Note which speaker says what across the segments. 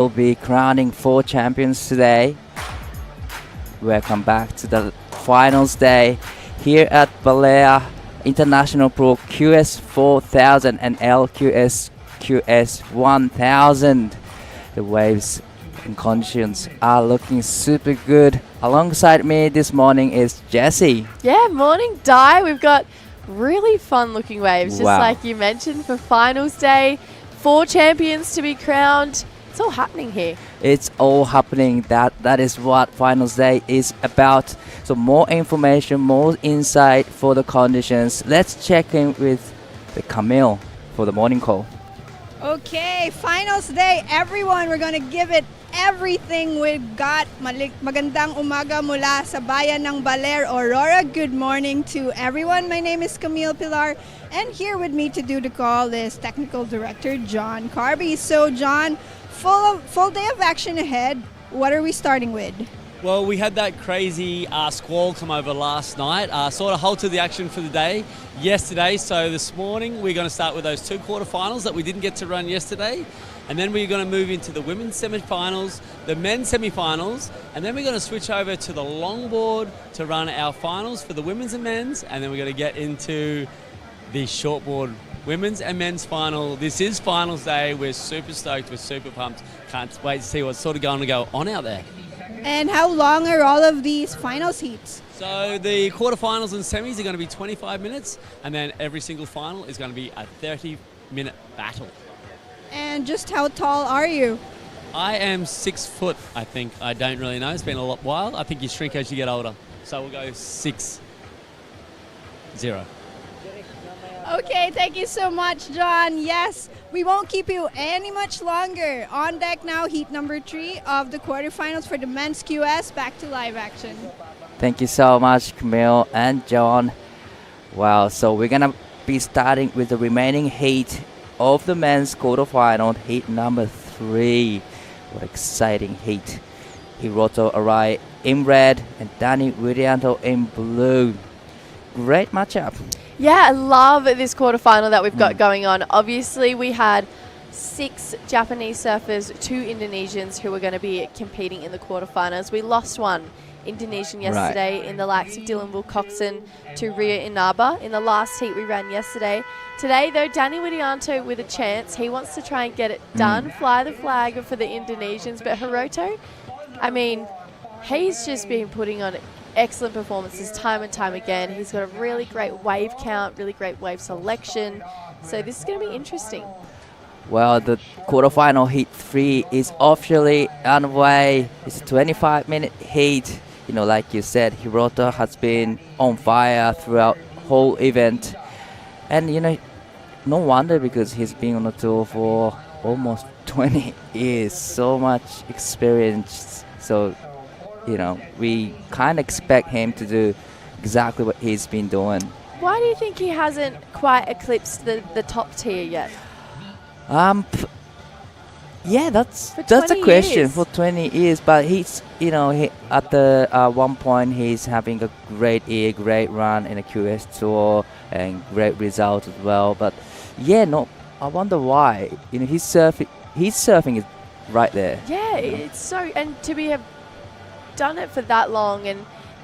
Speaker 1: We'll be crowning 4 champions today. Welcome back to the finals day here at Baler International Pro QS4000 and LQS1000. The waves and conditions are looking super good. Alongside me this morning is Jessie.
Speaker 2: Yeah, morning, Di. We've got really fun looking waves, just
Speaker 1: Wow.
Speaker 2: like you mentioned, for finals day. 4 champions to be crowned. It's all happening here.
Speaker 1: It's all happening. That is what finals day is about. So more information, more insight for the conditions. Let's check in with the Camille for the morning call.
Speaker 3: Okay, finals day, everyone. We're gonna give it everything we've got. Magandang umaga mula sa bayan ng Baler, Aurora. Good morning to everyone. My name is Camille Pilar, and here with me to do the call is Technical Director John Carby. So, John, full day of action ahead. What are we starting with?
Speaker 4: Well, we had that crazy squall come over last night, sort of halted the action for the day yesterday. So this morning we're going to start with those 2 quarterfinals that we didn't get to run yesterday. And then we're going to move into the women's semifinals, the men's semifinals, and then we're going to switch over to the longboard to run our finals for the women's and men's. And then we're going to get into the shortboard women's and men's final. This is finals day. We're super stoked. We're super pumped. Can't wait to see what's sort of going to go on out there.
Speaker 3: And how long are all of these finals heats?
Speaker 4: So the quarterfinals and semis are going to be 25 minutes, and then every single final is going to be a 30-minute battle.
Speaker 3: And just how tall are you?
Speaker 4: I am 6 foot, I think. I don't really know. It's been a while. I think you shrink as you get older. So we'll go 6'0".
Speaker 3: Okay, thank you so much, John. Yes, we won't keep you any much longer. On deck now, heat number 3 of the quarterfinals for the men's QS. Back to live action.
Speaker 1: Thank you so much, Camille and John. Wow, so we're gonna be starting with the remaining heat of the men's quarterfinal, heat number 3. What exciting heat. Hiroto Arai in red and Danny Widianto in blue. Great matchup.
Speaker 2: Yeah, I love this quarterfinal that we've got going on. Obviously, we had 6 Japanese surfers, 2 Indonesians who were going to be competing in the quarterfinals. We lost one Indonesian yesterday in the likes of Dylan Wilcoxon to Ria Inaba in the last heat we ran yesterday. Today, though, Danny Widianto with a chance. He wants to try and get it done, fly the flag for the Indonesians. But Hiroto, I mean, he's just been putting on excellent performances time and time again. He's got a really great wave count, really great wave selection. So this is going to be interesting.
Speaker 1: Well, the quarterfinal heat 3 is officially underway. It's a 25-minute heat. You know, like you said, Hiroto has been on fire throughout the whole event. And, you know, no wonder, because he's been on the tour for almost 20 years. So much experience. So, you know, we kind of expect him to do exactly what he's been doing.
Speaker 2: Why do you think he hasn't quite eclipsed the top tier yet?
Speaker 1: Yeah, that's
Speaker 2: For
Speaker 1: a
Speaker 2: 20
Speaker 1: question
Speaker 2: years.
Speaker 1: for 20 years. But he's, you know, he at the one point he's having a great year, great run in a QS tour and great result as well. But yeah, no, I wonder why. You know, his surfing is right there.
Speaker 2: Yeah, it's so, and to have done it for that long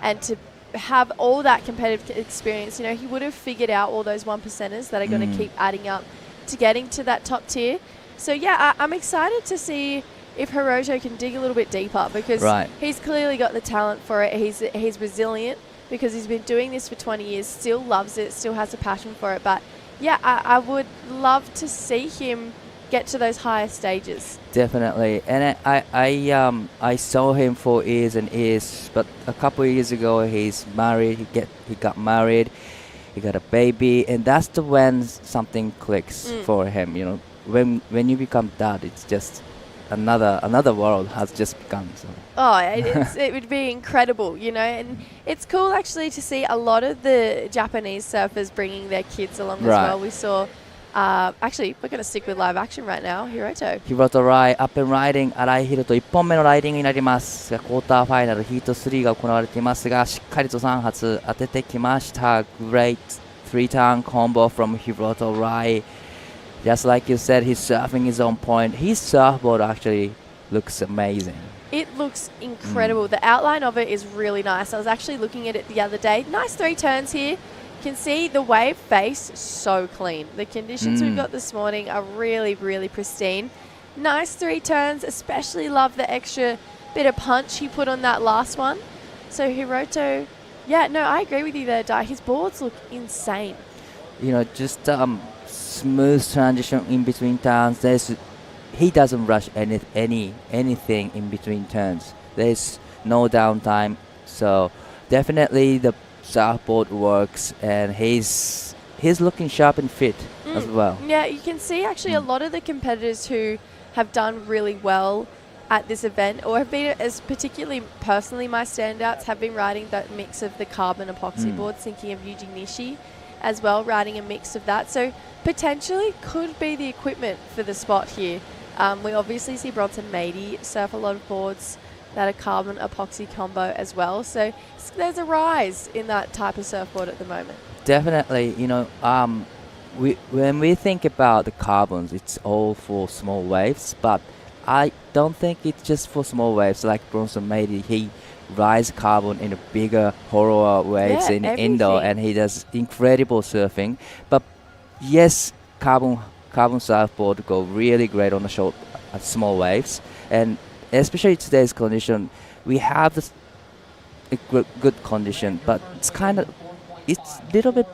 Speaker 2: and to have all that competitive experience, you know, he would have figured out all those 1%ers that are going to keep adding up to getting to that top tier. So yeah, I'm excited to see if Hiroto can dig a little bit deeper, because he's clearly got the talent for it. He's resilient because he's been doing this for 20 years, still loves it, still has a passion for it. But yeah, I would love to see him get to those higher stages.
Speaker 1: Definitely. And I saw him for years and years, but a couple of years ago he's married. He got married. He got a baby, and that's the when something clicks for him. You know, when you become dad, it's just another world has just begun. So.
Speaker 2: Oh, it would be incredible, you know, and it's cool actually to see a lot of the Japanese surfers bringing their kids along as well. We saw. Actually, we're going to stick with live action right now. Hiroto.
Speaker 1: Hiroto Rai, up and riding, 荒井宏斗1本目のライディングになります。クォーターファイナルヒート3が行われていますが、しっかりと3発当ててきました。Great 3-turn combo from Hiroto Rai. Just like you said, his surfing is on point. His surfboard actually looks amazing.
Speaker 2: It looks incredible. The outline of it is really nice. I was actually looking at it the other day. Nice 3 turns here. You can see the wave face so clean. The conditions we've got this morning are really, really pristine. Nice 3 turns, especially love the extra bit of punch he put on that last one. So Hiroto, yeah, no, I agree with you there, Di. His boards look insane.
Speaker 1: You know, just smooth transition in between turns. He doesn't rush anything in between turns. There's no downtime, so definitely the surfboard works, and he's looking sharp and fit as well.
Speaker 2: Yeah, you can see actually a lot of the competitors who have done really well at this event, or have been, as particularly personally my standouts, have been riding that mix of the carbon epoxy boards, thinking of Yuji Nishi as well, riding a mix of that. So potentially could be the equipment for the spot here. We obviously see Bronson Mady surf a lot of boards that are carbon epoxy combo as well. So there's a rise in that type of surfboard at the moment.
Speaker 1: Definitely, you know, when we think about the carbons, it's all for small waves, but I don't think it's just for small waves. Like Bronson Mady, he rides carbon in a bigger horror waves in indoor, and he does incredible surfing. But yes, carbon surfboard go really great on the short, small waves, and especially today's condition, we have this good condition, but it's a little bit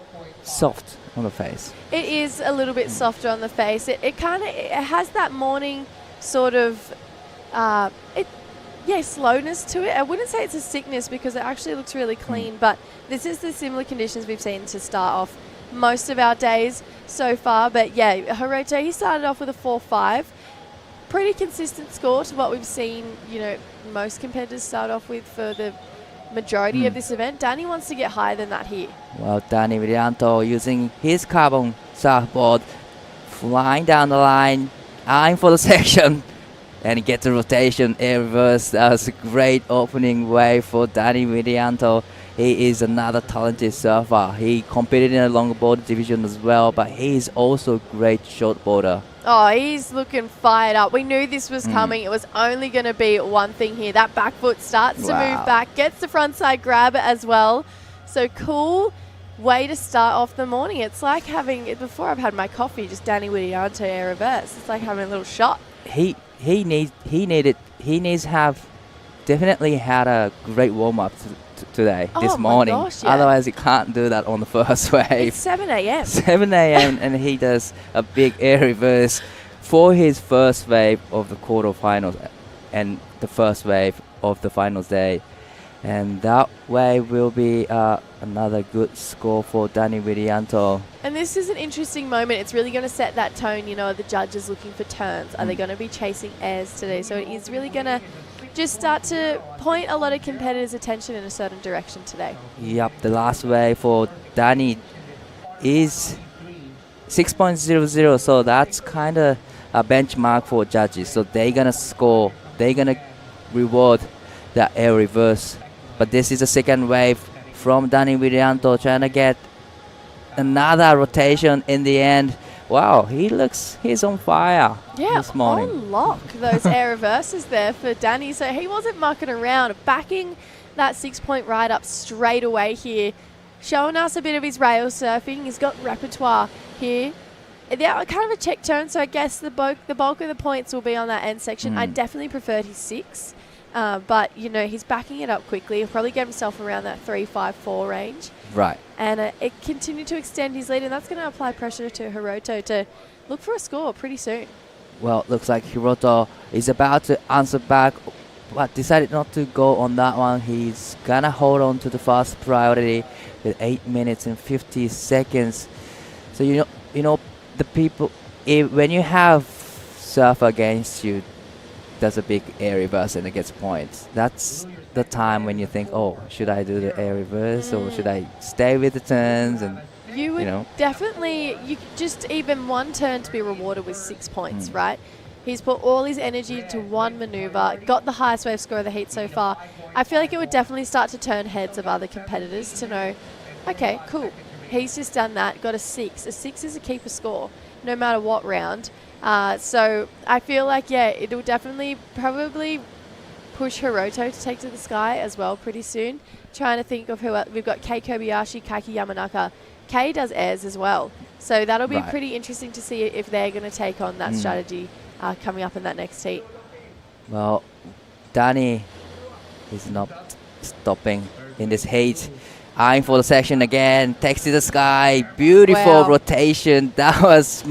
Speaker 1: soft on the face.
Speaker 2: It is a little bit softer on the face. It has that morning sort of slowness to it. I wouldn't say it's a sickness because it actually looks really clean, but this is the similar conditions we've seen to start off most of our days so far. But yeah, Hiroto, he started off with a 4.5. Pretty consistent score to what we've seen, you know, most competitors start off with for the majority of this event. Danny wants to get higher than that here.
Speaker 1: Well, Danny Virianto using his carbon surfboard, flying down the line, eyeing for the section, and get the rotation air reverse. That was a great opening wave for Danny Virianto. He is another talented surfer. He competed in the longboard division as well, but he is also a great shortboarder.
Speaker 2: Oh, he's looking fired up. We knew this was coming. It was only going to be one thing here. That back foot starts to move back, gets the front side grab as well. So cool way to start off the morning. It's like having, before I've had my coffee, just Danny Widianto air reverse. It's like having a little shot.
Speaker 1: He needs have definitely had a great warm up today, this morning.
Speaker 2: Gosh, yeah.
Speaker 1: Otherwise, he can't do that on the first wave.
Speaker 2: It's 7 a.m.
Speaker 1: 7 a.m. and he does a big air reverse for his first wave of the quarterfinals and the first wave of the finals day. And that wave will be another good score for Danny Widianto.
Speaker 2: And this is an interesting moment. It's really going to set that tone. You know, are the judges looking for turns? Are they going to be chasing airs today? So it is really going to just start to point a lot of competitors' attention in a certain direction today.
Speaker 1: Yep, the last wave for Danny is 6.00, so that's kind of a benchmark for judges. So they're going to score, they're going to reward that air reverse. But this is the second wave from Danny Widianto trying to get another rotation in the end. Wow, he's on fire this morning.
Speaker 2: On lock, those air reverses there for Danny. So he wasn't mucking around, backing that 6-point ride up straight away here, showing us a bit of his rail surfing. He's got repertoire here. They're kind of a check turn, so I guess the bulk of the points will be on that end section. I definitely preferred his 6. But, you know, he's backing it up quickly. He'll probably get himself around that 3.54 range.
Speaker 1: Right.
Speaker 2: And it continued to extend his lead, and that's going to apply pressure to Hiroto to look for a score pretty soon.
Speaker 1: Well, looks like Hiroto is about to answer back, but decided not to go on that one. He's going to hold on to the first priority with 8 minutes and 50 seconds. So, you know, the people, when you have surfer against you, does a big air reverse and it gets points. That's the time when you think, oh, should I do the air reverse or should I stay with the turns? And
Speaker 2: you would definitely, you just even one turn to be rewarded with 6 points, right? He's put all his energy to one maneuver, got the highest wave score of the heat so far. I feel like it would definitely start to turn heads of other competitors to know, okay, cool. He's just done that, got a 6. A 6 is a keeper score. no matter what round. So I feel like, it'll definitely probably push Hiroto to take to the sky as well pretty soon. Trying to think of who else. We've got Kei Kobayashi, Kaiki Yamanaka. Kei does airs as well. So that'll be pretty interesting to see if they're going to take on that strategy coming up in that next heat.
Speaker 1: Well, Danny is not stopping in this heat. Eyeing for the section again, takes to the sky, beautiful rotation. That was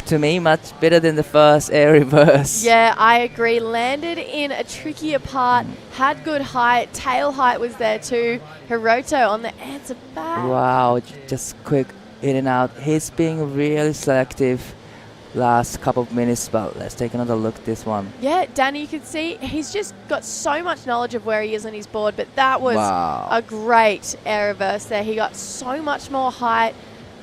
Speaker 1: to me, much better than the first air reverse.
Speaker 2: Yeah, I agree. Landed in a trickier part, had good height, tail height was there too. Hiroto on the answer back.
Speaker 1: Wow, just quick in and out. He's being really selective last couple of minutes, but let's take another look at this one.
Speaker 2: Yeah, Danny, you can see he's just got so much knowledge of where he is on his board, but that was a great air reverse there. He got so much more height.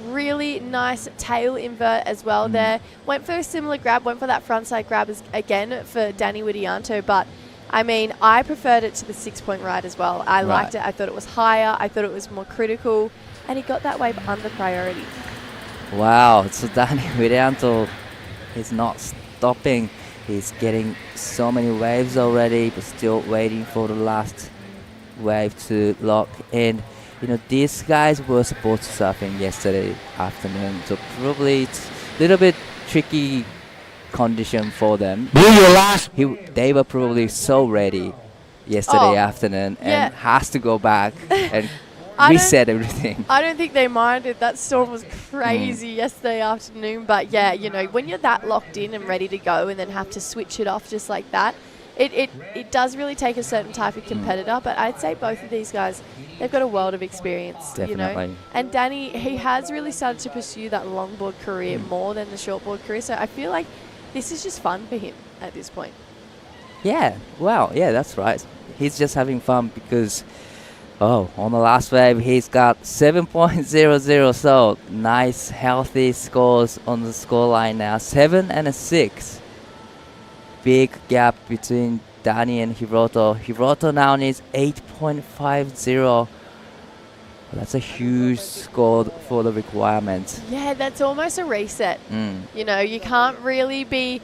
Speaker 2: Really nice tail invert as well there. Went for a similar grab, went for that frontside grab again for Danny Widianto, but I mean, I preferred it to the 6-point ride as well. I liked it. I thought it was higher. I thought it was more critical, and he got that wave under priority.
Speaker 1: Wow, so Danny Widianto is not stopping. He's getting so many waves already, but still waiting for the last wave to lock in. You know, these guys were supposed to surfing yesterday afternoon, so probably it's a little bit tricky condition for them. They were probably so ready yesterday afternoon and has to go back and reset everything.
Speaker 2: I don't think they minded. That storm was crazy yesterday afternoon, but yeah, you know, when you're that locked in and ready to go and then have to switch it off just like that, it does really take a certain type of competitor, but I'd say both of these guys, they've got a world of experience.
Speaker 1: Definitely.
Speaker 2: You know? And Danny, he has really started to pursue that longboard career more than the shortboard career, so I feel like this is just fun for him at this point.
Speaker 1: Yeah, well, yeah, that's right. He's just having fun because, on the last wave, he's got 7.00, so nice, healthy scores on the scoreline now. 7 and a 6. Big gap between Danny and Hiroto. Hiroto now needs 8.50. That's a huge score for the requirement.
Speaker 2: Yeah, that's almost a reset. You know, you can't really be,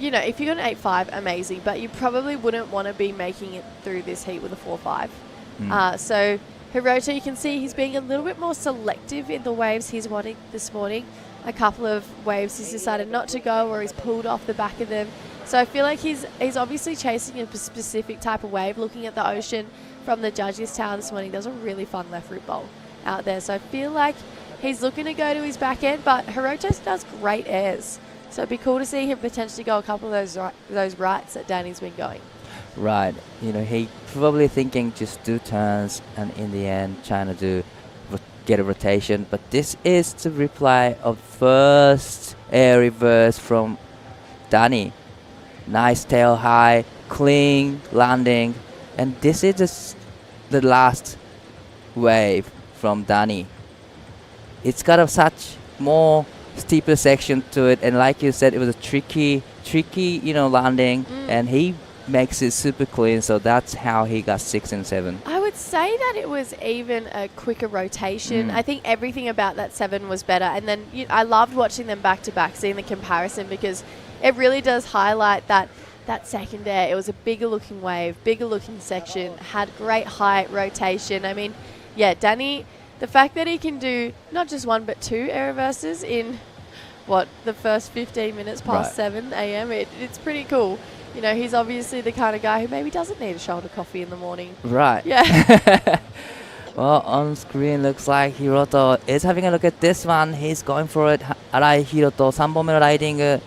Speaker 2: you know, if you got an 8.5, amazing, but you probably wouldn't want to be making it through this heat with a 4.5. So Hiroto, you can see he's being a little bit more selective in the waves he's wanting this morning. A couple of waves he's decided not to go, or he's pulled off the back of them. So I feel like he's obviously chasing a specific type of wave. Looking at the ocean from the judges' tower this morning, there's a really fun left root bowl out there. So I feel like he's looking to go to his back end, but Hiroto does great airs. So it'd be cool to see him potentially go a couple of those rights that Danny's been going.
Speaker 1: Right. You know, he probably thinking just do turns and in the end trying to get a rotation. But this is the reply of first air reverse from Danny. Nice tail high, clean landing. And this is the last wave from Danny. It's got such more steeper section to it, and like you said, it was a tricky, landing, and he makes it super clean, so that's how he got 6 and 7.
Speaker 2: I would say that it was even a quicker rotation. I think everything about that 7 was better, and then I loved watching them back to back, seeing the comparison, because it really does highlight that second air. It was a bigger looking wave, bigger looking section, had great height, rotation. I mean, yeah, Danny, the fact that he can do not just 1 but 2 air reverses in the first 15 minutes past 7 a.m. It's pretty cool. You know, he's obviously the kind of guy who maybe doesn't need a shoulder coffee in the morning.
Speaker 1: Right.
Speaker 2: Yeah.
Speaker 1: Well, on screen looks like Hiroto is having a look at this one. He's going for it. Arai Hiroto 3本目のライディング。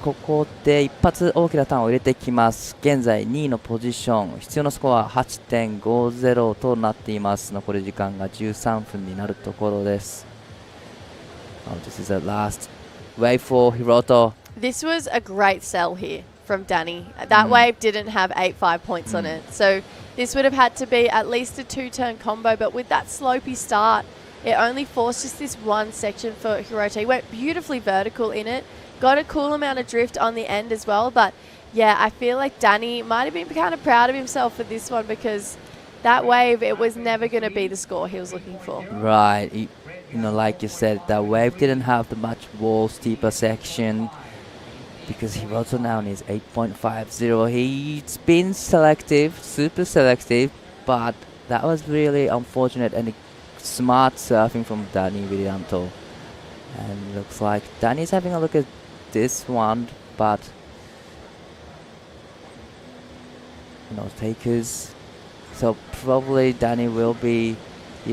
Speaker 1: ここで一発大きなターンを入れてきます。現在2位のポジション。必要なスコアは 8.50 となっています。残り時間が13分になるところです。This is the last wave for Hiroto.
Speaker 2: This was a great sell here from Danny. That wave didn't have 8.5 points on it. So this would have had to be at least a 2-turn combo, but with that slopey start, it only forced just this one section for Hiroto. He went beautifully vertical in it, got a cool amount of drift on the end as well, but yeah, I feel like Danny might have been kind of proud of himself for this one, because that wave, it was never going to be the score he was looking for.
Speaker 1: Right. like you said, that wave didn't have the much wall steeper section because Hiroto now needs 8.50. He's been selective, super selective, but that was really unfortunate and smart surfing from Danny Virianto. And looks like Danny's having a look at this one, but takers. So probably Danny will be,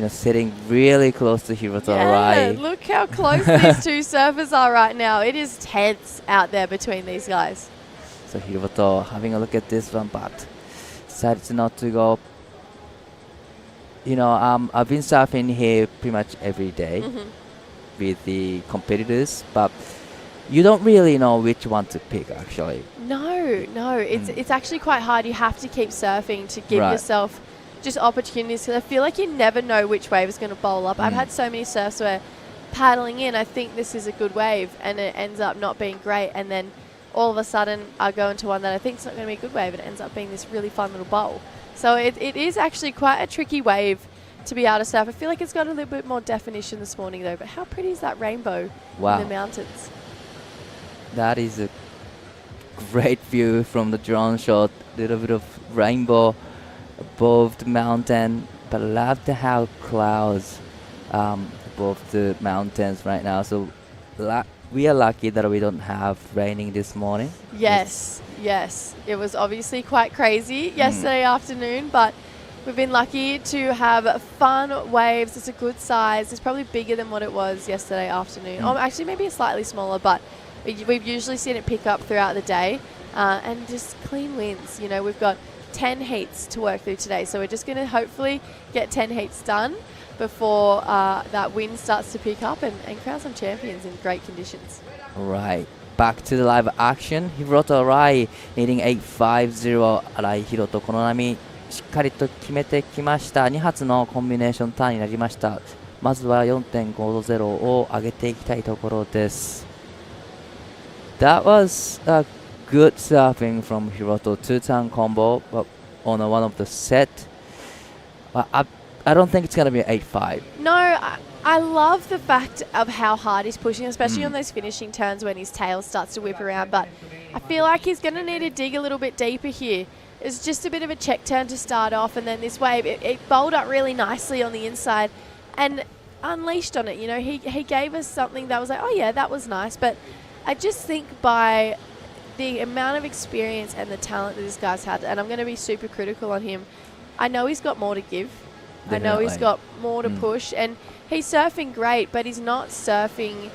Speaker 1: sitting really close to Hiroto Arai.
Speaker 2: Look how close these two surfers are right now. It is tense out there between these guys.
Speaker 1: So Hiroto having a look at this one, but decided not to go. I've been surfing here pretty much every day with the competitors, but you don't really know which one to pick actually.
Speaker 2: No, it's actually quite hard. You have to keep surfing to give yourself just opportunities, because I feel like you never know which wave is going to bowl up. I've had so many surfs where paddling in, I think this is a good wave, and it ends up not being great, and then all of a sudden I go into one that I think is not going to be a good wave, and it ends up being this really fun little bowl. So it is actually quite a tricky wave to be able to surf. I feel like it's got a little bit more definition this morning though, but how pretty is that rainbow in the mountains?
Speaker 1: That is a great view from the drone shot. Little bit of rainbow above the mountain, but I love to have clouds above the mountains right now. So we are lucky that we don't have raining this morning.
Speaker 2: Yes. It was obviously quite crazy yesterday afternoon, but we've been lucky to have fun waves. It's a good size. It's probably bigger than what it was yesterday afternoon. Or actually maybe slightly smaller, but we've usually seen it pick up throughout the day, and just clean winds. We've got 10 heats to work through today, so we're just going to hopefully get 10 heats done before that wind starts to pick up and crown some champions in great conditions.
Speaker 1: Right, back to the live action. Hiroto Arai needing 850. Arai Hiroto この波しっかりと決めてきました。2発のコンビネーションターンになりました。まずは 4.50 を上げていきたいところです。That was a good surfing from Hiroto, 2-turn combo, but on one of the set. But I don't think it's going to be an 8-5.
Speaker 2: No, I love the fact of how hard he's pushing, especially on those finishing turns when his tail starts to whip around. But I feel like he's going to need to dig a little bit deeper here. It's just a bit of a check turn to start off, and then this wave, it bowled up really nicely on the inside and unleashed on it. He gave us something that was like, oh yeah, that was nice. But I just think by the amount of experience and the talent that this guy's had, and I'm going to be super critical on him, I know he's got more to give. Definitely. I know he's got more to push, and he's surfing great, but he's not surfing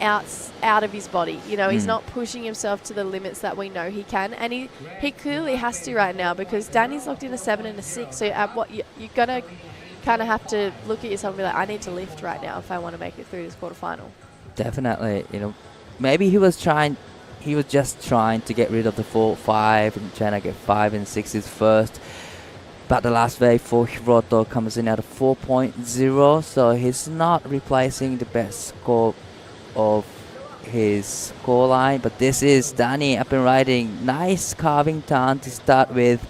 Speaker 2: out of his body. He's not pushing himself to the limits that we know he can, and he clearly has to right now, because Danny's locked in a 7 and a 6. So you're gonna kind of have to look at yourself and be like, I need to lift right now if I want to make it through this quarterfinal.
Speaker 1: Definitely. Maybe he was just trying to get rid of the 4-5 and trying to get 5 and 6s first. But the last wave for Hiroto comes in at a 4.0, so he's not replacing the best score of his score line. But this is Danny up and riding. Nice carving turn to start with.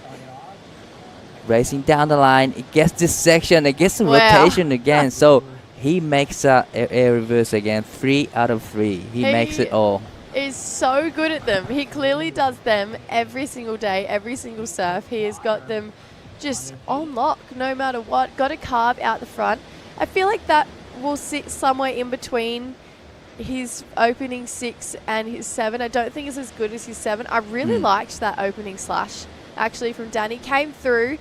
Speaker 1: Racing down the line. It gets this section. It gets the rotation again. So he makes a air reverse again. 3 out of 3. He makes it all.
Speaker 2: Is so good at them. He clearly does them every single day, every single surf. He has got them just on lock no matter what. Got a carve out the front. I feel like that will sit somewhere in between his opening 6 and his 7. I don't think it's as good as his 7. I really liked that opening slash actually from Danny. Came through,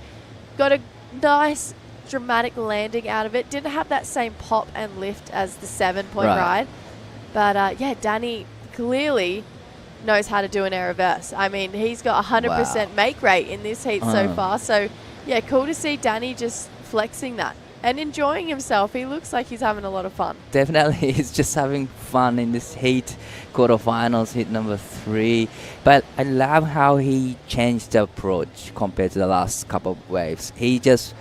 Speaker 2: got a nice dramatic landing out of it. Didn't have that same pop and lift as the 7-point ride. But yeah, Danny clearly knows how to do an air reverse. I mean, he's got 100% make rate in this heat so far. So yeah, cool to see Danny just flexing that and enjoying himself. He looks like he's having a lot of fun.
Speaker 1: Definitely, he's just having fun in this heat, quarterfinals, heat number 3. But I love how he changed the approach compared to the last couple of waves. He just,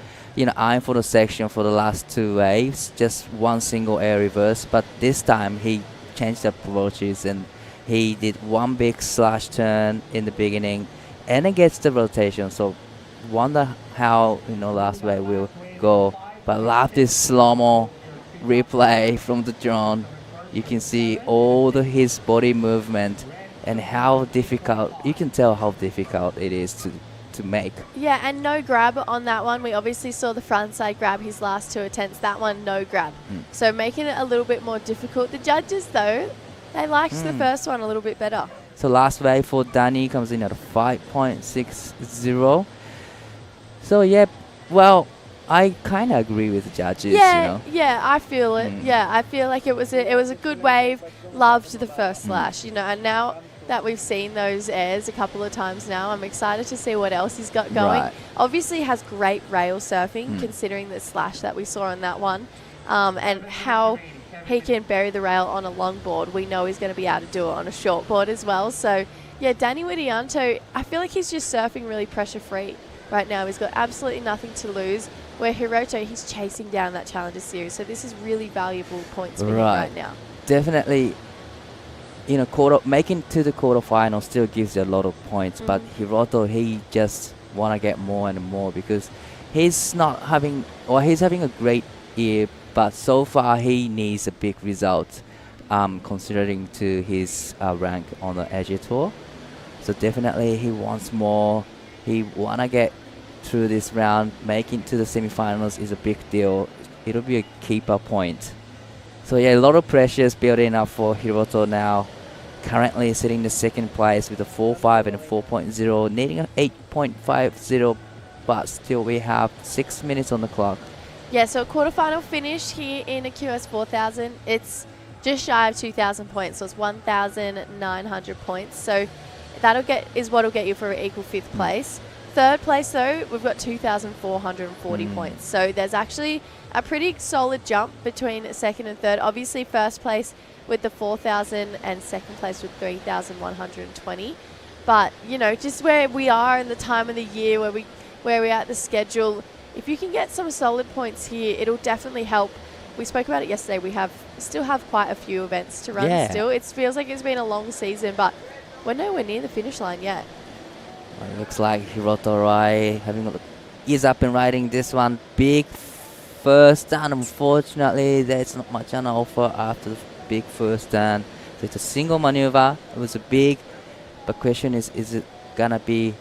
Speaker 1: eyeing for the section for the last 2 waves, just one single air reverse. But this time he changed the approaches and he did one big slash turn in the beginning and it gets the rotation. So wonder how last wave will go. But I love this slow-mo replay from the drone, you can see all his body movement and how difficult, you can tell how difficult it is to make.
Speaker 2: Yeah, and no grab on that one. We obviously saw the front side grab his last 2 attempts. That one, no grab. So making it a little bit more difficult. The judges, though, they liked the first one a little bit better.
Speaker 1: So last wave for Danny comes in at a 5.60. So yeah, well, I kind of agree with the judges.
Speaker 2: Yeah, I feel it. Yeah, I feel like it was a good wave. Loved the first slash, and now that we've seen those airs a couple of times now, I'm excited to see what else he's got going.
Speaker 1: Right.
Speaker 2: Obviously has great rail surfing, considering the slash that we saw on that one, and how he can bury the rail on a longboard. We know he's going to be able to do it on a shortboard as well. So, yeah, Danny Widianto, I feel like he's just surfing really pressure-free right now. He's got absolutely nothing to lose. Where Hiroto, he's chasing down that Challenger Series. So this is really valuable points for him right now.
Speaker 1: Definitely, making to the quarterfinal still gives you a lot of points. But Hiroto, he just want to get more and more because he's having a great year. But so far, he needs a big result, considering to his rank on the Asia Tour. So definitely, he wants more. He wanna get through this round. Making to the semifinals is a big deal. It'll be a keeper point. So yeah, a lot of pressure is building up for Hiroto now. Currently sitting in the second place with a 4.5 and a 4.0, needing an 8.50. But still, we have 6 minutes on the clock.
Speaker 2: Yeah, so a quarterfinal finish here in a QS4000. It's just shy of 2,000 points, so it's 1,900 points. So that'll is what'll get you for an equal 5th place. 3rd place, though, we've got 2,440 points. So there's actually a pretty solid jump between 2nd and 3rd. Obviously, 1st place with the 4,000 and 2nd place with 3,120. But, just where we are in the time of the year, where we're at the schedule, if you can get some solid points here, it'll definitely help. We spoke about it yesterday. We still have quite a few events to run still. It feels like it's been a long season, but we're nowhere near the finish line yet.
Speaker 1: Well, it looks like Hiroto Rai is up and riding this one. Big first stand. Unfortunately, there's not much on offer after the big first stand. So it's a single maneuver. It was but question is it gonna be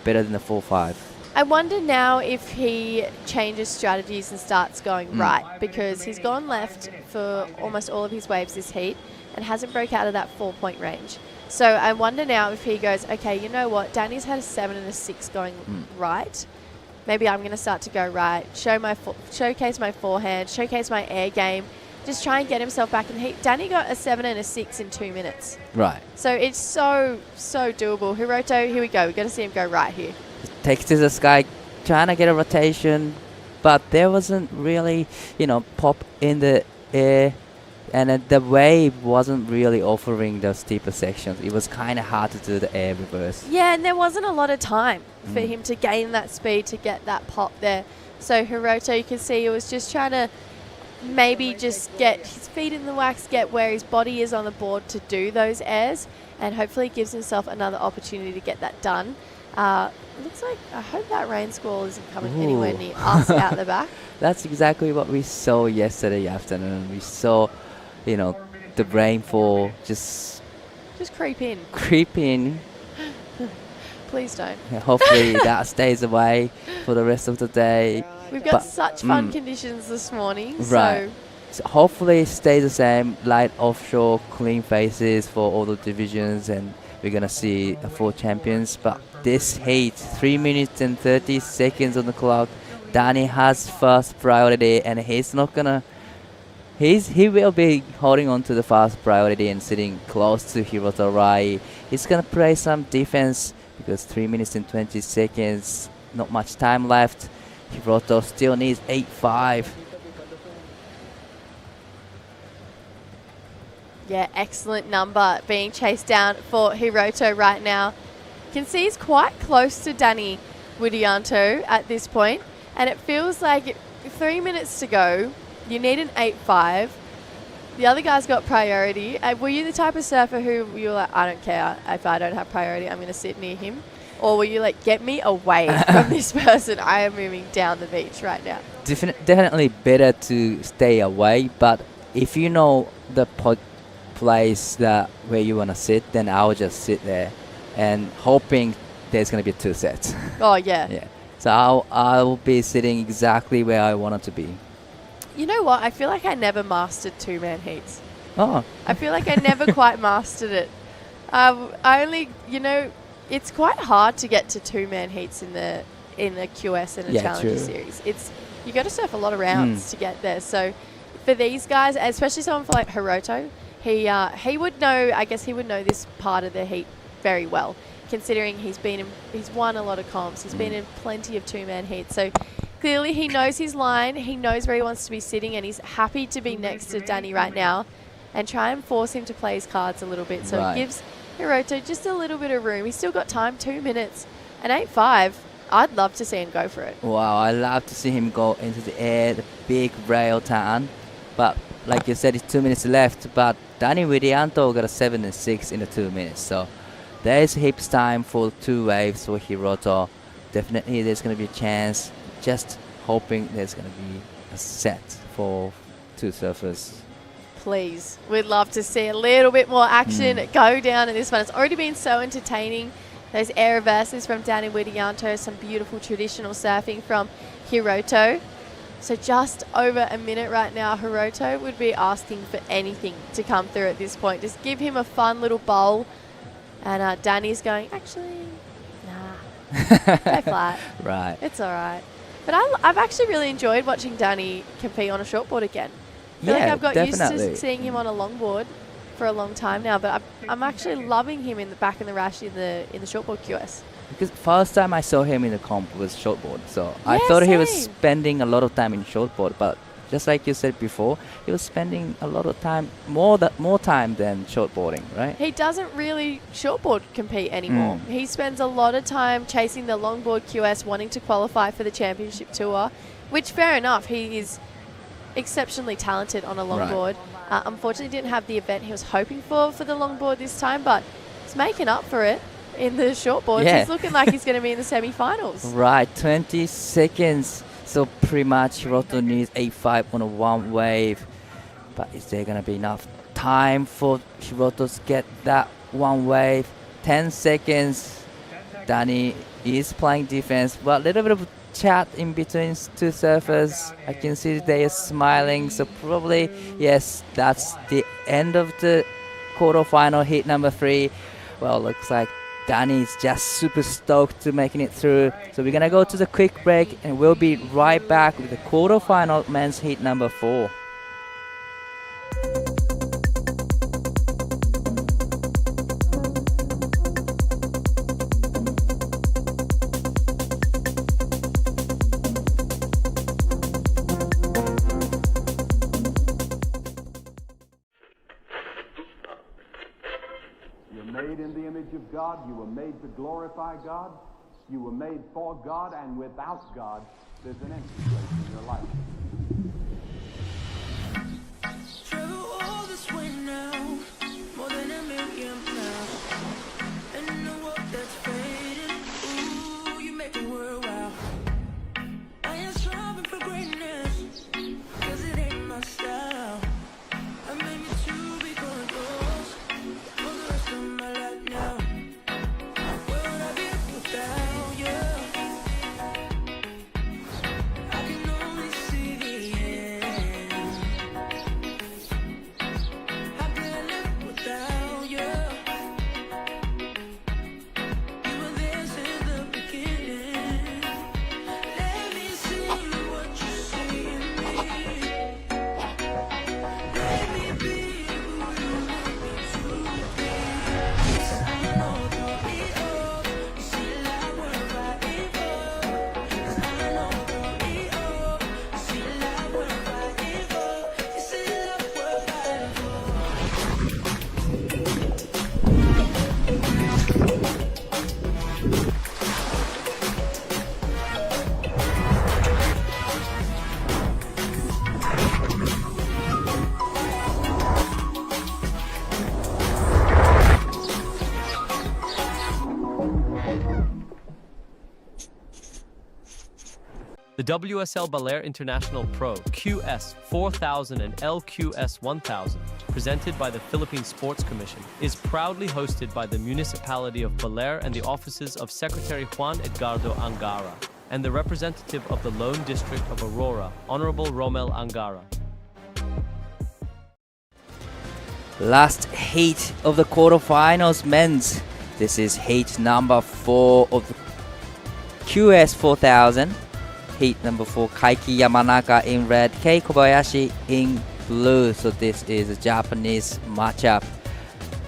Speaker 1: better than the 4.5?
Speaker 2: I wonder now if he changes strategies and starts going right, because he's gone left for almost all of his waves this heat and hasn't broke out of that 4-point range. So I wonder now if he goes, okay, you know what, Danny's had a 7 and a 6 going right. Maybe I'm going to start to go right, showcase my forehand, showcase my air game, just try and get himself back in the heat. Danny got a 7 and a 6 in 2 minutes.
Speaker 1: Right.
Speaker 2: So it's so doable. Hiroto, here we go. We're going to see him go right here.
Speaker 1: Takes to the sky, trying to get a rotation, but there wasn't really, pop in the air, and the wave wasn't really offering the steeper sections. It was kind of hard to do the air reverse.
Speaker 2: Yeah, and there wasn't a lot of time for him to gain that speed to get that pop there. So Hiroto, you can see he was just trying to maybe just get his feet in the wax, get where his body is on the board to do those airs, and hopefully gives himself another opportunity to get that done. Looks like, I hope that rain squall isn't coming anywhere near us out the back.
Speaker 1: That's exactly what we saw yesterday afternoon. We saw, the rainfall just
Speaker 2: creep in. Please don't.
Speaker 1: Yeah, hopefully that stays away for the rest of the day.
Speaker 2: We've got such fun conditions this morning.
Speaker 1: Right. So hopefully it stays the same. Light offshore, clean faces for all the divisions, and we're going to see 4 champions. But this heat, 3 minutes and 30 seconds on the clock. Danny has first priority, and he's not going to... He will be holding on to the first priority and sitting close to Hiroto Rai. He's going to play some defense because 3 minutes and 20 seconds, not much time left. Hiroto still needs 8.5.
Speaker 2: Yeah, excellent number being chased down for Hiroto right now. You can see he's quite close to Danny Widianto at this point, and it feels like 3 minutes to go. You need an 8.5. The other guy's got priority. Were you the type of surfer who you were like, I don't care if I don't have priority, I'm going to sit near him? or were you like, get me away from this person? I am moving down the beach right now.
Speaker 1: Definitely better to stay away, but if you know the place that where you want to sit, then I'll just sit there and hoping there's going to be 2 sets.
Speaker 2: Oh, yeah.
Speaker 1: Yeah. So I'll be sitting exactly where I wanted to be.
Speaker 2: You know what? I feel like I never mastered 2-man heats.
Speaker 1: Oh.
Speaker 2: I feel like I never quite mastered it. I only, it's quite hard to get to 2-man heats in the QS and the Challenger
Speaker 1: true.
Speaker 2: series. You got to surf a lot of rounds to get there. So for these guys, especially someone for like Hiroto, he would know. I guess he would know this part of the heat very well, considering he's won a lot of comps. He's been in plenty of 2-man heats. So clearly he knows his line. He knows where he wants to be sitting, and he's happy to be next to Danny right now, and try and force him to play his cards a little bit. So it gives Hiroto just a little bit of room. He's still got time, 2 minutes, and 8.5. I'd love to see him go for it.
Speaker 1: Wow, I love to see him go into the air, the big rail turn. But like you said, it's 2 minutes left. But Danny Widianto got a 7 and 6 in the 2 minutes. So there is heaps time for 2 waves for Hiroto. Definitely there's going to be a chance. Just hoping there's going to be a set for 2 surfers.
Speaker 2: Please. We'd love to see a little bit more action go down in this one. It's already been so entertaining. Those air reverses from Danny Widianto, some beautiful traditional surfing from Hiroto. So just over a minute right now, Hiroto would be asking for anything to come through at this point. Just give him a fun little bowl. And Danny's going, actually, nah, go flat.
Speaker 1: Right.
Speaker 2: It's all right. But I've actually really enjoyed watching Danny compete on a shortboard again. I feel like I've got used to seeing him on a longboard for a long time now, but I'm actually loving him in the back in the rash in the shortboard QS.
Speaker 1: Because first time I saw him in the comp was shortboard, so I
Speaker 2: Yeah,
Speaker 1: thought he was
Speaker 2: same.
Speaker 1: spending a lot of time in shortboard, but just like you said before, he was spending a lot of time, more time than shortboarding, right?
Speaker 2: He doesn't really shortboard compete anymore. He spends a lot of time chasing the longboard QS, wanting to qualify for the championship tour, which fair enough, he is exceptionally talented on a longboard. Unfortunately didn't have the event he was hoping for the longboard this time, but he's making up for it in the shortboards.
Speaker 1: Yeah.
Speaker 2: He's looking like he's going to be in the semi-finals.
Speaker 1: Right, 20 seconds. So pretty much Hiroto needs 8.5 on a 1 wave. But is there going to be enough time for Hiroto to get that 1 wave? 10 seconds. Danny is playing defense. Well, a little bit of chat in between 2 surfers. I can see they are smiling. So probably, yes, that's the end of the quarterfinal heat number 3. Well, looks like Danny's just super stoked to making it through. So we're going to go to the quick break and we'll be right back with the quarterfinal men's heat number 4.
Speaker 5: Made in the image of God, you were made to glorify God, you were made for God, and without God, there's an empty place in your life.
Speaker 6: Travel all this way now, more than a million miles, and in a world that's fading, ooh, you make the world wow. I am striving for greatness, 'cause it ain't my style. I made me to be going close for the rest of my life now. Where would I be without you? I can only see the end. How can I live without you?
Speaker 7: The WSL Baler International Pro QS4000 and LQS1000, presented by the Philippine Sports Commission, is proudly hosted by the municipality of Baler and the offices of Secretary Juan Edgardo Angara and the representative of the Lone District of Aurora, Honorable Romel Angara.
Speaker 1: Last heat of the quarterfinals men's. This is heat number 4 of the QS4000. Heat number 4, Kaiki Yamanaka in red, Kei Kobayashi in blue. So this is a Japanese matchup.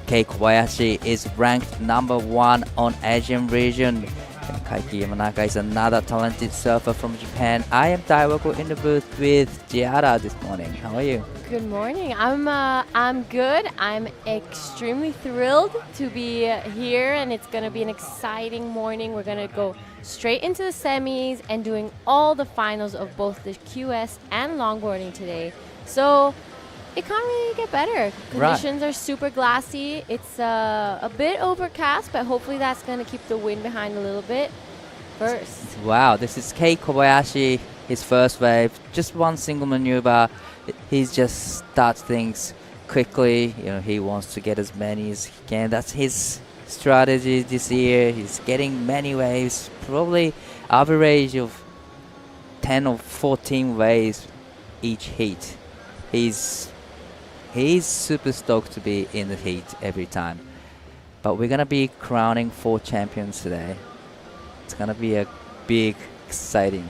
Speaker 1: Kei Kobayashi is ranked number 1 on Asian region. And Kaiki Yamanaka is another talented surfer from Japan. I am Taiwako in the booth with Giada this morning. How are you?
Speaker 2: Good morning. I'm good. I'm extremely thrilled to be here, and it's going to be an exciting morning. We're going to go straight into the semis and doing all the finals of both the QS and longboarding today. So it can't really get better. Conditions are super glassy. It's a bit overcast, but hopefully that's going to keep the wind behind a little bit first.
Speaker 1: Wow, this is Kei Kobayashi, his first wave. Just one single maneuver. He just starts things quickly. You know, he wants to get as many as he can. That's his strategy this year. He's getting many waves, probably average of 10 or 14 waves each heat. He's super stoked to be in the heat every time. But we're gonna be crowning 4 champions today. It's gonna be a big, exciting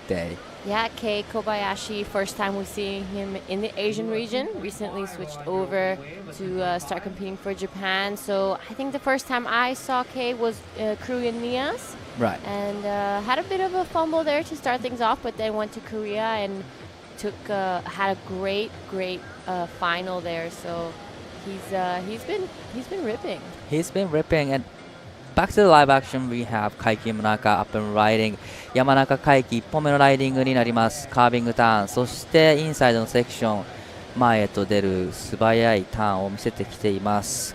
Speaker 1: day.
Speaker 2: Yeah, Kei Kobayashi, first time we're seeing him in the Asian region. Recently switched over to start competing for Japan. So I think the first time I saw Kei was Korean Nias.
Speaker 1: Right.
Speaker 2: And had a bit of a fumble there to start things off, but then went to Korea and had a great final there. So he's been ripping.
Speaker 1: He's been ripping. And back to the live action, we have Kaiki Yamanaka up and riding. Yamanaka Kaiki 1本目のライディングになります。カービングターン、そしてインサイドのセクション、前へと出る素早いターンを見せてきています。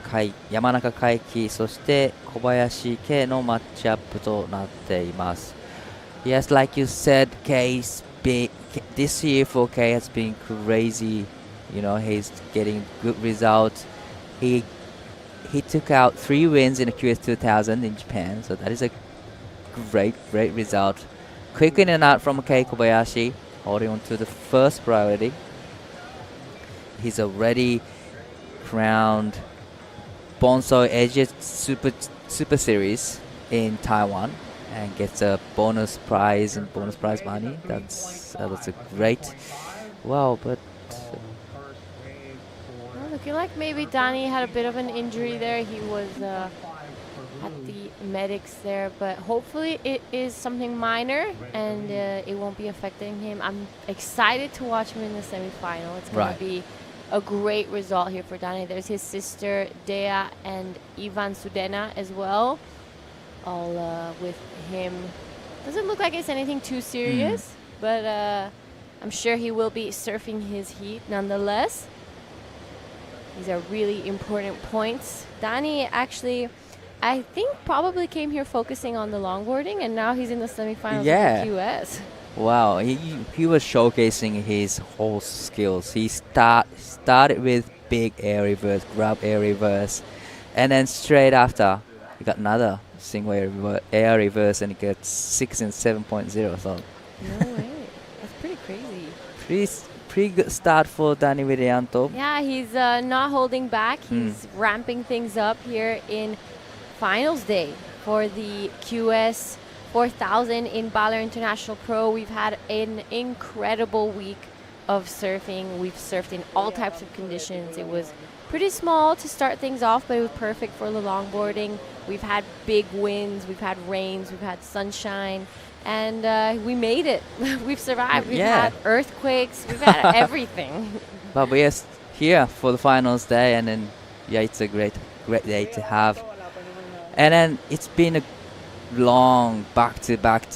Speaker 1: 山中海輝、そして小林圭のマッチアップとなっています。Yes, like you said, K's big. This year for K has been crazy. You know, he's getting good results. He took out 3 wins in the QS2000 in Japan, so that is a great result. Quick in and out from Kei Kobayashi, holding on to the first priority. He's already crowned Bonsai Edge Super Series in Taiwan and gets a bonus prize and bonus prize money. That's a great. Wow, but.
Speaker 2: Looking like maybe Danny had a bit of an injury there. He was at the medics there, but hopefully it is something minor and it won't be affecting him. I'm excited to watch him in the semifinal. It's going to be a great result here for Danny. There's his sister Dea and Ivan Sudena as well, all with him. Doesn't look like it's anything too serious, but I'm sure he will be surfing his heat nonetheless. These are really important points. Danny actually, I think, probably came here focusing on the longboarding, and now he's in the semifinals of the QS.
Speaker 1: Wow, he was showcasing his whole skills. He started with big air reverse, grab air reverse, and then straight after, he got another single air reverse, and he gets 6 and 7.0. So
Speaker 2: no way, that's pretty crazy.
Speaker 1: Pretty good start for Danny Widianto.
Speaker 2: Yeah, he's not holding back. He's ramping things up here in finals day for the QS4000 in Baler International Pro. We've had an incredible week of surfing. We've surfed in all types of conditions. It was pretty small to start things off, but it was perfect for the longboarding. We've had big winds, we've had rains, we've had sunshine. And we made it. We've survived. We've had earthquakes. We've had everything.
Speaker 1: But we're here for the finals day, and then it's a great day to have. And then it's been a long back-to-back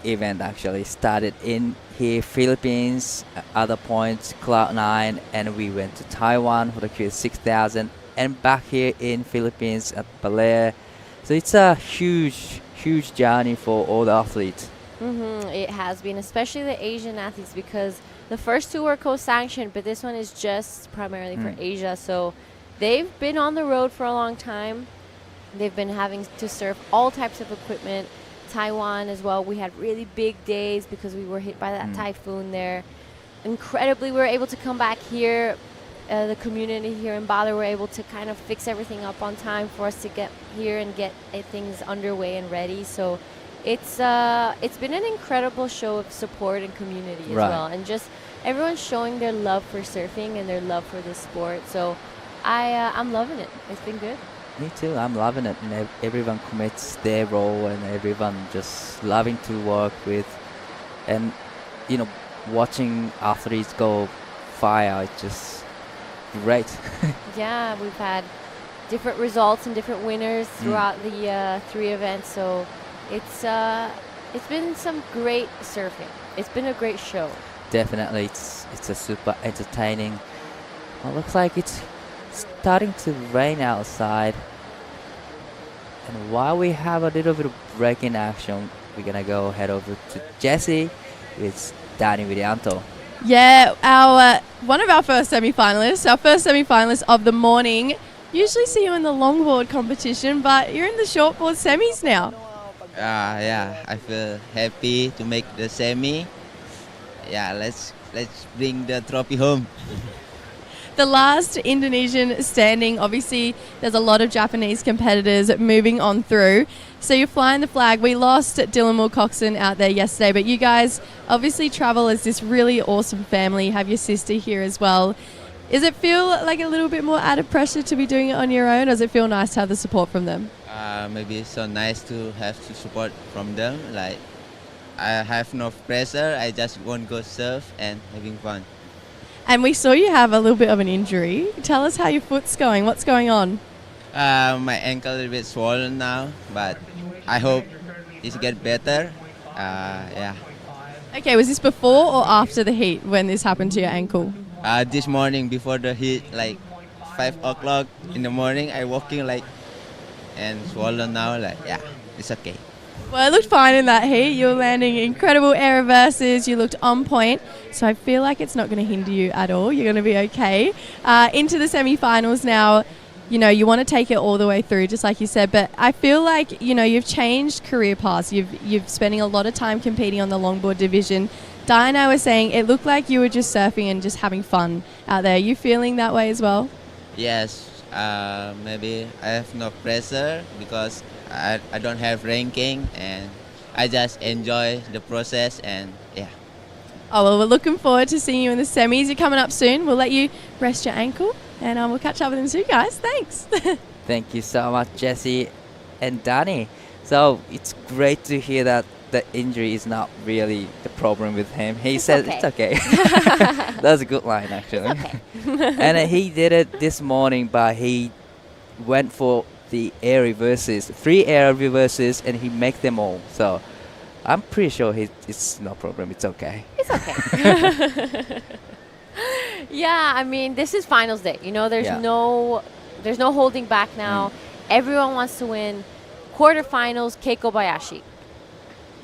Speaker 1: event. Actually, started in here Philippines, other points Cloud9, and we went to Taiwan for the QS6000, and back here in Philippines at Baler. So it's a huge journey for all the athletes.
Speaker 2: It has been, especially the Asian athletes, because the first two were co-sanctioned, but this one is just primarily for Asia. So they've been on the road for a long time. They've been having to surf all types of equipment. Taiwan as well, we had really big days because we were hit by that typhoon there. Incredibly, we were able to come back here. The community here in Baler were able to kind of fix everything up on time for us to get here and get things underway and ready. So it's been an incredible show of support and community as well, and just everyone showing their love for surfing and their love for this sport. So I'm loving it. It's been good.
Speaker 1: Me too. I'm loving it, and everyone commits their role, and everyone just loving to work with, and watching athletes go fire. It's just great.
Speaker 2: Yeah, we've had different results and different winners throughout the 3 events. So it's been some great surfing. It's been a great show.
Speaker 1: Definitely, it's a super entertaining. Well, looks like it's starting to rain outside, and while we have a little bit of break in action, we're gonna go head over to Jesse with Danny Widianto.
Speaker 2: Yeah, our one of our first semi-finalists of the morning. Usually see you in the longboard competition, but you're in the shortboard semis now.
Speaker 8: Yeah, I feel happy to make the semi. Yeah, let's bring the trophy home.
Speaker 2: The last Indonesian standing, obviously there's a lot of Japanese competitors moving on through. So you're flying the flag. We lost Dylan Wilcoxon out there yesterday, but you guys obviously travel as this really awesome family. You have your sister here as well. Does it feel like a little bit more added pressure to be doing it on your own, or does it feel nice to have the support from them?
Speaker 8: Maybe it's so nice to have the support from them. Like, I have no pressure. I just want to go surf and having fun.
Speaker 2: And we saw you have a little bit of an injury. Tell us how your foot's going. What's going on?
Speaker 8: My ankle a little bit swollen now, but I hope it get better. Yeah.
Speaker 2: Okay, was this before or after the heat when this happened to your ankle?
Speaker 8: This morning before the heat, like 5 o'clock in the morning, I walking like and swollen now. Like, yeah, it's okay.
Speaker 2: Well, it looked fine in that heat. You were landing incredible air reverses. You looked on point. So I feel like it's not going to hinder you at all. You're going to be okay. Into the semi-finals now. You want to take it all the way through, just like you said. But I feel like, you've changed career paths. You've spending a lot of time competing on the longboard division. Di and I were saying it looked like you were just surfing and just having fun out there. Are you feeling that way as well?
Speaker 8: Yes. Maybe I have no pressure because I don't have ranking, and I just enjoy the process, and yeah.
Speaker 2: Oh, well, we're looking forward to seeing you in the semis. You're coming up soon. We'll let you rest your ankle, and we'll catch up with them soon, guys. Thanks.
Speaker 1: Thank you so much, Jesse and Danny. So it's great to hear that the injury is not really the problem with him. He said it's okay. That's a good line, actually.
Speaker 2: Okay.
Speaker 1: And he did it this morning, but he went for the air reverses, 3 air reverses, and he make them all. So I'm pretty sure it's no problem. It's okay.
Speaker 2: It's okay. Yeah, I mean, this is finals day. There's no holding back now. Everyone wants to win. Quarterfinals, Kei Kobayashi.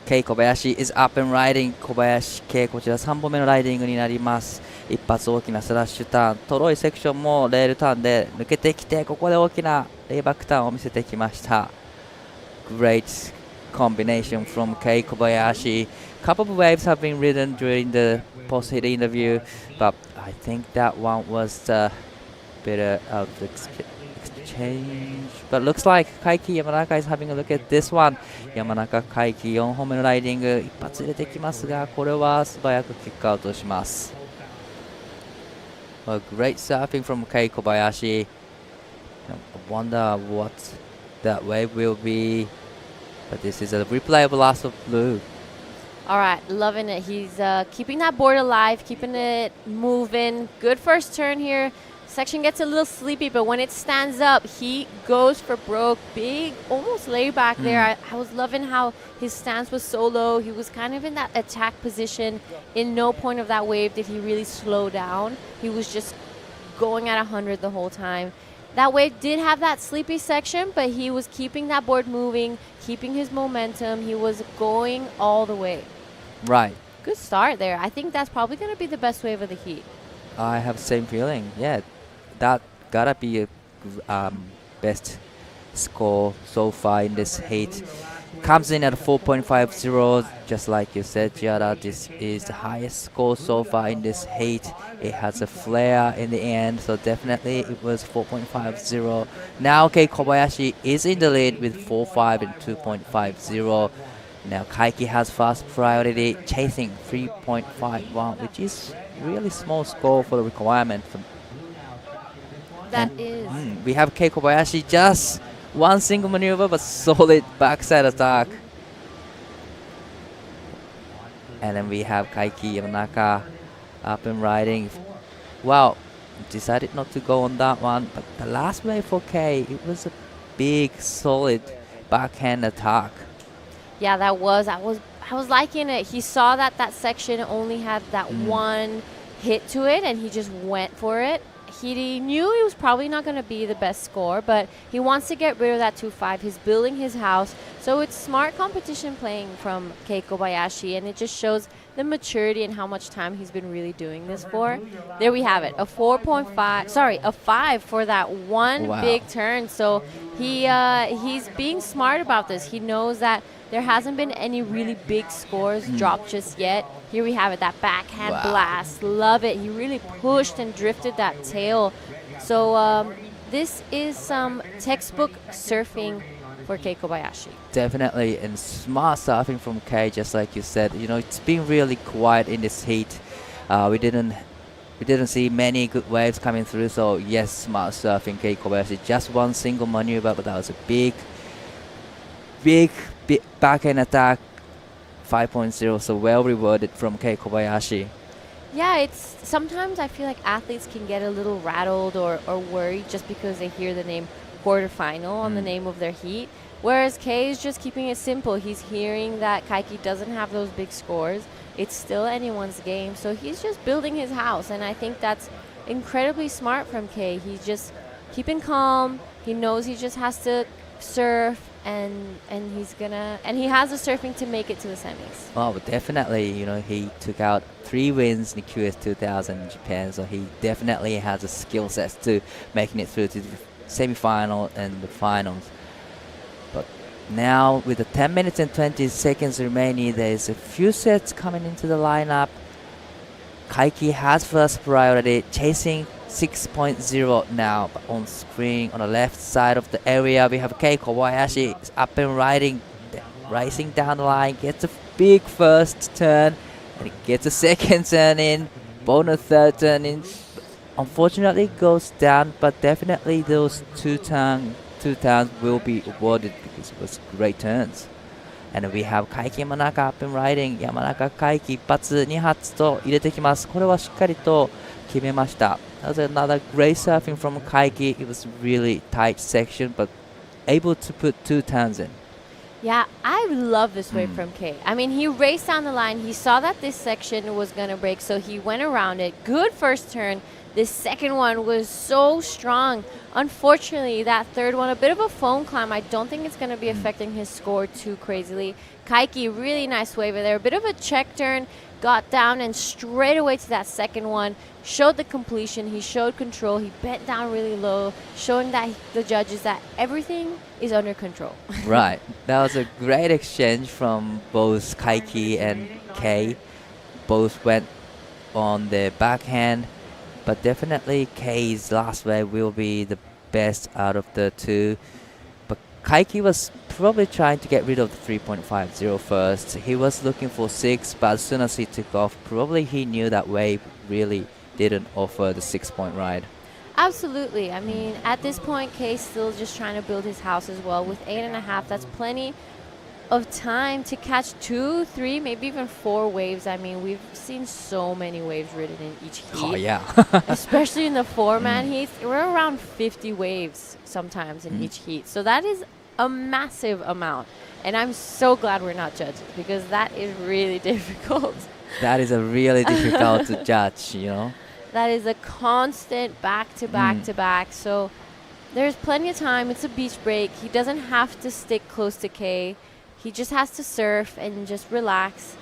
Speaker 1: Kei Kobayashi is up and riding. Kobayashi Kei こちら3本目のライディングになります。一発大きなスラッシュターン、トロイセクションもレールターンで抜けてきて、ここで大きなレイバックターンを見せてきました。Great combination from Kei Kobayashi. Couple of waves have been ridden during the post-hit interview, but I think that one was better of the exchange. But looks like Kaiki Yamanaka is having a look at this one. Yamanaka Kaiki 4本目のライディング一発入れてきますが、これは素早くキックアウトします。Well, great surfing from Kei Kobayashi. I wonder what that wave will be. But this is a replay of Last of Blue.
Speaker 2: All right, loving it. He's keeping that board alive, keeping it moving. Good first turn here. Section gets a little sleepy, but when it stands up, he goes for broke. Big, almost layback there. I was loving how his stance was so low. He was kind of in that attack position. In no point of that wave did he really slow down. He was just going at 100 the whole time. That wave did have that sleepy section, but he was keeping that board moving, keeping his momentum. He was going all the way.
Speaker 1: Right.
Speaker 2: Good start there. I think that's probably going to be the best wave of the heat.
Speaker 1: I have the same feeling. Yeah, that gotta be a best score so far in this heat. Comes in at 4.50, just like you said, Giada. This is the highest score so far in this heat. It has a flare in the end, so definitely it was 4.50. Now, Kobayashi is in the lead with 4.5 and 2.50. Now, Kaiki has first priority, chasing 3.51, which is really small score for the requirement.
Speaker 2: That is.
Speaker 1: We have Kei Kobayashi, just one single maneuver, but solid backside attack. And then we have Kaiki Yamanaka up and riding. Well, decided not to go on that one, but the last wave for Kei, it was a big, solid backhand attack.
Speaker 2: Yeah, that was. I was liking it. He saw that section only had that one hit to it, and he just went for it. He knew he was probably not going to be the best score, but he wants to get rid of that 2.5. He's building his house. So it's smart competition playing from Kei Kobayashi, and it just shows the maturity and how much time he's been really doing this for. There we have it, a 5 for that one big turn. So he's being smart about this. He knows that there hasn't been any really big scores dropped just yet. Here we have it, that backhand blast. Love it. He really pushed and drifted that tail. So this is some textbook surfing for Kei Kobayashi.
Speaker 1: Definitely, and smart surfing from Kei, just like you said. You know, it's been really quiet in this heat. We didn't see many good waves coming through. So yes, smart surfing Kei Kobayashi. Just one single maneuver, but that was a big backhand attack. 5.0, so well rewarded from Kei Kobayashi.
Speaker 2: Yeah, it's sometimes I feel like athletes can get a little rattled or worried just because they hear the name quarterfinal on the name of their heat. Whereas Kei is just keeping it simple. He's hearing that Kaiki doesn't have those big scores. It's still anyone's game. So he's just building his house. And I think that's incredibly smart from Kei. He's just keeping calm. He knows he just has to surf. And he has the surfing to make it to the semis.
Speaker 1: Oh, definitely. You know, he took out 3 wins in the QS4000 in Japan, so he definitely has the skill sets to making it through to the semifinal and the finals. But now, with the 10 minutes and 20 seconds remaining, there's a few sets coming into the lineup. Kaiki has first priority, chasing 6.0 now, but on screen on the left side of the area we have Kei Kobayashi up and riding, racing down the line, gets a big first turn and it gets a second turn in, bonus third turn in. Unfortunately goes down, but definitely those two turns will be awarded because it was great turns. And we have Kaiki Yamanaka up and riding. Yamanaka Kaiki 1発2発と入れてきます。これはしっかりと決めました。That was another great surfing from Kaiki. It was really tight section, but able to put 2 turns in.
Speaker 2: Yeah, I love this wave from Kei. I mean, he raced down the line. He saw that this section was going to break, so he went around it. Good first turn. This second one was so strong. Unfortunately, that third one, a bit of a foam climb. I don't think it's going to be affecting his score too crazily. Kaiki, really nice wave there. A bit of a check turn. Got down and straight away to that second one. Showed the completion. He showed control. He bent down really low, showing that the judges that everything is under control.
Speaker 1: Right. That was a great exchange from both Kaiki and Kei. Both went on the backhand, but definitely Kei's last wave will be the best out of the two. But Kaiki was probably trying to get rid of the 3.50 first. He was looking for 6, but as soon as he took off, probably he knew that wave really didn't offer the 6-point ride.
Speaker 2: Absolutely. I mean, at this point, Kei's still just trying to build his house as well. With 8.5, that's plenty of time to catch 2, 3, maybe even 4 waves. I mean, we've seen so many waves ridden in each heat.
Speaker 1: Oh, yeah.
Speaker 2: Especially in the 4-man heats. We're around 50 waves sometimes in each heat. So that is a massive amount. And I'm so glad we're not judges because that is really difficult.
Speaker 1: That is a really difficult to judge, you know.
Speaker 2: That is a constant back-to-back-to-back. So There's plenty of time. It's a beach break. He doesn't have to stick close to Kay. He just has to surf and just relax.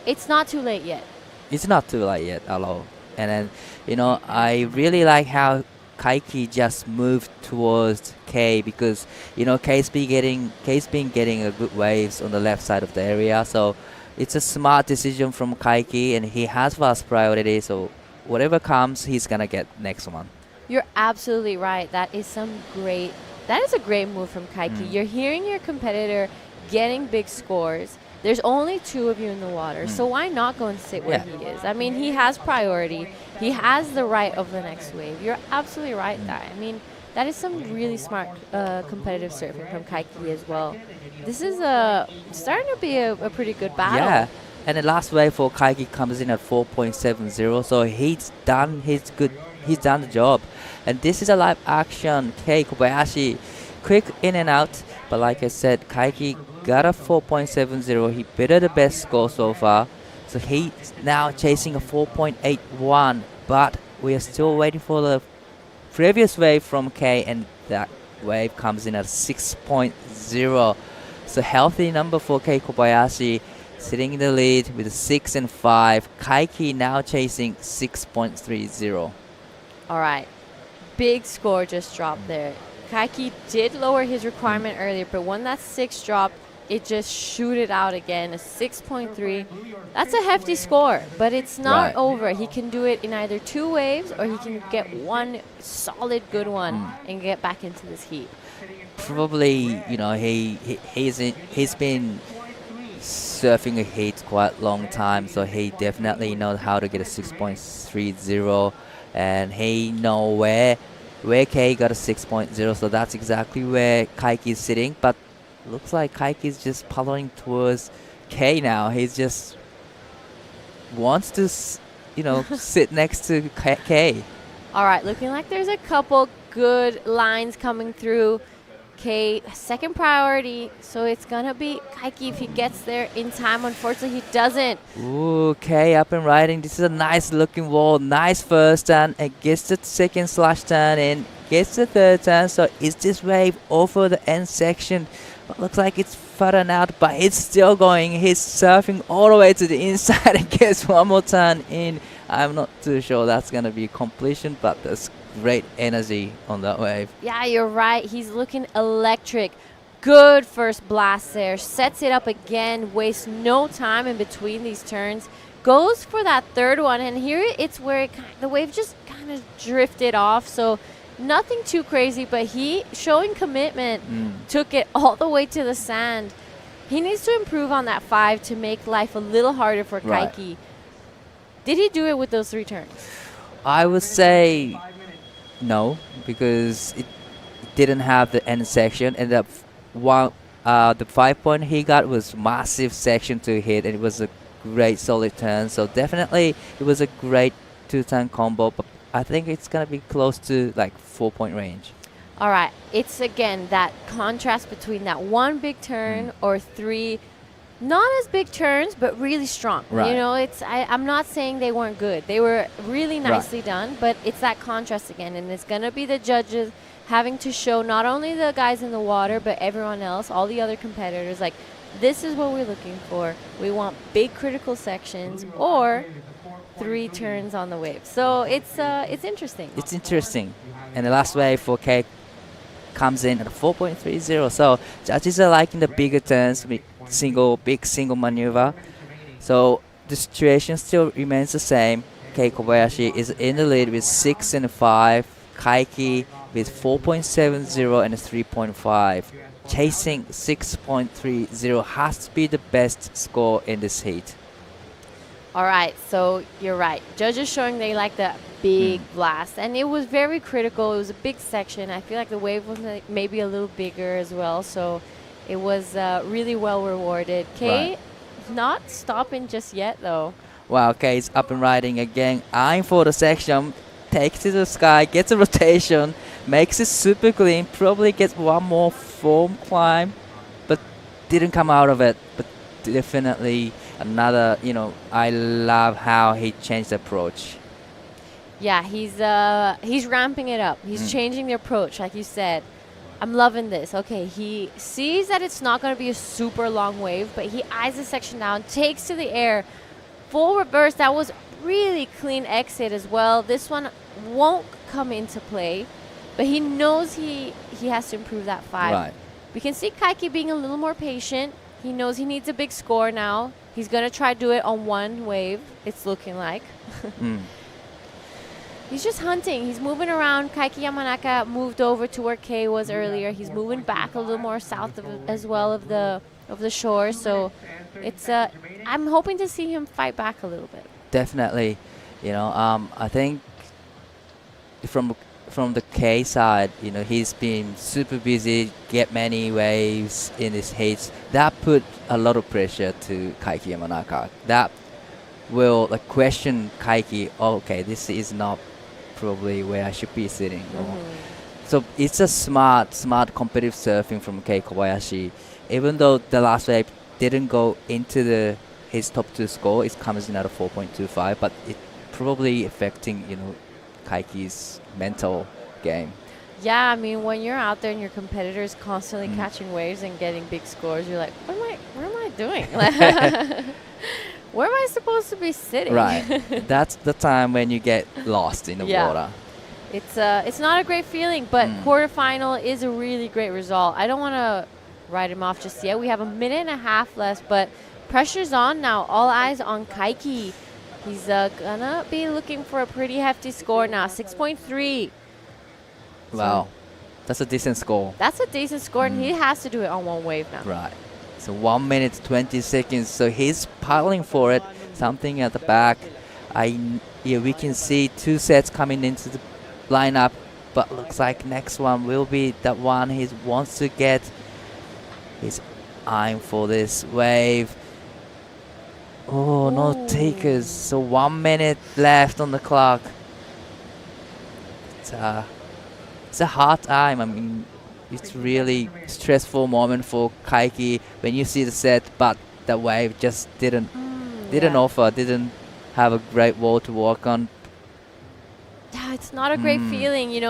Speaker 2: It's not too late yet.
Speaker 1: It's not too late yet at all. And then, I really like how Kaiki just moved towards K because, K's been getting a good waves on the left side of the area. So it's a smart decision from Kaiki, and he has fast priority. So whatever comes, he's gonna get next one.
Speaker 2: You're absolutely right. That is a great move from Kaiki. You're hearing your competitor getting big scores. There's only two of you in the water, so why not go and sit where he is? I mean, he has priority. He has the right of the next wave. You're absolutely right there. I mean, that is some really smart competitive surfing from Kaiki as well. This is starting to be a pretty good battle.
Speaker 1: Yeah, and the last wave for Kaiki comes in at 4.70, so he's done the job. And this is a live action. Kei Kobayashi, quick in and out, but like I said, Kaiki got a 4.70. He better the best score so far. So he's now chasing a 4.81, but we are still waiting for the previous wave from K, and that wave comes in at 6.0. So healthy number for Kei Kobayashi, sitting in the lead with a 6 and 5. Kaiki now chasing 6.30.
Speaker 2: All right. Big score just dropped there. Kaiki did lower his requirement earlier, but when that 6 dropped, it just shooted out again, a 6.3. That's a hefty score, but it's not over. He can do it in either 2 waves, or he can get one solid good one and get back into this heat.
Speaker 1: Probably, he's been surfing a heat quite long time, so he definitely knows how to get a 6.30, and he know where K got a 6.0, so that's exactly where Kaiki is sitting. But looks like Kaiki is just paddling towards K now. He just wants to, sit next to K.
Speaker 2: All right, looking like there's a couple good lines coming through. K, second priority, so it's going to be Kaiki if he gets there in time. Unfortunately, he doesn't.
Speaker 1: Ooh, K up and riding. This is a nice looking wall. Nice first turn. And gets the second slash turn in. Gets the third turn. So is this wave over the end section? But looks like it's further out, but it's still going. He's surfing all the way to the inside and gets one more turn in. I'm not too sure that's going to be completion, but there's great energy on that wave.
Speaker 2: Yeah, you're right. He's looking electric. Good first blast there. Sets it up again. Wastes no time in between these turns. Goes for that third one, and here it's where the wave just kind of drifted off. So nothing too crazy, but he, showing commitment, took it all the way to the sand. He needs to improve on that 5 to make life a little harder for Kaiki. Did he do it with those 3 turns?
Speaker 1: I would say no, because it didn't have the end section, and the 5 point he got was massive section to hit, and it was a great solid turn. So definitely it was a great 2-turn combo, but I think it's gonna be close to like 4-point range.
Speaker 2: All right, it's again that contrast between that 1 big turn or 3 not as big turns, but really strong. I'm not saying they weren't good. They were really nicely done, but it's that contrast again, and it's gonna be the judges having to show not only the guys in the water, but everyone else, all the other competitors, like, this is what we're looking for. We want big critical sections or 3 turns on the wave. So it's interesting.
Speaker 1: It's interesting. And the last wave for K comes in at 4.30. So judges are liking the bigger turns, big single maneuver. So the situation still remains the same. Kei Kobayashi is in the lead with 6 and 5. Kaiki with 4.70 and 3.5. Chasing 6.30 has to be the best score in this heat.
Speaker 2: All right, so you're right. Judges showing they like the big blast, and it was very critical. It was a big section. I feel like the wave was maybe a little bigger as well, so it was really well rewarded. Kay, not stopping just yet though.
Speaker 1: Wow, Kay is up and riding again, eyeing for the section, takes it to the sky, gets a rotation, makes it super clean, probably gets one more foam climb, but didn't come out of it. But definitely another, I love how he changed the approach.
Speaker 2: Yeah, he's ramping it up. He's changing the approach, like you said. I'm loving this. Okay, he sees that it's not going to be a super long wave, but he eyes the section down, takes to the air, full reverse. That was really clean exit as well. This one won't come into play, but he knows he has to improve that 5.
Speaker 1: Right.
Speaker 2: We can see Kaiki being a little more patient. He knows he needs a big score now. He's going to try to do it on one wave, it's looking like. He's just hunting. He's moving around. Kaiki Yamanaka moved over to where Kei was earlier. He's moving back a little more south as well of the shore. So it's I'm hoping to see him fight back a little bit.
Speaker 1: Definitely. I think from the K side, he's been super busy, get many waves in his heats. That put a lot of pressure to Kaiki Yamanaka. That will question Kaiki. Okay, this is not probably where I should be sitting. So it's a smart competitive surfing from Kei Kobayashi. Even though the last wave didn't go into his top 2 score, it comes in at a 4.25, but it probably affecting Kaiki's mental game.
Speaker 2: Yeah, I mean, when you're out there and your competitor is constantly catching waves and getting big scores, you're like, what am I doing? Where am I supposed to be sitting?
Speaker 1: Right. That's the time when you get lost in the water.
Speaker 2: It's not a great feeling, but quarterfinal is a really great result. I don't want to write him off just yet. We have a minute and a half left, but pressure's on now. All eyes on Kaiki. He's gonna be looking for a pretty hefty score now, 6.3.
Speaker 1: Wow. That's a decent score.
Speaker 2: That's a decent score, and he has to do it on one wave now.
Speaker 1: Right. So 1 minute 20 seconds. So he's paddling for it. Something at the back. We can see 2 sets coming into the lineup, but looks like next one will be that one he wants to get. He's eyeing for this wave. Oh, no takers. So 1 minute left on the clock. It's a hard time. I mean, it's really stressful moment for Kaiki when you see the set, but the wave just didn't have a great wall to walk on.
Speaker 2: Yeah, it's not a great feeling. You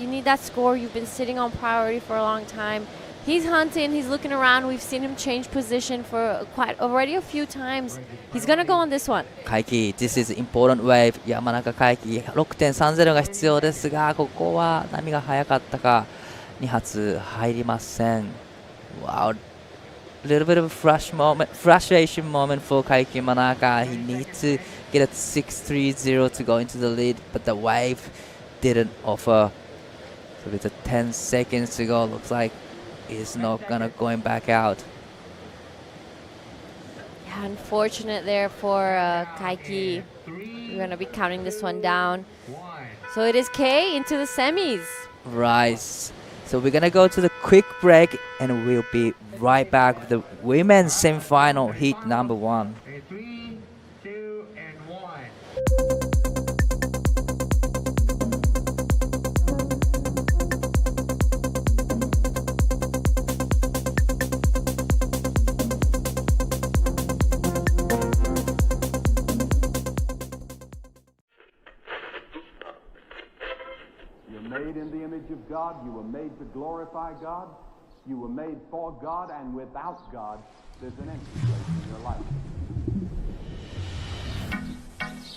Speaker 2: need that score. You've been sitting on priority for a long time. He's hunting. He's looking around. We've seen him change position for already a few times. He's gonna go on this one.
Speaker 1: Kaiki, this is important wave. 山中海輝 6.30 が必要ですが、ここは波が速かったか2発入りません。Wow, a little bit of a frustration moment for Kaiki Yamanaka. He needs to get a 6.30 to go into the lead, but the wave didn't offer. So with 10 seconds to go, looks like he's not gonna going back out.
Speaker 2: Yeah, unfortunate there for Kaiki. We're gonna be counting this one down. So it is Kei into the semis.
Speaker 1: Right. So we're gonna go to the quick break, and we'll be right back with the women's semifinal heat number 1.
Speaker 9: 3, 2, and 1.
Speaker 5: Made in the image of God, you were made to glorify God, you were made for God, and without God, there's an empty place in your life.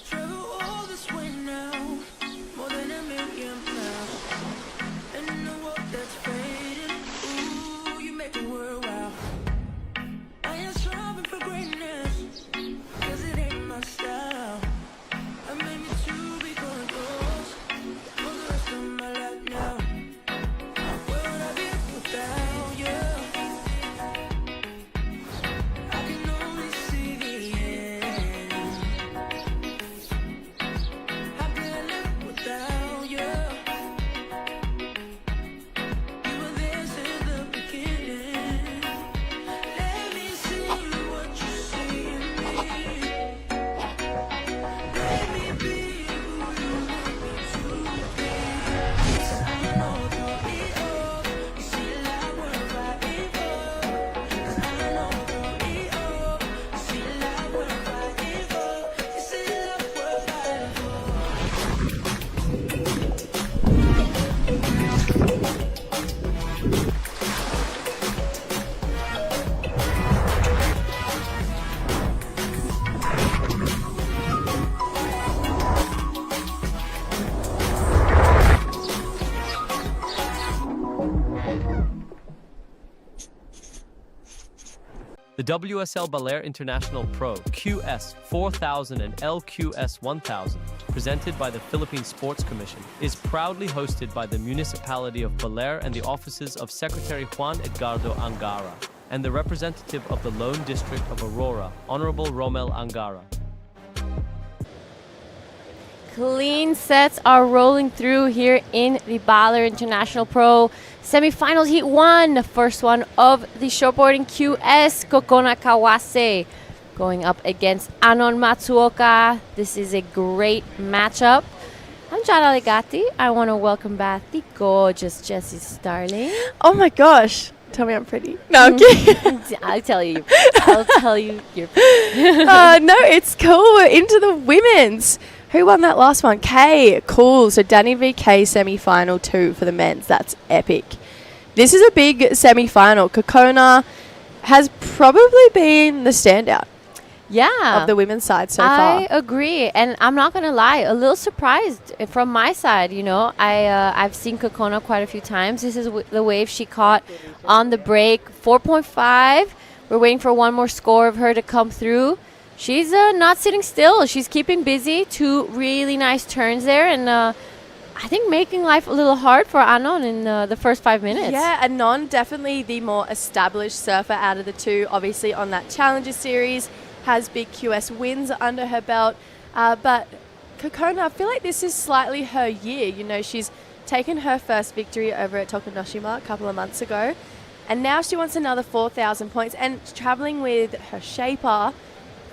Speaker 6: Travel all this way now, more than a million miles. And in a world that's fading, ooh, you make the world wow. I am striving for greatness, cause it ain't my style. I made me to be going close for the rest of my life now. Where would I be without you? I can only see the
Speaker 7: The WSL Baler International Pro QS4000 and LQS1000, presented by the Philippine Sports Commission, is proudly hosted by the municipality of Baler and the offices of Secretary Juan Edgardo Angara and the representative of the Lone District of Aurora, Honorable Romel Angara.
Speaker 2: Clean sets are rolling through here in the Baler International Pro semifinals heat 1, the first one of the shortboarding QS Kokona Kawase going up against Anon Matsuoka. This is a great matchup. I'm Jada Legati. I want to welcome back the gorgeous Jessie Starling.
Speaker 10: Oh my gosh. Tell me I'm pretty. No, I'm kidding.
Speaker 2: I'll tell you. I'll tell you you're pretty.
Speaker 10: No, it's cool. We're into the women's. Who won that last one? Kay. Cool. So Danny v. Kay semi-final 2 for the men's. That's epic. This is a big semi-final. Kokona has probably been the standout of the women's side so far.
Speaker 2: I agree. And I'm not going to lie, a little surprised from my side. You know, I've seen Kokona quite a few times. This is the wave she caught on the break. 4.5. We're waiting for one more score of her to come through. She's not sitting still. She's keeping busy. 2 really nice turns there. And I think making life a little hard for Anon in the first 5 minutes.
Speaker 10: Yeah, Anon definitely the more established surfer out of the two. Obviously on that Challenger Series, has big QS wins under her belt. But Kokona, I feel like this is slightly her year. You know, she's taken her first victory over at Tokunoshima a couple of months ago. And now she wants another 4,000 points. And traveling with her shaper,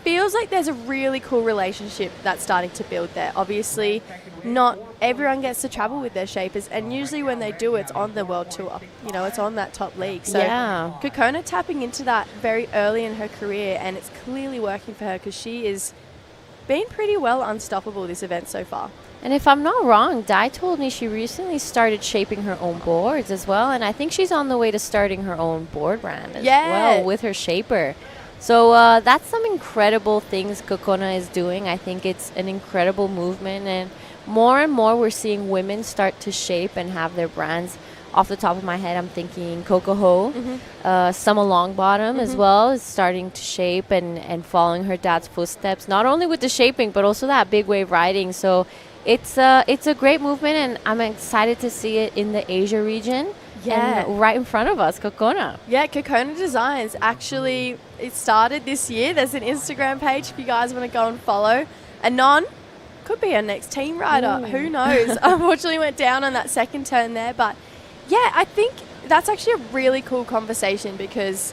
Speaker 10: feels like there's a really cool relationship that's starting to build there. Obviously, not everyone gets to travel with their shapers, and usually when they do, it's on the world tour. You know, it's on that top league. So Kokona tapping into that very early in her career, and it's clearly working for her because she is been pretty well unstoppable this event so far.
Speaker 2: And if I'm not wrong, Dai told me she recently started shaping her own boards as well, and I think she's on the way to starting her own board brand as well with her shaper. So that's some incredible things Kokona is doing. I think it's an incredible movement, and more we're seeing women start to shape and have their brands. Off the top of my head, I'm thinking Coco Ho, Summer Longbottom as well is starting to shape and following her dad's footsteps, not only with the shaping, but also that big wave riding. So it's a great movement, and I'm excited to see it in the Asia region.
Speaker 10: Yeah.
Speaker 2: And right in front of us, Kokona.
Speaker 10: Yeah, Kokona Designs. Actually, it started this year. There's an Instagram page if you guys want to go and follow. Anon could be our next team rider. Who knows? Unfortunately, went down on that second turn there. But, yeah, I think that's actually a really cool conversation because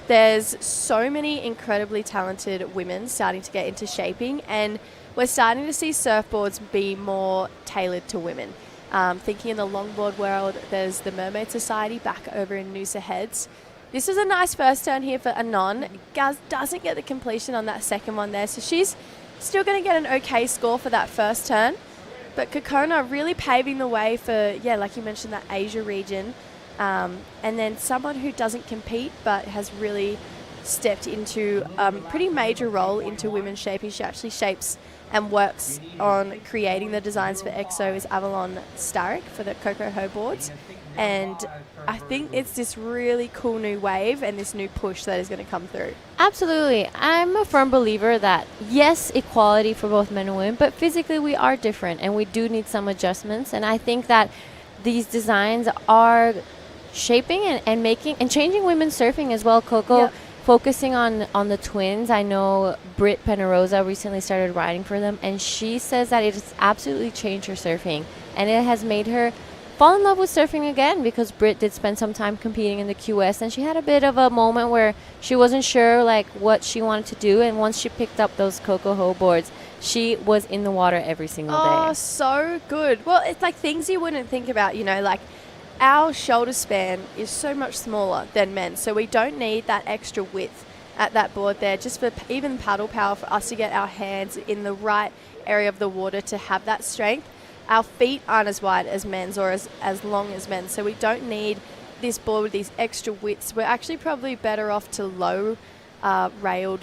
Speaker 10: there's so many incredibly talented women starting to get into shaping, and we're starting to see surfboards be more tailored to women. Thinking in the longboard world, there's the Mermaid Society back over in Noosa Heads. This is a nice first turn here for Anon. Gaz doesn't get the completion on that second one there, so she's still going to get an okay score for that first turn. But Kokona really paving the way for, like you mentioned, that Asia region. And then someone who doesn't compete but has really stepped into a pretty major role into women's shaping. She actually shapes and works on creating the designs for EXO is Avalon Starrick for the Coco Ho boards. And I think it's this really cool new wave and this new push that is going to come through.
Speaker 2: Absolutely. I'm a firm believer that, yes, equality for both men and women, but physically we are different and we do need some adjustments. And I think that these designs are shaping and making and changing women's surfing as well. Coco, focusing on the twins. I know Britt Penarosa recently started riding for them, and she says that it has absolutely changed her surfing, and it has made her fall in love with surfing again, because Britt did spend some time competing in the QS, and she had a bit of a moment where she wasn't sure like what she wanted to do, and once she picked up those Coco Ho boards, she was in the water every single day.
Speaker 10: Oh, so good. Well, it's like things you wouldn't think about, you know, like our shoulder span is so much smaller than men, so we don't need that extra width at that board there, just for even paddle power, for us to get our hands in the right area of the water to have that strength. Our feet aren't as wide as men's or as long as men's, so we don't need this board with these extra widths. We're actually probably better off to low rails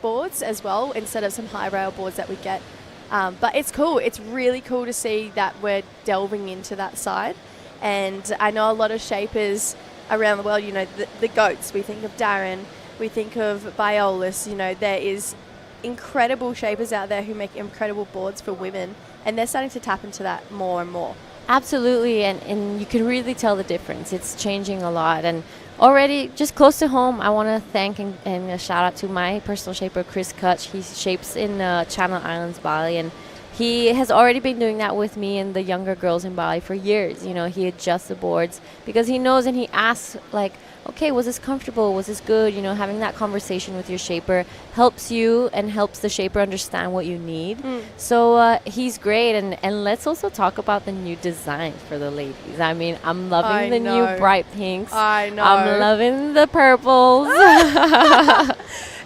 Speaker 10: boards as well, instead of some high rail boards that we get. But it's cool. It's really cool to see that we're delving into that side. And I know a lot of shapers
Speaker 2: around the world, you know, the GOATs. We think of Darren, we think of Biolis, you know, there is incredible shapers out there who make incredible boards for women, and they're starting to tap into that more and more.
Speaker 11: Absolutely, and you can really tell the difference. It's changing a lot. And already, just close to home, I want to thank and a shout out to my personal shaper, Chris Kutch. He shapes in Channel Islands, Bali, and he has already been doing that with me and the younger girls in Bali for years. You know, he adjusts the boards because he knows, and he asks, like, okay, was this comfortable? Was this good? You know, having that conversation with your shaper helps you and helps the shaper understand what you need. So he's great. And let's also talk about the new design for the ladies. I mean, I'm loving the new bright pinks.
Speaker 2: I know.
Speaker 11: I'm loving the purples.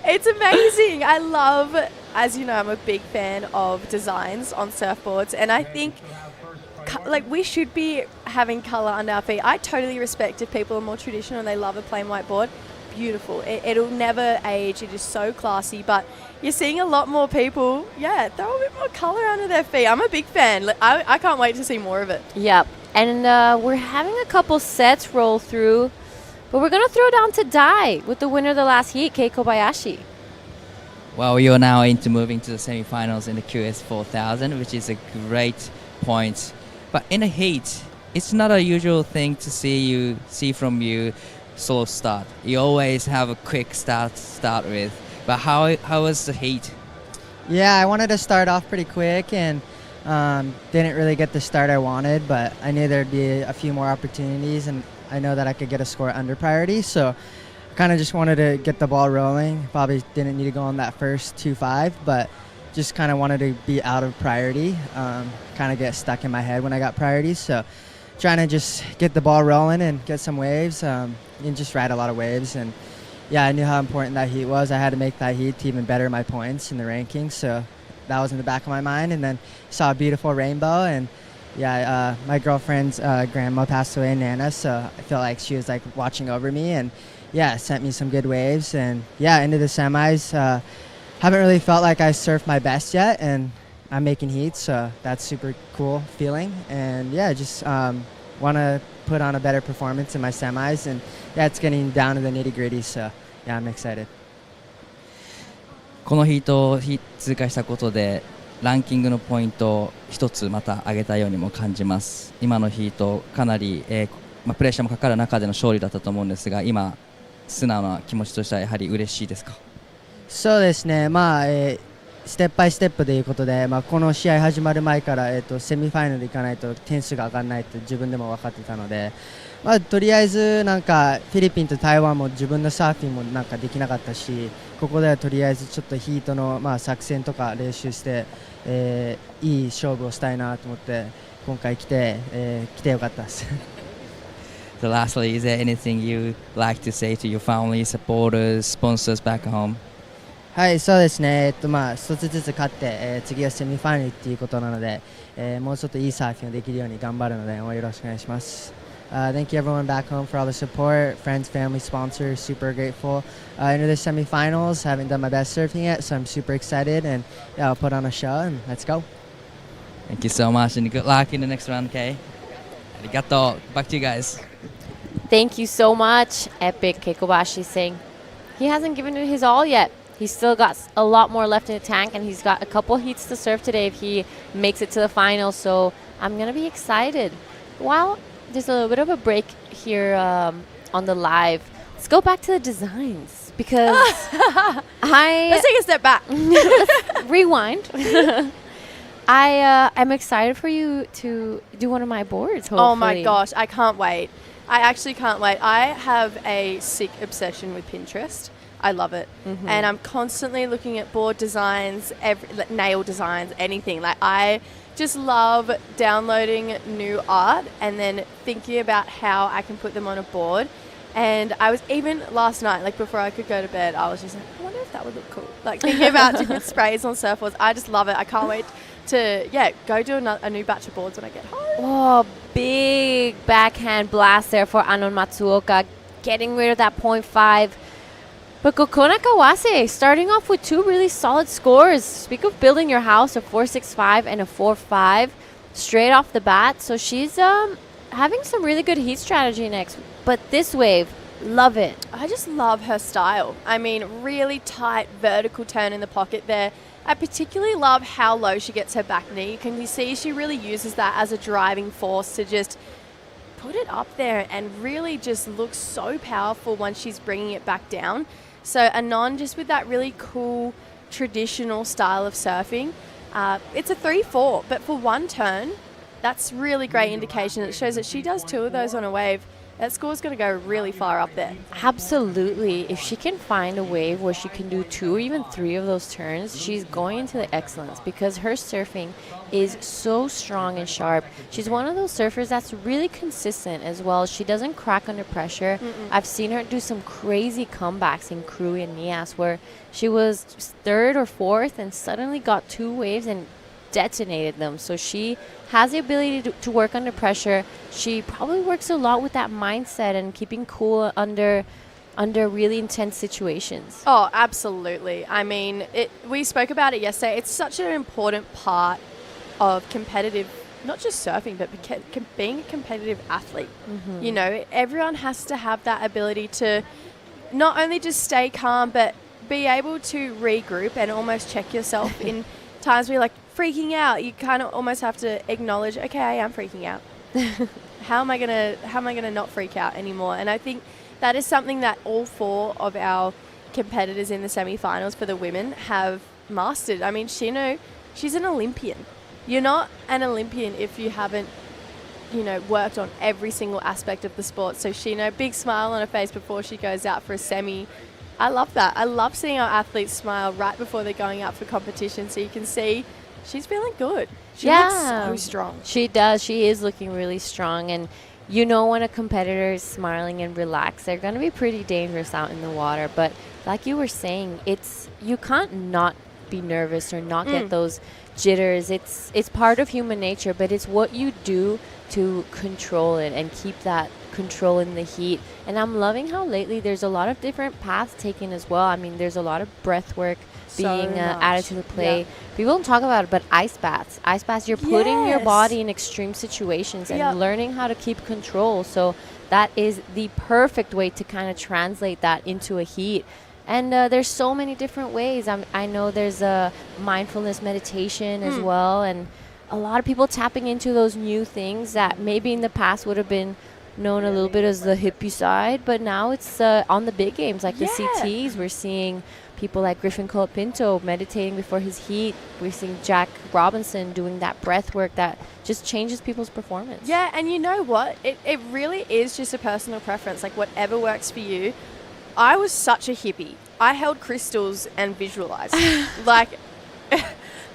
Speaker 2: It's amazing. I love, as you know, I'm a big fan of designs on surfboards, and I think like we should be having color under our feet. I totally respect if people are more traditional and they love a plain white board. Beautiful. It'll never age. It is so classy, but you're seeing a lot more people, throw a bit more color under their feet. I'm a big fan. I can't wait to see more of it.
Speaker 11: Yep. And we're having a couple sets roll through, but we're going to throw down to Dai with the winner of the last heat, Kei Kobayashi.
Speaker 1: Well, you're now into moving to the semifinals in the QS4000, which is a great point. But in a heat, it's not a usual thing to see from you slow start. You always have a quick start with. But how was the heat?
Speaker 12: Yeah, I wanted to start off pretty quick and didn't really get the start I wanted, but I knew there'd be a few more opportunities, and I know that I could get a score under priority, so I kind of just wanted to get the ball rolling. Probably didn't need to go on that first 2-5, but just kind of wanted to be out of priority, kind of get stuck in my head when I got priorities. So trying to just get the ball rolling and get some waves and just ride a lot of waves. And yeah, I knew how important that heat was. I had to make that heat to even better my points in the rankings. So that was in the back of my mind. And then saw a beautiful rainbow. And yeah, my girlfriend's grandma passed away, Nana. So I felt like she was like watching over me, and yeah, sent me some good waves. And yeah, into the semis. Haven't really felt like I surfed my best yet, and I'm making heat, so that's super cool feeling. And yeah, just want to put on a better performance in my semis, and yeah, it's getting down to the nitty gritty, so yeah, I'm excited.
Speaker 1: このヒートを通過したことでランキングのポイントを一つまた上げたようにも感じます。今のヒートかなり、プレッシャーもかかる中での勝利だったと思うんですが、今素直な気持ちとしてはやはり嬉しいですか？
Speaker 12: そうですね、ステップバイステップということで、この試合始まる前から、セミファイナルでいかないと点数が上がらないと自分でも分かってたので、とりあえずなんかフィリピンと台湾も自分のサーフィンもなんかできなかったし、ここではとりあえずちょっとヒートの、作戦とか練習して、いい勝負をしたいなと思って今回来てよかったです。
Speaker 1: So lastly, is there anything you like to say to your family, supporters, sponsors back home?
Speaker 12: はい、そうですね。一つずつ勝って、次はセミファイナルっていうことなので、もうちょっといいサーフィンをできるように頑張るので、応援よろしくお願いします。Thank you everyone back home for all the support, friends, family, sponsors, super grateful. Into the semifinals, haven't done my best surfing yet, so I'm super excited, and yeah, I'll put on a show and let's go.
Speaker 1: Thank you so much, and good luck in the next round, okay? Arigato. Back to you guys.
Speaker 11: Thank you so much, Epic Keikobashi, saying he hasn't given it his all yet. He's still got a lot more left in the tank, and he's got a couple heats to surf today if he makes it to the final. So I'm going to be excited. While there's a little bit of a break here on the live, let's go back to the designs because
Speaker 2: Let's take a step back.
Speaker 11: Let's rewind. I'm excited for you to do one of my boards, hopefully.
Speaker 2: Oh my gosh, I can't wait. I actually can't wait. I have a sick obsession with Pinterest. I love it.
Speaker 11: Mm-hmm.
Speaker 2: And I'm constantly looking at board designs, nail designs, anything. Like I just love downloading new art and then thinking about how I can put them on a board. And I was even last night, like before I could go to bed, I was just like, I wonder if that would look cool. Like thinking about different sprays on surfboards. I just love it. I can't wait to, go do a new batch of boards when I get home.
Speaker 11: Oh, big backhand blast there for Anon Matsuoka, getting rid of that 0.5. But Kokona Kawase starting off with two really solid scores. Speak of building your house, a 4.65 and a 4.5 straight off the bat. So she's having some really good heat strategy next But this wave, love it.
Speaker 2: I just love her style. I mean, really tight vertical turn in the pocket there. I particularly love how low she gets her back knee. Can you see she really uses that as a driving force to just put it up there and really just looks so powerful once she's bringing it back down. So Anon just with that really cool traditional style of surfing. It's a 3-4, but for one turn, that's really great indication. It shows that she does 2 of those on a wave. That score's going to go really far up there.
Speaker 11: Absolutely. If she can find a wave where she can do 2 or even 3 of those turns, she's going into the excellence because her surfing is so strong and sharp. She's one of those surfers that's really consistent as well. She doesn't crack under pressure. I've seen her do some crazy comebacks in Cruy and Nias where she was 3rd or 4th and suddenly got 2 waves and detonated them. So she has the ability to work under pressure. She probably works a lot with that mindset and keeping cool under really intense situations.
Speaker 2: Oh, absolutely. I mean, we spoke about it yesterday. It's such an important part of competitive, not just surfing, but being a competitive athlete. You know, everyone has to have that ability to not only just stay calm, but be able to regroup and almost check yourself in times where you're like freaking out. You kind of almost have to acknowledge, okay, I am freaking out. How am I gonna not freak out anymore? And I think that is something that all 4 of our competitors in the semifinals for the women have mastered. I mean, Shino, she's an Olympian. You're not an Olympian if you haven't, you know, worked on every single aspect of the sport. So Shino, big smile on her face before she goes out for a semi. I love that. I love seeing our athletes smile right before they're going out for competition. So you can see she's feeling good. She looks so strong.
Speaker 11: She does. She is looking really strong. And you know when a competitor is smiling and relaxed, they're going to be pretty dangerous out in the water. But like you were saying, you can't not be nervous or not get those jitters. It's part of human nature, but it's what you do to control it and keep that control in the heat. And I'm loving how lately there's a lot of different paths taken as well. I mean, there's a lot of breath work being added to the play. People don't talk about it, but ice baths. Ice baths, you're putting your body in extreme situations and learning how to keep control. So that is the perfect way to kind of translate that into a heat. And there's so many different ways. I know there's a mindfulness meditation as well. And a lot of people tapping into those new things that maybe in the past would have been known a little bit as the hippie side, but now it's on the big games like the CTs. We're seeing people like Griffin Colapinto meditating before his heat. We're seeing Jack Robinson doing that breath work that just changes people's performance.
Speaker 2: Yeah, and you know what? It really is just a personal preference, like whatever works for you. I was such a hippie. I held crystals and visualized. Like,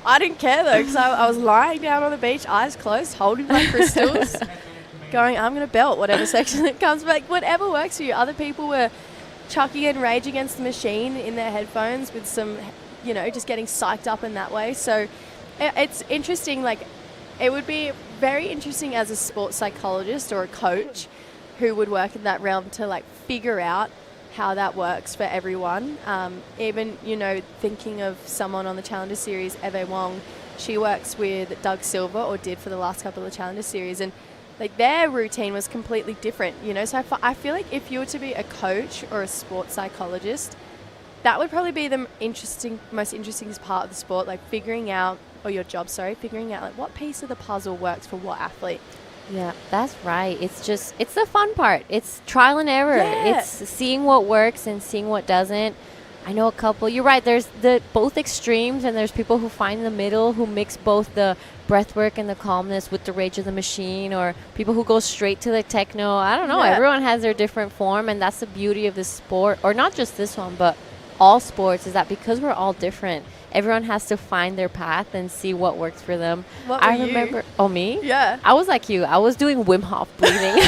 Speaker 2: I didn't care though, because I was lying down on the beach, eyes closed, holding my crystals, going, I'm going to belt whatever section it comes back. Whatever works for you. Other people were chucking and Rage Against the Machine in their headphones with some, you know, just getting psyched up in that way. So it's interesting. Like, it would be very interesting as a sports psychologist or a coach who would work in that realm to like figure out how that works for everyone. Even, you know, thinking of someone on the Challenger Series, Eve Wong, she works with Doug Silver, or did for the last couple of Challenger Series, and like their routine was completely different, you know. So I feel like if you were to be a coach or a sports psychologist, that would probably be the most interesting part of the sport, like figuring out, or your job, figuring out like what piece of the puzzle works for what athlete.
Speaker 11: Yeah, that's right. It's the fun part. It's trial and error.
Speaker 2: Yeah.
Speaker 11: It's seeing what works and seeing what doesn't. I know a couple. You're right. There's both extremes, and there's people who find the middle, who mix both the breath work and the calmness with the rage of the machine, or people who go straight to the techno. I don't know.
Speaker 2: Yeah.
Speaker 11: Everyone has their different form, and that's the beauty of this sport, or not just this one, but all sports, is that because we're all different, everyone has to find their path and see what works for them.
Speaker 2: I
Speaker 11: remember. Oh, me?
Speaker 2: Yeah.
Speaker 11: I was like you. I was doing Wim Hof breathing,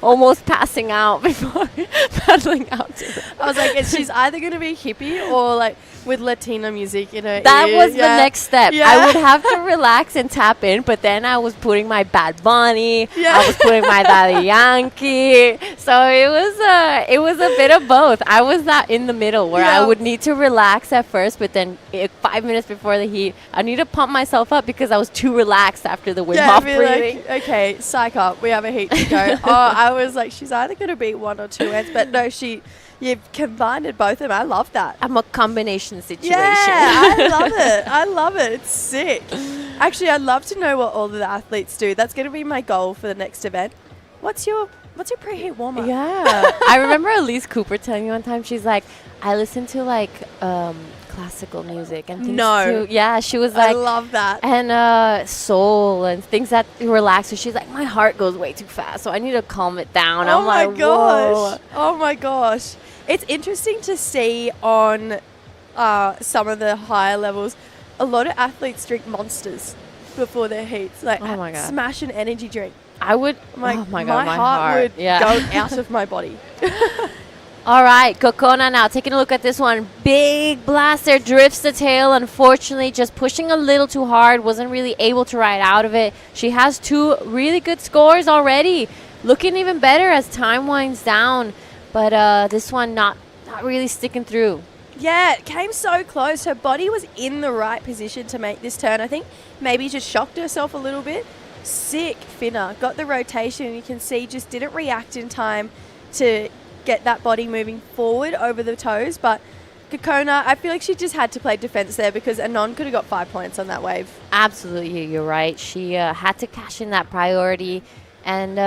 Speaker 11: almost passing out before paddling out to them.
Speaker 2: I was like, she's either going to be hippie or like with Latino music, you know.
Speaker 11: That was the next step.
Speaker 2: Yeah.
Speaker 11: I would have to relax and tap in, but then I was putting my Bad Bunny.
Speaker 2: Yeah.
Speaker 11: I was putting my Daddy Yankee. So it was a bit of both. I was that in the middle where I would need to relax at first, but then like 5 minutes before the heat. I need to pump myself up because I was too relaxed after the Wim
Speaker 2: Yeah,
Speaker 11: Hof
Speaker 2: be
Speaker 11: breathing.
Speaker 2: like, okay, psych up. We have a heat to go. I was like, she's either going to beat 1 or 2 ends, but no, you've combined both of them. I love that.
Speaker 11: I'm a combination situation.
Speaker 2: Yeah, I love it. I love it. It's sick. Actually, I'd love to know what all of the athletes do. That's going to be my goal for the next event. What's your preheat warm-up?
Speaker 11: Yeah. I remember Elise Cooper telling me one time, she's like, I listen to like classical music and things too. Yeah, she was like,
Speaker 2: I love that.
Speaker 11: And soul and things that relax her. She's like, my heart goes way too fast, so I need to calm it down.
Speaker 2: Oh
Speaker 11: I'm
Speaker 2: my
Speaker 11: like,
Speaker 2: gosh.
Speaker 11: whoa.
Speaker 2: Oh my gosh. It's interesting to see on some of the higher levels, a lot of athletes drink Monsters before their heats. Like,
Speaker 11: Oh my God.
Speaker 2: smash an energy drink.
Speaker 11: I would,
Speaker 2: Like,
Speaker 11: oh my God, my
Speaker 2: heart would
Speaker 11: yeah.
Speaker 2: go out of my body.
Speaker 11: All right, Kokona now taking a look at this one. Big blaster, drifts the tail. Unfortunately, just pushing a little too hard. Wasn't really able to ride out of it. She has 2 really good scores already. Looking even better as time winds down. But this one not really sticking through.
Speaker 2: Yeah, it came so close. Her body was in the right position to make this turn. I think maybe just shocked herself a little bit. Sick finner. Got the rotation. You can see just didn't react in time to get that body moving forward over the toes. But Kokona, I feel like she just had to play defense there because Anon could have got 5 points on that wave.
Speaker 11: Absolutely, you're right. She had to cash in that priority and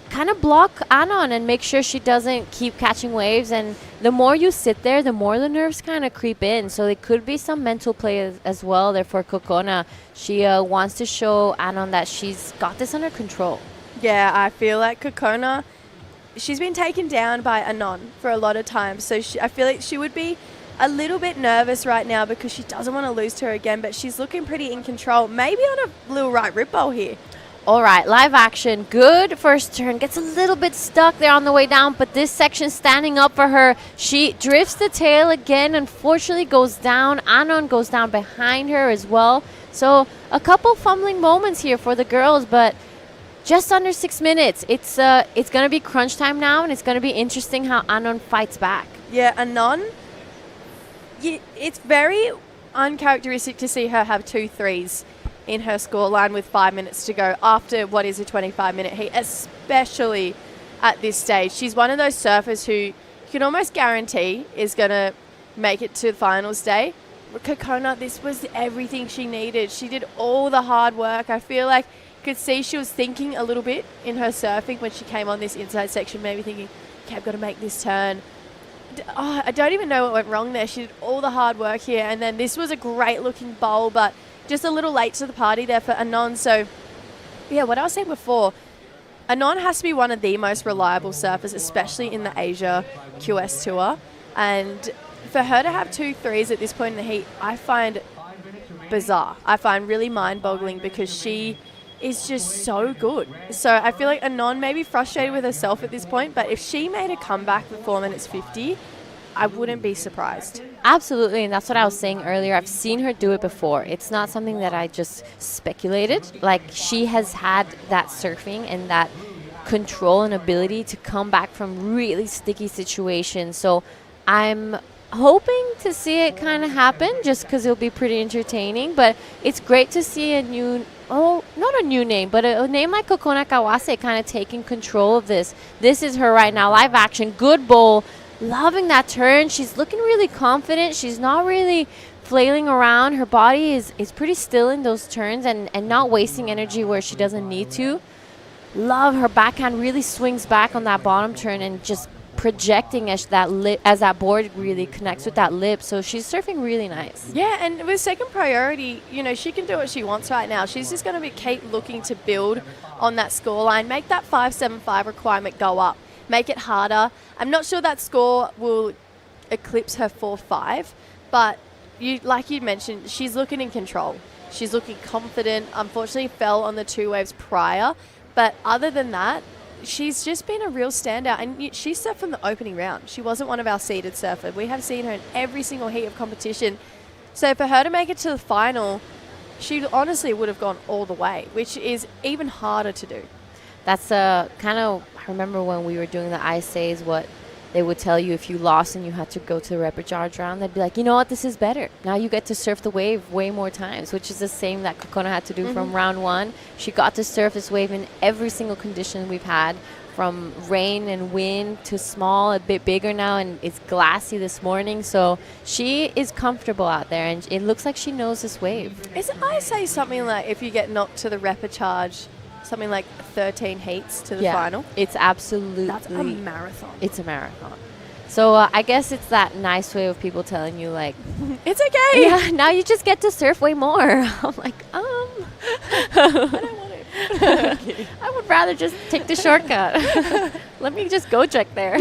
Speaker 11: kind of block Anon and make sure she doesn't keep catching waves. And the more you sit there, the more the nerves kind of creep in. So it could be some mental play as well there for Kokona. She wants to show Anon that she's got this under control.
Speaker 2: Yeah, I feel like Kokona, she's been taken down by Anon for a lot of times. So I feel like she would be a little bit nervous right now because she doesn't want to lose to her again, but she's looking pretty in control. Maybe on a little right rip bowl here.
Speaker 11: All right, live action. Good first turn. Gets a little bit stuck there on the way down, but this section standing up for her. She drifts the tail again. Unfortunately, goes down. Anon goes down behind her as well. So a couple fumbling moments here for the girls, but just under 6 minutes. It's going to be crunch time now, and it's going to be interesting how Anon fights back.
Speaker 2: Yeah, Anon, it's very uncharacteristic to see her have 2 threes in her scoreline with 5 minutes to go after what is a 25-minute heat, especially at this stage. She's one of those surfers who you can almost guarantee is going to make it to the finals day. Kokona, this was everything she needed. She did all the hard work. I feel like you could see she was thinking a little bit in her surfing when she came on this inside section, maybe thinking, okay, I've got to make this turn. I don't even know what went wrong there. She did all the hard work here, and then this was a great-looking bowl, but just a little late to the party there for Anon. So, yeah, what I was saying before, Anon has to be one of the most reliable surfers, especially in the Asia QS Tour. And for her to have 2 threes at this point in the heat, I find bizarre. I find really mind-boggling because she is just so good. So I feel like Anon may be frustrated with herself at this point, but if she made a comeback before minutes 50, I wouldn't be surprised.
Speaker 11: Absolutely, and that's what I was saying earlier. I've seen her do it before. It's not something that I just speculated. Like, she has had that surfing and that control and ability to come back from really sticky situations. So I'm hoping to see it kind of happen just because it'll be pretty entertaining. But it's great to see a new, not a new name, but a name like Kokona Kawase kind of taking control of this. This is her right now, live action, good bowl. Loving that turn. She's looking really confident. She's not really flailing around. Her body is pretty still in those turns and not wasting energy where she doesn't need to. Love her backhand really swings back on that bottom turn and just projecting as that board really connects with that lip. So she's surfing really nice.
Speaker 2: Yeah, and with second priority, she can do what she wants right now. She's just going to keep looking to build on that scoreline, make that 5.75 requirement go up. Make it harder. I'm not sure that score will eclipse her 4.5, but like you mentioned, she's looking in control. She's looking confident. Unfortunately, fell on the 2 waves prior, but other than that, she's just been a real standout. And she surfed from the opening round. She wasn't one of our seeded surfers. We have seen her in every single heat of competition. So for her to make it to the final, she honestly would have gone all the way, which is even harder to do.
Speaker 11: That's kind of, I remember when we were doing the ISAs, what they would tell you if you lost and you had to go to the repechage round, they'd be like, you know what, this is better. Now you get to surf the wave way more times, which is the same that Kokona had to do from round 1. She got to surf this wave in every single condition we've had, from rain and wind to small, a bit bigger now, and it's glassy this morning. So she is comfortable out there, and it looks like she knows this wave.
Speaker 2: Isn't I say something like if you get knocked to the repechage, something like 13 heats to the final?
Speaker 11: It's absolutely...
Speaker 2: That's a marathon.
Speaker 11: It's a marathon. So I guess it's that nice way of people telling you, like...
Speaker 2: It's okay.
Speaker 11: Yeah, now you just get to surf way more. I'm like,
Speaker 2: I don't want to.
Speaker 11: I would rather just take the shortcut. Let me just go check there.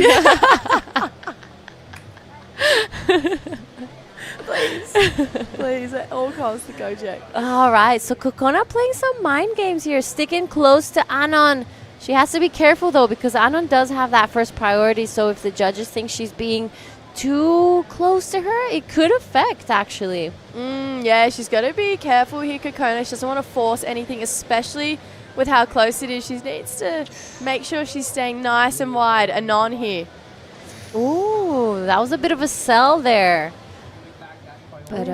Speaker 2: Please, at all costs, the Gojek.
Speaker 11: All right, so Kokona playing some mind games here, sticking close to Anon. She has to be careful, though, because Anon does have that first priority, so if the judges think she's being too close to her, it could affect, actually.
Speaker 2: Yeah, she's got to be careful here, Kokona. She doesn't want to force anything, especially with how close it is. She needs to make sure she's staying nice and wide. Anon here.
Speaker 11: Ooh, that was a bit of a sell there. But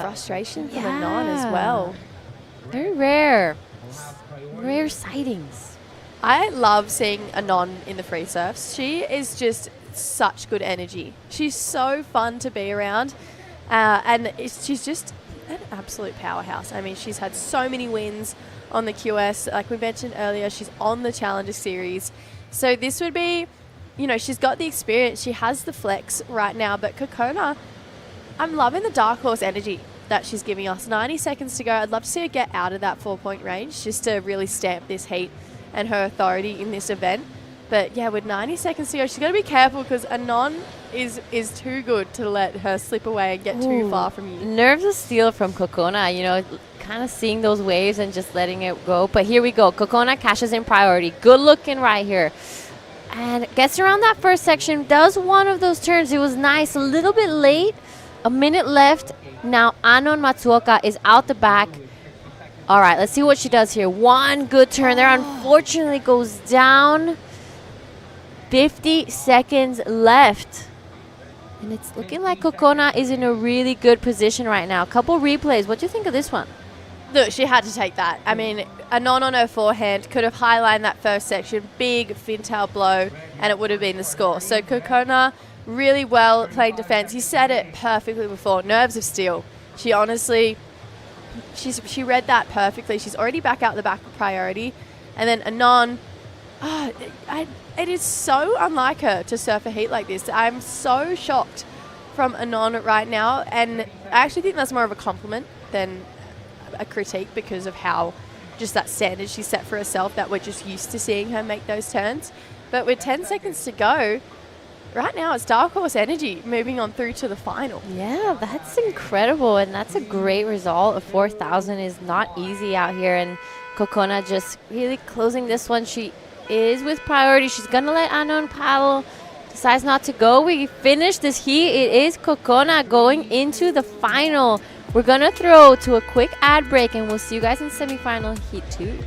Speaker 2: frustration from Anon as well.
Speaker 11: Very rare. Rare sightings.
Speaker 2: I love seeing Anon in the free surfs. She is just such good energy. She's so fun to be around. And she's just an absolute powerhouse. I mean, she's had so many wins on the QS. Like we mentioned earlier, she's on the Challenger Series. So this would be, you know, she's got the experience. She has the flex right now. But Kokona, I'm loving the dark horse energy that she's giving us. 90 seconds to go. I'd love to see her get out of that 4-point range just to really stamp this heat and her authority in this event. But yeah, with 90 seconds to go, she's got to be careful because Anon is too good to let her slip away and get too far from you.
Speaker 11: Nerves of steel from Kokona, you know, kind of seeing those waves and just letting it go. But here we go. Kokona cashes in priority. Good looking right here. And gets around that first section. Does one of those turns. It was nice. A little bit late. A minute left. Now Anon Matsuoka is out the back. All right, let's see what she does here. One good turn there. Unfortunately goes down. 50 seconds left. And it's looking like Kokona is in a really good position right now. A couple replays. What do you think of this one?
Speaker 2: Look, she had to take that. I mean, Anon on her forehand could have highlined that first section. Big fin-tail blow, and it would have been the score. So Kokona really well playing defense. You said it perfectly before. Nerves of steel. She honestly, she read that perfectly. She's already back out the back of priority. And then Anon, it is so unlike her to surf a heat like this. I'm so shocked from Anon right now, and I actually think that's more of a compliment than a critique because of how just that standard she set for herself that we're just used to seeing her make those turns. But with 10 seconds to go, right now it's dark horse energy moving on through to the final.
Speaker 11: Yeah, that's incredible, and that's a great result. A 4,000 is not easy out here, and Kokona just really closing this one. She is with priority. She's going to let Anon paddle. Decides not to go. We finished this heat. It is Kokona going into the final. We're going to throw to a quick ad break, and we'll see you guys in semifinal heat 2.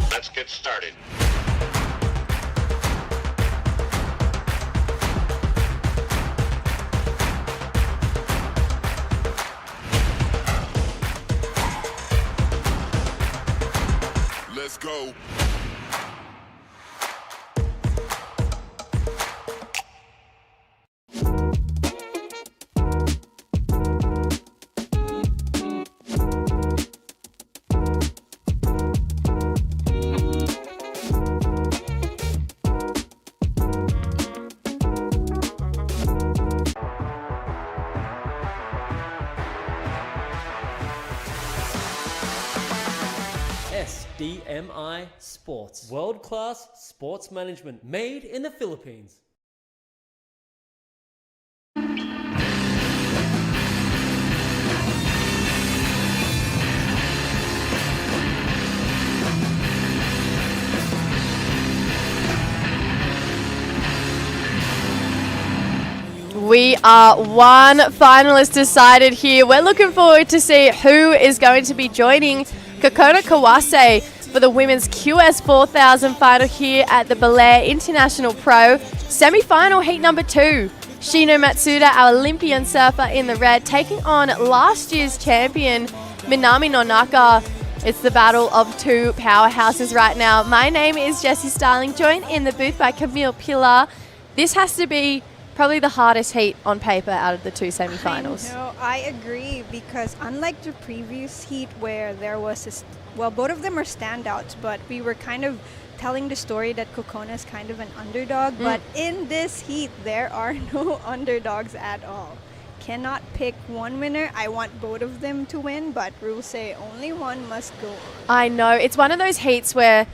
Speaker 9: Let's get started. Let's go.
Speaker 7: SDMI Sports. World-class sports management made in the Philippines.
Speaker 2: We are one finalist decided here. We're looking forward to see who is going to be joining Kokona Kawase for the women's QS4000 final here at the Baler International Pro. Semi-final heat number 2. Shino Matsuda, our Olympian surfer in the red, taking on last year's champion Minami Nonaka. It's the battle of two powerhouses right now. My name is Jessie Starling, joined in the booth by Camille Pilar. This has to be probably the hardest heat on paper out of the two semi-finals.
Speaker 3: I agree, because unlike the previous heat where there was, both of them are standouts, but we were kind of telling the story that Kokona is kind of an underdog, but in this heat, there are no underdogs at all. Cannot pick one winner. I want both of them to win, but rules say only one must go on.
Speaker 2: I know. It's one of those heats where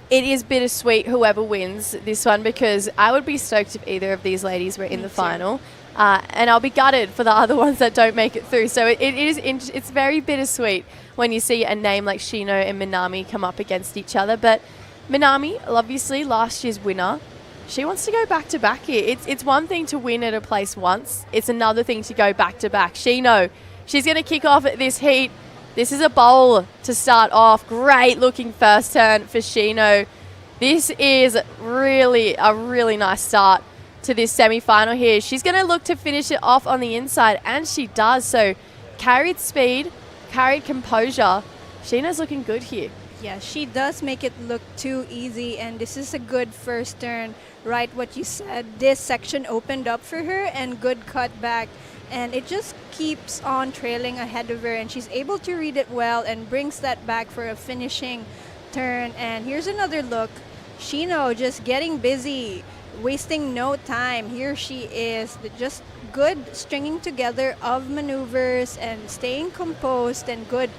Speaker 2: it is bittersweet whoever wins this one, because I would be stoked if either of these ladies were in the final. And I'll be gutted for the other ones that don't make it through. So it's very bittersweet when you see a name like Shino and Minami come up against each other. But Minami, obviously last year's winner, she wants to go back-to-back here. It's one thing to win at a place once. It's another thing to go back-to-back. Shino, she's going to kick off at this heat. This is a bowl to start off. Great looking first turn for Shino. This is really a really nice start to this semi-final here. She's going to look to finish it off on the inside, and she does. So carried speed, carried composure. Shino's looking good here.
Speaker 3: Yeah, she does make it look too easy, and this is a good first turn. Right, what you said. This section opened up for her, and good cut back, and it just keeps on trailing ahead of her, and she's able to read it well and brings that back for a finishing turn. And here's another look. Shino just getting busy, wasting no time. Here she is, just good stringing together of maneuvers and staying composed, and good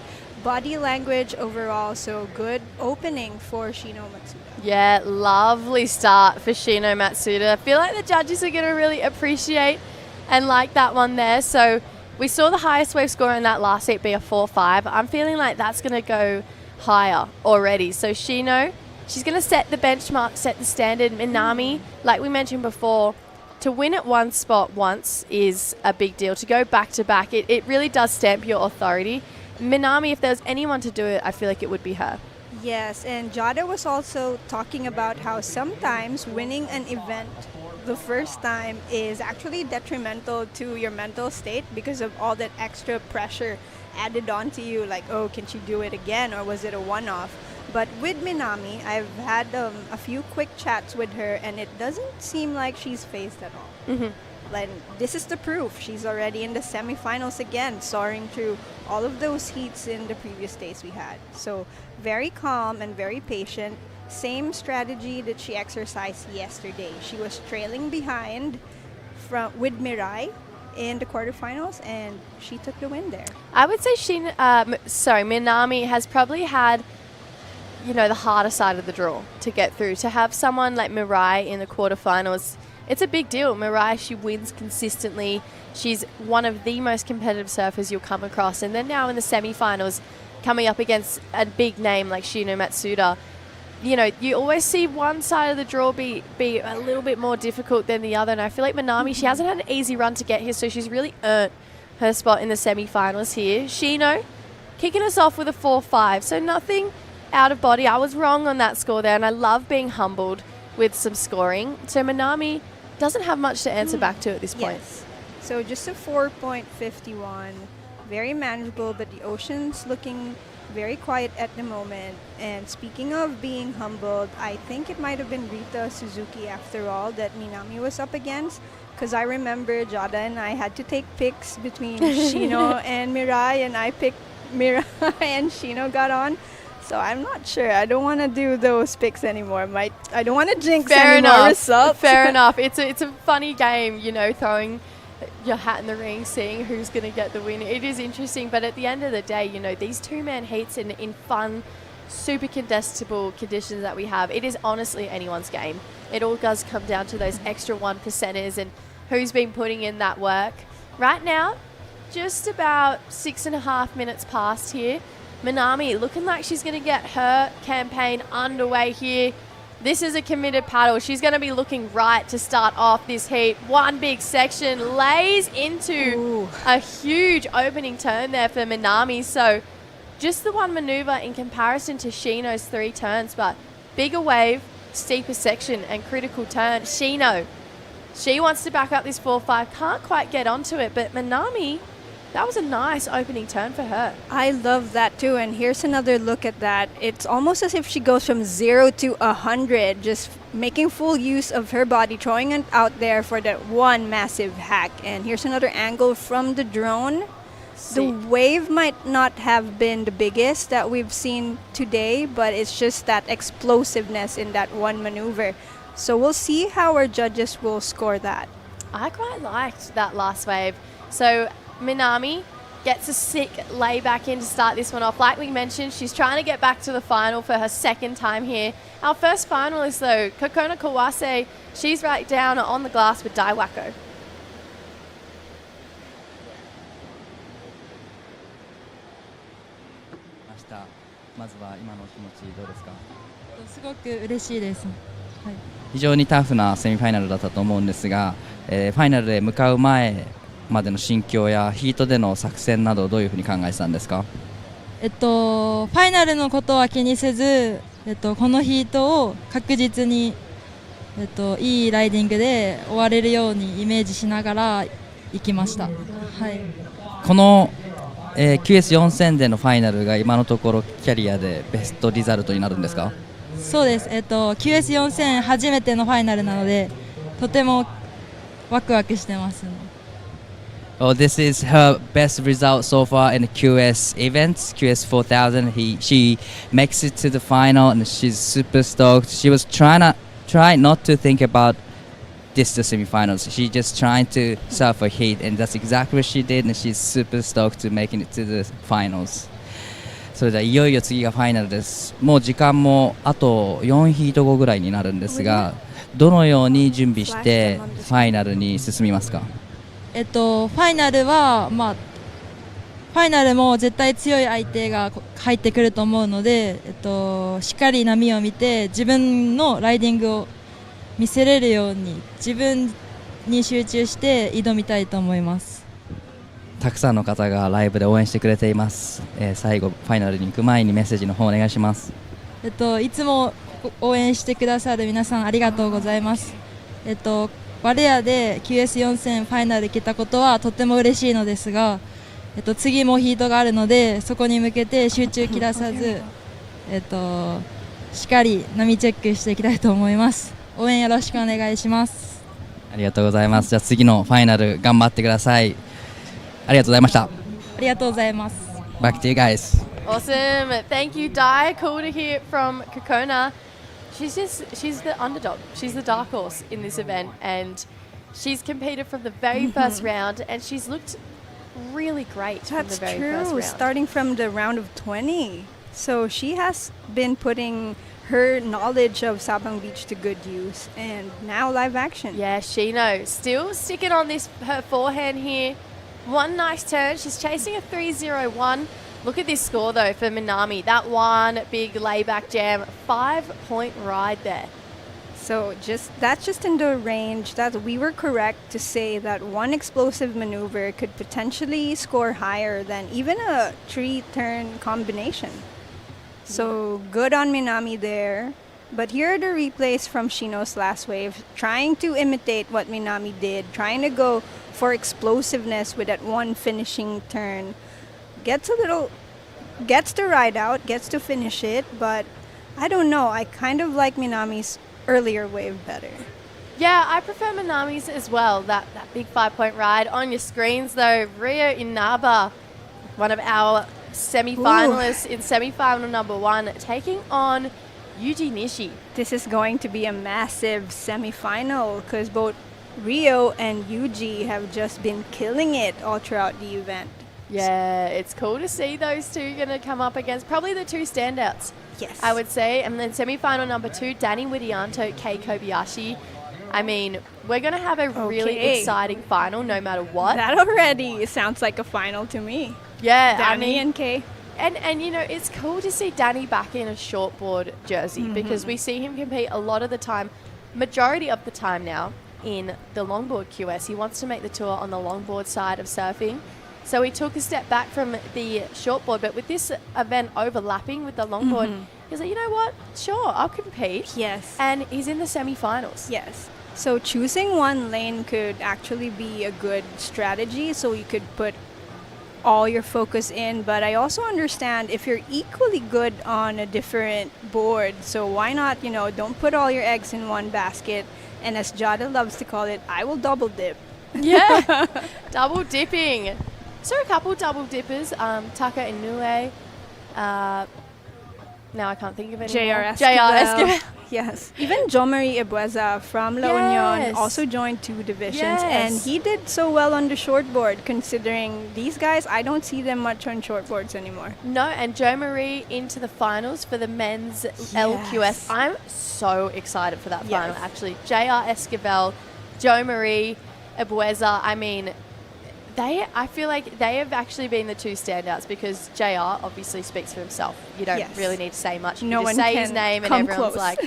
Speaker 3: body language overall. So good opening for Shino Matsuda.
Speaker 2: Yeah, lovely start for Shino Matsuda. I feel like the judges are going to really appreciate and like that one there. So we saw the highest wave score in that last heat be a 4.5. I'm feeling like that's going to go higher already. So Shino, she's going to set the benchmark, set the standard. Minami, like we mentioned before, to win at one spot once is a big deal. To go back-to-back, it really does stamp your authority. Minami, if there's anyone to do it, I feel like it would be her.
Speaker 3: Yes, and Jada was also talking about how sometimes winning an event the first time is actually detrimental to your mental state because of all that extra pressure added onto you, like, oh, can she do it again, or was it a one-off? But with Minami, I've had a few quick chats with her, and it doesn't seem like she's phased at all. And this is the proof. She's already in the semifinals again, soaring through all of those heats in the previous days we had. So very calm and very patient. Same strategy that she exercised yesterday. She was trailing behind with Mirai in the quarterfinals, and she took the win there.
Speaker 2: I would say Minami has probably had, the harder side of the draw to get through. To have someone like Mirai in the quarterfinals, it's a big deal. Mirai, she wins consistently. She's one of the most competitive surfers you'll come across. And then now in the semi-finals, coming up against a big name like Shino Matsuda, you always see one side of the draw be a little bit more difficult than the other. And I feel like Minami, she hasn't had an easy run to get here, so she's really earned her spot in the semi-finals here. Shino kicking us off with a 4.5, so nothing out of body. I was wrong on that score there, and I love being humbled with some scoring. So Minami doesn't have much to answer back to at this point.
Speaker 3: Yes. So just a 4.51, very manageable, but the ocean's looking very quiet at the moment. And speaking of being humbled, I think it might have been Rita Suzuki after all that Minami was up against, because I remember Jada and I had to take picks between Shino and Mirai, and I picked Mirai and Shino got on. So I'm not sure. I don't want to do those picks anymore. I don't want to jinx any more results.
Speaker 2: Fair enough. It's a funny game, throwing your hat in the ring, seeing who's going to get the win. It is interesting, but at the end of the day, these two-man heats in fun, super contestable conditions that we have, it is honestly anyone's game. It all does come down to those extra 1%ers and who's been putting in that work. Right now, just about 6.5 minutes past here. Minami looking like she's going to get her campaign underway here. This is a committed paddle. She's going to be looking right to start off this heat. One big section lays into a huge opening turn there for Minami. So just the one maneuver in comparison to Shino's 3 turns, but bigger wave, steeper section and critical turn. Shino, she wants to back up this 4-5, can't quite get onto it, but Minami, that was a nice opening turn for her.
Speaker 3: I love that too, and here's another look at that. It's almost as if she goes from 0 to 100, just making full use of her body, throwing it out there for that one massive hack. And here's another angle from the drone. The wave might not have been the biggest that we've seen today, but it's just that explosiveness in that one maneuver. So we'll see how our judges will score that.
Speaker 2: I quite liked that last wave. So Minami gets a sick lay back in to start this one off. Like we mentioned, she's trying to get back to the final for her second time here. Our first finalist though, Kokona Kawase, she's right down on the glass with Daiwako.
Speaker 1: まずは今の気持ちどうですか？
Speaker 13: すごく嬉しいです。はい、
Speaker 1: 非常にタフなセミファイナルだったと思うんですが、ファイナルで向かう前までの心境やヒートでの作戦などどういうふうに考えてたんですか？
Speaker 13: ファイナルのことは気にせず、このヒートを確実に、いいライディングで終われるようにイメージしながら行きました。はい、この
Speaker 1: QS4000 でのファイナルが今のところキャリアでベストリザルトになるんですか？
Speaker 13: そうです。QS4000 初めてのファイナルなのでとてもワクワクしてます。
Speaker 1: Oh, this is her best result so far in the QS events, QS4000. She makes it to the final and she's super stoked. She was trying not to think about this the semifinals. She just trying to surf a heat, and that's exactly what she did, and she's super stoked to making it to the finals. それではいよいよ次がファイナルです。もう時間もあと4ヒート後ぐらいになるんですが、どのように準備してファイナルに進みますか？
Speaker 13: ファイナルは、ファイナルも絶対強い相手が入ってくると思うので、しっかり波を見て自分のライディングを見せれるように自分に集中して挑みたいと思います。
Speaker 1: たくさんの方がライブで応援してくれています。最後ファイナルに行く前にメッセージの方お願いします。
Speaker 13: いつも応援してくださる皆さんありがとうございます。バレアで QS4000 ファイナル来たことはとても嬉しいのですが、次もヒートがあるのでそこに向けて集中切らさず、しっかり波チェックしていきたいと思います。応援よろしくお願いします。
Speaker 1: ありがとうございます。じゃあ次のファイナル頑張ってください。ありがとうございました。
Speaker 13: ありがとうございます。
Speaker 1: Back to you guys.
Speaker 2: Awesome. Thank you, Dai. Cool to hear from Kokona. She's the underdog. She's the dark horse in this event, and she's competed from the very first round, and she's looked really great from the very first round.
Speaker 3: Starting from the round of 20. So she has been putting her knowledge of Sabang Beach to good use, and now live action.
Speaker 2: Yeah, Shino still sticking on this her forehand here. One nice turn. She's chasing a 3-0-1. Look at this score though for Minami. That one big layback jam, 5-point ride there.
Speaker 3: So that's just in the range that we were correct to say that one explosive maneuver could potentially score higher than even a 3-turn combination. So good on Minami there. But here are the replays from Shino's last wave, trying to imitate what Minami did, trying to go for explosiveness with that one finishing turn. Gets to ride out, gets to finish it, but I don't know. I kind of like Minami's earlier wave better.
Speaker 2: Yeah, I prefer Minami's as well. That big 5-point ride. On your screens though, Rio Inaba, one of our semi-finalists in semi-final number 1, taking on Yuji Nishi.
Speaker 3: This is going to be a massive semi-final because both Rio and Yuji have just been killing it all throughout the event.
Speaker 2: Yeah, it's cool to see those two going to come up against probably the two standouts.
Speaker 3: Yes.
Speaker 2: I would say. And then semi-final number 2, Danny Widianto, Kei Kobayashi. I mean, we're going to have a really exciting final no matter what.
Speaker 3: That already sounds like a final to me.
Speaker 2: Yeah,
Speaker 3: Danny and Kei.
Speaker 2: And you know, it's cool to see Danny back in a shortboard jersey because we see him compete a lot of the time, majority of the time now, in the longboard QS. He wants to make the tour on the longboard side of surfing. So he took a step back from the shortboard, but with this event overlapping with the longboard, he's like, you know what? Sure, I'll compete.
Speaker 3: Yes.
Speaker 2: And he's in the semifinals.
Speaker 3: Yes. So choosing one lane could actually be a good strategy, so you could put all your focus in, but I also understand if you're equally good on a different board, so why not, you know, don't put all your eggs in one basket, and as Jada loves to call it, I will double dip.
Speaker 2: Yeah, double dipping. So a couple double dippers, Taka Inoue, now I can't think of it anymore.
Speaker 3: JR Esquivel. Yes. Even Jomari Ibueza from La Union also joined 2 divisions, and he did so well on the shortboard, considering these guys, I don't see them much on shortboards anymore.
Speaker 2: No, and Jo Marie into the finals for the men's LQS. I'm so excited for that final, actually. JR Esquivel, Jo Marie Ibueza, I mean, I feel like they have actually been the 2 standouts because JR obviously speaks for himself. You don't really need to say much. You just say his name and everyone's like,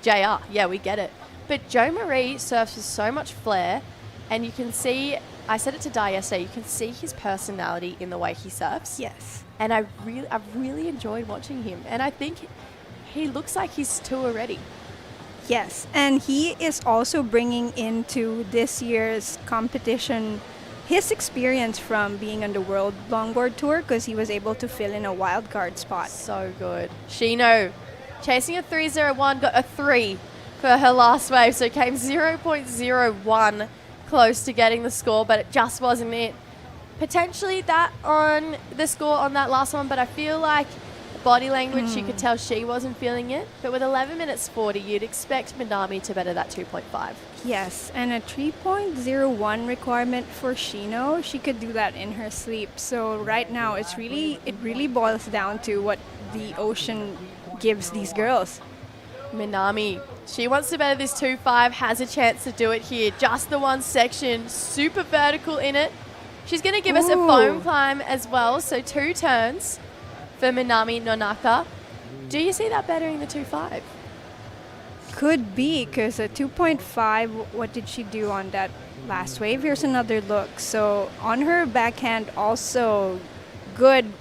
Speaker 2: JR, yeah, we get it. But Jo Marie surfs with so much flair, and you can see, I said it to Di yesterday, you can see his personality in the way he surfs.
Speaker 3: Yes.
Speaker 2: And I've really enjoyed watching him. And I think he looks like he's tour ready.
Speaker 3: Yes, and he is also bringing into this year's competition his experience from being on the World Longboard Tour, because he was able to fill in a wild card spot.
Speaker 2: So good. Shino chasing a 3:01, got a 3 for her last wave, so came 0.01 close to getting the score, but it just wasn't it. Potentially that on the score on that last one, but I feel like body language, you could tell she wasn't feeling it. But with 11 minutes 40, you'd expect Minami to better that 2.5.
Speaker 3: Yes, and a 3.01 requirement for Shino, she could do that in her sleep. So right now, it really boils down to what the ocean gives these girls.
Speaker 2: Minami, she wants to better this 2.5, has a chance to do it here. Just the one section, super vertical in it. She's going to give us a foam climb as well, so 2 turns for Minami Nonaka. Do you see that bettering the 2.5?
Speaker 3: Could be, because a 2.5, what did she do on that last wave? Here's another look. So on her backhand, also good,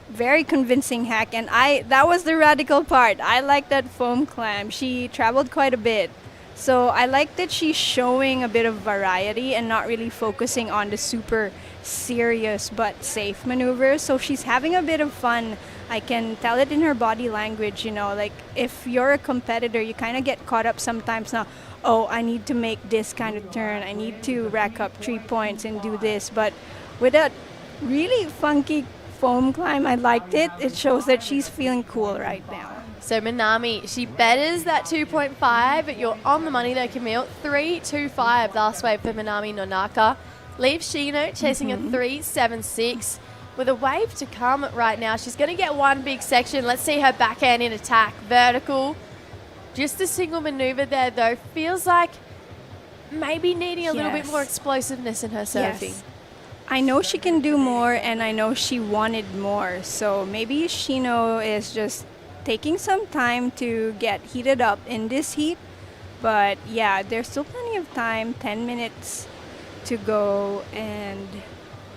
Speaker 3: very convincing hack. And that was the radical part. I like that foam climb. She traveled quite a bit. So I like that she's showing a bit of variety and not really focusing on the super serious but safe maneuvers. So she's having a bit of fun. I can tell it in her body language, you know, like if you're a competitor, you kind of get caught up sometimes now, oh, I need to make this kind of turn. I need to rack up 3 points and do this. But with that really funky foam climb, I liked it. It shows that she's feeling cool right now.
Speaker 2: So Minami, she betters that 2.5, but you're on the money there, Camille. 3.25 last wave for Minami Nonaka. Leaves Shino chasing a 3.76 with a wave to come right now. She's going to get one big section. Let's see her backhand in attack. Vertical. Just a single maneuver there, though. Feels like maybe needing a little bit more explosiveness in her surfing.
Speaker 3: Yes. I know she can do more, and I know she wanted more. So maybe Shino is just taking some time to get heated up in this heat. But yeah, there's still plenty of time, 10 minutes to go, and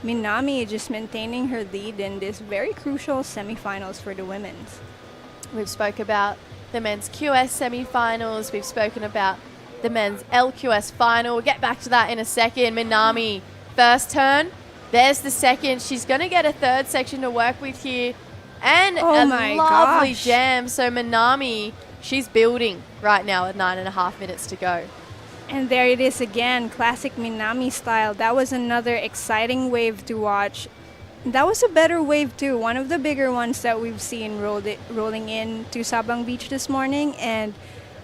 Speaker 3: Minami just maintaining her lead in this very crucial semifinals for the women's.
Speaker 2: We've spoke about the men's QS semifinals. We've spoken about the men's LQS final. We'll get back to that in a second. Minami, first turn. There's the second. She's going to get a third section to work with here. And a lovely jam. So Minami, she's building right now at 9.5 minutes to go.
Speaker 3: And there it is again, classic Minami style. That was another exciting wave to watch. That was a better wave too, one of the bigger ones that we've seen rolling in to Sabang Beach this morning. And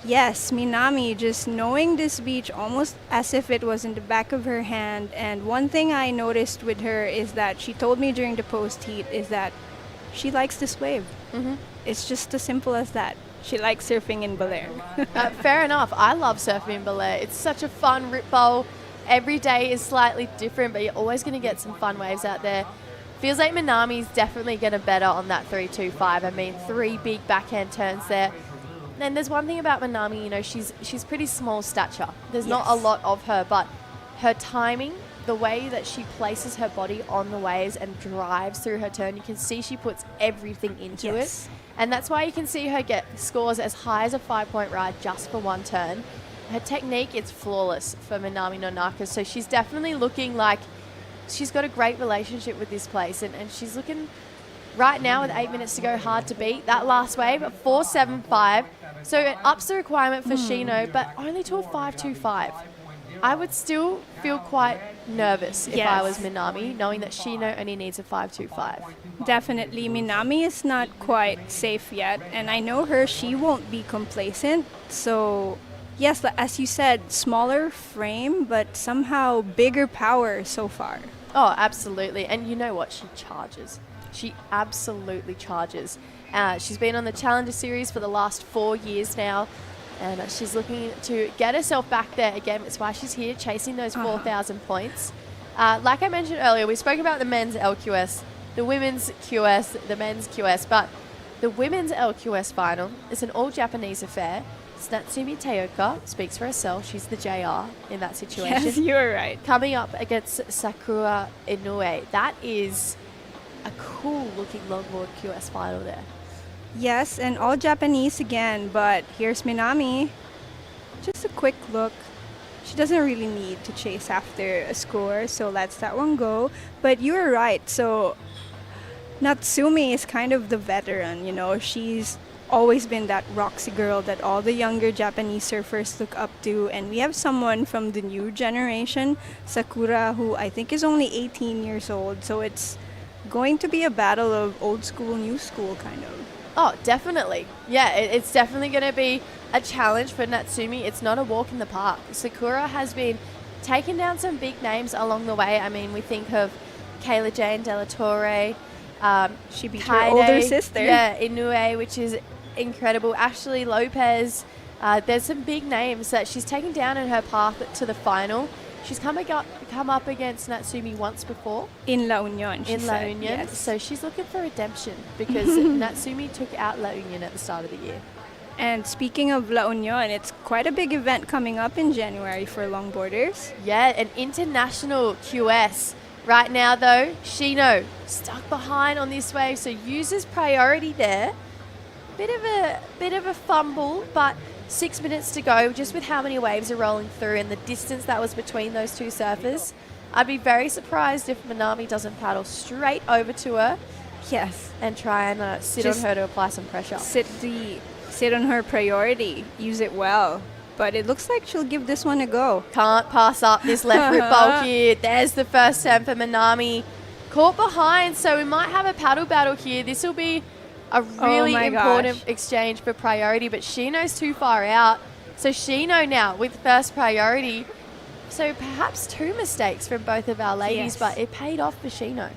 Speaker 3: yes, Minami just knowing this beach almost as if it was in the back of her hand. And one thing I noticed with her is that she told me during the post heat is that she likes this wave. It's just as simple as that. She likes surfing in Baler.
Speaker 2: Fair enough. I love surfing in Baler. It's such a fun rip bowl. Every day is slightly different, but you're always going to get some fun waves out there. Feels like Minami's definitely getting better on that 3-2-5. I mean, 3 big backhand turns there. And there's one thing about Minami, you know, she's pretty small stature. There's not a lot of her, but her timing, the way that she places her body on the waves and drives through her turn, you can see she puts everything into it. And that's why you can see her get scores as high as a 5-point ride just for one turn. Her technique is flawless for Minami Nonaka, so she's definitely looking like she's got a great relationship with this place, and she's looking right now with 8 minutes to go hard to beat. That last wave at 4.75, so it ups the requirement for Shino, but only to a 5.25. I would still feel quite nervous if I was Minami, knowing that Shino only needs a 5.25.
Speaker 3: Definitely, Minami is not quite safe yet, and I know her, she won't be complacent. So, yes, as you said, smaller frame, but somehow bigger power so far.
Speaker 2: Oh, absolutely. And you know what? She charges. She absolutely charges. She's been on the Challenger Series for the last 4 years now, and she's looking to get herself back there again. It's why she's here chasing those 4,000 points. Like I mentioned earlier, we spoke about the men's LQS, the women's QS, the men's QS, but the women's LQS final is an all-Japanese affair. It's Natsumi Teoka, speaks for herself. She's the JR in that situation.
Speaker 3: Yes, you're right.
Speaker 2: Coming up against Sakura Inoue. That is a cool-looking longboard QS final there.
Speaker 3: Yes, and all Japanese again, but here's Minami. Just a quick look. She doesn't really need to chase after a score, so lets that one go. But you're right, so Natsumi is kind of the veteran, you know. She's always been that Roxy girl that all the younger Japanese surfers look up to, and we have someone from the new generation, Sakura, who I think is only 18 years old, so it's going to be a battle of old school, new school, kind of.
Speaker 2: Oh, definitely. Yeah, it's definitely going to be a challenge for Natsumi. It's not a walk in the park. Sakura has been taking down some big names along the way. I mean, we think of Kayla Jane De La Torre.
Speaker 3: She beat
Speaker 2: Kaede,
Speaker 3: her older sister.
Speaker 2: Yeah, Inoue, which is incredible. Ashley Lopez. There's some big names that she's taken down in her path to the final. She's come up against Natsumi once before.
Speaker 3: In La Union, she
Speaker 2: In La
Speaker 3: said,
Speaker 2: Union.
Speaker 3: yes.
Speaker 2: So she's looking for redemption because Natsumi took out La Union at the start of the year.
Speaker 3: And speaking of La Union, it's quite a big event coming up in January for longboarders.
Speaker 2: Yeah, an international QS. Right now, though, Shino stuck behind on this wave, so uses priority there. Bit of a fumble, but 6 minutes to go, just with how many waves are rolling through and the distance that was between those two surfers. I'd be very surprised if Minami doesn't paddle straight over to her.
Speaker 3: Yes.
Speaker 2: And try and sit on her to apply some pressure.
Speaker 3: Sit on her priority. Use it well. But it looks like she'll give this one a go.
Speaker 2: Can't pass up this left rip bulk here. There's the first turn for Minami. Caught behind, so we might have a paddle battle here. This will be a really important exchange for priority, but Shino's too far out. So Shino now with first priority. So perhaps 2 mistakes from both of our ladies, but it paid off for Shino.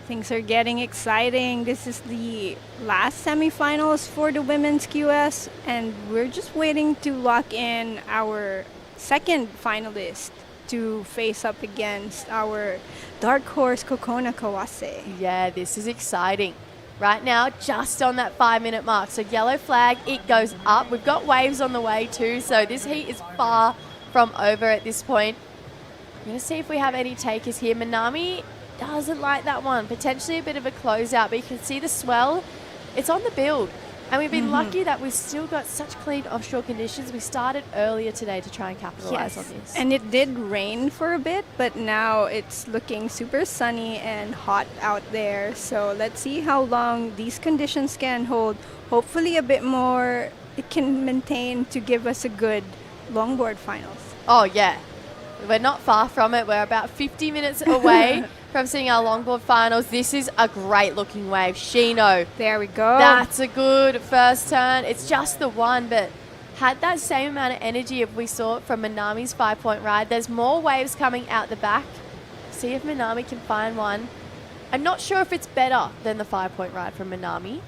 Speaker 3: Things are getting exciting. This is the last semifinals for the women's QS, and we're just waiting to lock in our second finalist to face up against our dark horse Kokona Kawase.
Speaker 2: Yeah, this is exciting. Right now, just on that 5-minute mark. So yellow flag, it goes up. We've got waves on the way too, so this heat is far from over at this point. I'm going to see if we have any takers here. Minami doesn't like that one. Potentially a bit of a closeout, but you can see the swell. It's on the build. And we've been lucky that we've still got such clean offshore conditions. We started earlier today to try and capitalize on this.
Speaker 3: And it did rain for a bit, but now it's looking super sunny and hot out there. So let's see how long these conditions can hold. Hopefully a bit more it can maintain to give us a good longboard finals.
Speaker 2: Oh, yeah. We're not far from it. We're about 50 minutes away from seeing our longboard finals. This is a great looking wave. Shino.
Speaker 3: There we go.
Speaker 2: That's a good first turn. It's just the one, but had that same amount of energy if we saw it from Minami's 5-point ride. There's more waves coming out the back. See if Minami can find one. I'm not sure if it's better than the 5-point ride from Minami,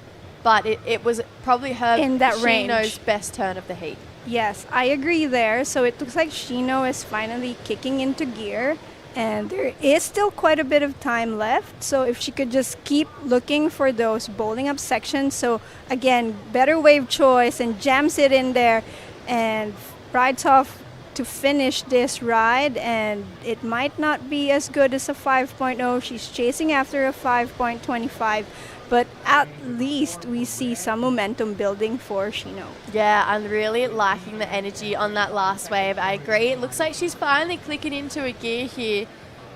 Speaker 2: but it was probably her
Speaker 3: in that
Speaker 2: Shino's
Speaker 3: range.
Speaker 2: Best turn of the heat.
Speaker 3: Yes, I agree there. So it looks like Shino is finally kicking into gear. And there is still quite a bit of time left, so if she could just keep looking for those bowling up sections, so again, better wave choice and jams it in there and rides off to finish this ride, and it might not be as good as a 5.0. She's chasing after a 5.25, but at least we see some momentum building for Shino.
Speaker 2: Yeah, I'm really liking the energy on that last wave. I agree. It looks like she's finally clicking into a gear here.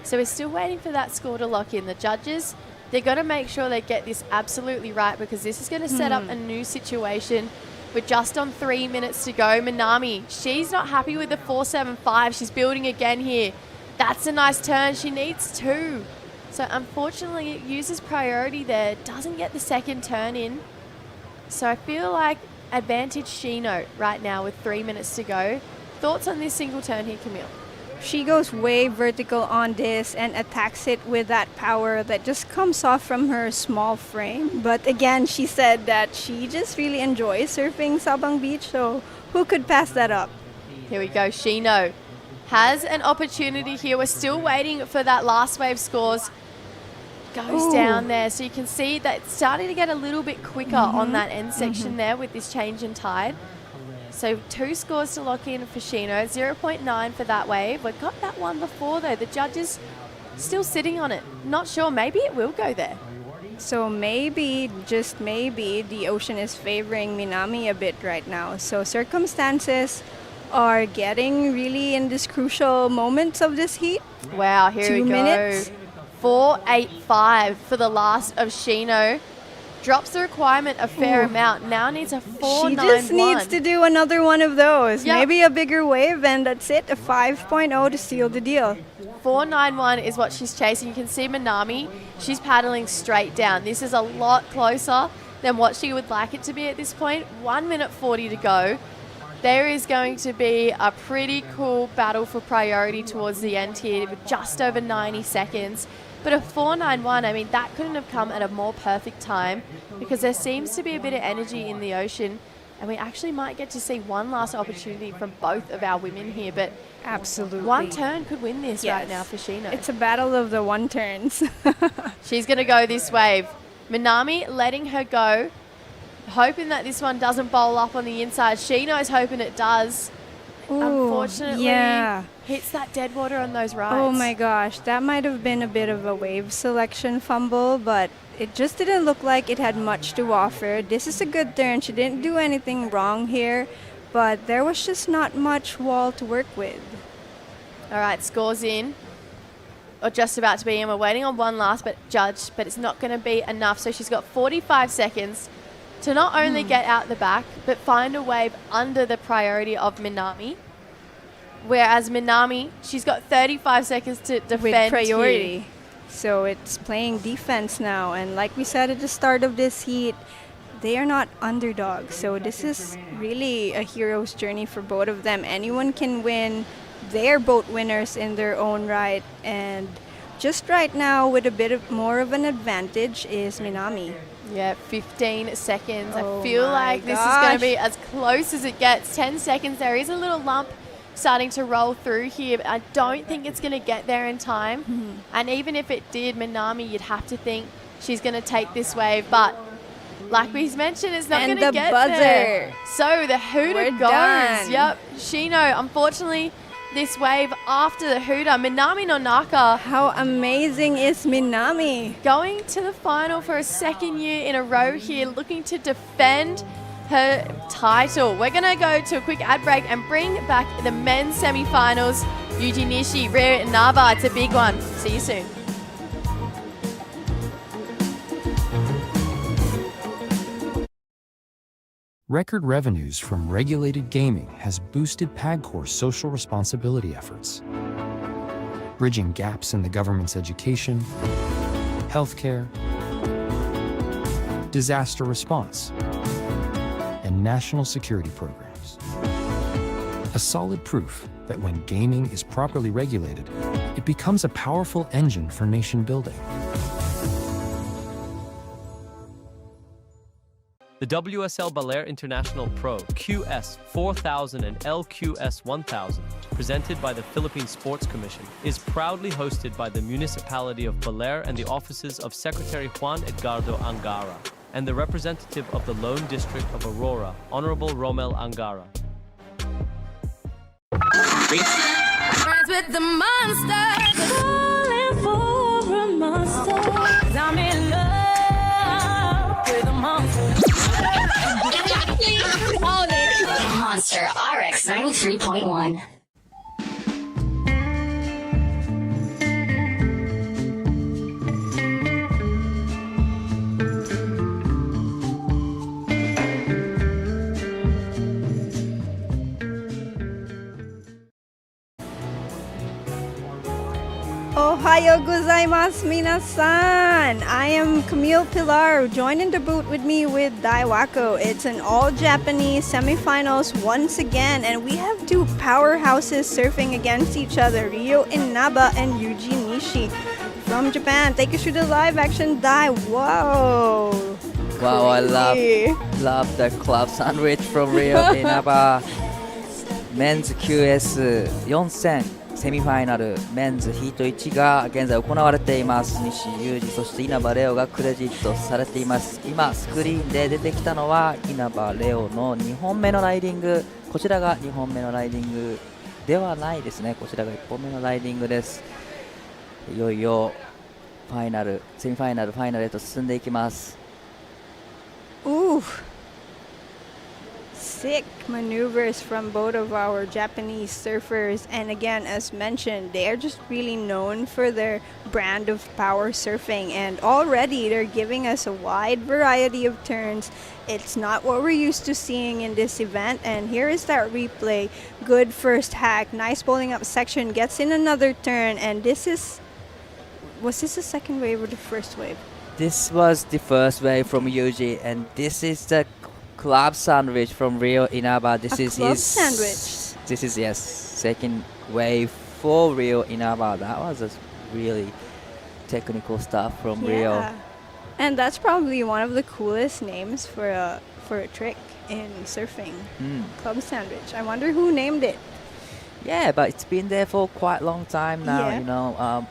Speaker 2: So we're still waiting for that score to lock in. The judges, they're going to make sure they get this absolutely right, because this is going to set up a new situation. We're just on 3 minutes to go. Minami, she's not happy with the 4.75. She's building again here. That's a nice turn. She needs 2. So unfortunately, it uses priority there. Doesn't get the second turn in. So I feel like advantage Shino right now with 3 minutes to go. Thoughts on this single turn here, Camille?
Speaker 3: She goes way vertical on this and attacks it with that power that just comes off from her small frame. But again, she said that she just really enjoys surfing Sabang Beach, so who could pass that up?
Speaker 2: Here we go. Shino has an opportunity here. We're still waiting for that last wave scores. Goes down there. So you can see that it's starting to get a little bit quicker on that end section there with this change in tide. So 2 scores to lock in for Shino, 0.9 for that wave. We got that one before though. The judges still sitting on it. Not sure, maybe it will go there.
Speaker 3: So maybe, just maybe, the ocean is favoring Minami a bit right now. So circumstances are getting really in this crucial moments of this heat.
Speaker 2: Wow, here
Speaker 3: 2
Speaker 2: we go.
Speaker 3: minutes.
Speaker 2: 4.85 for the last of Shino. Drops the requirement a fair amount. Now needs a 4.91.
Speaker 3: She just needs to do another one of those.
Speaker 2: Yep.
Speaker 3: Maybe a bigger wave, and that's it. A 5.0 to seal the deal.
Speaker 2: 4.91 is what she's chasing. You can see Minami, she's paddling straight down. This is a lot closer than what she would like it to be at this point. 1 minute 40 to go. There is going to be a pretty cool battle for priority towards the end here with just over 90 seconds. But a 4.91, I mean, that couldn't have come at a more perfect time, because there seems to be a bit of energy in the ocean, and we actually might get to see one last opportunity from both of our women here. But
Speaker 3: absolutely,
Speaker 2: one turn could win this right now for Shino.
Speaker 3: It's a battle of the one turns.
Speaker 2: She's going to go this wave. Minami letting her go, hoping that this one doesn't bowl up on the inside. Shino's hoping it does. Unfortunately, hits that dead water on those rides.
Speaker 3: Oh my gosh, that might have been a bit of a wave selection fumble, but it just didn't look like it had much to offer. This is a good turn. She didn't do anything wrong here, but there was just not much wall to work with.
Speaker 2: All right, scores in, or just about to be in. We're waiting on one last but it's not going to be enough. So she's got 45 seconds to not only get out the back, but find a wave under the priority of Minami. Whereas Minami, she's got 35 seconds to defend
Speaker 3: with priority.
Speaker 2: here.
Speaker 3: So it's playing defense now. And like we said at the start of this heat, they are not underdogs. So this is really a hero's journey for both of them. Anyone can win. They're both winners in their own right. And just right now, with a bit more of an advantage, is Minami.
Speaker 2: Yeah, 15 seconds.
Speaker 3: Oh
Speaker 2: I feel
Speaker 3: my
Speaker 2: like this is going
Speaker 3: gosh.
Speaker 2: to be as close as it gets. 10 seconds. There is a little lump starting to roll through here, but I don't think it's going to get there in time. And even if it did, Minami, you'd have to think she's going to take this wave. But like we mentioned, it's not going to get there. So the hooter
Speaker 3: We're
Speaker 2: goes.
Speaker 3: done.
Speaker 2: Yep. Shino, unfortunately, this wave after the hooter. Minami Nonaka.
Speaker 3: How amazing is Minami?
Speaker 2: Going to the final for a second year in a row here, looking to defend her title. We're going to go to a quick ad break and bring back the men's semi-finals. Yuji Nishi, Rare Naba. It's a big one. See you soon.
Speaker 14: Record revenues from regulated gaming has boosted PAGCOR's social responsibility efforts, bridging gaps in the government's education, healthcare, disaster response, and national security programs. A solid proof that when gaming is properly regulated, it becomes a powerful engine for nation building.
Speaker 7: The WSL Baler International Pro QS4000 and LQS1000, presented by the Philippine Sports Commission, is proudly hosted by the municipality of Baler and the offices of Secretary Juan Edgardo Angara and the representative of the Lone District of Aurora, Honorable Romel Angara.
Speaker 6: Friends with the monster, falling for a monster. 'Cause I'm in love with a monster.
Speaker 15: Monster RX 93.1.
Speaker 3: Ohayo gozaimasu minasan! I am Camille Pilar. Join in the boot with me with Daiwako. It's an all-Japanese semifinals once again, and we have two powerhouses surfing against each other, Ryo Inaba and Yuji Nishi from Japan. Take us through the live action, Dai. Whoa!
Speaker 1: Wow, I
Speaker 3: Crazy.
Speaker 1: love the club sandwich from Ryo Inaba. Men's QS4000 セミファイナルメンズヒート1が現在行われています。西裕二、そして稲葉レオがクレジットされています。今スクリーンで出てきたのは稲葉レオの2本目のライディング。こちらが2本目のライディングではないですね。こちらが1本目のライディングです。いよいよファイナル、セミファイナル、ファイナルへと進んでいきます。
Speaker 3: Ooh. Sick maneuvers from both of our Japanese surfers, and again, as mentioned, they are just really known for their brand of power surfing, and already they're giving us a wide variety of turns. It's not what we're used to seeing in this event, and here is that replay. Good first hack, nice bowling up section, gets in another turn, and was this the second wave or the first wave?
Speaker 1: This was the first wave from Yuji, and this is the club sandwich from Ryo Inaba. This is
Speaker 3: club
Speaker 1: his
Speaker 3: sandwich.
Speaker 1: This is second wave for Ryo Inaba. That was a really technical stuff from Ryo.
Speaker 3: And that's probably one of the coolest names for a trick in surfing. Club sandwich. I wonder who named it.
Speaker 1: Yeah, but it's been there for quite a long time now.
Speaker 3: Yeah.
Speaker 1: You know.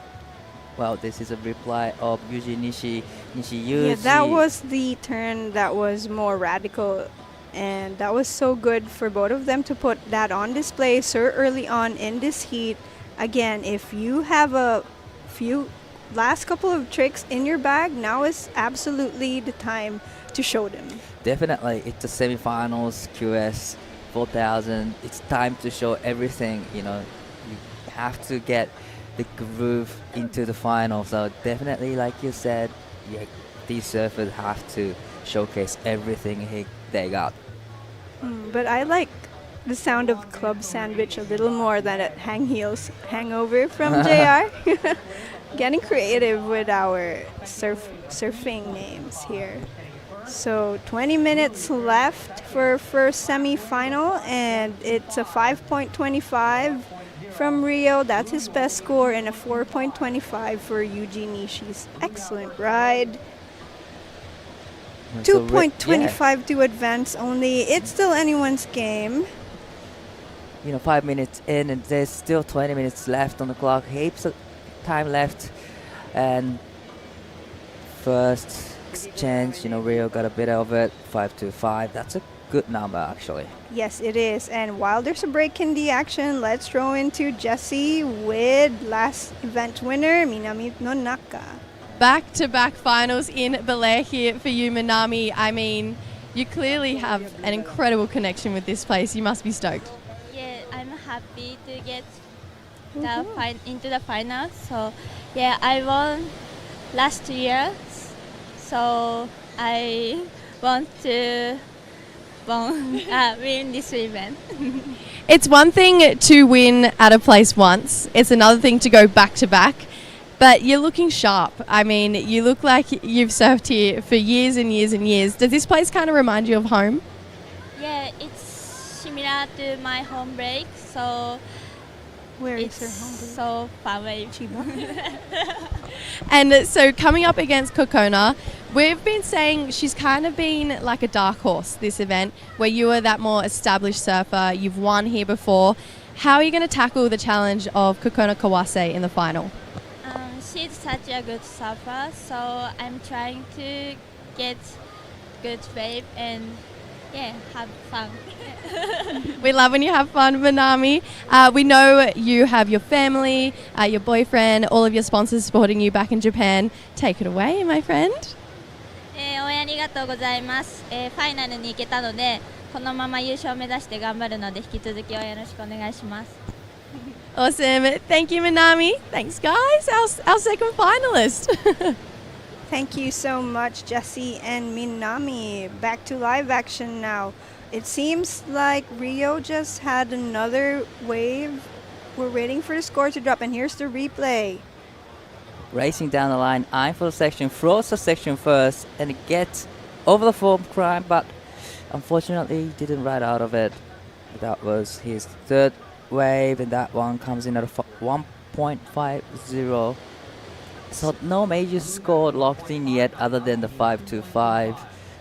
Speaker 1: Well, this is a reply of Yuji Nishi Yuji.
Speaker 3: Yeah, that was the turn that was more radical, and that was so good for both of them to put that on display so early on in this heat. Again, if you have a few last couple of tricks in your bag, now is absolutely the time to show them.
Speaker 1: Definitely, it's the semifinals, QS 4000. It's time to show everything. You know, you have to get the groove into the final. So definitely, like you said, these surfers have to showcase everything they got.
Speaker 3: But I like the sound of club sandwich a little more than at hang heels hangover from JR. Getting creative with our surfing names here. So 20 minutes left for first semi-final, and it's a 5.25 from Ryo. That's his best score, and a 4.25 for Yuji Nishi's excellent ride. 2.25 to advance only. It's still anyone's game.
Speaker 1: You know, 5 minutes in, and there's still 20 minutes left on the clock. Heaps of time left, and first exchange, you know, Ryo got a bit of it. 5.25. That's a good number, actually.
Speaker 3: Yes, it is. And while there's a break in the action, let's throw into Jessie with last event winner, Minami Nonaka.
Speaker 10: Back-to-back finals in Baler here for you, Minami. I mean, you clearly have an incredible connection with this place. You must be stoked.
Speaker 16: Yeah, I'm happy to get into the finals. So, yeah, I won last year. So, I want to win this event.
Speaker 10: It's one thing to win at a place once. It's another thing to go back-to-back. But you're looking sharp. I mean, you look like you've surfed here for years and years and years. Does this place kind of remind you of home?
Speaker 16: Yeah, it's similar to my home break. So
Speaker 3: Where is
Speaker 16: it's
Speaker 3: her home base?
Speaker 16: so far away.
Speaker 2: And so coming up against Kokona, we've been saying she's kind of been like a dark horse this event, where you are that more established surfer. You've won here before. How are you going to tackle the challenge of Kokona Kawase in the final?
Speaker 16: She's such a good surfer, so I'm trying to get good wave and have fun.
Speaker 2: We love when you have fun, Manami. We know you have your family, your boyfriend, all of your sponsors supporting you back in Japan. Take it away, my friend.
Speaker 16: 応援ありがとうございます。ファイナルに行けたので、このまま優勝を目指して頑張るので、引き続き応援よろしくお願いします。
Speaker 2: Awesome. Thank you, Manami. Thanks, guys. Our second finalist.
Speaker 3: Thank you so much, Jessie and Minami. Back to live action now. It seems like Rio just had another wave. We're waiting for the score to drop, and here's the replay.
Speaker 1: Racing down the line, eyeing for the section, throws the section first, and it gets over the foam climb, but unfortunately didn't ride out of it. That was his third wave, and that one comes in at a 1.50. So no major score locked in yet other than the 5.25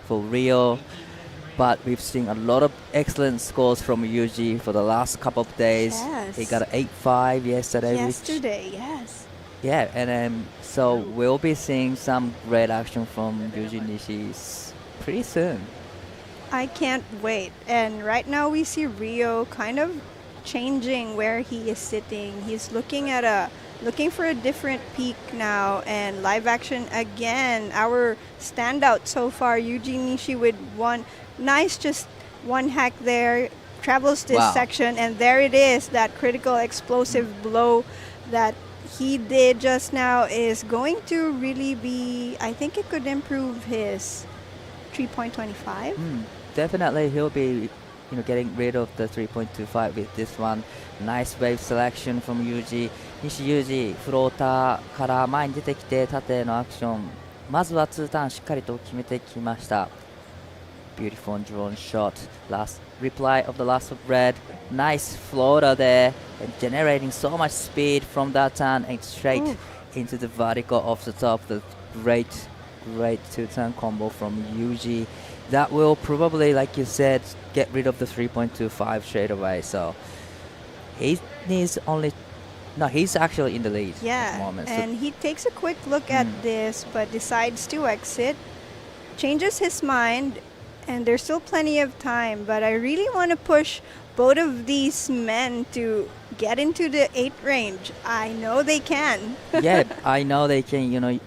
Speaker 1: for Rio. But we've seen a lot of excellent scores from Yuji for the last couple of days.
Speaker 3: Yes.
Speaker 1: He got an 8.5 yesterday.
Speaker 3: Yes.
Speaker 1: Yeah, and so we'll be seeing some great action from Yuji Nishi pretty soon.
Speaker 3: I can't wait. And right now we see Rio kind of changing where he is sitting. He's looking for a different peak now, and live action again. Our standout so far, Yuji Nishi with just one hack there, travels this section, and there it is. That critical explosive blow that he did just now is going to really be, I think it could improve his 3.25.
Speaker 1: Definitely he'll be getting rid of the 3.25 with this one. Nice wave selection from Yuji. 西ユージ、フローターから前に出てきて縦のアクション、まずは2ターンしっかりと決めてきました。Beautiful drone shot. Last reply of the last of red. Nice floater there, and generating so much speed from that turn and straight into the vertical off the top. The great two-turn combo from Yuji. That will probably, like you said, get rid of the 3.25 straight away. So he needs only. No, he's actually in the lead at the moment.
Speaker 3: And he takes a quick look at this, but decides to exit, changes his mind, and there's still plenty of time. But I really want to push both of these men to get into the 8 range. I know they can.
Speaker 1: Yeah, I know they can.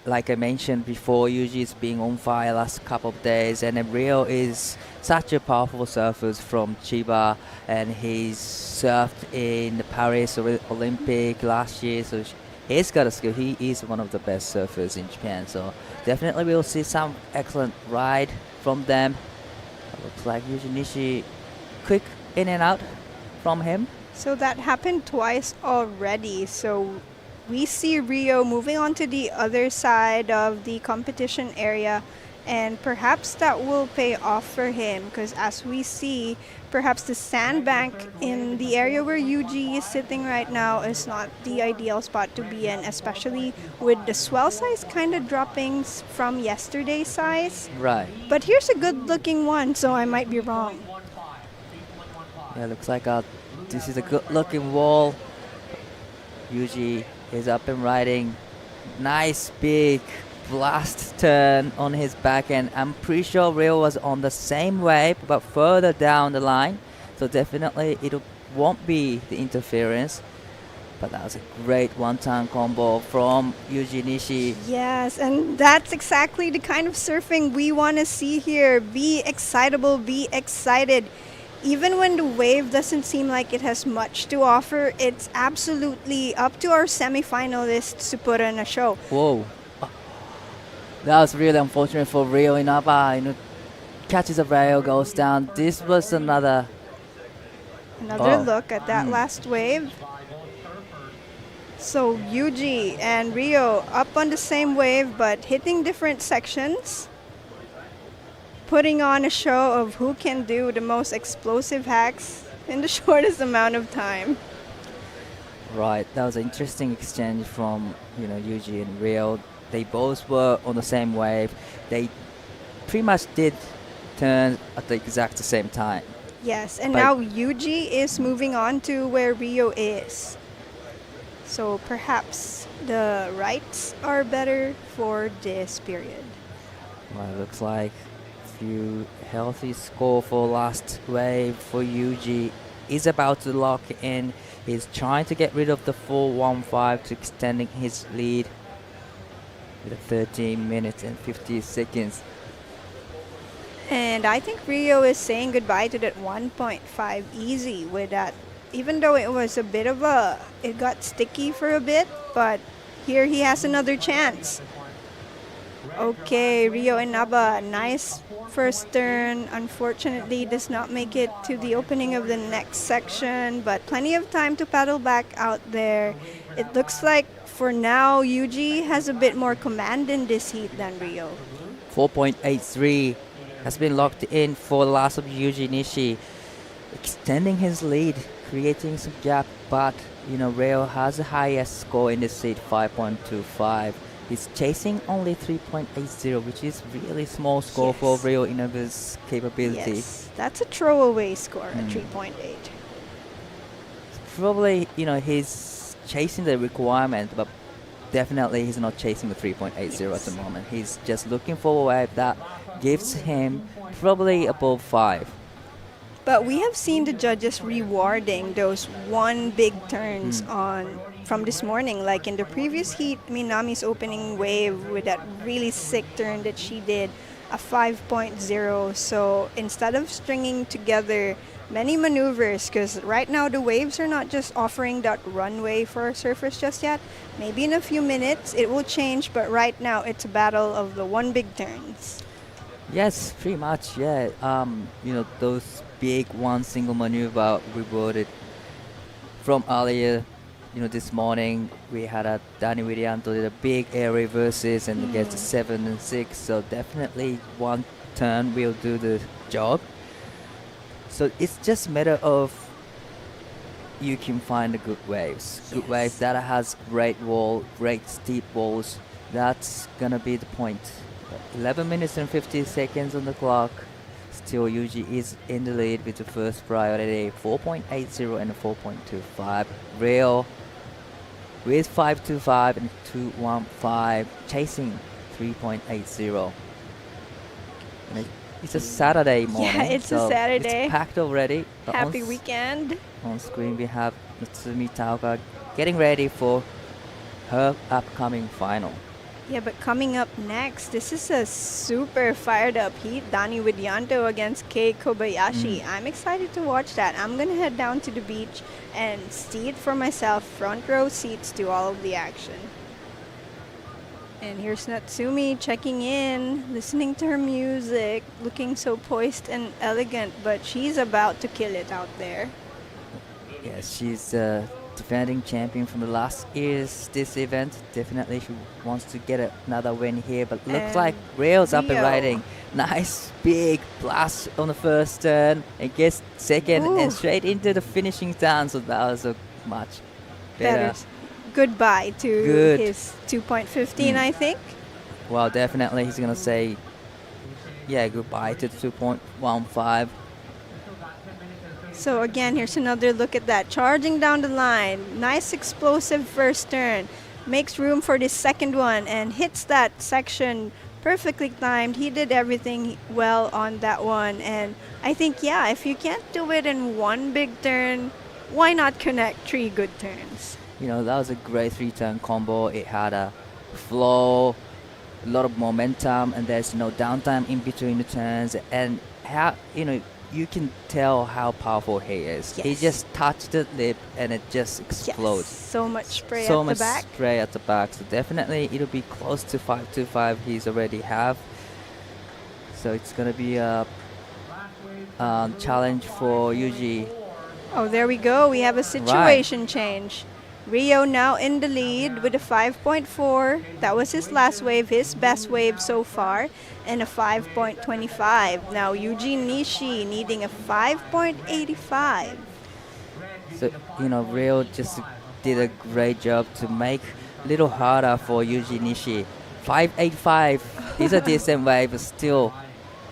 Speaker 1: Like I mentioned before, Yuji is being on fire last couple of days, and Rio is such a powerful surfer from Chiba, and he's surfed in the Paris Olympic last year, so he's got a skill. He is one of the best surfers in Japan, so definitely we'll see some excellent ride from them. Looks like Yuji Nishi, quick in and out from him.
Speaker 3: So that happened twice already. So we see Rio moving on to the other side of the competition area, and perhaps that will pay off for him, because as we see, perhaps the sandbank in the area where Yuji is sitting right now is not the ideal spot to be in, especially with the swell size kind of dropping from yesterday's size.
Speaker 1: Right.
Speaker 3: But here's a good looking one, so I might be wrong.
Speaker 1: Yeah, looks like this is a good looking wall. Yuji is up and riding. Nice big blast turn on his back end. I'm pretty sure Rio was on the same wave but further down the line, so definitely it won't be the interference. But that was a great one-turn combo from Yuji Nishi.
Speaker 3: Yes, and that's exactly the kind of surfing we want to see here. Be excitable, be excited. Even when the wave doesn't seem like it has much to offer, it's absolutely up to our semifinalists to put on a show.
Speaker 1: Whoa. That was really unfortunate for Rio Inaba. Catches a rail, goes down. This was another
Speaker 3: look at that last wave. So Yuji and Rio up on the same wave but hitting different sections, putting on a show of who can do the most explosive hacks in the shortest amount of time.
Speaker 1: Right, that was an interesting exchange from Yuji and Rio. They both were on the same wave. They pretty much did turn at the exact same time.
Speaker 3: Yes, and
Speaker 1: But-
Speaker 3: now Yuji is moving on to where Rio is. So perhaps the rights are better for this period.
Speaker 1: Well, it looks like few healthy score for last wave for Yuji. Is about to lock in. He's trying to get rid of the 4-1-5 to extending his lead with 13 minutes and 50 seconds.
Speaker 3: And I think Rio is saying goodbye to that 1.5 easy with that. Even though it was a bit of it got sticky for a bit, but here he has another chance. Okay, Rio Inaba, nice first turn. Unfortunately, does not make it to the opening of the next section, but plenty of time to paddle back out there. It looks like for now, Yuji has a bit more command in this heat than Rio.
Speaker 1: 4.83 has been locked in for the last of Yuji Nishi, extending his lead, creating some gap, but Rio has the highest score in this heat, 5.25. He's chasing only 3.80, which is really small score for Rio Inaba's capability.
Speaker 3: Yes, that's a throwaway score at 3.8.
Speaker 1: Probably, he's chasing the requirement, but definitely he's not chasing the 3.80 at the moment. He's just looking for a wave that gives him probably above 5.
Speaker 3: But we have seen the judges rewarding those one big turns from this morning. Like in the previous heat, Minami's opening wave with that really sick turn that she did, a 5.0. So instead of stringing together many maneuvers, because right now the waves are not just offering that runway for surfers just yet. Maybe in a few minutes it will change, but right now it's a battle of the one big turns.
Speaker 1: Yes, pretty much, yeah. Those big one single maneuver rewarded from earlier. This morning we had a Danny Widianto did a big air reverses and gets a 7 and 6. So definitely one turn will do the job. So it's just a matter of you can find the good waves. Good waves that has great wall, great steep walls. That's gonna be the point. 11 minutes and 50 seconds on the clock. Still Yuji is in the lead with the first priority, 4.80 and 4.25. Rio with 5.25 and 2.15, chasing 3.80. And it's a Saturday morning.
Speaker 3: Yeah, it's a
Speaker 1: so
Speaker 3: Saturday.
Speaker 1: It's packed already. But
Speaker 3: Happy weekend.
Speaker 1: On screen we have Natsumi Taoka getting ready for her upcoming final.
Speaker 3: Yeah, but coming up next, this is a super fired up heat. Dani Widianto against Kei Kobayashi. I'm excited to watch that. I'm going to head down to the beach and see it for myself. Front row seats to all of the action. And here's Natsumi checking in, listening to her music, looking so poised and elegant, but she's about to kill it out there.
Speaker 1: Yes, she's defending champion from the last year's this event. Definitely she wants to get another win here, but looks like Rio's up and riding. Nice big blast on the first turn and gets second and straight into the finishing turn, so that was a much better.
Speaker 3: Goodbye to his 2.15, I think.
Speaker 1: Well, definitely he's gonna say goodbye to the 2.15.
Speaker 3: So again, here's another look at that. Charging down the line. Nice explosive first turn. Makes room for this second one and hits that section perfectly timed. He did everything well on that one. And I think, if you can't do it in one big turn, why not connect 3 good turns?
Speaker 1: That was a great 3-turn combo. It had a flow, a lot of momentum, and there's no downtime in between the turns. And how, you can tell how powerful he is. He just touched the lip and it just explodes.
Speaker 3: So much spray
Speaker 1: so
Speaker 3: at
Speaker 1: much
Speaker 3: the back.
Speaker 1: spray at the back. So definitely it'll be close to 5.25 he's already have. So it's gonna be a challenge for Yuji.
Speaker 3: Oh, there we go. We have a situation change. Rio now in the lead with a 5.4. That was his last wave, his best wave so far, and a 5.25. Now Yuji Nishi needing a 5.85.
Speaker 1: So, Rio just did a great job to make a little harder for Yuji Nishi. 585 is a decent wave, but still.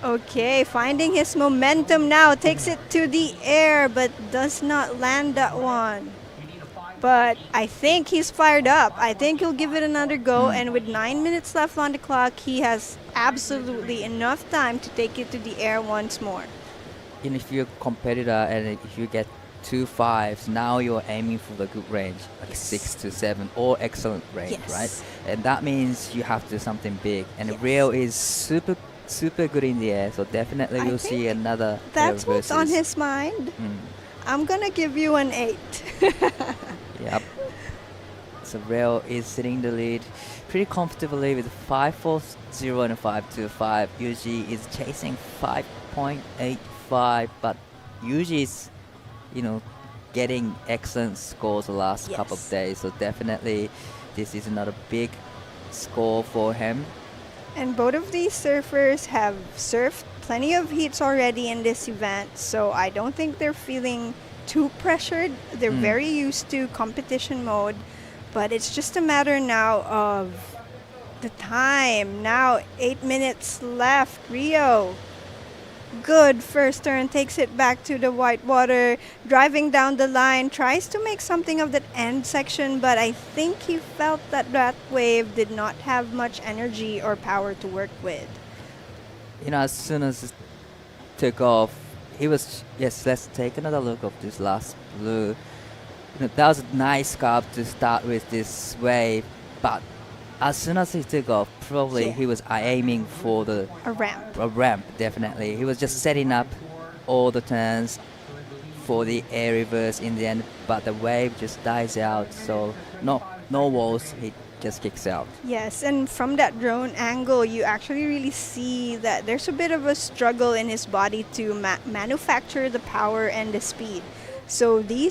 Speaker 3: Okay, finding his momentum now, takes it to the air, but does not land that one. But I think he's fired up. I think he'll give it another go, and with 9 minutes left on the clock, he has absolutely enough time to take it to the air once more.
Speaker 1: And if you're a competitor and if you get 2 5s, now you're aiming for the good range, like 6 to 7 or excellent range,
Speaker 3: Yes.
Speaker 1: right? And that means you have to do something big. And Rio is super good in the air, so definitely
Speaker 3: I
Speaker 1: you'll see
Speaker 3: think
Speaker 1: another.
Speaker 3: That's
Speaker 1: air
Speaker 3: what's on
Speaker 1: versus.
Speaker 3: his mind.
Speaker 1: Mm.
Speaker 3: I'm gonna give you an 8.
Speaker 1: Yep. So Rio is sitting in the lead pretty comfortably with 5.40 and 5.25. Yuji is chasing 5.85, but Yuji is, getting excellent scores the last couple of days. So definitely this is not a big score for him.
Speaker 3: And both of these surfers have surfed plenty of heats already in this event, so I don't think they're feeling too pressured. They're very used to competition mode, but it's just a matter now of the time. Now 8 minutes left. Rio, good first turn, takes it back to the white water, driving down the line, tries to make something of that end section, but I think he felt that that wave did not have much energy or power to work with.
Speaker 1: As soon as it took off, he was, let's take another look of this last blue. That was a nice carve to start with this wave, but as soon as he took off, probably he was aiming for
Speaker 3: a ramp.
Speaker 1: A ramp, definitely. He was just setting up all the turns for the air reverse in the end, but the wave just dies out, so no walls, he just kicks out.
Speaker 3: Yes, and from that drone angle, you actually really see that there's a bit of a struggle in his body to manufacture the power and the speed. So the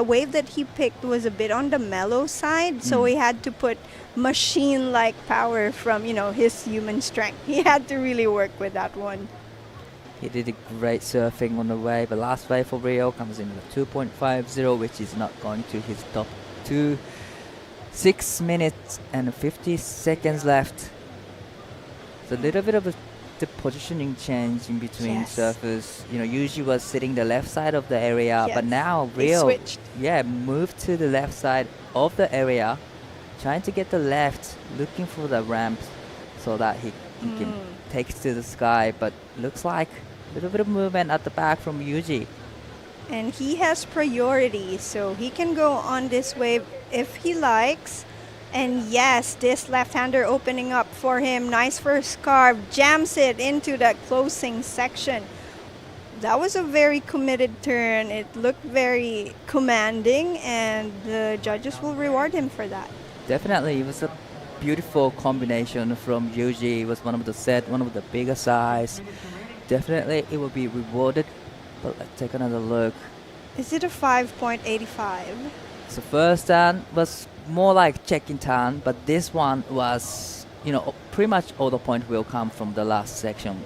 Speaker 3: wave that he picked was a bit on the mellow side, so he had to put machine-like power from, his human strength. He had to really work with that one.
Speaker 1: He did a great surfing on the wave. The last wave for Rio comes in with 2.50, which is not going to his top 2. 6 minutes and 50 seconds left. So a little bit of the positioning change in between surfers. Usually was sitting the left side of the area, but now Rio moved to the left side of the area, trying to get the left, looking for the ramp so that he can take it to the sky, but looks like a little bit of movement at the back from Yuji.
Speaker 3: And he has priority, so he can go on this wave if he likes. And yes, this left-hander opening up for him. Nice first carve, jams it into that closing section. That was a very committed turn. It looked very commanding, and the judges will reward him for that.
Speaker 1: Definitely, it was a beautiful combination from Yuji. It was one of the bigger size. Definitely, it will be rewarded. But let's take another look.
Speaker 3: Is it a 5.85?
Speaker 1: So first turn was more like check-in turn, but this one was, pretty much all the point will come from the last section,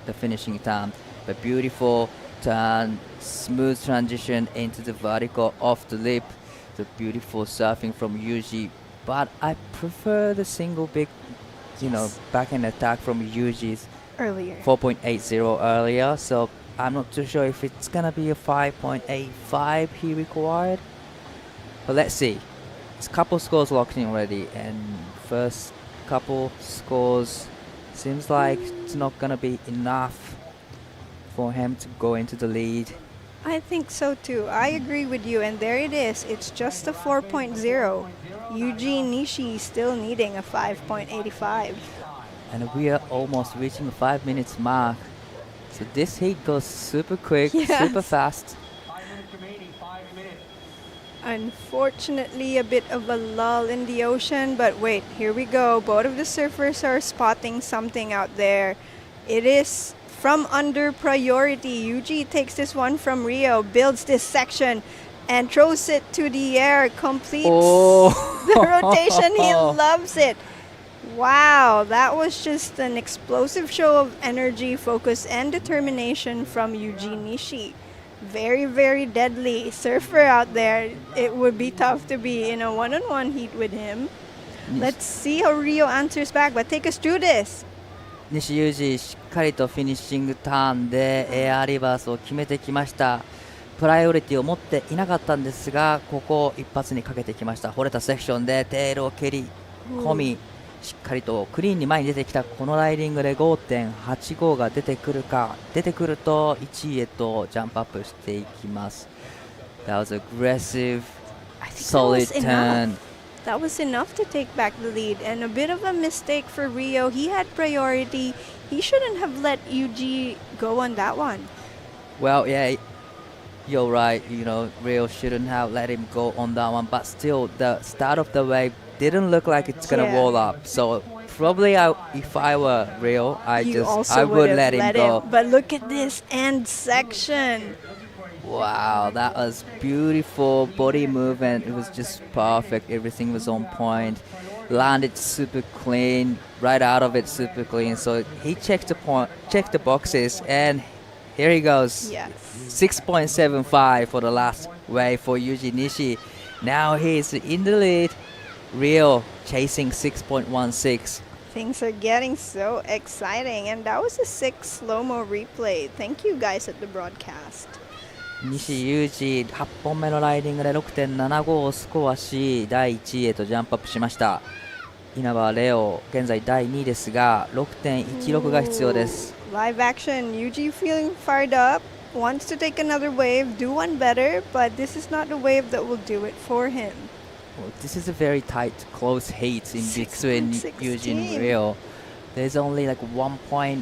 Speaker 1: the finishing turn. But beautiful turn, smooth transition into the vertical off the lip. The beautiful surfing from Yuji. But I prefer the single big, backhand attack from Yuji's
Speaker 3: earlier.
Speaker 1: 4.80 earlier. So I'm not too sure if it's gonna be a 5.85 he required. But let's see. It's couple scores locked in already, and first couple scores seems like it's not gonna be enough for him to go into the lead.
Speaker 3: I think so too. I agree with you, and there it is. It's just a 4.0. Yuji Nishi still needing a 5.85.
Speaker 1: And we are almost reaching the 5 minutes mark. So this heat goes super quick, super fast.
Speaker 3: Unfortunately, a bit of a lull in the ocean, but wait, here we go. Both of the surfers are spotting something out there. It is from under priority. Yuji takes this one from Rio, builds this section, and throws it to the air, completes the rotation. He loves it. Wow, that was just an explosive show of energy, focus, and determination from Yuji Nishi. Very, very deadly surfer out there. It would be tough to be in a one-on-one heat with him. Let's see how Rio answers back, but take us through this.
Speaker 1: 西裕二しっかりとフィニッシングターンでエアリバースを決めてきました。プライオリティを持っていなかったんですが、ここ一発にかけてきました。掘れたセクションでテールを蹴り込み、しっかりとクリーンに前に出てきたこのライディングで 5.85 が出てくるか、出てくると1位へとジャンプアップしていきます。That was aggressive, solid turn.
Speaker 3: That was enough to take back the lead, and a bit of a mistake for Rio. He had priority. He shouldn't have let UG go on that one.
Speaker 1: Well, yeah, you're right. You know, Rio shouldn't have let him go on that one, but still, the start of the wave didn't look like it's gonna wall up. So probably, if I were Rio, I would let him go.
Speaker 3: But look at this end section.
Speaker 1: Wow, that was beautiful body movement. It was just perfect. Everything was on point. Landed super clean, right out of it super clean. So he checked the boxes, and here he goes.
Speaker 3: Yes.
Speaker 1: 6.75 for the last wave for Yuji Nishi. Now he's in the lead. Rio chasing 6.16.
Speaker 3: Things are getting so exciting, and that was a 6 slow-mo replay. Thank you guys at the broadcast.
Speaker 1: 西裕二8本目のライディングで 6.75 をスコアし第1位へとジャンプアップしました。稲葉レオ現在第2位ですが 6.16 が必要です。
Speaker 3: Live action. Yuji feeling fired up, wants to take another wave, do one better, but this is not the wave that will do it for him.
Speaker 1: Well, this is a very tight, close heat in between Yuji and Rio. There's only like 1 point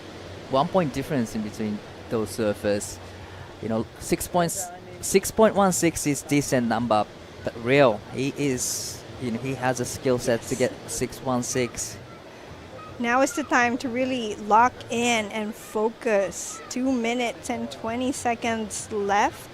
Speaker 1: difference in between those surfers. You know, 6.16 is decent number, but Rio, he has a skill set to get 6.16.
Speaker 3: Now is the time to really lock in and focus. 2 minutes and 20 seconds left.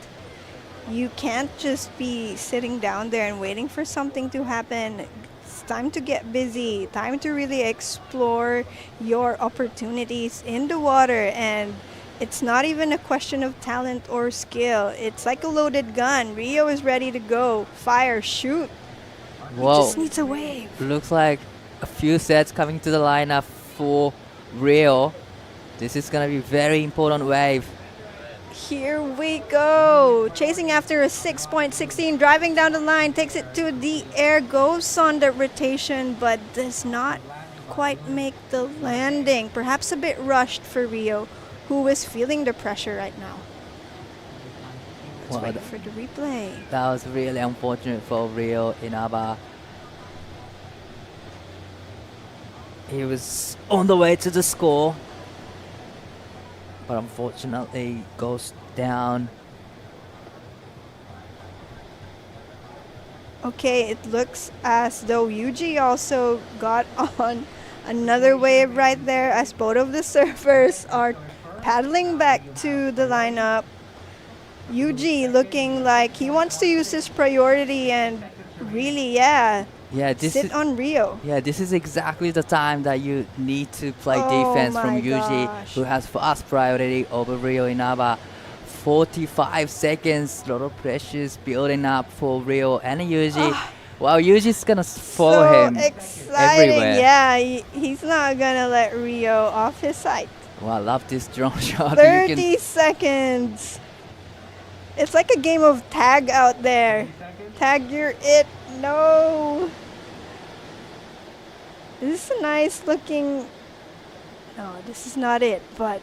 Speaker 3: You can't just be sitting down there and waiting for something to happen. It's time to get busy, time to really explore your opportunities in the water, and it's not even a question of talent or skill. It's like a loaded gun. Rio is ready to go. Fire, shoot.
Speaker 1: Whoa.
Speaker 3: He just needs a wave.
Speaker 1: Looks like a few sets coming to the lineup for Rio. This is going to be very important wave.
Speaker 3: Here we go. Chasing after a 6.16, driving down the line, takes it to the air, goes on the rotation, but does not quite make the landing. Perhaps a bit rushed for Rio, who is feeling the pressure right now. Let's wait for the replay.
Speaker 1: That was really unfortunate for Rio Inaba. He was on the way to the score, but unfortunately goes down.
Speaker 3: Okay, it looks as though Yuji also got on another wave right there, as both of the surfers are paddling back to the lineup. Yuji looking like he wants to use his priority and really, sit on Rio.
Speaker 1: Yeah, this is exactly the time that you need to play defense from Yuji, who has fast priority over Rio Inaba. 45 seconds, a lot of pressures building up for Rio and Yuji. Wow, Yuji's gonna follow him everywhere.
Speaker 3: Yeah, he's not gonna let Rio off his sight.
Speaker 1: Wow, I love this drone shot.
Speaker 3: 30 seconds. It's like a game of tag out there. Tag, you're it. No. This is a nice looking. No, this is not it. But,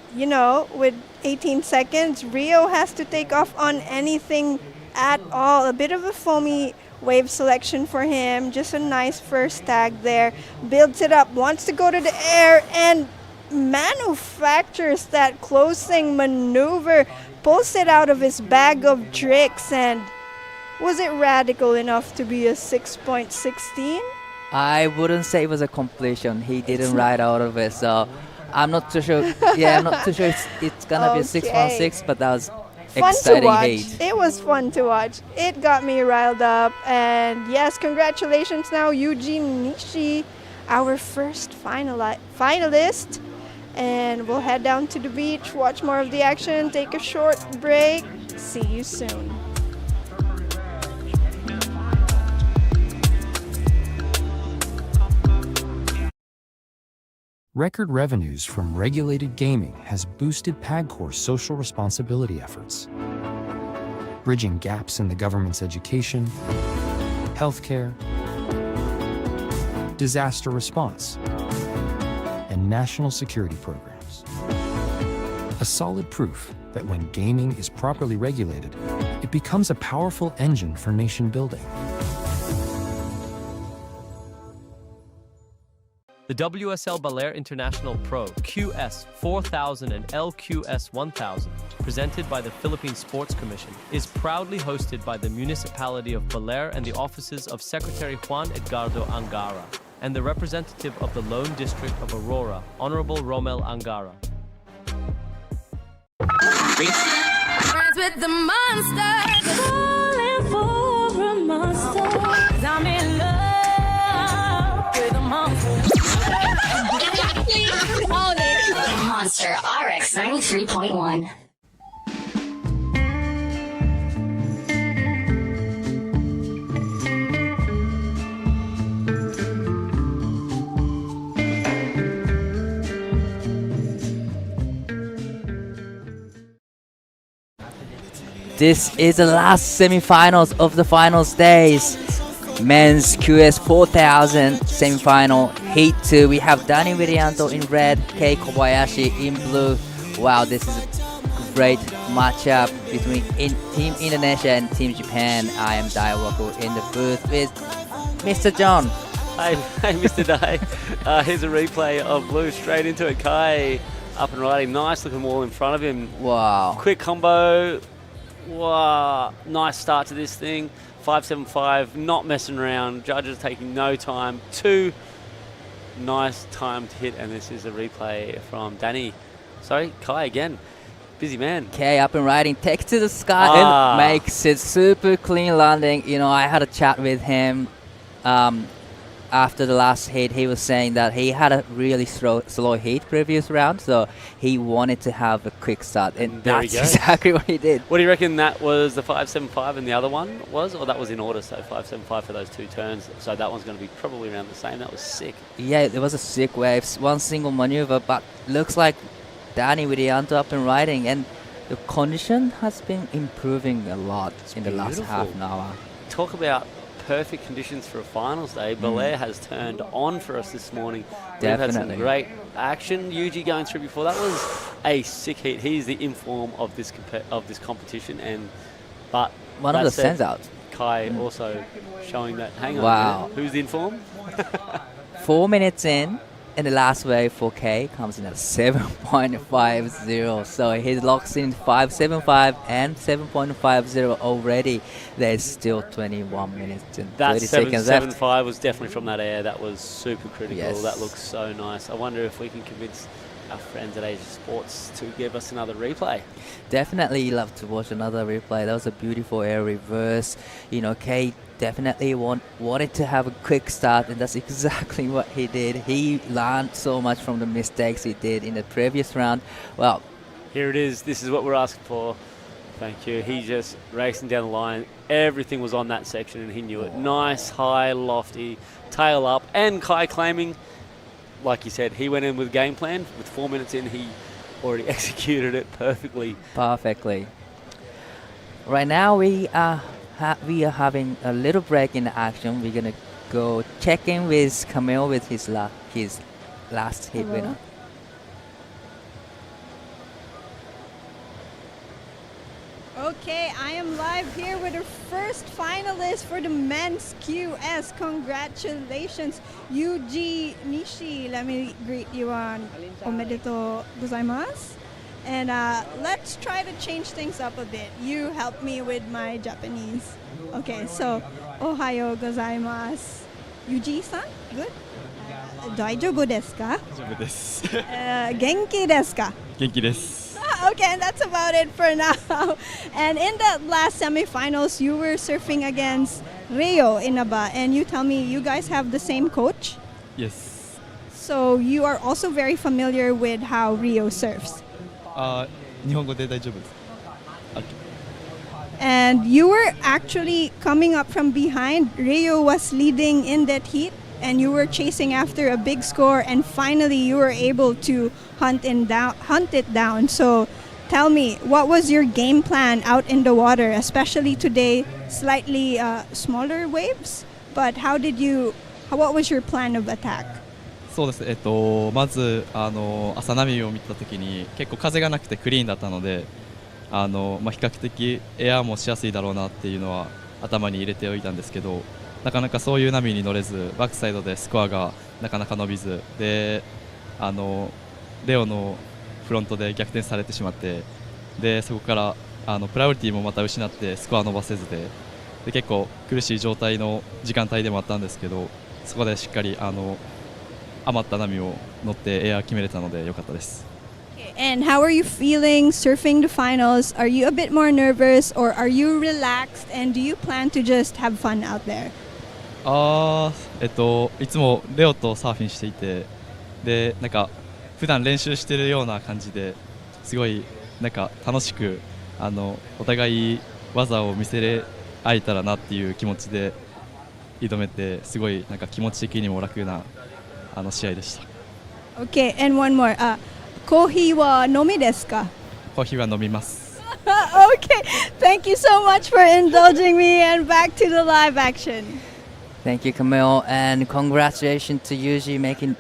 Speaker 3: with 18 seconds, Rio has to take off on anything at all. A bit of a foamy wave selection for him. Just a nice first tag there. Builds it up, wants to go to the air, and manufactures that closing maneuver. Pulls it out of his bag of tricks, and was it radical enough to be a 6.16?
Speaker 1: I wouldn't say it was a completion. He didn't ride out of it, so I'm not too sure. Yeah, I'm not too sure it's gonna be a 6.16, but that was
Speaker 3: fun
Speaker 1: exciting
Speaker 3: to watch.
Speaker 1: heat.
Speaker 3: It was fun to watch. It got me riled up, and yes, congratulations now, Yuji Nishi, our first finalist. And we'll head down to the beach, watch more of the action, take a short break. See you soon.
Speaker 14: Record revenues from regulated gaming has boosted PAGCOR's social responsibility efforts, bridging gaps in the government's education, healthcare, disaster response, and national security programs. A solid proof that when gaming is properly regulated, it becomes a powerful engine for nation building.
Speaker 7: The WSL Baler International Pro QS4000 and LQS1000, presented by the Philippine Sports Commission, is proudly hosted by the municipality of Baler and the offices of Secretary Juan Edgardo Angara and the representative of the Lone District of Aurora, Honorable Romel Angara.
Speaker 6: Friends with the monster, falling for a monster. 'Cause I'm in love with a monster.
Speaker 15: Monster RX 93.1.
Speaker 1: This is the last semifinals of the finals days. Men's QS4000 semifinal Heat 2. We have Danny Virianto in red, Kei Kobayashi in blue. Wow, this is a great matchup between Team Indonesia and Team Japan. I am Dai Wako in the booth with Mr. John.
Speaker 4: Hey, Mr. Day. Here's a replay of blue straight into it. Kai up and riding. Nice looking wall in front of him.
Speaker 1: Wow.
Speaker 4: Quick combo. Wow. Nice start to this thing. 5.75, not messing around. Judges taking no time. 2 nice time to hit, and this is a replay from Danny. Sorry, Kai again. Busy man.
Speaker 1: Kei up and riding, takes to the sky and makes it super clean landing. You know, I had a chat with him after the last heat. He was saying that he had a really slow heat previous round, so he wanted to have a quick start, and that's exactly what he did.
Speaker 4: What do you reckon that was the 5.75 and the other one was? Or that was in order, so 5.75 for those 2 turns. So that one's going to be probably around the same. That was sick.
Speaker 1: Yeah, it was a sick wave. One single maneuver, but looks like Danny Virianto up and riding, and the condition has been improving a lot in the last half an hour.
Speaker 4: Talk about perfect conditions for a finals day. Baler has turned on for us this morning.
Speaker 1: Definitely.
Speaker 4: We've had some great action. Yuji going through before. That was a sick heat. He's the inform of this competition, but
Speaker 1: one of the standouts.
Speaker 4: Kai also showing that. Hang on.
Speaker 1: Wow.
Speaker 4: Who's the inform?
Speaker 1: 4 minutes in, and the last wave for K comes in at 7.50. So he locks in 5.75 and 7.50 already. There's still 21 minutes and 30 seconds left.
Speaker 4: That 7.75 was definitely from that air. That was super critical.
Speaker 1: Yes.
Speaker 4: That looks so nice. I wonder if we can convince our friends at Asia Sports to give us another replay.
Speaker 1: Definitely love to watch another replay. That was a beautiful air reverse. You know, K definitely wanted to have a quick start, and that's exactly what he did. He learned so much from the mistakes he did in the previous round. Well,
Speaker 4: here it is. This is what we're asking for. Thank you. He just racing down the line. Everything was on that section, and he knew it. Nice, high, lofty, tail up, and Kai claiming, like you said, he went in with game plan. With 4 minutes in, he already executed it perfectly.
Speaker 1: Right now, we are having a little break in the action. We're gonna go check in with Camille with his last hit winner.
Speaker 3: Okay, I am live here with the first finalist for the men's QS. Congratulations, Yuji Nishi. Let me greet you on omedetou gozaimasu. And let's try to change things up a bit. You help me with my Japanese. Okay, so ohayo gozaimasu. Yuji-san, good? Daijoubu desu ka?
Speaker 17: Daijoubu desu.
Speaker 3: Genki desu ka?
Speaker 17: Genki desu.
Speaker 3: Okay, and that's about it for now. And in that last semifinals, you were surfing against Rio Inaba, and you tell me you guys have the same coach?
Speaker 17: Yes.
Speaker 3: So you are also very familiar with how Rio surfs.
Speaker 17: 日本語で大丈夫です。
Speaker 3: And you were actually coming up from behind. Rio was leading in that heat, and you were chasing after a big score, and finally you were able to hunt it down. So tell me, what was your game plan out in the water, especially today, slightly smaller waves? But what was your plan of attack?
Speaker 17: そうです。まず朝波を見たときに結構風がなくてクリーンだったので、比較的エアもしやすいだろうなっていうのは頭に入れておいたんですけど、なかなかそういう波に乗れず、バックサイドでスコアがなかなか伸びずで、レオのフロントで逆転されてしまって、でそこからプライオリティもまた失ってスコア伸ばせずで結構苦しい状態の時間帯でもあったんですけど、そこでしっかり余った波を乗ってエア決めれたので良かったです。
Speaker 3: And how are you feeling surfing the finals? Are you a bit more nervous, or are you relaxed, and do you plan to just have fun out there?
Speaker 17: いつもレオとサーフィンしていて、でなんか普段練習してるような感じですごいなんか楽しくお互い技を見せ合えたらなっていう気持ちで挑めて、すごいなんか気持ち的にも楽な試合でした。
Speaker 3: Okay, and one more. コーヒーは飲みですか？
Speaker 17: コーヒーは飲みます。
Speaker 3: Okay, thank you so much for indulging me, and back to the live action.
Speaker 1: Thank you, Camille, and congratulations to Yuji making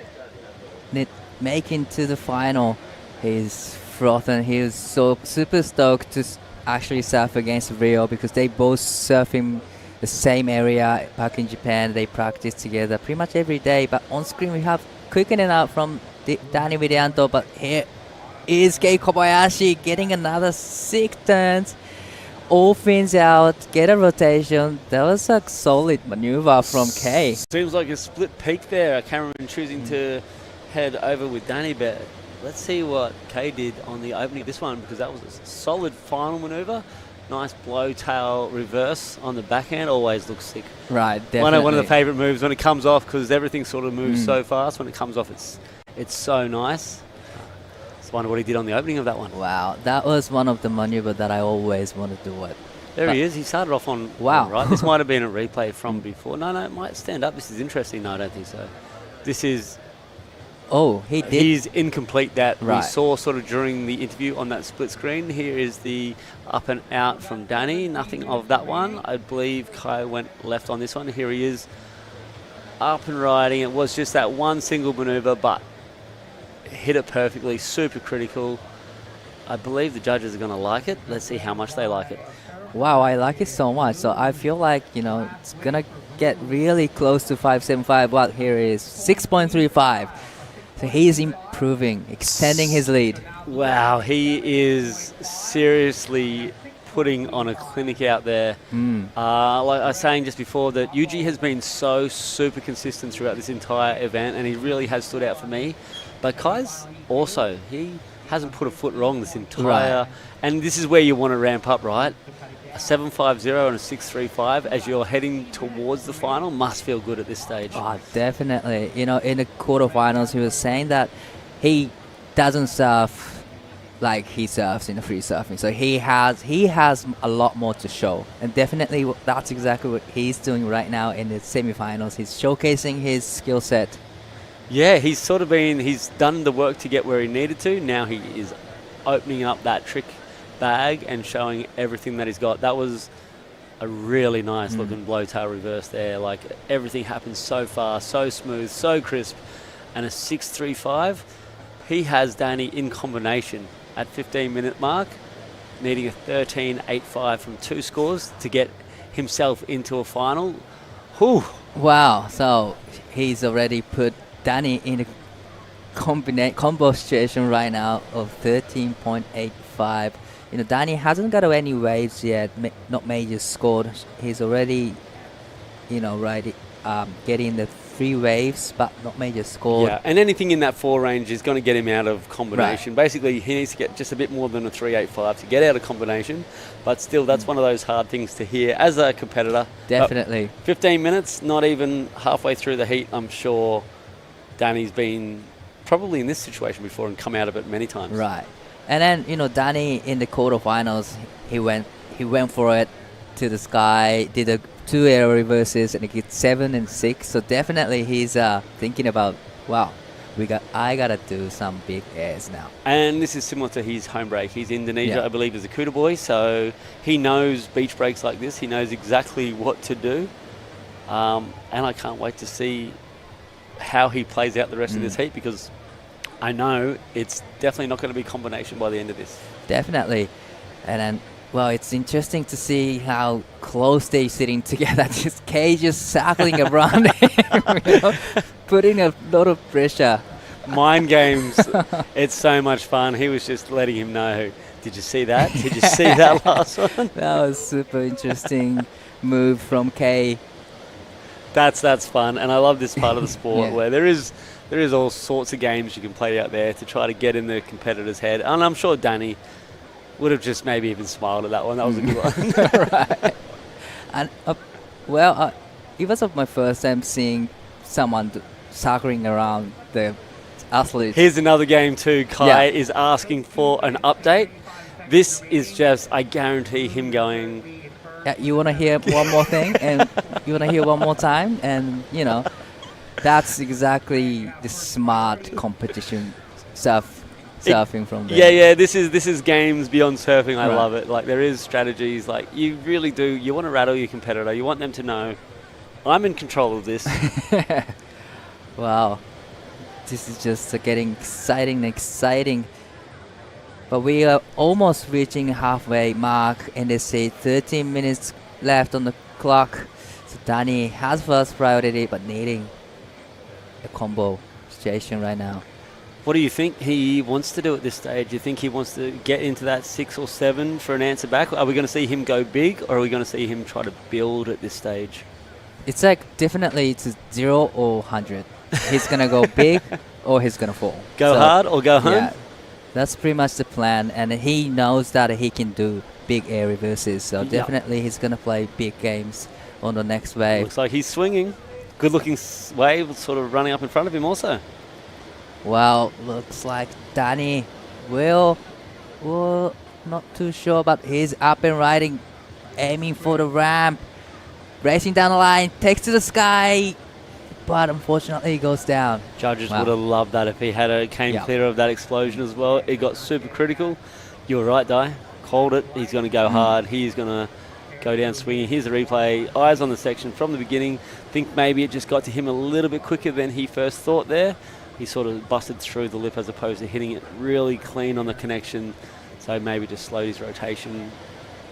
Speaker 1: to the final. He's frothing. He was so super stoked to actually surf against Rio because they both surf in the same area back in Japan. They practice together pretty much every day. But on screen we have quickening out from Danny Widianto, but here is Kei Kobayashi getting another 6 turns. All fins out, get a rotation. That was a solid maneuver from Kei.
Speaker 4: Seems like a split peak there. Cameron choosing to head over with Danny, but let's see what Kei did on the opening of this one, because that was a solid final maneuver. Nice blow tail reverse on the backhand, always looks sick.
Speaker 1: Right, definitely.
Speaker 4: One of the favourite moves when it comes off, because everything sort of moves so fast. When it comes off, it's so nice. Just wonder what he did on the opening of that one.
Speaker 1: Wow, that was one of the maneuvers that I always wanted to do.
Speaker 4: There he is. He started off on
Speaker 1: wow.
Speaker 4: Right. This might have been a replay from before. No, it might stand up. This is interesting. No, I don't think so. This is.
Speaker 1: Oh, he did.
Speaker 4: He's incomplete that
Speaker 1: right.
Speaker 4: We saw sort of during the interview on that split screen. Here is the up and out from Danny. Nothing of that one. I believe Kai went left on this one. Here he is up and riding. It was just that one single maneuver, but hit it perfectly. Super critical. I believe the judges are going to like it. Let's see how much they like it.
Speaker 1: Wow, I like it so much. So I feel like, it's going to get really close to 5.75. Well, here is 6.35. So he is improving, extending his lead.
Speaker 4: Wow, he is seriously putting on a clinic out there. Like I was saying just before, that Yuji has been so super consistent throughout this entire event, and he really has stood out for me. But Kai's also, he hasn't put a foot wrong this entire...
Speaker 1: Right.
Speaker 4: And this is where you want to ramp up, right? A 7.50 and a 6.35 as you're heading towards the final must feel good at this stage.
Speaker 1: Oh, definitely. In the quarterfinals, he was saying that he doesn't surf like he surfs in the free surfing. So he has a lot more to show. And definitely that's exactly what he's doing right now in the semifinals. He's showcasing his skill set.
Speaker 4: Yeah, he's done the work to get where he needed to. Now he is opening up that trick bag and showing everything that he's got. That was a really nice looking blow tail reverse there. Like, everything happened so fast, so smooth, so crisp. And a 6.35, he has Danny in combination at 15-minute mark, needing a 13.85 from 2 scores to get himself into a final. Whew.
Speaker 1: Wow, so he's already put Danny in a combo situation right now of 13.85. Danny hasn't got any waves yet, not major scored. He's already, getting the 3 waves, but not major scored.
Speaker 4: Yeah, and anything in that 4 range is going to get him out of combination.
Speaker 1: Right.
Speaker 4: Basically, he needs to get just a bit more than a 3.85 to get out of combination. But still, that's one of those hard things to hear as a competitor.
Speaker 1: Definitely.
Speaker 4: But 15 minutes, not even halfway through the heat, I'm sure Danny's been probably in this situation before and come out of it many times.
Speaker 1: Right. And then, you know, Danny in the quarterfinals, he went for it to the sky, did a 2 air reverses, and he hit 7 and 6. So definitely he's thinking about, wow, I gotta do some big airs now.
Speaker 4: And this is similar to his home break. He's Indonesia,
Speaker 1: Yeah.
Speaker 4: I believe, as a Kuta boy, so he knows beach breaks like this. He knows exactly what to do. And I can't wait to see how he plays out the rest of this heat, because I know it's definitely not going to be a combination by the end of this.
Speaker 1: Definitely. And then, well, it's interesting to see how close they're sitting together. This cage is circling around him, you know, putting a lot of pressure.
Speaker 4: Mind games. It's so much fun. He was just letting him know, did you see that? Did you see that last one?
Speaker 1: That was super interesting move from Kay.
Speaker 4: That's fun, and I love this part of the sport
Speaker 1: Yeah.
Speaker 4: where there is all sorts of games you can play out there to try to get in the competitor's head. And I'm sure Danny would have just maybe even smiled at that one. That was a good one.
Speaker 1: Right. And it was my first time seeing someone circling around the athletes.
Speaker 4: Here's another game too. Kai is asking for an update. This is just, I guarantee him going,
Speaker 1: Yeah, you want to hear one more thing, and you want to hear one more time, and you know, that's exactly the smart competition surfing from there.
Speaker 4: Yeah. This is games beyond surfing. I
Speaker 1: Right.
Speaker 4: love it. Like, there is strategies. Like, you really do. You want to rattle your competitor. You want them to know, I'm in control of this.
Speaker 1: Wow, this is just getting exciting. But we are almost reaching halfway mark, and they say 13 minutes left on the clock. So Danny has first priority, but needing a combo situation right now.
Speaker 4: What do you think he wants to do at this stage? Do you think he wants to get into that 6 or 7 for an answer back? Are we going to see him go big, or are we going to see him try to build at this stage?
Speaker 1: It's like definitely it's 0 or 100. He's gonna go big, or he's gonna fall.
Speaker 4: Go hard or go home?
Speaker 1: Yeah, that's pretty much the plan, and he knows that he can do big air reverses. So
Speaker 4: Yep.
Speaker 1: definitely he's gonna play big games on the next wave.
Speaker 4: Looks like he's swinging. Good looking wave sort of running up in front of him also.
Speaker 1: Well, looks like Danny will not too sure, but he's up and riding, aiming for the ramp, racing down the line, takes to the sky, but unfortunately he goes down.
Speaker 4: Judges
Speaker 1: Wow.
Speaker 4: would have loved that if he had came
Speaker 1: Yeah.
Speaker 4: clear of that explosion as well. It got super critical. You were right, Di. Called it. He's going to go hard. He's going to go down swinging. Here's the replay. Eyes on the section from the beginning. Think maybe it just got to him a little bit quicker than he first thought there. He sort of busted through the lip as opposed to hitting it really clean on the connection. So maybe just slowed his rotation,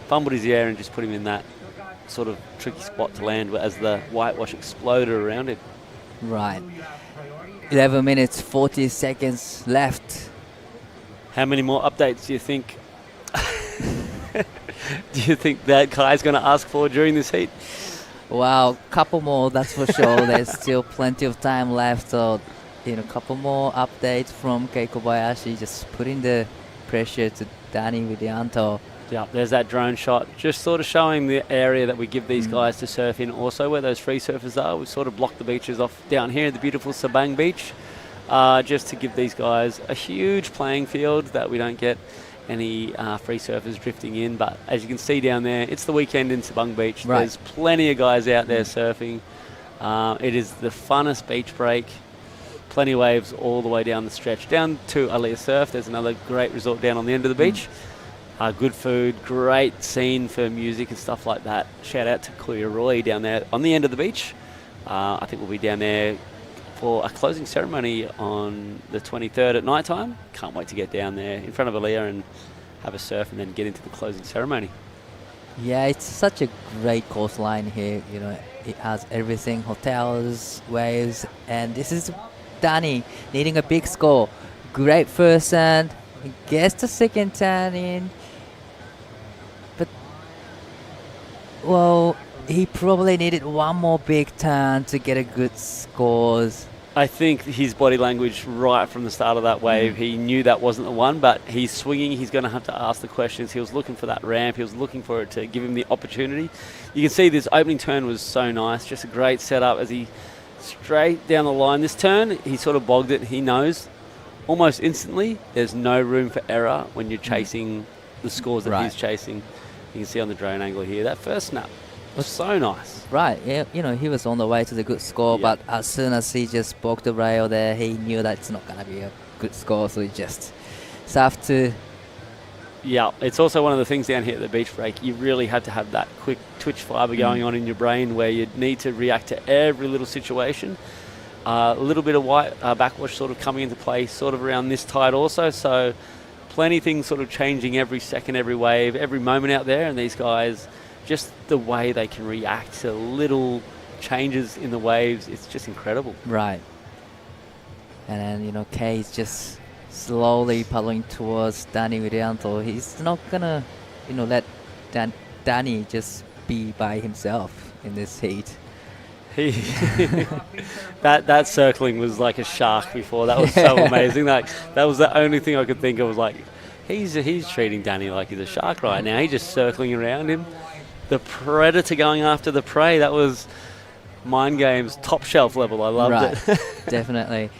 Speaker 4: fumbled his air, and just put him in that sort of tricky spot to land as the whitewash exploded around him.
Speaker 1: Right. 11 minutes, 40 seconds left.
Speaker 4: How many more updates do you think? Do you think that Kai's going to ask for during this heat?
Speaker 1: Wow, couple more, that's for sure. There's still plenty of time left. So, a couple more updates from Kei Kobayashi, just putting the pressure to Danny Widianto.
Speaker 4: Yeah, there's that drone shot, just sort of showing the area that we give these guys to surf in. Also, where those free surfers are, we sort of block the beaches off down here at the beautiful Sabang Beach, just to give these guys a huge playing field that we don't get any free surfers drifting in. But as you can see down there, it's the weekend in Sabang Beach.
Speaker 1: Right.
Speaker 4: There's plenty of guys out there surfing. It is the funnest beach break. Plenty of waves all the way down the stretch. Down to Aliyah Surf, there's another great resort down on the end of the beach. Good food, great scene for music and stuff like that. Shout out to Aurora down there on the end of the beach. I think we'll be down there for a closing ceremony on the 23rd at night time. Can't wait to get down there in front of Aliyah and have a surf and then get into the closing ceremony.
Speaker 1: Yeah, it's such a great coastline here. It has everything, hotels, waves, and this is Danny needing a big score. Great first turn, gets the second turn in, but well, he probably needed one more big turn to get a good scores.
Speaker 4: I think his body language right from the start of that wave, he knew that wasn't the one, but he's swinging. He's going to have to ask the questions. He was looking for that ramp. He was looking for it to give him the opportunity. You can see this opening turn was so nice. Just a great setup as he straight down the line this turn. He sort of bogged it. He knows almost instantly there's no room for error when you're chasing the scores that he's chasing. You can see on the drone angle here, that first snap was so nice.
Speaker 1: Right, yeah, you know, he was on the way to the good score, but as soon as he just broke the rail there, he knew that it's not going to be a good score, so he just have to...
Speaker 4: Yeah, it's also one of the things down here at the beach break. You really had to have that quick twitch fibre going on in your brain where you need to react to every little situation. A little bit of white backwash sort of coming into play sort of around this tide also, so plenty of things sort of changing every second, every wave, every moment out there, and these guys, just the way they can react to little changes in the waves, it's just incredible.
Speaker 1: Right. And then, you know, Kay's just slowly paddling towards Danny Widianto. He's not gonna, you know, let Danny just be by himself in this heat.
Speaker 4: That circling was like a shark before. That was so amazing. That was the only thing I could think of. Was like, he's treating Danny like he's a shark right now. He's just circling around him. The predator going after the prey. That was mind games, top shelf level. I loved it.
Speaker 1: Definitely.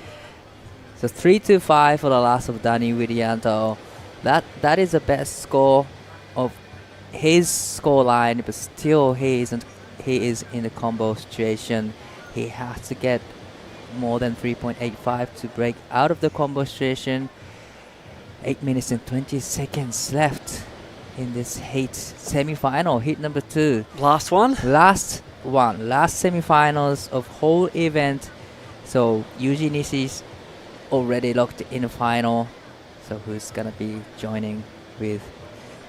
Speaker 1: So 3-5 for the last of Danny Widianto. That is the best score of his score line, but still he is in the combo situation. He has to get more than 3.85 to break out of the combo situation. 8 minutes and 20 seconds left in this heat semi-final, heat number 2.
Speaker 4: Last one?
Speaker 1: Last semi-finals of whole event. So Yuji Nishi's already locked in the final. So who's gonna be joining with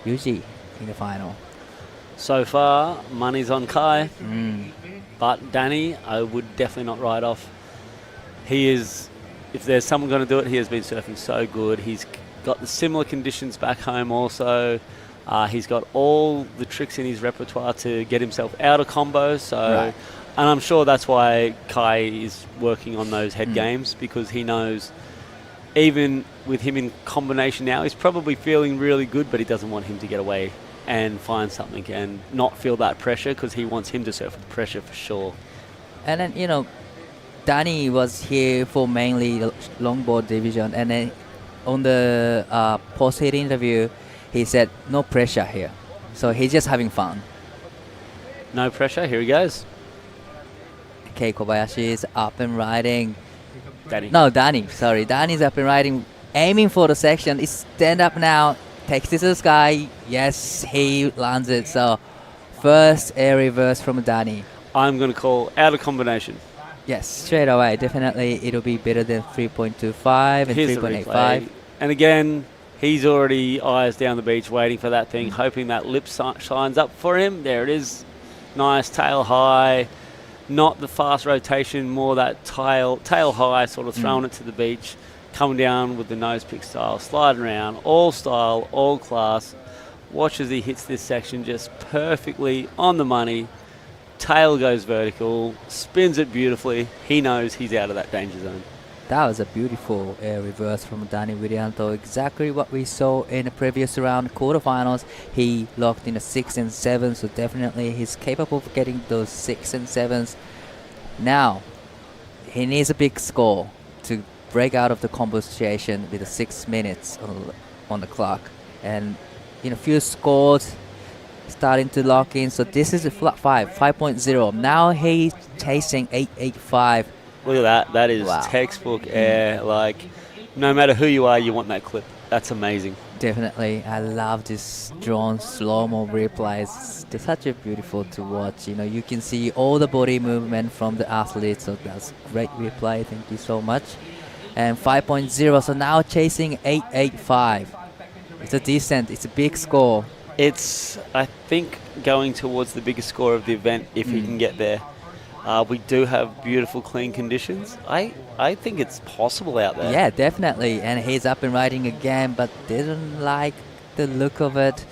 Speaker 1: Yuji in the final?
Speaker 4: So far, money's on Kai, but Danny, I would definitely not write off. He is, if there's someone going to do it, he has been surfing so good. He's got the similar conditions back home also. He's got all the tricks in his repertoire to get himself out of combos. So, and I'm sure that's why Kai is working on those head games, because he knows even with him in combination now, he's probably feeling really good, but he doesn't want him to get away and find something and not feel that pressure, because he wants him to surf with pressure for sure.
Speaker 1: And then, you know, Danny was here for mainly the longboard division, and then on the post-heat interview, he said no pressure here. So he's just having fun.
Speaker 4: No pressure, here he goes.
Speaker 1: Okay, Kobayashi is up and riding.
Speaker 4: Danny.
Speaker 1: Sorry, Danny's up and riding, aiming for the section. It's stand up now. Takes it to the sky. Yes, he lands it. So, first air reverse from Danny.
Speaker 4: I'm going to call out of combination.
Speaker 1: Yes, straight away. Definitely, it'll be better than 3.25 and 3.85.
Speaker 4: And again, he's already eyes down the beach waiting for that thing, hoping that lip shines up for him. There it is. Nice tail high. Not the fast rotation, more that tail high, sort of throwing it to the beach. Coming down with the nose pick style, sliding around, all style, all class. Watch as he hits this section just perfectly on the money. Tail goes vertical, spins it beautifully. He knows he's out of that danger zone.
Speaker 1: That was a beautiful air reverse from Danny Widianto. Exactly what we saw in the previous round quarterfinals. He locked in a 6 and 7, so definitely he's capable of getting those 6 and 7s. Now, he needs a big score to break out of the combo situation with the 6 minutes on the clock, and in a few scores starting to lock in. So this is a flat 5.0. Now he's chasing 8.85.
Speaker 4: Look at that. That is textbook air. Like, no matter who you are, you want that clip. That's amazing.
Speaker 1: Definitely. I love this drone slow-mo replays. They're such a beautiful to watch. You know, you can see all the body movement from the athletes. So that's great replay. Thank you so much. And 5.0, so now chasing 8.85. It's a big score.
Speaker 4: It's, I think, going towards the biggest score of the event if he can get there. We do have beautiful, clean conditions. I think it's possible out there.
Speaker 1: Yeah, definitely. And he's up and riding again, but didn't like the look of it.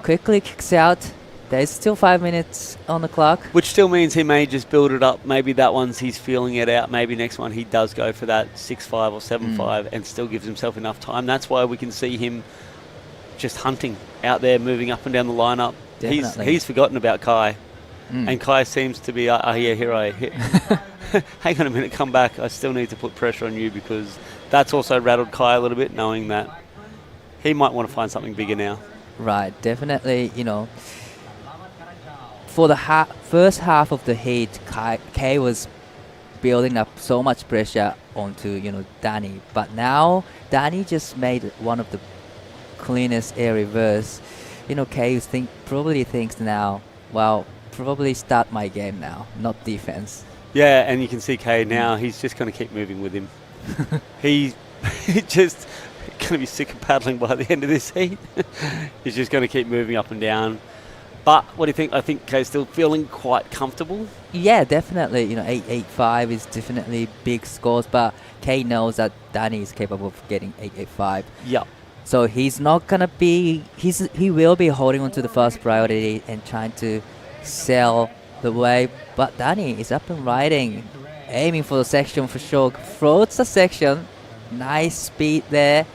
Speaker 1: Quickly kicks out. There's still 5 minutes on the clock.
Speaker 4: Which still means he may just build it up. Maybe that one's he's feeling it out. Maybe next one he does go for that 6.5 or 7.5 and still gives himself enough time. That's why we can see him just hunting out there, moving up and down the lineup. He's forgotten about Kai. And Kai seems to be, here I hit. hang on a minute, come back. I still need to put pressure on you, because that's also rattled Kai a little bit, knowing that he might want to find something bigger now.
Speaker 1: Right, definitely, for the first half of the heat, Kay was building up so much pressure onto, Danny. But now, Danny just made one of the cleanest air reverse. Kay probably thinks now, well, probably start my game now, not defense.
Speaker 4: Yeah, and you can see Kay now, he's just going to keep moving with him. He just going to be sick of paddling by the end of this heat. He's just going to keep moving up and down. But what do you think? I think Kay's still feeling quite comfortable.
Speaker 1: Yeah, definitely. 885 is definitely big scores, but Kay knows that Danny is capable of getting 885.
Speaker 4: Yeah.
Speaker 1: So he's not gonna be. He will be holding on to the first priority and trying to sail the wave. But Danny is up and riding, aiming for the section for sure. Floats the section, nice speed there.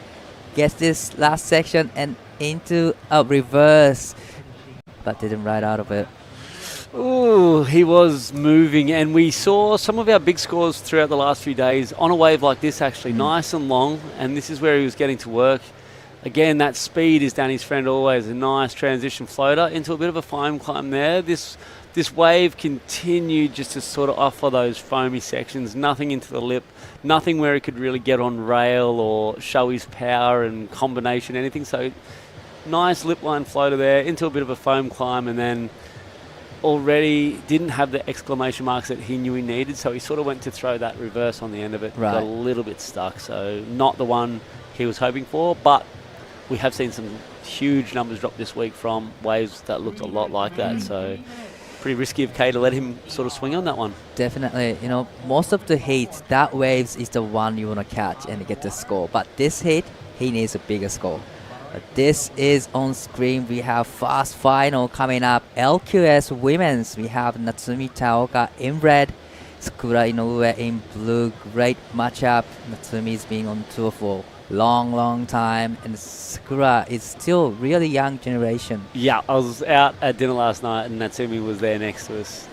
Speaker 1: Gets this last section and into a reverse, but didn't ride out of it.
Speaker 4: Ooh, he was moving, and we saw some of our big scores throughout the last few days on a wave like this, actually, nice and long, and this is where he was getting to work. Again, that speed is Danny's friend always. A nice transition floater into a bit of a foam climb there. This wave continued just to sort of offer those foamy sections, nothing into the lip, nothing where he could really get on rail or show his power and combination, anything. So nice lip line floater there into a bit of a foam climb, and then already didn't have the exclamation marks that he knew he needed, so he sort of went to throw that reverse on the end of it.
Speaker 1: Right.
Speaker 4: Got a little bit stuck, so not the one he was hoping for, but we have seen some huge numbers drop this week from waves that looked a lot like that, so pretty risky of Kay to let him sort of swing on that one.
Speaker 1: Definitely, most of the heat, that waves is the one you want to catch and get the score, but this heat, he needs a bigger score. This is on screen. We have fast final coming up. LQS women's. We have Natsumi Taoka in red, Sakura Inoue in blue. Great matchup. Natsumi's been on tour for long time, and Sakura is still really young generation.
Speaker 4: Yeah, I was out at dinner last night, and Natsumi was there next to us.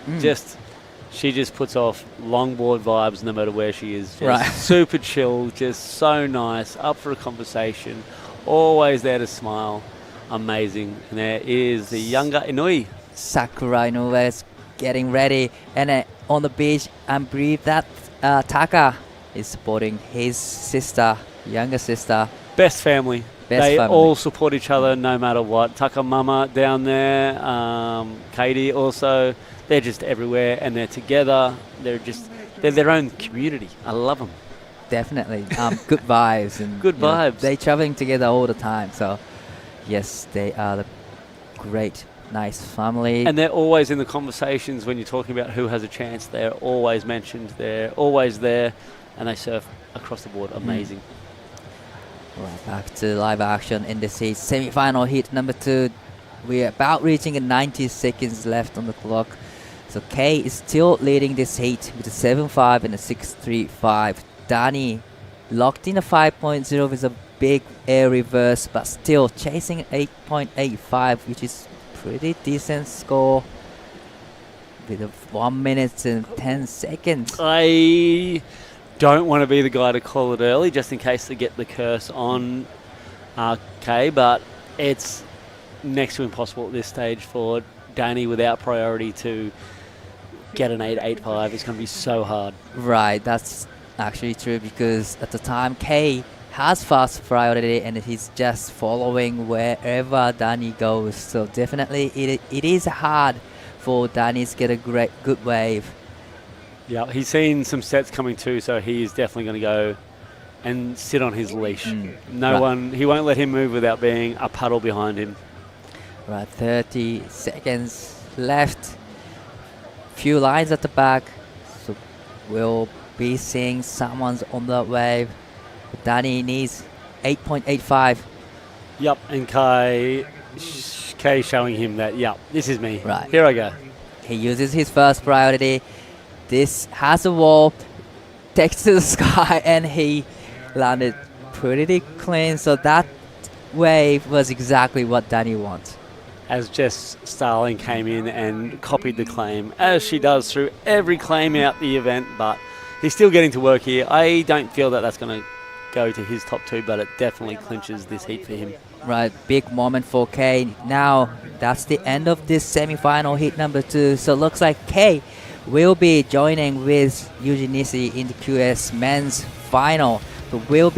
Speaker 4: She just puts off longboard vibes no matter where she is. Just super chill, just so nice, up for a conversation. Always there to smile. Amazing. And there is the younger Inui.
Speaker 1: Sakura Inoue is getting ready. And on the beach, I believe that Taka is supporting his sister, younger sister.
Speaker 4: Best family. They all support each other no matter what. Taka Mama down there. Katie also. They're just everywhere, and they're together. They're their own community. I love them.
Speaker 1: Definitely. Good vibes. And
Speaker 4: good vibes.
Speaker 1: They're traveling together all the time. So, yes, they are the great, nice family.
Speaker 4: And they're always in the conversations when you're talking about who has a chance. They're always mentioned. They're always there. And they surf across the board. Amazing.
Speaker 1: Right, back to live action in the heat. Semi-final heat number 2. We're about reaching 90 seconds left on the clock. So, Kay is still leading this heat with a 7.5 and a 6.35. Danny locked in a 5.0 with a big air reverse, but still chasing 8.85, which is pretty decent score with 1 minute and 10 seconds.
Speaker 4: I don't want to be the guy to call it early, just in case they get the curse on Kay, but it's next to impossible at this stage for Danny without priority to get an 8.85. It's going to be so hard.
Speaker 1: Right, that's actually true, because at the time Kay has fast priority and he's just following wherever Danny goes. So definitely it is hard for Danny to get a good wave.
Speaker 4: Yeah, he's seen some sets coming too, so he is definitely going to go and sit on his leash. He won't let him move without being a puddle behind him.
Speaker 1: Right, 30 seconds left. Few lines at the back, so we'll be seeing someone's on the wave. Danny needs 8.85.
Speaker 4: Yep, and Kay showing him that, yep, this is me.
Speaker 1: Right.
Speaker 4: Here I go.
Speaker 1: He uses his first priority. This has a wall, takes to the sky, and he landed pretty clean. So that wave was exactly what Danny wants.
Speaker 4: as Jess Starling came in and copied the claim, as she does through every claim out the event, but he's still getting to work here. I don't feel that that's going to go to his top two, but it definitely clinches this heat for him.
Speaker 1: Right, big moment for Kay. Now, that's the end of this semi-final heat number 2. So looks like Kay will be joining with Eugenisi in the QS men's final. So we're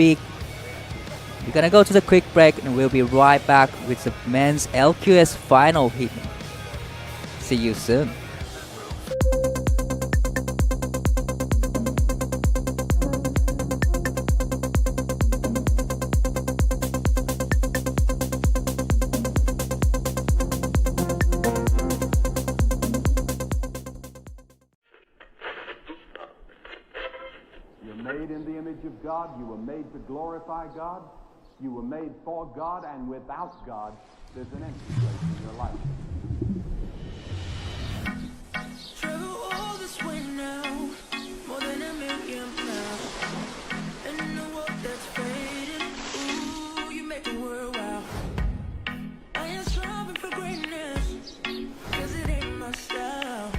Speaker 1: gonna go to the quick break and we'll be right back with the men's LQS final heat. See you soon.
Speaker 5: Made in the image of God, you were made to glorify God, you were made for God, and without God, there's an empty place in your life.
Speaker 6: Travel all this way now, more than a million miles. And in a world that's fading, ooh, you make the world wow. I am striving for greatness, cause it ain't my style.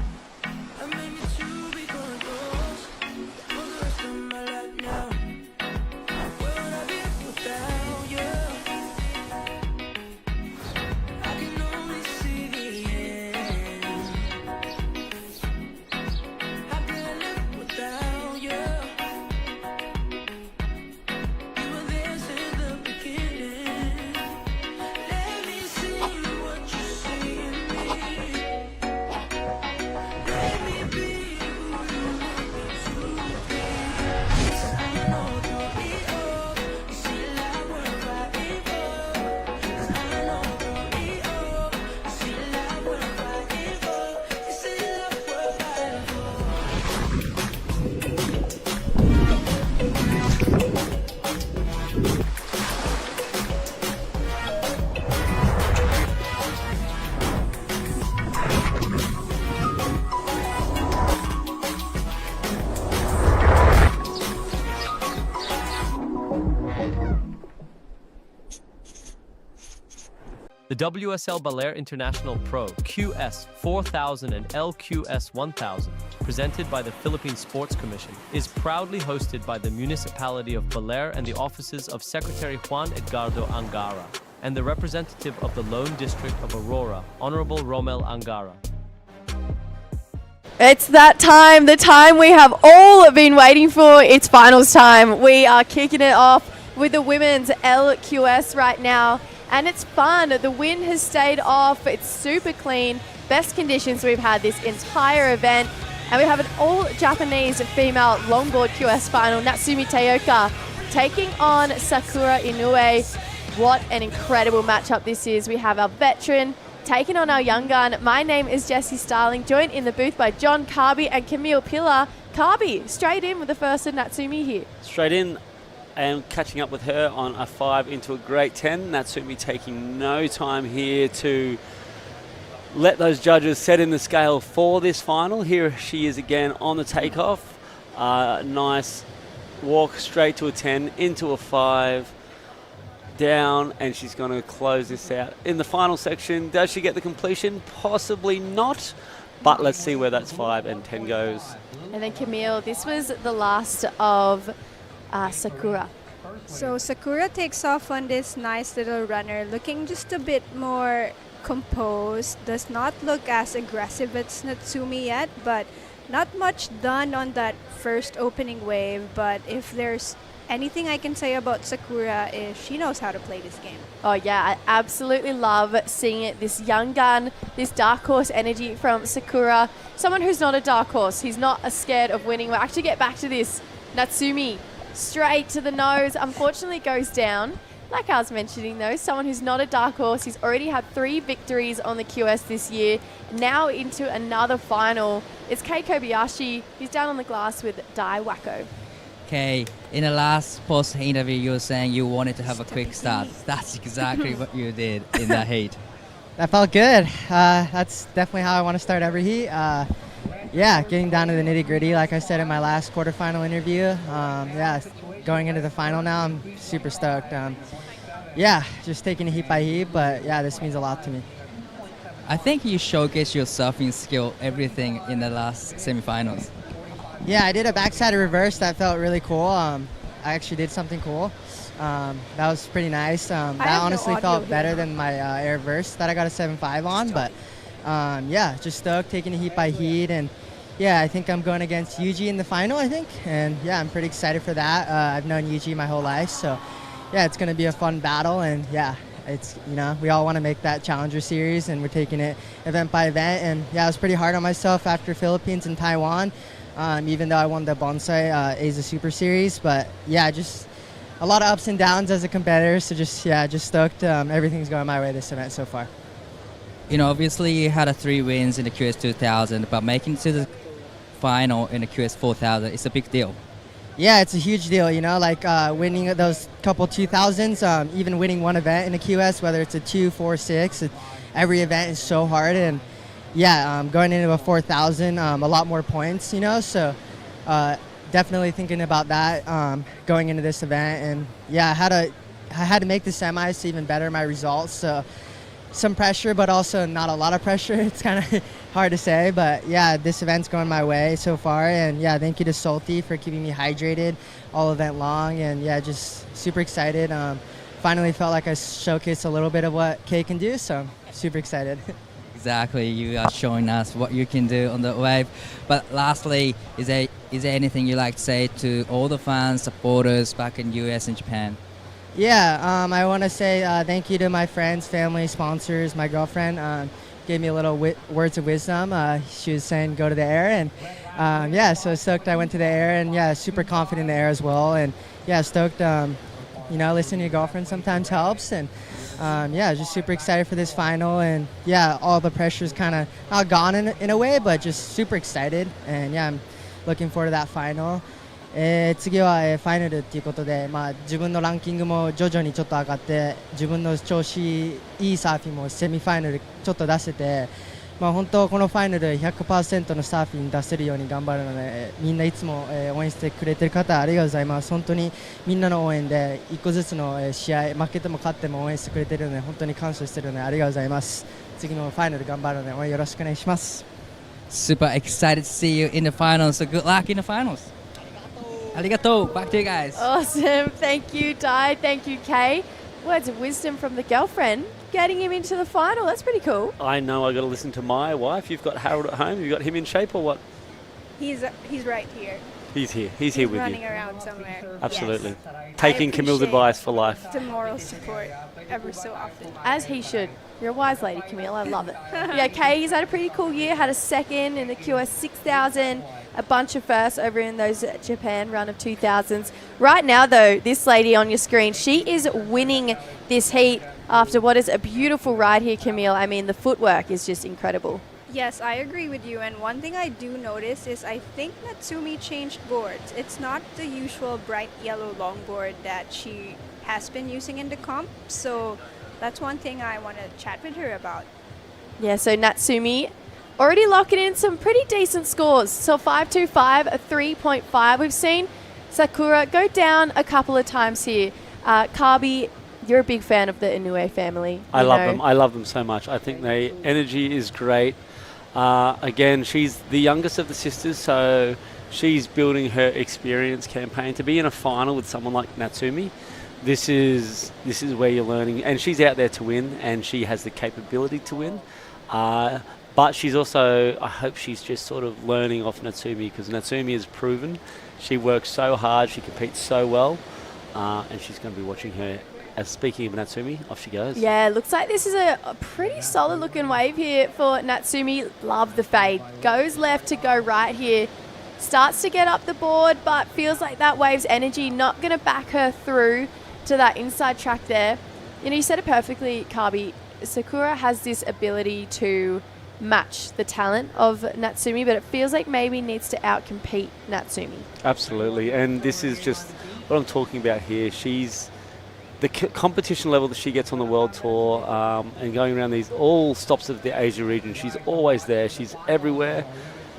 Speaker 6: I made me to be going close for the rest of my life now. Where would I be without you? I can only see the end. How can I live without you? You were there since the beginning. Let me see what you see in me. Let me be who you want me to be. 'Cause I know through it all, you see like we're fighting for. 'Cause I know through it all, you see like we're fighting for. You see like we're fighting for.
Speaker 7: The WSL Baler International Pro QS4000 and LQS1000, presented by the Philippine Sports Commission, is proudly hosted by the municipality of Baler and the offices of Secretary Juan Edgardo Angara and the representative of the Lone District of Aurora, Honorable Romel Angara.
Speaker 2: It's that time, the time we have all been waiting for. It's finals time. We are kicking it off with the women's LQS right now. And it's fun. The wind has stayed off. It's super clean. Best conditions we've had this entire event. And we have an all-Japanese female longboard QS final, Natsumi Teoka, taking on Sakura Inoue. What an incredible matchup this is. We have our veteran taking on our young gun. My name is Jessie Starling, joined in the booth by John Carby and Camille Pillar. Carby, straight in with the first of Natsumi here.
Speaker 4: Straight in and catching up with her on a 5 into a great 10. Natsumi taking no time here to let those judges set in the scale for this final. Here she is again on the takeoff. Nice walk straight to a 10, into a 5, down, and she's going to close this out. In the final section, does she get the completion? Possibly not, but let's see where that's 5 and 10 goes.
Speaker 2: And then Camille, this was the last of Sakura.
Speaker 3: So Sakura takes off on this nice little runner, looking just a bit more composed. Does not look as aggressive as Natsumi yet, but not much done on that first opening wave. But if there's anything I can say about Sakura is she knows how to play this game.
Speaker 2: Oh yeah, I absolutely love seeing it. This young gun, this dark horse energy from Sakura. Someone who's not a dark horse. He's not scared of winning. We'll actually get back to this. Natsumi, straight to the nose, unfortunately goes down. Like I was mentioning though, someone who's not a dark horse. He's already had 3 victories on the QS this year. Now into another final. It's Kei Kobayashi. He's down on the glass with Dai Wacko.
Speaker 1: Okay, in the last post interview, you were saying you wanted to have a quick start. That's exactly what you did in that heat.
Speaker 12: That felt good. That's definitely how I want to start every heat. Yeah, getting down to the nitty gritty, like I said in my last quarterfinal interview. Yeah, going into the final now, I'm super stoked. Yeah, just taking it heat by heat, but yeah, this means a lot to me.
Speaker 1: I think you showcased your surfing skill, everything in the last semifinals.
Speaker 12: Yeah, I did a backside reverse that felt really cool. I actually did something cool. That was pretty nice. That honestly felt better than my air reverse that I got a 7.5 on. But yeah, just stoked, taking it heat by heat. And yeah, I think I'm going against Yuji in the final, I think. And yeah, I'm pretty excited for that. I've known Yuji my whole life. So yeah, it's going to be a fun battle. And yeah, it's, you know, we all want to make that Challenger Series, and we're taking it event by event. And yeah, I was pretty hard on myself after Philippines and Taiwan, even though I won the Bonsai Asia Super Series. But yeah, just a lot of ups and downs as a competitor. So just, yeah, just stoked. Everything's going my way this event so far.
Speaker 1: You know, obviously you had 3 wins in the QS2000, but making it to the final in the QS4000 is a big deal.
Speaker 12: Yeah, it's a huge deal, you know, like winning those couple 2000s, even winning one event in the QS, whether it's a 2, 4, 6, every event is so hard. And yeah, going into a 4000, a lot more points, you know, so definitely thinking about that going into this event. And yeah, I had to make the semis to even better my results, so some pressure, but also not a lot of pressure. It's kind of hard to say, but yeah, this event's going my way so far. And yeah, thank you to Salty for keeping me hydrated all event long. And yeah, just super excited. Finally felt like I showcased a little bit of what Kay can do, so super excited.
Speaker 1: Exactly, you are showing us what you can do on the wave. But lastly, is there anything you like to say to all the fans, supporters back in US and Japan?
Speaker 12: Yeah, I want to say thank you to my friends, family, sponsors, my girlfriend. Gave me a little words of wisdom. She was saying go to the air, and yeah, so stoked I went to the air, and yeah, super confident in the air as well. And yeah, stoked, you know, listening to your girlfriend sometimes helps. And yeah, just super excited for this final. And yeah, all the pressure's kind of not gone in a way, but just super excited. And yeah, I'm looking forward to that final. 次はファイナルということで、自分のランキングも徐々にちょっと上がって、自分の調子いいサーフィンもセミファイナルちょっと出してて、本当このファイナル 100% のサーフィン出せるように頑張るので、みんないつも応援してくれてる方ありがとうございます。本当にみんなの応援で一個ずつの試合、負けても勝っても応援してくれてるので、本当に感謝してるのでありがとうございます。次のファイナル頑張るので応援よろしくお願いします。
Speaker 1: Super excited to see you in the finals, so good luck in the finals. Arigato. Back to you guys.
Speaker 2: Awesome. Thank you, Dai. Thank you, Kay. Words of wisdom from the girlfriend. Getting him into the final. That's pretty cool.
Speaker 4: I know I got to listen to my wife. You've got Harold at home. You've got him in shape or what?
Speaker 3: He's right here.
Speaker 4: He's here. He's here with
Speaker 3: running
Speaker 4: you.
Speaker 3: around somewhere.
Speaker 4: Absolutely.
Speaker 3: Yes.
Speaker 4: Taking Camille's advice for life.
Speaker 3: The moral support ever so often.
Speaker 2: As he should. You're a wise lady, Camille. I love it. Yeah, Kay, he's had a pretty cool year. Had a second in the QS6000. A bunch of firsts over in those Japan run of 2000s. Right now, though, this lady on your screen, she is winning this heat after what is a beautiful ride here, Camille. I mean, the footwork is just incredible.
Speaker 3: Yes, I agree with you. And one thing I do notice is I think Natsumi changed boards. It's not the usual bright yellow longboard that she has been using in the comp. So that's one thing I want to chat with her about.
Speaker 2: Yeah, so Natsumi already locking in some pretty decent scores. So 5.25, a 3.5. We've seen Sakura go down a couple of times here. Kabi, you're a big fan of the Inoue family.
Speaker 4: I love them. I love them so much. I think their energy is great. Again, she's the youngest of the sisters, so she's building her experience campaign. To be in a final with someone like Natsumi, this is where you're learning. And she's out there to win, and she has the capability to win. But she's also, I hope she's just sort of learning off Natsumi, because Natsumi has proven she works so hard, she competes so well, and she's going to be watching her. As speaking of Natsumi, off she goes.
Speaker 2: Yeah, looks like this is a pretty solid looking wave here for Natsumi. Love the fade. Goes left to go right here. Starts to get up the board, but feels like that wave's energy not going to back her through to that inside track there. You know, you said it perfectly, Kabi. Sakura has this ability to match the talent of Natsumi, but it feels like maybe needs to outcompete Natsumi.
Speaker 4: Absolutely, and this is just what I'm talking about here. She's the competition level that she gets on the world tour, and going around these all stops of the Asia region. She's always there. She's everywhere.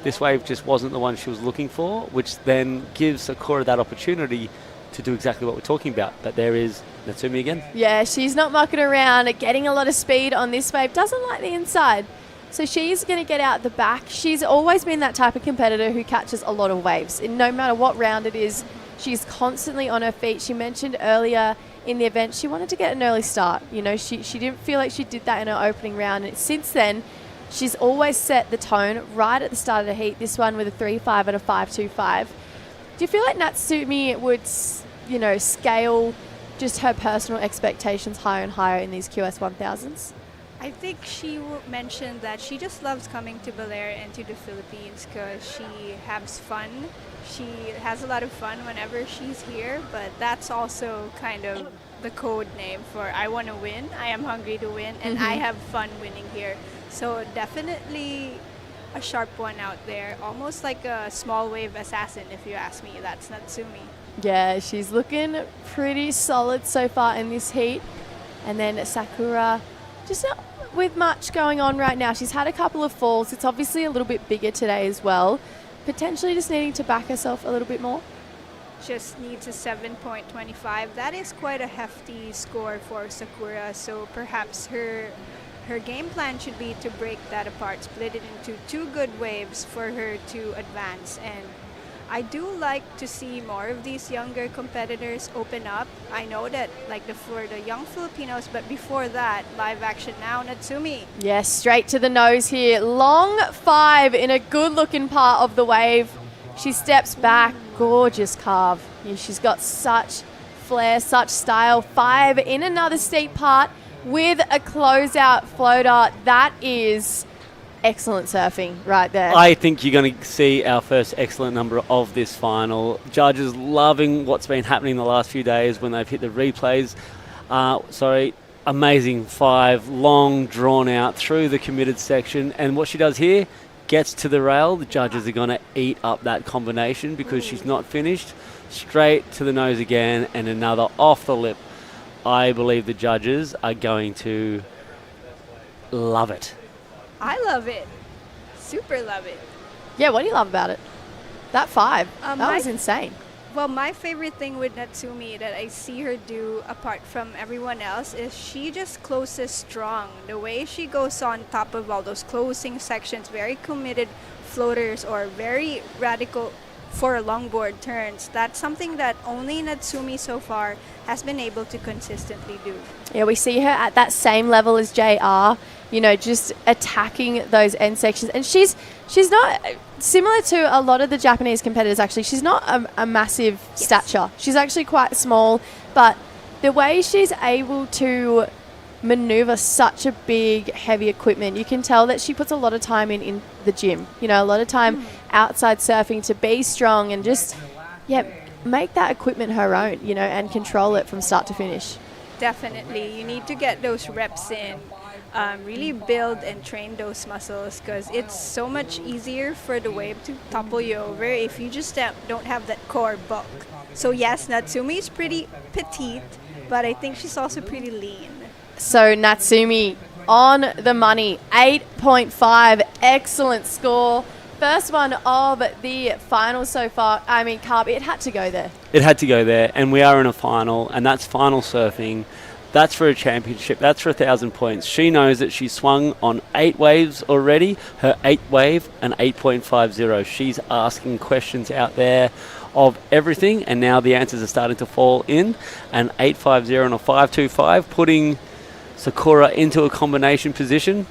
Speaker 4: This wave just wasn't the one she was looking for, which then gives Sakura that opportunity to do exactly what we're talking about. But there is Natsumi again.
Speaker 2: Yeah, she's not mucking around, getting a lot of speed on this wave. Doesn't like the inside. So she's going to get out the back. She's always been that type of competitor who catches a lot of waves. And no matter what round it is, she's constantly on her feet. She mentioned earlier in the event she wanted to get an early start. You know, she didn't feel like she did that in her opening round. And since then, she's always set the tone right at the start of the heat. This one with a 3.5 and a 5.25. Do you feel like Natsumi would, you know, scale just her personal expectations higher and higher in these QS1000s?
Speaker 3: I think she mentioned that she just loves coming to Baler and to the Philippines because she has fun. She has a lot of fun whenever she's here, but that's also kind of the code name for I want to win, I am hungry to win, and I have fun winning here. So definitely a sharp one out there, almost like a small wave assassin if you ask me. That's Natsumi.
Speaker 2: Yeah, she's looking pretty solid so far in this heat. And then Sakura, just not with much going on right now. She's had a couple of falls. It's obviously a little bit bigger today as well. Potentially just needing to back herself a little bit more.
Speaker 3: Just needs a 7.25. That is quite a hefty score for Sakura. So perhaps her game plan should be to break that apart, split it into 2 good waves for her to advance. And I do like to see more of these younger competitors open up. I know that for the young Filipinos, but before that, live action now, Natsumi.
Speaker 2: Yes, straight to the nose here. Long 5 in a good looking part of the wave. She steps back, gorgeous carve. Yeah, she's got such flair, such style. 5 in another steep part with a closeout floater. That is excellent surfing right there.
Speaker 4: I think you're going to see our first excellent number of this final. Judges loving what's been happening the last few days when they've hit the replays. Amazing 5, long, drawn out through the committed section. And what she does here, gets to the rail. The judges are going to eat up that combination because she's not finished. Straight to the nose again and another off the lip. I believe the judges are going to love it.
Speaker 3: I love it. Super love it.
Speaker 2: Yeah, what do you love about it? That 5. That was insane.
Speaker 3: Well, my favorite thing with Natsumi that I see her do apart from everyone else is she just closes strong. The way she goes on top of all those closing sections, very committed floaters or very radical for longboard turns. That's something that only Natsumi so far has been able to consistently do.
Speaker 2: Yeah, we see her at that same level as JR, you know, just attacking those end sections. And she's not, similar to a lot of the Japanese competitors actually, she's not a massive stature. She's actually quite small, but the way she's able to maneuver such a big, heavy equipment, you can tell that she puts a lot of time in the gym. You know, a lot of time outside surfing to be strong and just, make that equipment her own, you know, and control it from start to finish.
Speaker 3: Definitely. You need to get those reps in. Really build and train those muscles because it's so much easier for the wave to topple you over if you just don't have that core bulk. So yes, Natsumi is pretty petite, but I think she's also pretty lean.
Speaker 2: So Natsumi on the money, 8.5, excellent score. First one of the final so far. I mean, Carb, it had to go there.
Speaker 4: It had to go there, and we are in a final, and that's final surfing. That's for a championship. That's for 1,000 points. She knows that she swung on 8 waves already. Her 8th wave, an 8.50. She's asking questions out there of everything, and now the answers are starting to fall in. An 8.50 and a 5.25, putting Sakura into a combination position.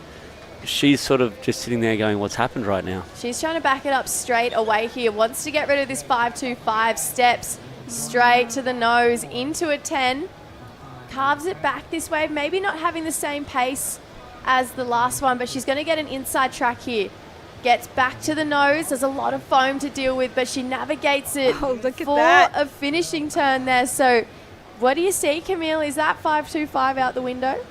Speaker 4: She's sort of just sitting there going, what's happened right now?
Speaker 2: She's trying to back it up straight away here. Wants to get rid of this 5.25. Steps straight to the nose into a 10. Carves it back this wave. Maybe not having the same pace as the last one, but she's going to get an inside track here. Gets back to the nose. There's a lot of foam to deal with, but she navigates it
Speaker 3: for
Speaker 2: a finishing turn there. So what do you see, Camille? Is that 5.25 out the window?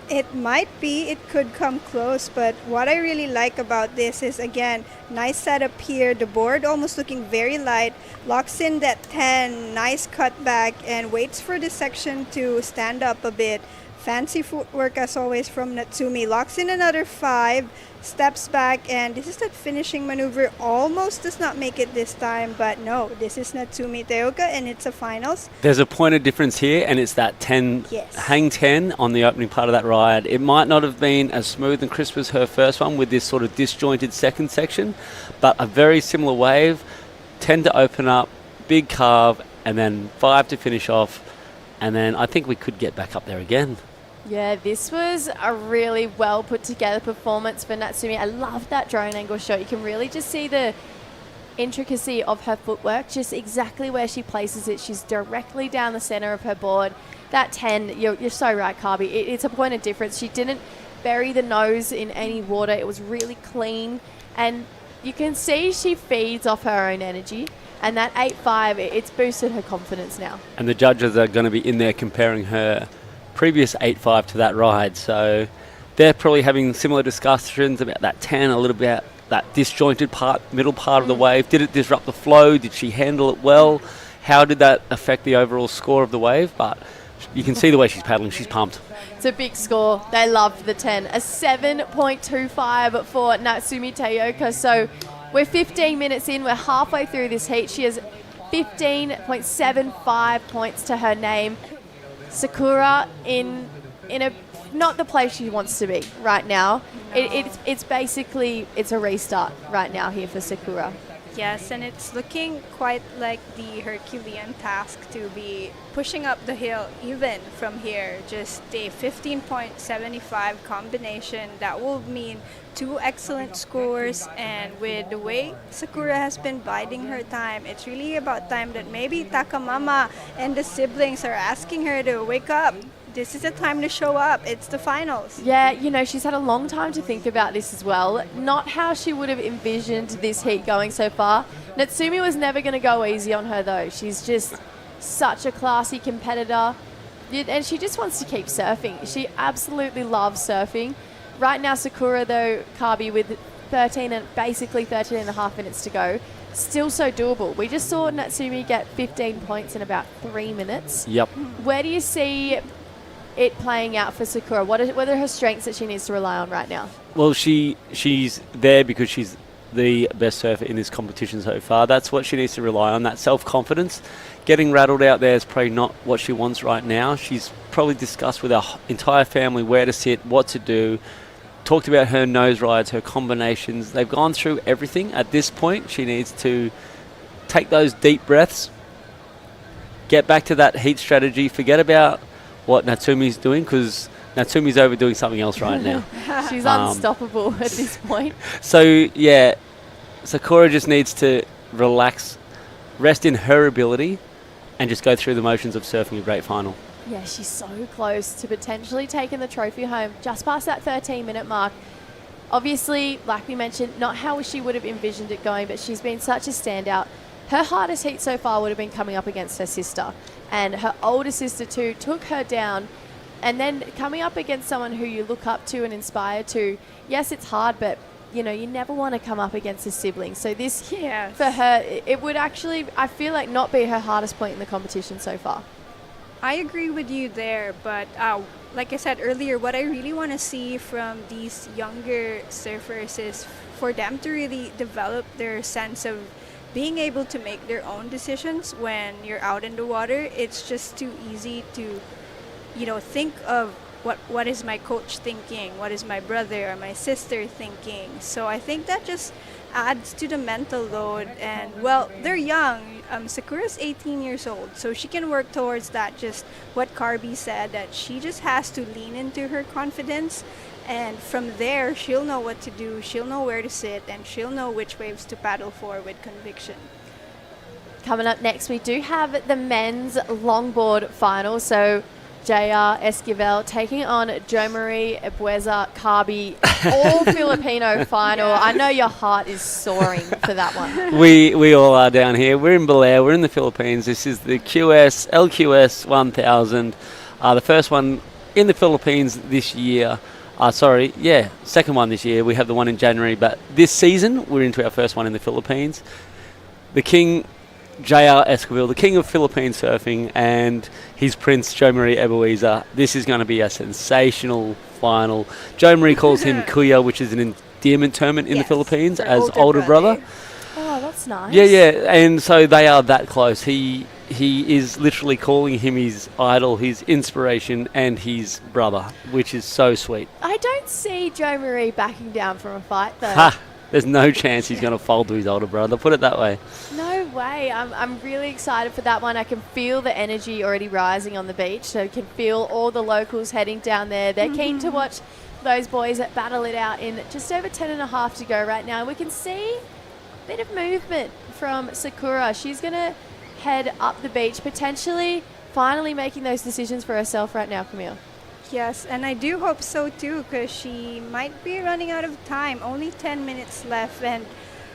Speaker 3: It might be. It could come close, but what I really like about this is, again, nice setup here. The board almost looking very light. Locks in that 10, nice cut back, and waits for the section to stand up a bit. Fancy footwork as always from Natsumi. Locks in another 5, steps back, and this is that finishing maneuver. Almost does not make it this time, but no, this is Natsumi Teoka, and it's a finals.
Speaker 4: There's a point of difference here, and it's that 10,
Speaker 3: Yes.
Speaker 4: hang 10 on the opening part of that ride. It might not have been as smooth and crisp as her first one with this sort of disjointed second section, but a very similar wave. 10 to open up, big carve, and then 5 to finish off, and then I think we could get back up there again.
Speaker 2: Yeah, this was a really well put together performance for Natsumi. I love that drone angle shot. You can really just see the intricacy of her footwork, just exactly where she places it. She's directly down the center of her board. That 10, you're so right, Carby. It's a point of difference. She didn't bury the nose in any water. It was really clean, and you can see she feeds off her own energy. And that 8.5, it's boosted her confidence now.
Speaker 4: And the judges are going to be in there comparing her previous 8.5 to that ride, so they're probably having similar discussions about that 10, a little bit that disjointed part, middle part of the wave. Did it disrupt the flow? Did she handle it well? How did that affect the overall score of the wave? But you can see the way she's paddling. She's pumped.
Speaker 2: It's a big score. They loved the 10. A 7.25 for Natsumi Teoka. So we're 15 minutes in. We're halfway through this heat. She has 15.75 points to her name. Sakura in a not the place she wants to be right now. It's basically it's a restart right now here for Sakura.
Speaker 10: Yes, and it's looking quite like the Herculean task to be pushing up the hill even from here. Just a 15.75 combination that will mean 2 excellent scores, and with the way Sakura has been biding her time, it's really about time that maybe Takamama and the siblings are asking her to wake up. This is the time to show up. It's the finals.
Speaker 2: Yeah, you know, she's had a long time to think about this as well. Not how she would have envisioned this heat going so far. Natsumi was never going to go easy on her, though. She's just such a classy competitor, and she just wants to keep surfing. She absolutely loves surfing. Right now, Sakura, though, Kabi, with 13 and basically 13 and a half minutes to go, still so doable. We just saw Natsumi get 15 points in about 3 minutes.
Speaker 4: Yep.
Speaker 2: Where do you see it playing out for Sakura? What are her strengths that she needs to rely on right now?
Speaker 4: Well, she's there because she's the best surfer in this competition so far. That's what she needs to rely on, that self-confidence. Getting rattled out there is probably not what she wants right now. She's probably discussed with her entire family where to sit, what to do, talked about her nose rides, her combinations. They've gone through everything. At this point, she needs to take those deep breaths, get back to that heat strategy, forget about what Natsumi's doing, because Natsumi's overdoing something else right now.
Speaker 2: She's unstoppable at this point.
Speaker 4: So, yeah, Sakura just needs to relax, rest in her ability, and just go through the motions of surfing a great final.
Speaker 2: Yeah, she's so close to potentially taking the trophy home, just past that 13-minute mark. Obviously, like we mentioned, not how she would have envisioned it going, but she's been such a standout. Her hardest heat so far would have been coming up against her sister, and her older sister too took her down. And then coming up against someone who you look up to and inspire to, yes, it's hard, but you know, you never want to come up against a sibling. So this, for her, it would actually, I feel like, not be her hardest point in the competition so far.
Speaker 10: I agree with you there, but like I said earlier, what I really want to see from these younger surfers is for them to really develop their sense of being able to make their own decisions when you're out in the water. It's just too easy to, you know, think of what is my coach thinking, what is my brother or my sister thinking. So I think that just adds to the mental load. And well, they're young. Sakura's 18 years old, so she can work towards that. Just what Carby said, that she just has to lean into her confidence, and from there she'll know what to do, she'll know where to sit, and she'll know which waves to paddle for with conviction.
Speaker 2: Coming up next, we do have the men's longboard final. So JR Esquivel taking on Jomari Ebueza Kabi, all Filipino final. Yeah. I know your heart is soaring for that one.
Speaker 4: We all are down here. We're in Baler. We're in the Philippines. This is the LQS1000, the first one in the Philippines this year. Second one this year. We have the one in January, but this season we're into our first one in the Philippines. The king J.R. Esquivel, the king of Philippine surfing, and his prince, Joe Marie Ebewiza. This is going to be a sensational final. Joe Marie calls him Kuya, which is an endearment term in the Philippines, as older brother.
Speaker 2: Oh, that's nice.
Speaker 4: Yeah, and so they are that close. He is literally calling him his idol, his inspiration, and his brother, which is so sweet.
Speaker 2: I don't see Joe Marie backing down from a fight, though.
Speaker 4: Ha! There's no chance he's going to fold to his older brother. Put it that way.
Speaker 2: No way. I'm really excited for that one. I can feel the energy already rising on the beach. So I can feel all the locals heading down there. They're keen to watch those boys that battle it out in just over 10 and a half to go right now. We can see a bit of movement from Sakura. She's going to head up the beach, potentially finally making those decisions for herself right now, Camille.
Speaker 3: Yes, and I do hope so too, because she might be running out of time. Only 10 minutes left, and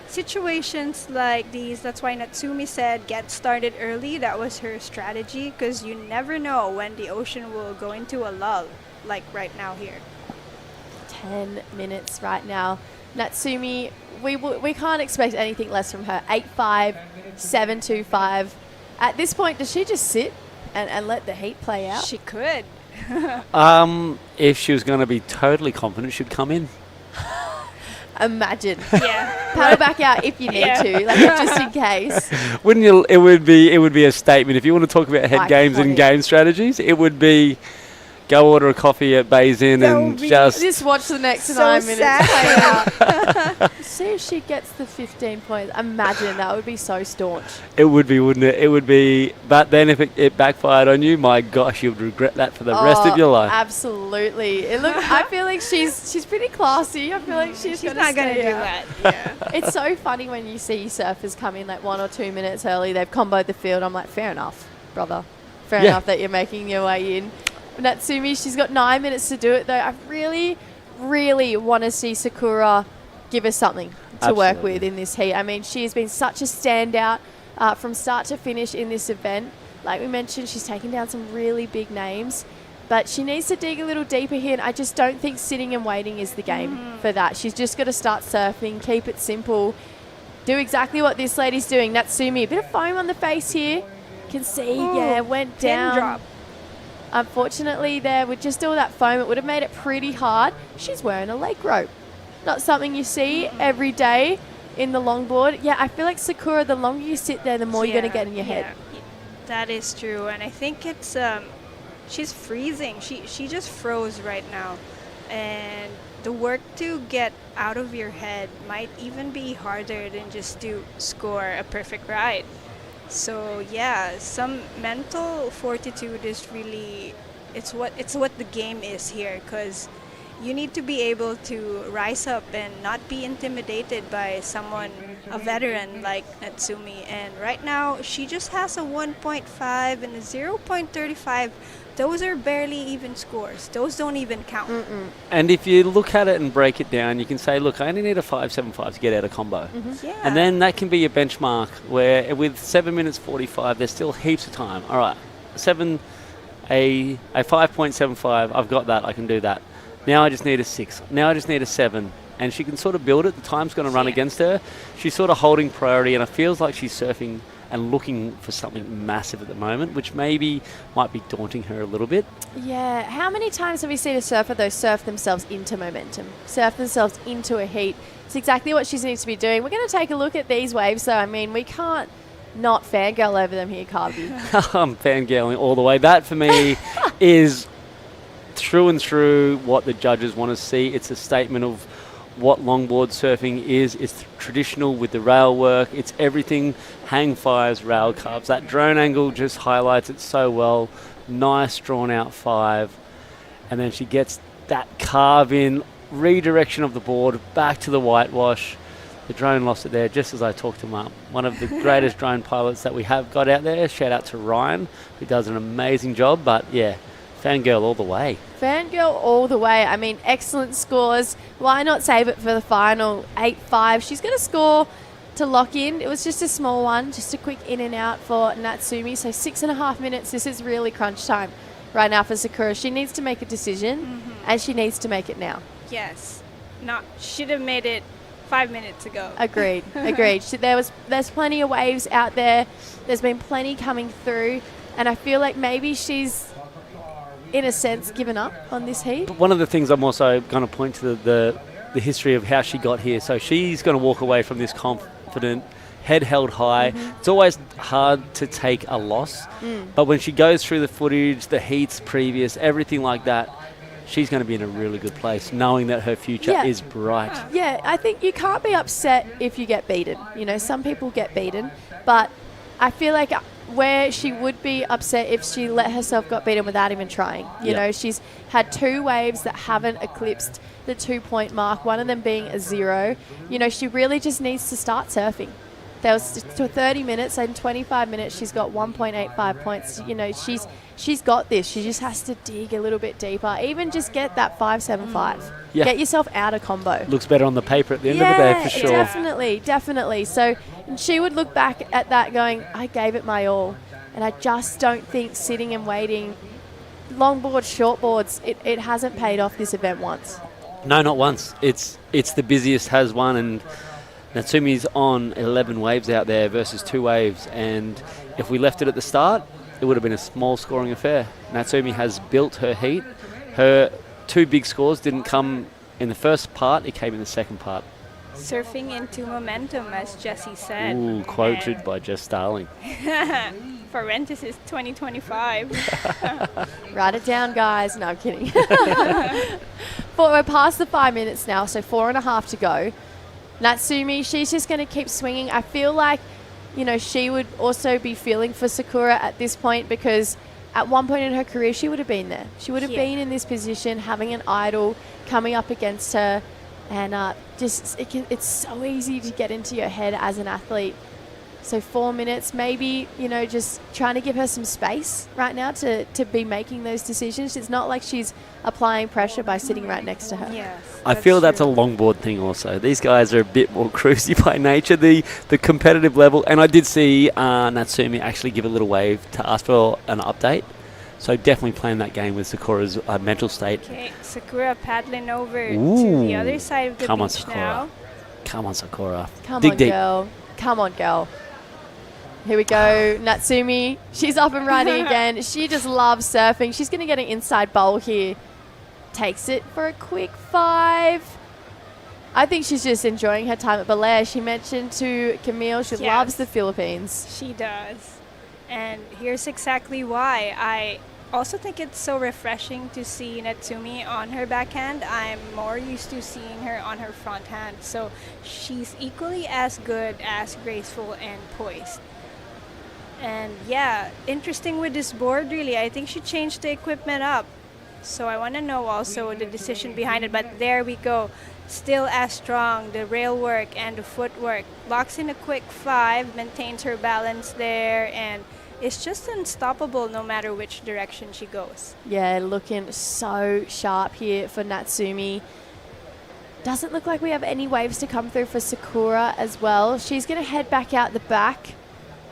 Speaker 3: situations like these, that's why Natsumi said get started early. That was her strategy, because you never know when the ocean will go into a lull, like right now here.
Speaker 2: 10 minutes right now. Natsumi, we can't expect anything less from her. 8.5, 7.25. At this point, does she just sit and let the heat play out?
Speaker 3: She could.
Speaker 4: If she was going to be totally confident, she'd come in.
Speaker 2: Imagine.
Speaker 3: Yeah.
Speaker 2: Paddle back out if you need to, like just in case.
Speaker 4: Wouldn't you? It would be a statement. If you want to talk about head games and game strategies, it would be go order a coffee at Bays Inn and
Speaker 2: just watch the next 9 minutes play out. See if she gets the 15 points. Imagine, that would be so staunch.
Speaker 4: It would be, wouldn't it? It would be. But then if it backfired on you, my gosh, you would regret that for the rest of your life.
Speaker 2: Absolutely. I feel like she's pretty classy. I feel like she's
Speaker 3: not going to do that. Yeah.
Speaker 2: It's so funny when you see surfers come in like 1 or 2 minutes early. They've comboed the field. I'm like, fair enough, brother. Fair enough that you're making your way in. Natsumi, she's got 9 minutes to do it, though. I really, really want to see Sakura give us something to work with in this heat. I mean, she has been such a standout from start to finish in this event. Like we mentioned, she's taken down some really big names, but she needs to dig a little deeper here, and I just don't think sitting and waiting is the game for that. She's just got to start surfing, keep it simple, do exactly what this lady's doing. Natsumi, a bit of foam on the face here. Can see, went down.
Speaker 3: Pin drop.
Speaker 2: Unfortunately, there with just all that foam, it would have made it pretty hard. She's wearing a leg rope. Not something you see every day in the longboard. Yeah, I feel like Sakura, the longer you sit there, the more you're going to get in your head.
Speaker 3: That is true, and I think it's she's freezing. She just froze right now, and the work to get out of your head might even be harder than just to score a perfect ride. So yeah, some mental fortitude is really it's what the game is here, because you need to be able to rise up and not be intimidated by someone, a veteran like Natsumi. And right now, she just has a 1.5 and a 0.35. Those are barely even scores. Those don't even count.
Speaker 4: And if you look at it and break it down, you can say, look, I only need a 5.75 to get out of combo.
Speaker 3: Yeah.
Speaker 4: And then that can be your benchmark, where with 7 minutes 45, there's still heaps of time. All right, a 5.75, I've got that, I can do that. Now I just need a 6. Now I just need a 7. And she can sort of build it. The time's going to run against her. She's sort of holding priority, and it feels like she's surfing and looking for something massive at the moment, which maybe might be daunting her a little bit.
Speaker 2: Yeah. How many times have we seen a surfer, though, surf themselves into momentum, surf themselves into a heat? It's exactly what she needs to be doing. We're going to take a look at these waves, though. I mean, we can't not fangirl over them here, Carby.
Speaker 4: I'm fangirling all the way. That, for me, is through and through what the judges want to see. It's a statement of what longboard surfing is. It's traditional with the rail work. It's everything hang fives, rail carves. That drone angle just highlights it so well. Nice drawn out 5. And then she gets that carve in, redirection of the board, back to the whitewash. The drone lost it there just as I talked him up. One of the greatest drone pilots that we have got out there. Shout out to Ryan, who does an amazing job. But yeah, fangirl all the way.
Speaker 2: Fangirl all the way. I mean, excellent scores. Why not save it for the final? 8.5. She's going to score to lock in. It was just a small one, just a quick in and out for Natsumi. So 6.5 minutes. This is really crunch time right now for Sakura. She needs to make a decision, and she needs to make it now.
Speaker 3: Yes. Should have made it
Speaker 10: 5 minutes ago.
Speaker 2: Agreed. There's plenty of waves out there. There's been plenty coming through, and I feel like maybe she's, in a sense, given up on this heat.
Speaker 4: One of the things I'm also going to point to the history of how she got here. So she's going to walk away from this confident, head held high. It's always hard to take a loss, but when she goes through the footage, the heats previous, everything like that, she's going to be in a really good place, knowing that her future is bright.
Speaker 2: Yeah, I think you can't be upset if you get beaten. You know, some people get beaten, but I feel like where she would be upset if she let herself got beaten without even trying. You know, she's had 2 waves that haven't eclipsed the 2-point mark, one of them being a 0. You know, she really just needs to start surfing. There was 30 minutes and 25 minutes. She's got 1.85 points. You know, she's got this. She just has to dig a little bit deeper. Even just get that 5.75.
Speaker 4: Yeah.
Speaker 2: Get yourself out of combo.
Speaker 4: Looks better on the paper at the end of the day, for sure.
Speaker 2: Definitely. So she would look back at that going, I gave it my all. And I just don't think sitting and waiting, longboard, shortboards, it hasn't paid off this event once.
Speaker 4: No, not once. It's the busiest has one, and Natsumi's on 11 waves out there versus 2 waves, and if we left it at the start, it would have been a small scoring affair. Natsumi has built her heat. Her 2 big scores didn't come in the first part, it came in the second part.
Speaker 10: Surfing into momentum, as Jessie said.
Speaker 4: Ooh, quoted by Jess Starling.
Speaker 10: For Rentis' 2025.
Speaker 2: Write it down, guys. No, I'm kidding. We're past the 5 minutes now, so 4.5 to go. Natsumi, she's just going to keep swinging. I feel like, you know, she would also be feeling for Sakura at this point, because at one point in her career, she would have been there. She would have been in this position, having an idol coming up against her. And it's so easy to get into your head as an athlete. So 4 minutes, maybe, you know, just trying to give her some space right now to be making those decisions. It's not like she's applying pressure by sitting right next to her.
Speaker 10: Yes,
Speaker 4: I feel that's a longboard thing also. These guys are a bit more cruisy by nature, the competitive level. And I did see Natsumi actually give a little wave to ask for an update. So definitely playing that game with Sakura's mental state.
Speaker 10: Okay, Sakura paddling over
Speaker 4: Ooh.
Speaker 10: to the other side of the
Speaker 4: Come on,
Speaker 10: beach
Speaker 4: Sakura.
Speaker 10: now.
Speaker 4: Come on, Sakura.
Speaker 2: Come
Speaker 4: Dig
Speaker 2: on,
Speaker 4: deep.
Speaker 2: girl. Come on, girl. Here we go. Natsumi, she's up and running again. She just loves surfing. She's going to get an inside bowl here. Takes it for a quick 5. I think she's just enjoying her time at Baler. She mentioned to Camille she loves the Philippines.
Speaker 10: She does. And here's exactly why. I also think it's so refreshing to see Natsumi on her backhand. I'm more used to seeing her on her front hand. So she's equally as good as graceful and poised. And yeah, interesting with this board, really. I think she changed the equipment up. So I want to know also the decision behind it. But there we go. Still as strong. The rail work and the footwork. Locks in a quick 5, maintains her balance there, and it's just unstoppable no matter which direction she goes.
Speaker 2: Yeah, looking so sharp here for Natsumi. Doesn't look like we have any waves to come through for Sakura as well. She's going to head back out the back.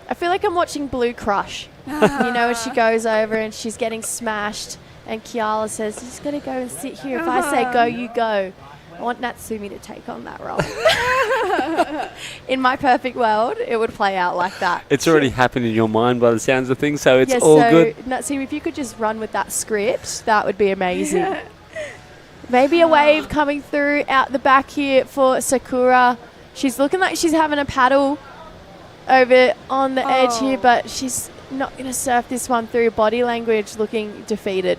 Speaker 2: I feel like I'm watching Blue Crush. You know, as she goes over and she's getting smashed, and Kiala says, "You just got to go and sit here. If I say go, you go." I want Natsumi to take on that role. In my perfect world, it would play out like that.
Speaker 4: It's already happened in your mind by the sounds of things, so it's all good.
Speaker 2: Natsumi, if you could just run with that script, that would be amazing. Maybe a wave coming through out the back here for Sakura. She's looking like she's having a paddle over on the edge here, but she's not going to surf this one through. Body language looking defeated.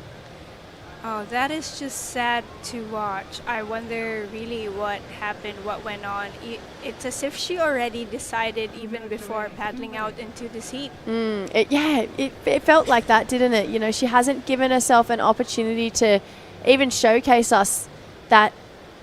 Speaker 10: Oh, that is just sad to watch. I wonder really what happened, what went on. It's as if she already decided even before paddling out into this heat.
Speaker 2: It felt like that, didn't it? You know, she hasn't given herself an opportunity to even showcase us that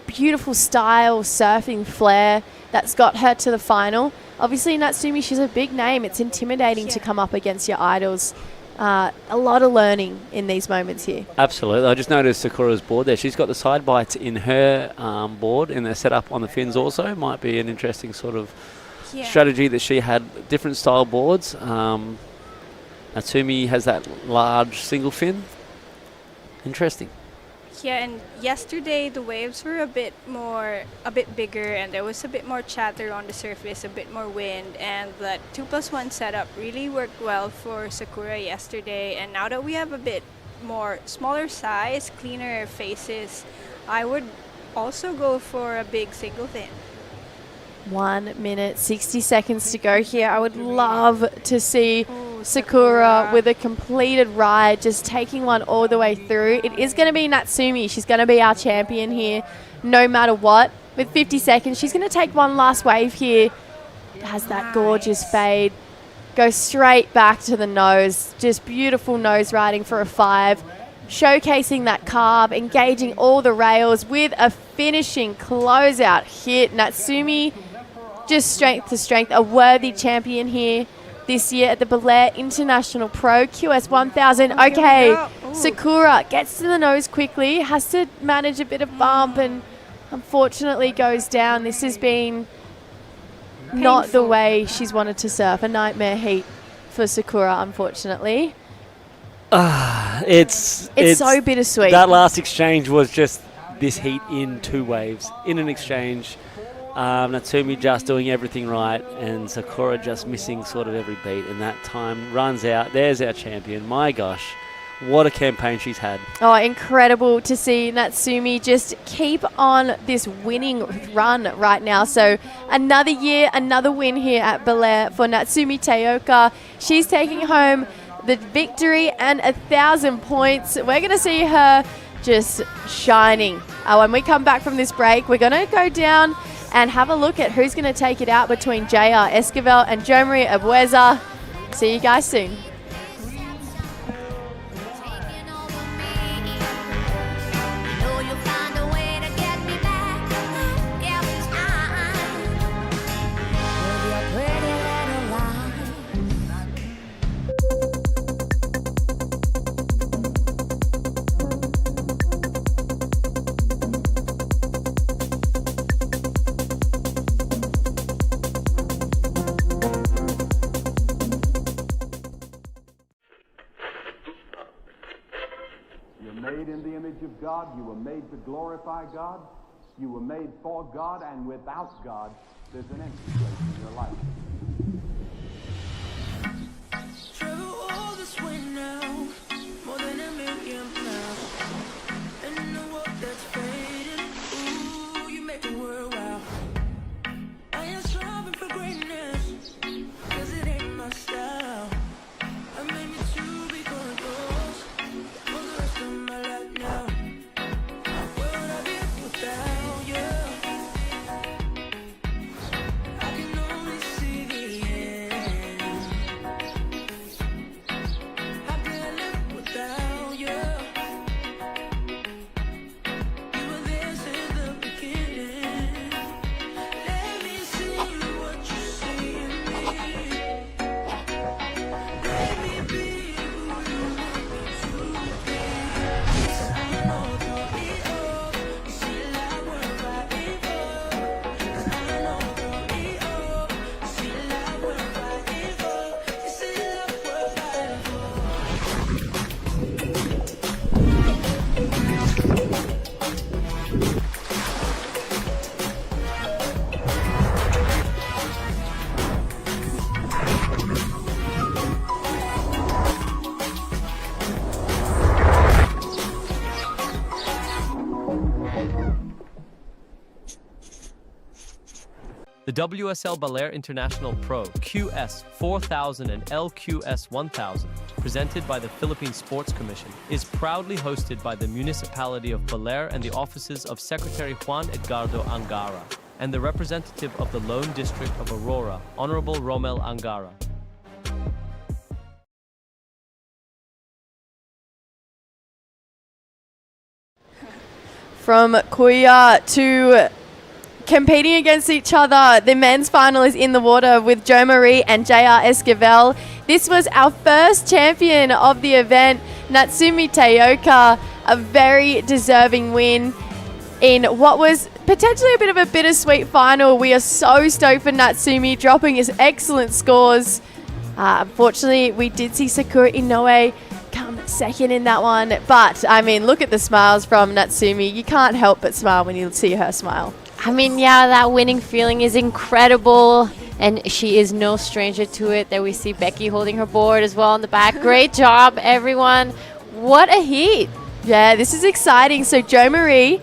Speaker 2: beautiful style surfing flair that's got her to the final. Obviously, Natsumi, she's a big name. It's intimidating to come up against your idols. A lot of learning in these moments here.
Speaker 4: Absolutely. I just noticed Sakura's board there. She's got the side bites in her board, and they're set up on the fins also. Might be an interesting sort of strategy that she had. Different style boards. Natsumi has that large single fin. Interesting.
Speaker 18: Yeah, and yesterday the waves were a bit bigger, and there was a bit more chatter on the surface, a bit more wind, and that 2+1 setup really worked well for Sakura yesterday. And now that we have a bit more smaller size, cleaner faces, I would also go for a big single fin.
Speaker 2: 1 minute, 60 seconds to go here. I would love to see Sakura with a completed ride, just taking one all the way through. It is going to be Natsumi. She's going to be our champion here, no matter what. With 50 seconds, she's going to take one last wave here. Has that gorgeous fade. Go straight back to the nose. Just beautiful nose riding for a 5. Showcasing that carve, engaging all the rails with a finishing closeout hit. Natsumi, just strength to strength, a worthy champion here this year at the Baler International Pro QS1000. Okay, Sakura gets to the nose quickly, has to manage a bit of bump, and unfortunately goes down. This has been not the way she's wanted to surf. A nightmare heat for Sakura, unfortunately.
Speaker 19: It's
Speaker 2: so bittersweet.
Speaker 19: That last exchange was just this heat in 2 waves, in an exchange. Natsumi just doing everything right, and Sakura just missing sort of every beat, and that time runs out. There's our champion. My gosh, what a campaign she's had.
Speaker 2: Oh, incredible to see Natsumi just keep on this winning run right now. So another year, another win here at Baler for Natsumi Teioka. She's taking home the victory and 1,000 points. We're going to see her just shining. When we come back from this break, we're going to go down and have a look at who's going to take it out between JR Esquivel and Jo Marie Abueza. See you guys soon.
Speaker 5: God, you were made to glorify God, you were made for God, and without God, there's an empty place in your life.
Speaker 6: Travel all this way now, more than 1,000,000 miles. And in a world that's fading, ooh, you make the world wow. I am striving for greatness, 'cause it ain't my style. I made me to be going close for the rest of my life now.
Speaker 7: The WSL Baler International Pro QS4000 and LQS1000, presented by the Philippine Sports Commission, is proudly hosted by the municipality of Baler and the offices of Secretary Juan Edgardo Angara and the representative of the Lone District of Aurora, Honorable Romel Angara.
Speaker 2: From Kuya to competing against each other, the men's final is in the water with Jo Marie and JR Esquivel. This was our first champion of the event, Natsumi Teioka, a very deserving win in what was potentially a bit of a bittersweet final. We are so stoked for Natsumi dropping his excellent scores. Unfortunately, we did see Sakura Inoue come second in that one. But, I mean, look at the smiles from Natsumi. You can't help but smile when you see her smile.
Speaker 11: I mean, yeah, that winning feeling is incredible. And she is no stranger to it. There we see Becky holding her board as well in the back. Great job, everyone. What a heat.
Speaker 2: Yeah, this is exciting. So Joe Marie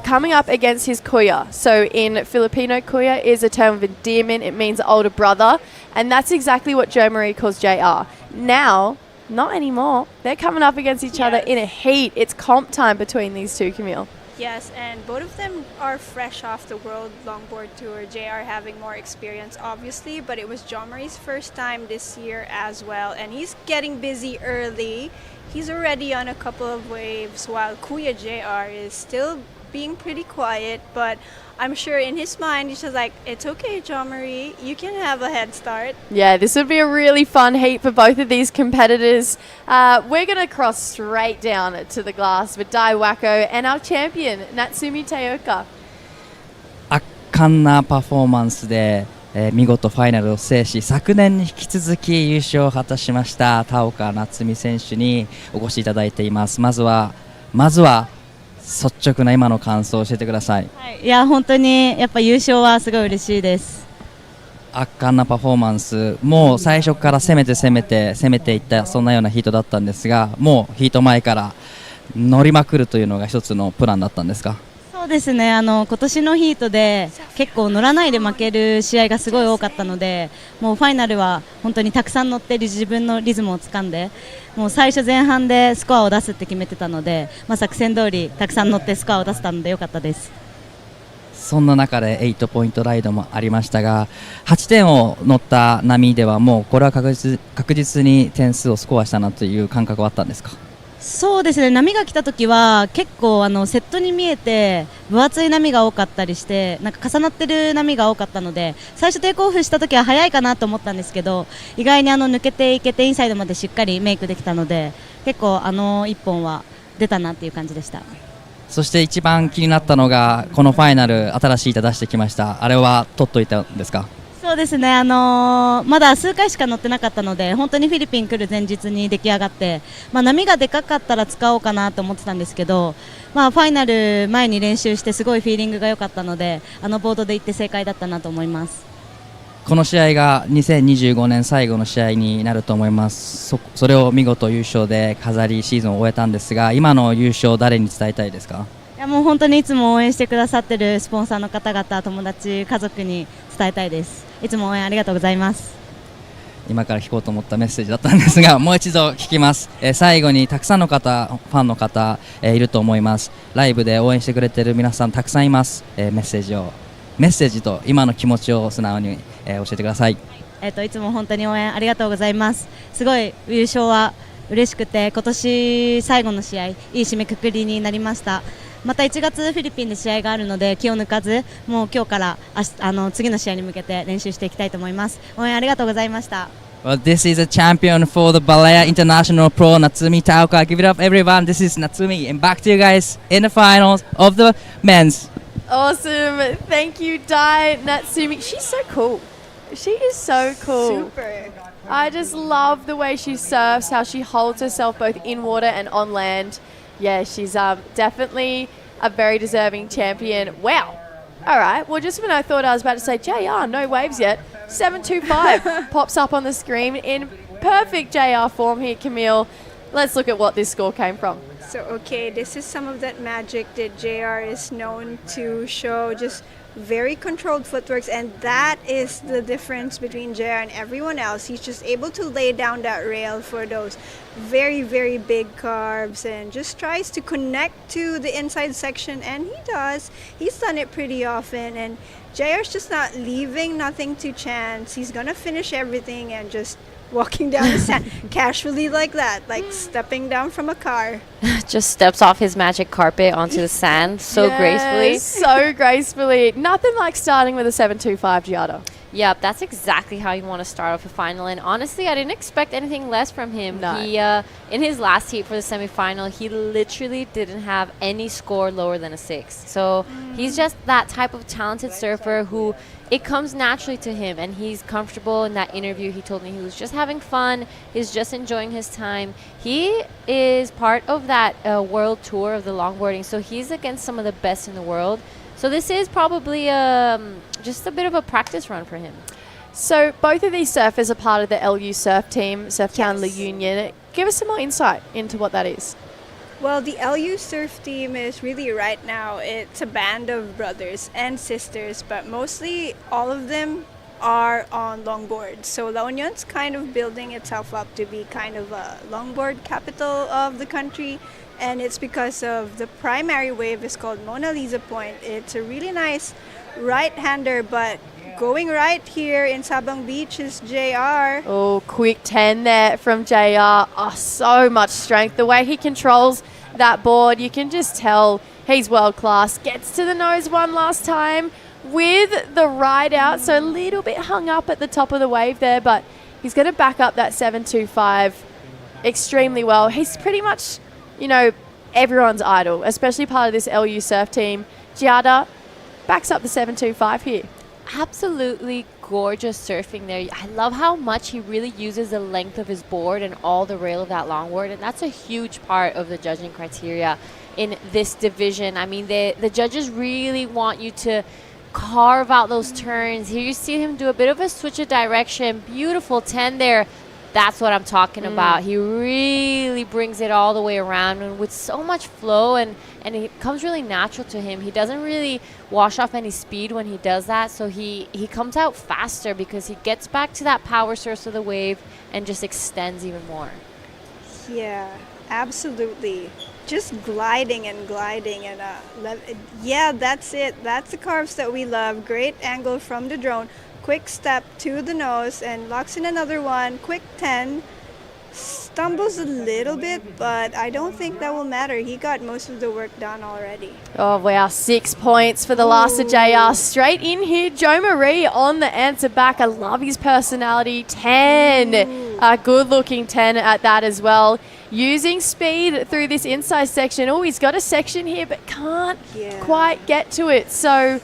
Speaker 2: coming up against his kuya. So in Filipino, kuya is a term of endearment. It means older brother. And that's exactly what Joe Marie calls JR. Now, not anymore. They're coming up against each other in a heat. It's comp time between these two, Camille.
Speaker 18: Yes, and both of them are fresh off the World Longboard Tour. JR having more experience, obviously, but it was John Marie's first time this year as well. And he's getting busy early. He's already on a couple of waves, while Kuya JR is still being pretty quiet. But I'm sure in his mind, he's just like, it's okay, John Marie. You can have a head start.
Speaker 2: Yeah, this would be a really fun heat for both of these competitors. We're going to cross straight down to the glass with Dai Wako and our champion, Natsumi Teoka.
Speaker 1: 圧巻なパフォーマンスで、見事ファイナルを制し、昨年に引き続き優勝を果たしました田岡夏実選手にお越しいただいています。まずは率直な今の感想を教えてください。
Speaker 20: いや本当にやっぱ優勝はすごい嬉しいです。
Speaker 1: 圧巻なパフォーマンス、もう最初から攻めていったそんなようなヒートだったんですが、もうヒート前から乗りまくるというのが一つのプランだったんですか？
Speaker 20: そうですね、今年のヒートで結構乗らないで負ける試合がすごい多かったので、もうファイナルは本当にたくさん乗って自分のリズムをつかんで、もう最初前半でスコアを出すって決めてたので、作戦通りたくさん乗ってスコアを出せたので良かったです。
Speaker 1: そんな中で8ポイントライドもありましたが、8点を乗った波ではもうこれは確実に点数をスコアしたなという感覚はあったんですか？
Speaker 20: そうですね、波が来た時は結構セットに見えて分厚い波が多かったりして、なんか重なってる波が多かったので、最初テイクオフした時は早いかなと思ったんですけど、意外に抜けていけてインサイドまでしっかりメイクできたので、結構1本は出たなっていう感じでした。
Speaker 1: そして一番気になったのがこのファイナル新しい板出してきました。あれは取っといたんですか？
Speaker 20: そうですね、まだ数回しか乗ってなかったので、本当にフィリピン来る前日に出来上がって、波がでかかったら使おうかなと思ってたんですけど、ファイナル前に練習してすごいフィーリングが良かったので、ボードで行って正解だったなと思います。
Speaker 1: この試合が2025年最後の試合になると思います。それを見事優勝で飾りシーズンを終えたんですが、今の優勝誰に伝えたいですか？
Speaker 20: いやもう本当にいつも応援してくださってるスポンサーの方々、友達、家族に伝えたいです。いつも応援ありがとうございます。
Speaker 1: 今から聞こうと思ったメッセージだったんですが、もう一度聞きます。最後にたくさんの方、ファンの方、いると思います。ライブで応援してくれている皆さんたくさんいます。メッセージと今の気持ちを素直に、教えてください。
Speaker 20: いつも本当に応援ありがとうございます。すごい優勝は嬉しくて、今年最後の試合、いい締めくくりになりました。また1月フィリピンで試合があるので気を抜かず、もう今日から次の試合に向けて練習していきたいと思います。応援ありがとうございました。
Speaker 1: Well, this is a champion for the Baler International Pro, Natsumi Teoka. Give it up, everyone. This is Natsumi, and back to you guys in the finals of the men's.
Speaker 2: Awesome. Thank you, Dai Natsumi. She's so cool. She is so cool.
Speaker 18: Super.
Speaker 2: I just love the way she surfs, how she holds herself both in water and on land. Yeah, she's definitely a very deserving champion. Wow. All right. Well, just when I thought I was about to say, JR, no waves yet, 725 pops up on the screen in perfect JR form here, Camille. Let's look at what this score came from.
Speaker 18: So, okay, this is some of that magic that JR is known to show, just very controlled footworks, and that is the difference between JR and everyone else. He's just able to lay down that rail for those very, very big carves and just tries to connect to the inside section, and he does. He's done it pretty often, and JR's just not leaving nothing to chance. He's gonna finish everything and just walking down the sand casually like that, like stepping down from a car.
Speaker 11: Just steps off his magic carpet onto the sand so gracefully.
Speaker 2: So gracefully. Nothing like starting with a 725 Giada.
Speaker 11: Yep, that's exactly how you want to start off a final. And honestly, I didn't expect anything less from him.
Speaker 2: No.
Speaker 11: He, in his last heat for the semifinal, he literally didn't have any score lower than a 6. So he's just that type of talented surfer who it comes naturally to him. And he's comfortable. In that interview, he told me he was just having fun. He's just enjoying his time. He is part of that world tour of the longboarding. So he's against some of the best in the world. So this is probably just a bit of a practice run for him.
Speaker 2: So both of these surfers are part of the LU Surf team, Surftown League Union. Give us some more insight into what that is.
Speaker 18: Well, the LU Surf team is really right now, it's a band of brothers and sisters, but mostly all of them are on longboard. So La Union's kind of building itself up to be kind of a longboard capital of the country. And it's because of the primary wave is called Mona Lisa Point. It's a really nice right-hander, but going right here in Sabang Beach is JR.
Speaker 2: Oh, quick 10 there from JR. Oh, so much strength. The way he controls that board, you can just tell he's world class. Gets to the nose one last time with the ride out. So a little bit hung up at the top of the wave there, but he's going to back up that 725 extremely well. He's pretty much, you know, everyone's idol, especially part of this LU Surf team. Giada backs up the 725 here.
Speaker 11: Absolutely gorgeous surfing there. I love how much he really uses the length of his board and all the rail of that longboard, and that's a huge part of the judging criteria in this division. I mean, the judges really want you to carve out those turns. Here you see him do a bit of a switch of direction. Beautiful 10 there. That's what I'm talking about. He really brings it all the way around and with so much flow, and it comes really natural to him. He doesn't really wash off any speed when he does that, so he comes out faster because he gets back to that power source of the wave and just extends even more.
Speaker 18: Yeah, absolutely. Just gliding and gliding. And yeah, that's it. That's the carves that we love. Great angle from the drone. Quick step to the nose and locks in another one. Quick 10. Stumbles a little bit, but I don't think that will matter. He got most of the work done already.
Speaker 2: Oh, wow. 6 points for the last of JR. Straight in here, Joe Marie on the answer back. I love his personality. 10. A good-looking 10 at that as well. Using speed through this inside section. Oh, he's got a section here, but can't quite get to it. So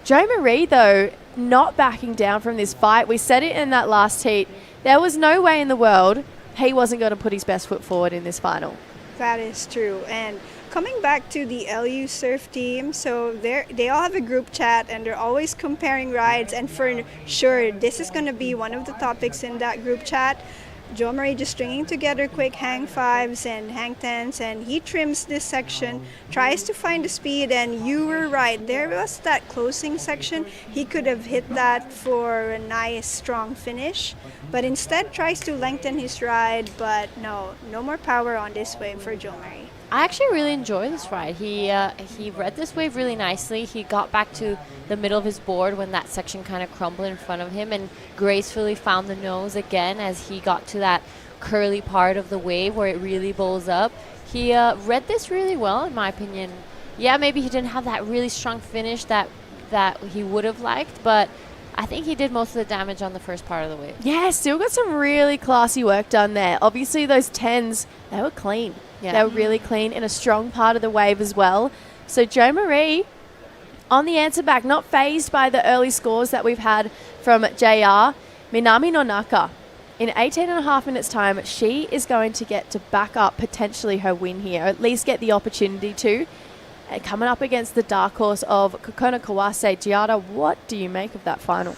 Speaker 2: Joe Marie, though, not backing down from this fight. We said it in that last heat. There was no way in the world he wasn't going to put his best foot forward in this final.
Speaker 18: That is true. And coming back to the LU Surf team, so they all have a group chat and they're always comparing rides, and for sure this is going to be one of the topics in that group chat. Joe Marie just stringing together quick hang 5s and hang 10s, and he trims this section, tries to find the speed, and you were right. There was that closing section. He could have hit that for a nice, strong finish, but instead tries to lengthen his ride, but no more power on this wave for Joe Marie.
Speaker 11: I actually really enjoy this ride. He read this wave really nicely. He got back to the middle of his board when that section kind of crumbled in front of him and gracefully found the nose again as he got to that curly part of the wave where it really bowls up. He read this really well, in my opinion. Yeah, maybe he didn't have that really strong finish that he would have liked, but I think he did most of the damage on the first part of the wave.
Speaker 2: Yeah, still got some really classy work done there. Obviously, those 10s, they were clean.
Speaker 11: Yeah.
Speaker 2: They were really clean in a strong part of the wave as well. So Joe Marie on the answer back, not phased by the early scores that we've had from JR. Minami Nonaka, in 18.5 minutes time, she is going to get to back up potentially her win here, or at least get the opportunity to. And coming up against the dark horse of Kokona Kawase. Giada, what do you make of that final?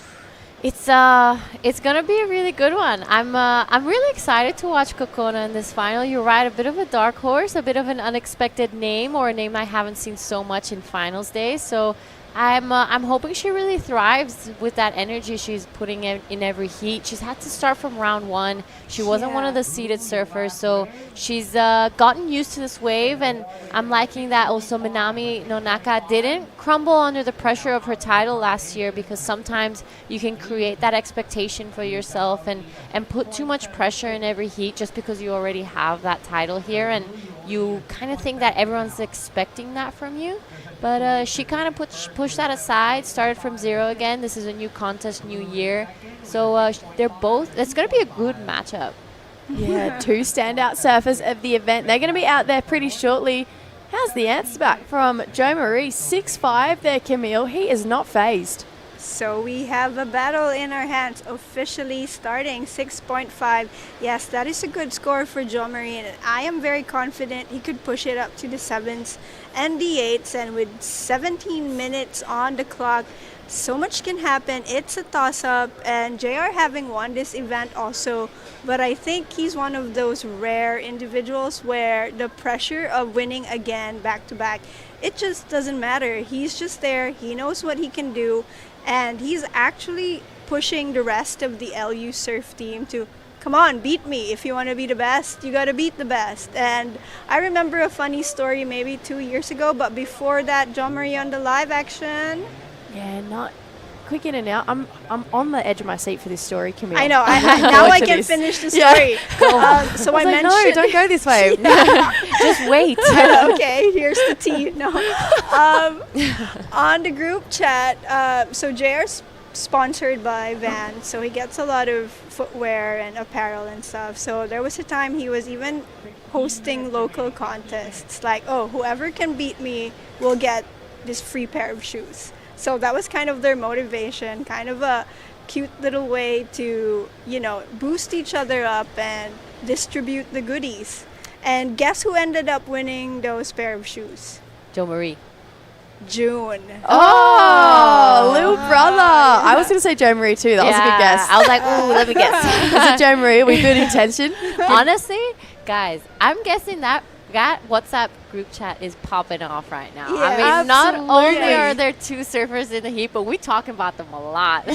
Speaker 11: It's gonna be a really good one. I'm really excited to watch Kokona in this final. You're right, a bit of a dark horse, a bit of an unexpected name, or a name I haven't seen so much in finals days. So I'm hoping she really thrives with that energy she's putting in every heat. She's had to start from round 1. She wasn't one of the seeded surfers, so she's gotten used to this wave, and I'm liking that also Minami Nonaka didn't crumble under the pressure of her title last year, because sometimes you can create that expectation for yourself and put too much pressure in every heat just because you already have that title here. And you kind of think that everyone's expecting that from you. But she kind of pushed that aside, started from zero again. This is a new contest, new year. So they're both, it's going to be a good matchup.
Speaker 2: Yeah, two standout surfers of the event. They're going to be out there pretty shortly. How's the answer back from Joe Marie? 6'5" there, Camille. He is not phased.
Speaker 18: So we have a battle in our hands, officially starting 6.5. Yes, that is a good score for Joe Marie, and I am very confident he could push it up to the 7s and the 8s, and with 17 minutes on the clock, so much can happen. It's a toss-up, and JR having won this event also, but I think he's one of those rare individuals where the pressure of winning again back-to-back, it just doesn't matter. He's just there. He knows what he can do. And he's actually pushing the rest of the LU surf team to, come on, beat me. If you want to be the best, you got to beat the best. And I remember a funny story maybe 2 years ago, but before that, John Marie on the live action.
Speaker 2: Yeah, not quick in and out. I'm on the edge of my seat for this story, Camille.
Speaker 18: I know. Now I can finish the story.
Speaker 2: Yeah.
Speaker 18: So
Speaker 2: I was like, no, don't go this way.
Speaker 11: Just wait.
Speaker 18: Okay, here's the tea. No. On the group chat, so JR's sponsored by Vans, so he gets a lot of footwear and apparel and stuff. So there was a time he was even hosting local contests, like, oh, whoever can beat me will get this free pair of shoes. So that was kind of their motivation, kind of a cute little way to, boost each other up and distribute the goodies. And guess who ended up winning those pair of shoes?
Speaker 11: Joe Marie.
Speaker 18: June.
Speaker 2: Oh, little brother. I was going to say Joe Marie too. That was a good guess.
Speaker 11: I was like, ooh, let me guess.
Speaker 2: Is it Joe Marie with good intention?
Speaker 11: Honestly, guys, I'm guessing that WhatsApp group chat is popping off right now.
Speaker 18: Yeah,
Speaker 11: I mean,
Speaker 18: absolutely.
Speaker 11: not only are there two surfers in the heat, but we're talking about them a lot.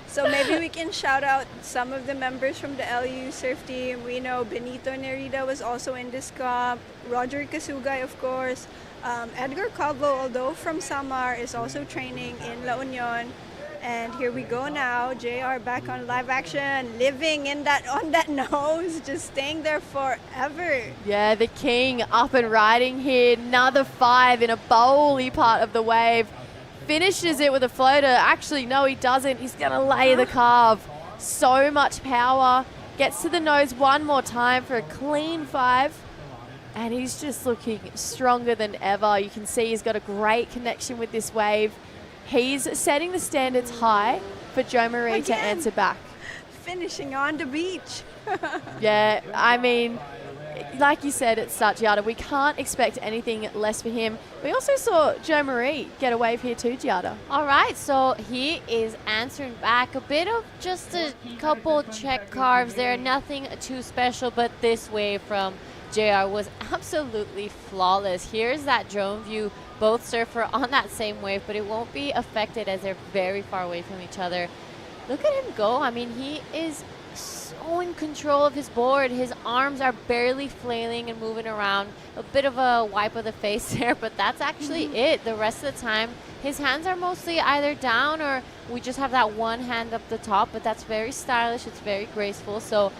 Speaker 18: So maybe we can shout out some of the members from the LU surf team. We know Benito Nerida was also in this comp. Roger Kasugay, of course. Edgar Calvo, although from Samar, is also training in La Union. And here we go now. JR back on live action, living on that nose, just staying there forever.
Speaker 2: Yeah, the king up and riding here. Another 5 in a bowly part of the wave. Finishes it with a floater. Actually, no, he doesn't. He's going to lay the carve. So much power. Gets to the nose one more time for a clean 5. And he's just looking stronger than ever. You can see he's got a great connection with this wave. He's setting the standards high for Joe Marie to answer back.
Speaker 18: Finishing on the beach.
Speaker 2: Yeah, I mean, like you said at start, Giada, we can't expect anything less for him. We also saw Joe Marie get a wave here too, Giada.
Speaker 11: All right, so he is answering back. A bit of just a couple check carves there. Nothing too special, but this wave from JR was absolutely flawless. Here's that drone view. Both surfer on that same wave, but it won't be affected as they're very far away from each other. Look at him go. I mean, he is so in control of his board. His arms are barely flailing and moving around. A bit of a wipe of the face there, but that's actually it. The rest of the time, his hands are mostly either down or we just have that one hand up the top, but that's very stylish. It's very graceful. So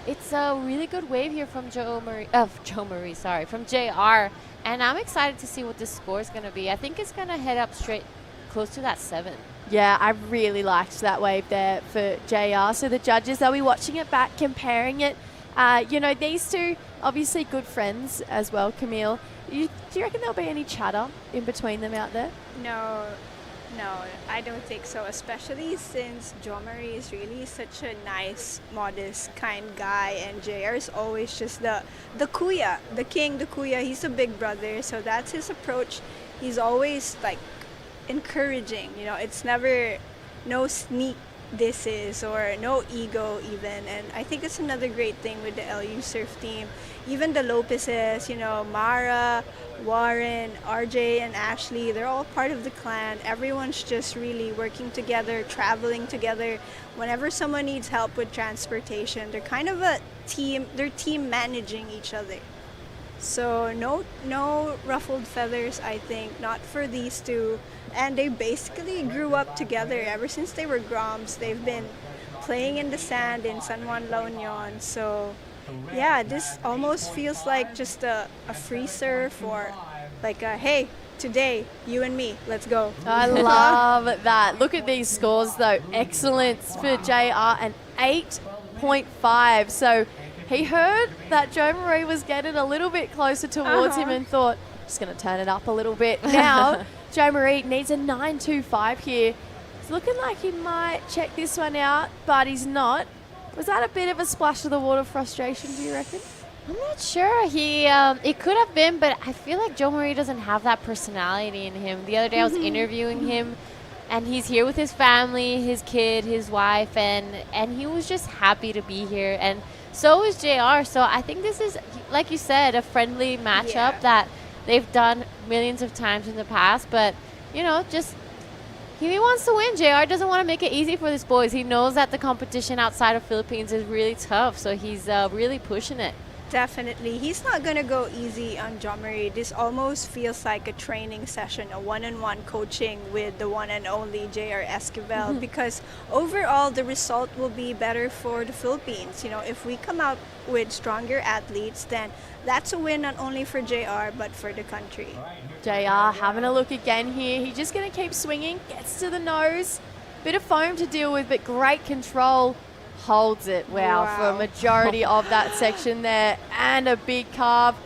Speaker 11: it's a really good wave here from from JR. And I'm excited to see what this score is going to be. I think it's going to head up straight close to that 7.
Speaker 2: Yeah, I really liked that wave there for JR. So the judges, they'll be watching it back, comparing it. These two, obviously good friends as well, Camille. Do you reckon there'll be any chatter in between them out there?
Speaker 18: No, I don't think so, especially since Jo Marie is really such a nice, modest, kind guy, and JR is always just the kuya, the king, the kuya. He's a big brother, so that's his approach. He's always like encouraging, it's never no sneak disses or no ego even, and I think it's another great thing with the LU surf team. Even the Lopezes, Mara, Warren, RJ, and Ashley, they're all part of the clan. Everyone's just really working together, traveling together. Whenever someone needs help with transportation, they're kind of a team. They're team managing each other. So no ruffled feathers, I think, not for these two. And they basically grew up together ever since they were groms. They've been playing in the sand in San Juan, La Union. So yeah, this almost feels like just a free surf or like a, hey, today, you and me, let's go.
Speaker 2: I love that. Look at these scores, though. Excellence for JR, an 8.5. So he heard that Joe Marie was getting a little bit closer towards him and thought, just going to turn it up a little bit. Now, Joe Marie needs a 9.25 here. It's looking like he might check this one out, but he's not. Was that a bit of a splash of the water frustration, do you reckon?
Speaker 11: I'm not sure. It could have been, but I feel like Joe Marie doesn't have that personality in him. The other day I was interviewing him, and he's here with his family, his kid, his wife, and he was just happy to be here. And so is JR. So I think this is, like you said, a friendly matchup that they've done millions of times in the past. But, you know, just he wants to win. JR doesn't want to make it easy for these boys. He knows that the competition outside of Philippines is really tough, so he's really pushing it.
Speaker 18: Definitely. He's not going to go easy on John Marie. This almost feels like a training session, a one-on-one coaching with the one and only JR Esquivel, because overall the result will be better for the Philippines. You know, if we come out with stronger athletes, then that's a win not only for JR but for the country.
Speaker 2: JR having a look again here. He's just going to keep swinging, gets to the nose. Bit of foam to deal with, but great control. Holds it, wow, for a majority of that section there, and a big carve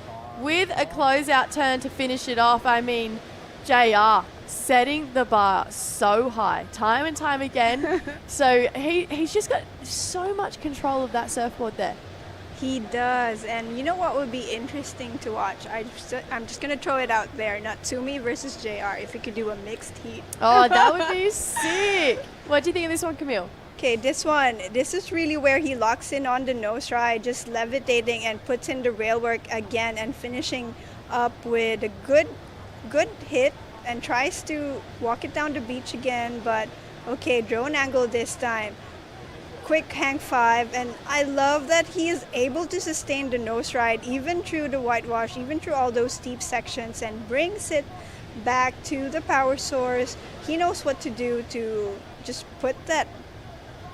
Speaker 2: with a closeout turn to finish it off. I mean, JR setting the bar so high time and time again. So he's just got so much control of that surfboard there.
Speaker 18: He does, and you know what would be interesting to watch? I'm just going to throw it out there, Natsumi versus JR, if we could do a mixed heat.
Speaker 2: Oh, that would be sick. What do you think of this one, Camille?
Speaker 18: Okay, this is really where he locks in on the nose ride, just levitating and puts in the rail work again and finishing up with a good hit and tries to walk it down the beach again, but okay, drone angle this time. Quick hang 5, and I love that he is able to sustain the nose ride even through the whitewash, even through all those steep sections, and brings it back to the power source. He knows what to do to just put that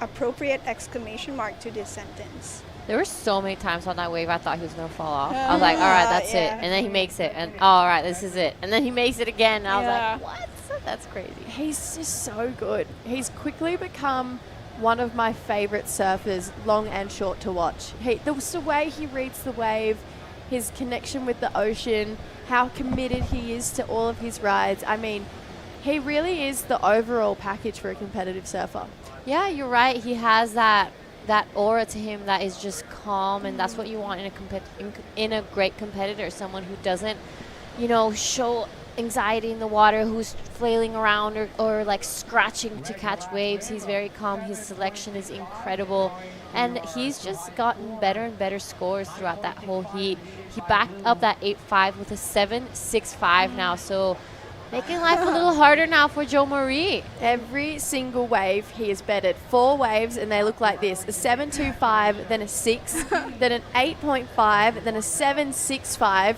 Speaker 18: appropriate exclamation mark to this sentence.
Speaker 11: There were so many times on that wave I thought he was going to fall off. I was like, all right, that's it. And then he makes it. And all right, this is it. And then he makes it again. And I was like, what? That's crazy.
Speaker 2: He's just so good. He's quickly become one of my favorite surfers, long and short, to watch. The way he reads the wave, his connection with the ocean, how committed he is to all of his rides. I mean, he really is the overall package for a competitive surfer.
Speaker 11: Yeah, you're right. He has that aura to him that is just calm, and that's what you want in a great competitor. Someone who doesn't, show anxiety in the water, who's flailing around or like scratching to catch waves. He's very calm. His selection is incredible, and he's just gotten better and better scores throughout that whole heat. He backed up that 8.5 with a 7.65 now, so making life a little harder now for Joe Marie.
Speaker 2: Every single wave he has betted 4 waves, and they look like this: a 7.25, then a 6, then an 8.5, then a 7.65.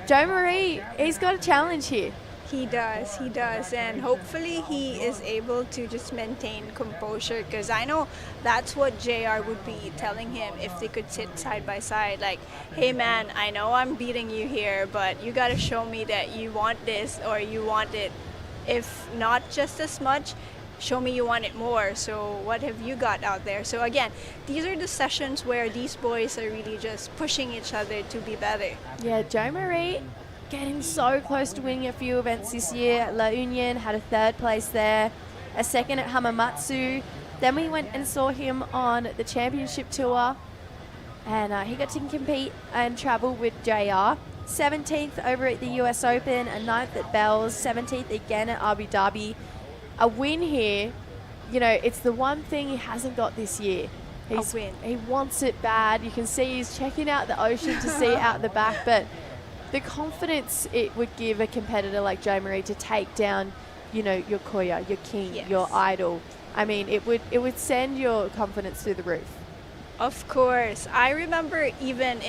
Speaker 2: Joe Marie, he's got a challenge here.
Speaker 18: He does, and hopefully he is able to just maintain composure, because I know that's what JR would be telling him if they could sit side by side, like, hey man, I know I'm beating you here, but you got to show me that you want this or you want it. If not just as much, show me you want it more. So what have you got out there? So again, these are the sessions where these boys are really just pushing each other to be better.
Speaker 2: Yeah, Joe Marie getting so close to winning a few events this year. La Union had a 3rd place there, a 2nd at Hamamatsu. Then we went and saw him on the championship tour, and he got to compete and travel with JR. 17th over at the US Open, a 9th at Bells, 17th again at Abu Dhabi. A win here, it's the one thing he hasn't got this year. He wants it bad. You can see he's checking out the ocean to see out the back, but the confidence it would give a competitor like Joe Marie to take down, your Koya, your king, your idol. I mean, it would send your confidence through the roof.
Speaker 18: Of course. I remember even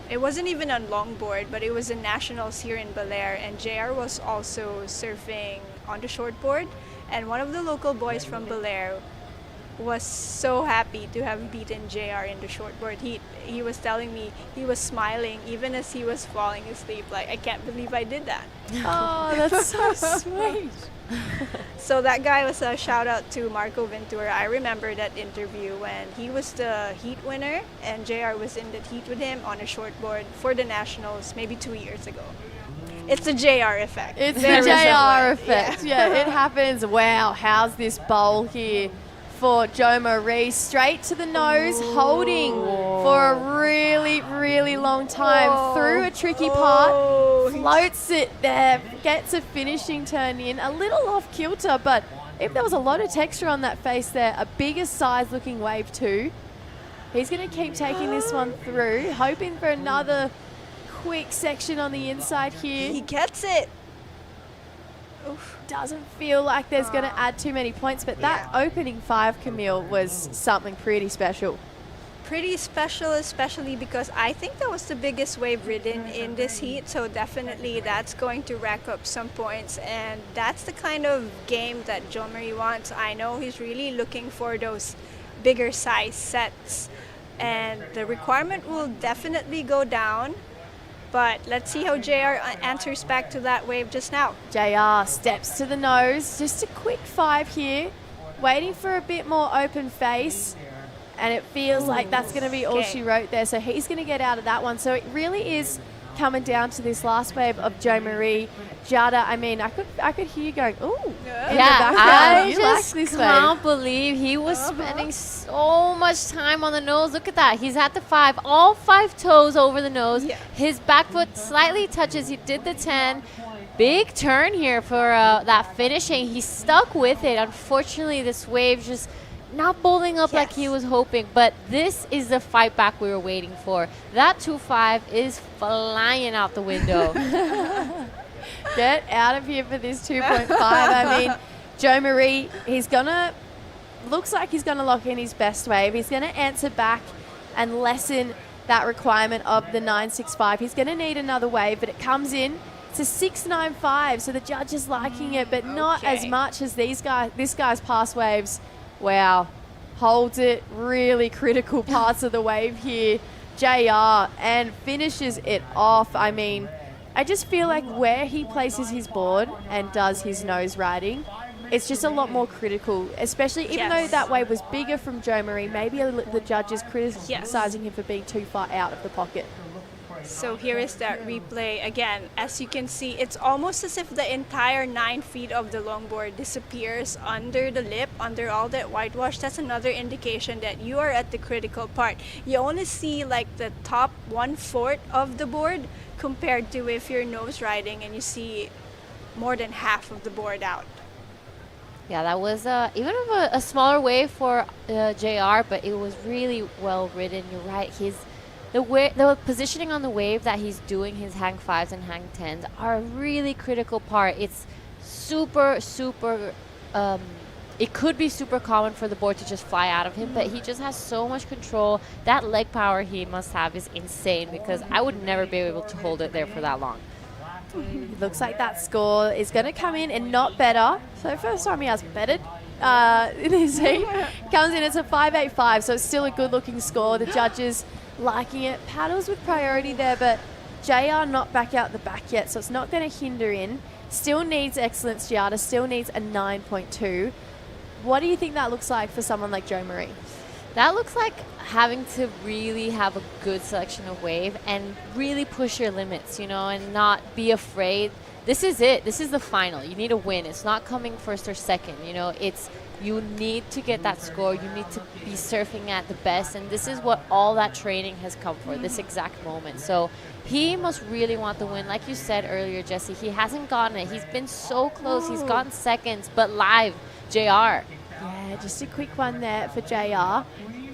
Speaker 18: it wasn't even on longboard, but it was a nationals here in Baler, and JR was also surfing on the shortboard, and one of the local boys from Baler was so happy to have beaten JR in the shortboard heat. He was telling me he was smiling even as he was falling asleep. Like, I can't believe I did that.
Speaker 2: Oh, that's so sweet.
Speaker 18: So that guy was a shout out to Marco Ventura. I remember that interview when he was the heat winner and JR was in the heat with him on a shortboard for the nationals maybe 2 years ago. It's the JR effect.
Speaker 2: It's
Speaker 18: Very
Speaker 2: the JR
Speaker 18: similar.
Speaker 2: effect. Yeah, it happens. Wow, how's this bowl here for Jo Marie? Straight to the nose, holding for a really, really long time through a tricky part. Floats it there, gets a finishing turn in. A little off kilter, but if there was a lot of texture on that face there, a bigger size looking wave too. He's going to keep taking this one through, hoping for another quick section on the inside here.
Speaker 18: He gets it.
Speaker 2: Oof. Doesn't feel like there's going to add too many points, but that opening 5, Camille, was something pretty special.
Speaker 18: Pretty special, especially because I think that was the biggest wave ridden in this heat, so definitely that's going to rack up some points, and that's the kind of game that Jo Marie wants. I know he's really looking for those bigger size sets, and the requirement will definitely go down. But let's see how JR answers back to that wave just now.
Speaker 2: JR steps to the nose, just a quick 5 here, waiting for a bit more open face, and it feels like that's going to be all she wrote there. So he's going to get out of that one. So it really is coming down to this last wave of Jo Marie. Jada, I mean, I could hear you going, ooh, in the background.
Speaker 11: I
Speaker 2: You like
Speaker 11: just
Speaker 2: this
Speaker 11: can't
Speaker 2: wave.
Speaker 11: believe he was spending so much time on the nose. Look at that. He's at the 5, all 5 toes over the nose. His back foot slightly touches. He did the 10. Big turn here for that finishing. He stuck with it. Unfortunately, this wave just not bowling up like he was hoping, but this is the fight back we were waiting for. That 2-5 is flying out the window.
Speaker 2: Get out of here for this 2.5. I mean, Jo Marie, looks like he's gonna lock in his best wave. He's gonna answer back and lessen that requirement of the 9.65. He's gonna need another wave, but it comes in. It's a 6.95, so the judge is liking it, but not as much as this guy's past waves. Wow, holds it, really critical parts of the wave here. JR, and finishes it off. I mean, I just feel like where he places his board and does his nose riding, it's just a lot more critical, especially even though that wave was bigger from Jo Marie, maybe the judge is criticizing him for being too far out of the pocket.
Speaker 18: So here is that replay again. As you can see, it's almost as if the entire 9 feet of the longboard disappears under the lip, under all that whitewash. That's another indication that you are at the critical part. You only see like the top 1/4 of the board compared to if you're nose riding and you see more than half of the board out.
Speaker 11: Yeah, that was even a smaller wave for JR, but it was really well ridden. You're right. The positioning on the wave that he's doing, his hang 5s and hang 10s, are a really critical part. It's super, it could be super common for the board to just fly out of him, but he just has so much control. That leg power he must have is insane, because I would never be able to hold it there for that long.
Speaker 2: It looks like that score is going to come in and not better. So first time he has bettered in his heat. Comes in, it's a 5.85, so it's still a good looking score. The judges liking it. Paddles with priority there, but JR not back out the back yet, so it's not going to hinder in. Still needs excellence, Giada. Still needs a 9.2. What do you think that looks like for someone like Jo Marie?
Speaker 11: That looks like having to really have a good selection of wave and really push your limits, and not be afraid. This is it. This is the final. You need a win. It's not coming first or second. You need to get that score. You need to be surfing at the best, and this is what all that training has come for, this exact moment. So he must really want the win. Like you said earlier, Jessie, he hasn't gotten it. He's been so close. He's gotten seconds, but live, JR.
Speaker 2: Yeah, just a quick one there for JR.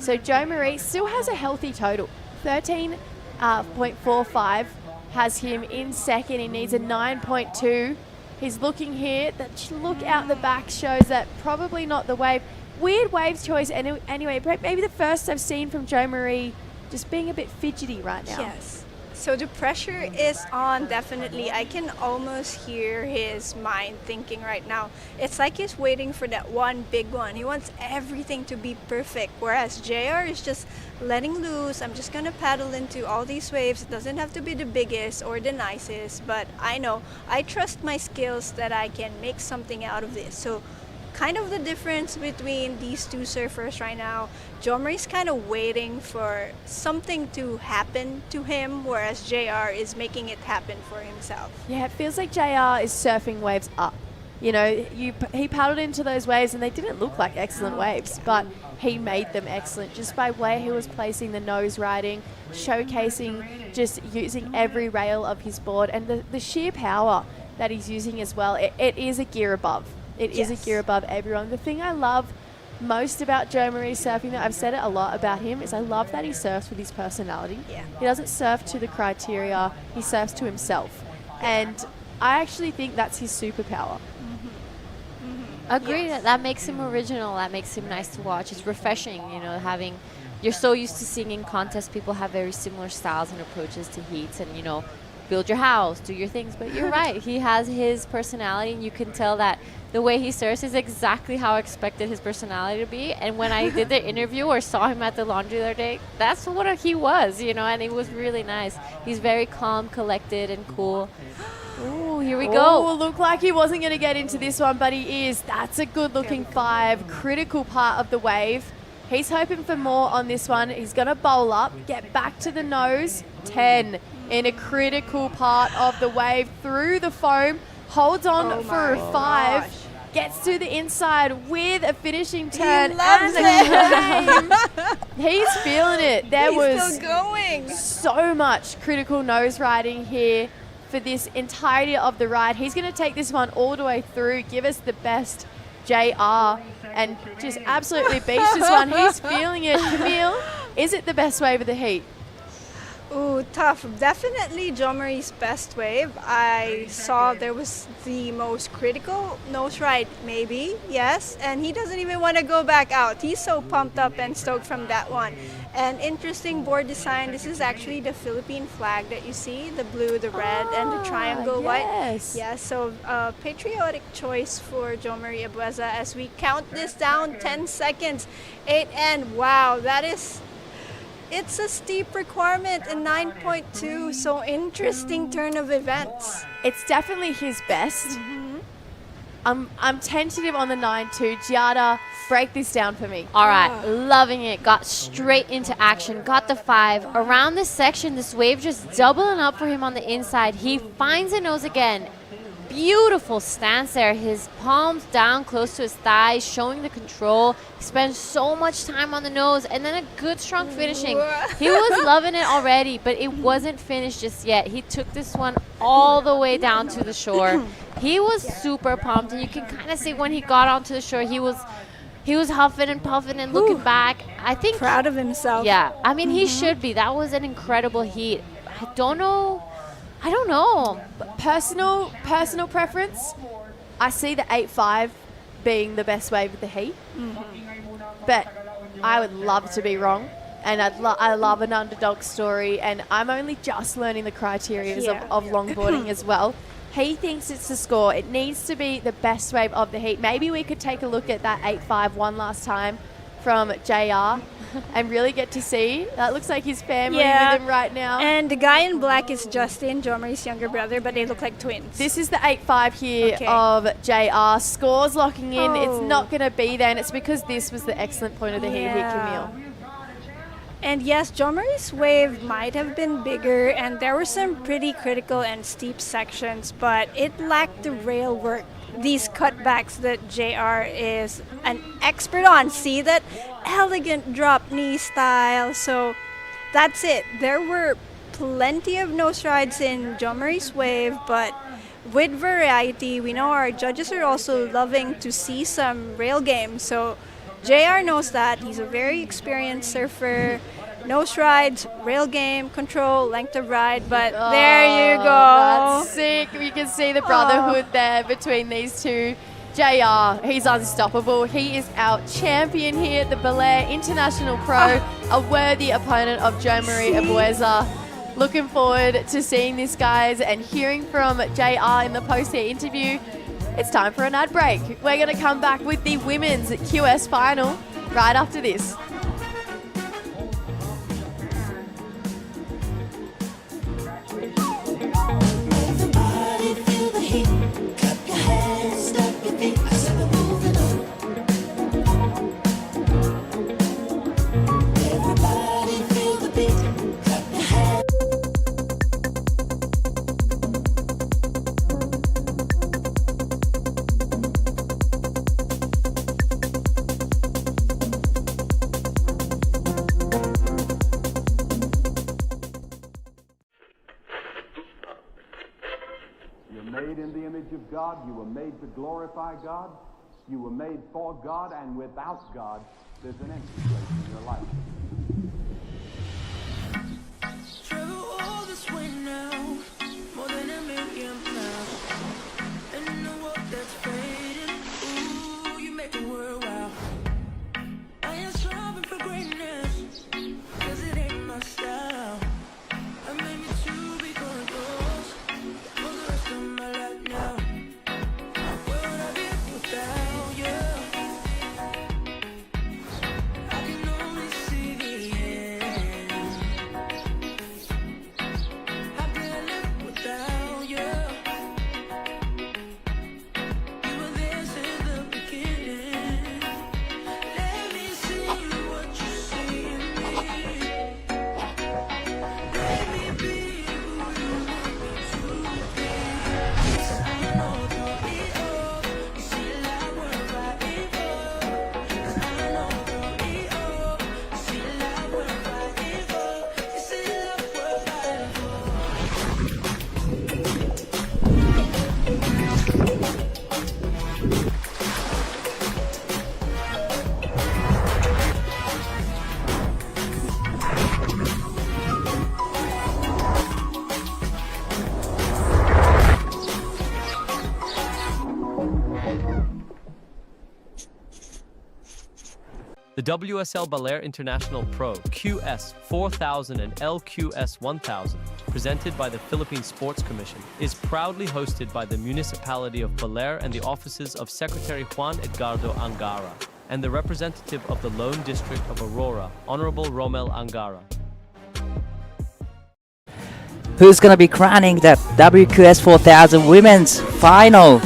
Speaker 2: So Jo Marie still has a healthy total. 13.45 has him in second. He needs a 9.2. He's looking here. That look out the back shows that probably not the wave. Weird waves choice anyway. Maybe the first I've seen from Jo Marie just being a bit fidgety right now.
Speaker 18: Yes. So the pressure is on, definitely. I can almost hear his mind thinking right now. It's like he's waiting for that one big one. He wants everything to be perfect, whereas JR is just letting loose. I'm just gonna paddle into all these waves. It doesn't have to be the biggest or the nicest, but I know, I trust my skills that I can make something out of this. So kind of the difference between these two surfers right now. Jomari's kind of waiting for something to happen to him, whereas JR is making it happen for himself.
Speaker 2: Yeah, it feels like JR is surfing waves up. You know, he paddled into those waves and they didn't look like excellent waves, but he made them excellent just by where he was placing the nose riding, showcasing, just using every rail of his board, and the sheer power that he's using as well. It is a gear above. It is a gear above everyone. The thing I love most about Joe Marie surfing, that I've said it a lot about him, is I love that he surfs with his personality.
Speaker 18: Yeah.
Speaker 2: He doesn't surf to the criteria, he surfs to himself. And I actually think that's his superpower.
Speaker 11: Agree that makes him original. That makes him nice to watch. It's refreshing, you know, having, you're so used to seeing in contests people have very similar styles and approaches to heats and, you know, build your house, do your things. But you're right, he has his personality, and you can tell that the way he surfs is exactly how I expected his personality to be. And when I did the interview or saw him at the laundry the other day, that's what he was, you know, and it was really nice. He's very calm, collected, and cool. Ooh, here we go.
Speaker 2: Oh, looked like he wasn't going to get into this one, but he is. That's a good-looking 5. Critical part of the wave. He's hoping for more on this one. He's going to bowl up, get back to the nose. 10 in a critical part of the wave through the foam. Holds on for a 5. Gosh. Gets to the inside with a finishing turn.
Speaker 18: He loves
Speaker 2: it. He's feeling it. He's
Speaker 18: still going.
Speaker 2: So much critical nose riding here for this entirety of the ride. He's going to take this one all the way through, give us the best JR, and just absolutely beach this one. He's feeling it. Camille, is it the best wave of the heat?
Speaker 18: Ooh, tough. Definitely Jomari's best wave. I saw there was the most critical nose ride, maybe, yes, and he doesn't even want to go back out. He's so pumped up and stoked from that one. And interesting board design. This is actually the Philippine flag that you see, the blue, the red, and the triangle white. Yeah, so patriotic choice for Jomari Abueza as we count this down. 10 seconds, 8, and wow, that is... It's a steep requirement in 9.2, so interesting turn of events.
Speaker 2: It's definitely his best. I'm tentative on the 9.2. Giada, break this down for me.
Speaker 11: All right, loving it. Got straight into action, got the 5. Around this section, this wave just doubling up for him on the inside. He finds the nose again. Beautiful stance there. His palms down close to his thighs, showing the control. He spends so much time on the nose, and then a good strong finishing. He was loving it already, but it wasn't finished just yet. He took this one all the way down to the shore. He was super pumped, and you can kind of see when he got onto the shore, he was huffing and puffing and looking back. I think
Speaker 18: proud of himself.
Speaker 11: Yeah, I mean, he should be. That was an incredible heat. I don't know.
Speaker 2: Personal preference, I see the 8.5 being the best wave of the heat. But I would love to be wrong. And I love an underdog story. And I'm only just learning the criteria of longboarding as well. He thinks it's the score. It needs to be the best wave of the heat. Maybe we could take a look at that 8.5 one last time from JR and really get to see. That looks like his family with him right now.
Speaker 18: And the guy in black is Justin, Jomari's younger brother, but they look like twins.
Speaker 2: This is the 8.5 here of JR. Scores locking in. It's not going to be there, and it's because this was the excellent point of the heat here, Camille.
Speaker 18: And yes, Jomari's wave might have been bigger, and there were some pretty critical and steep sections, but it lacked the rail work. These cutbacks that JR is an expert on. See that elegant drop knee style. So that's it. There were plenty of nose rides in Jomari's wave, but with variety, we know our judges are also loving to see some rail game. So JR knows that. He's a very experienced surfer. Nose rides, rail game, control, length of ride, but there you go.
Speaker 2: That's sick. You can see the brotherhood there between these two. JR, he's unstoppable. He is our champion here at the Baler International Pro, a worthy opponent of Joe Marie Abueza. Looking forward to seeing this, guys, and hearing from JR in the post-heat interview. It's time for an ad break. We're going to come back with the women's QS final right after this.
Speaker 5: Made in the image of God, you were made to glorify God, you were made for God, and without God, there's an empty place in your life.
Speaker 6: Travel all this way now, more than a million miles. And in a world that's fading, ooh, you make the world wow. I am striving for greatness, cause it ain't my style. I made me to be going close for the rest of my life now. Where would I be without you? I can only see the end. How could I live without you? You were there since the beginning. Let me see what you see in me. Let me be who you want me to be. 'Cause I know through it all, you see the light we're fighting for. 'Cause I know through it all, you see the light we're fighting for. You see the love we're fighting for.
Speaker 7: The WSL Baler International Pro QS4000 and LQS1000, presented by the Philippine Sports Commission, is proudly hosted by the municipality of Baler and the offices of Secretary Juan Edgardo Angara and the representative of the Lone District of Aurora, Honorable Romel Angara.
Speaker 1: Who's gonna be crowning the WQS 4000 women's final?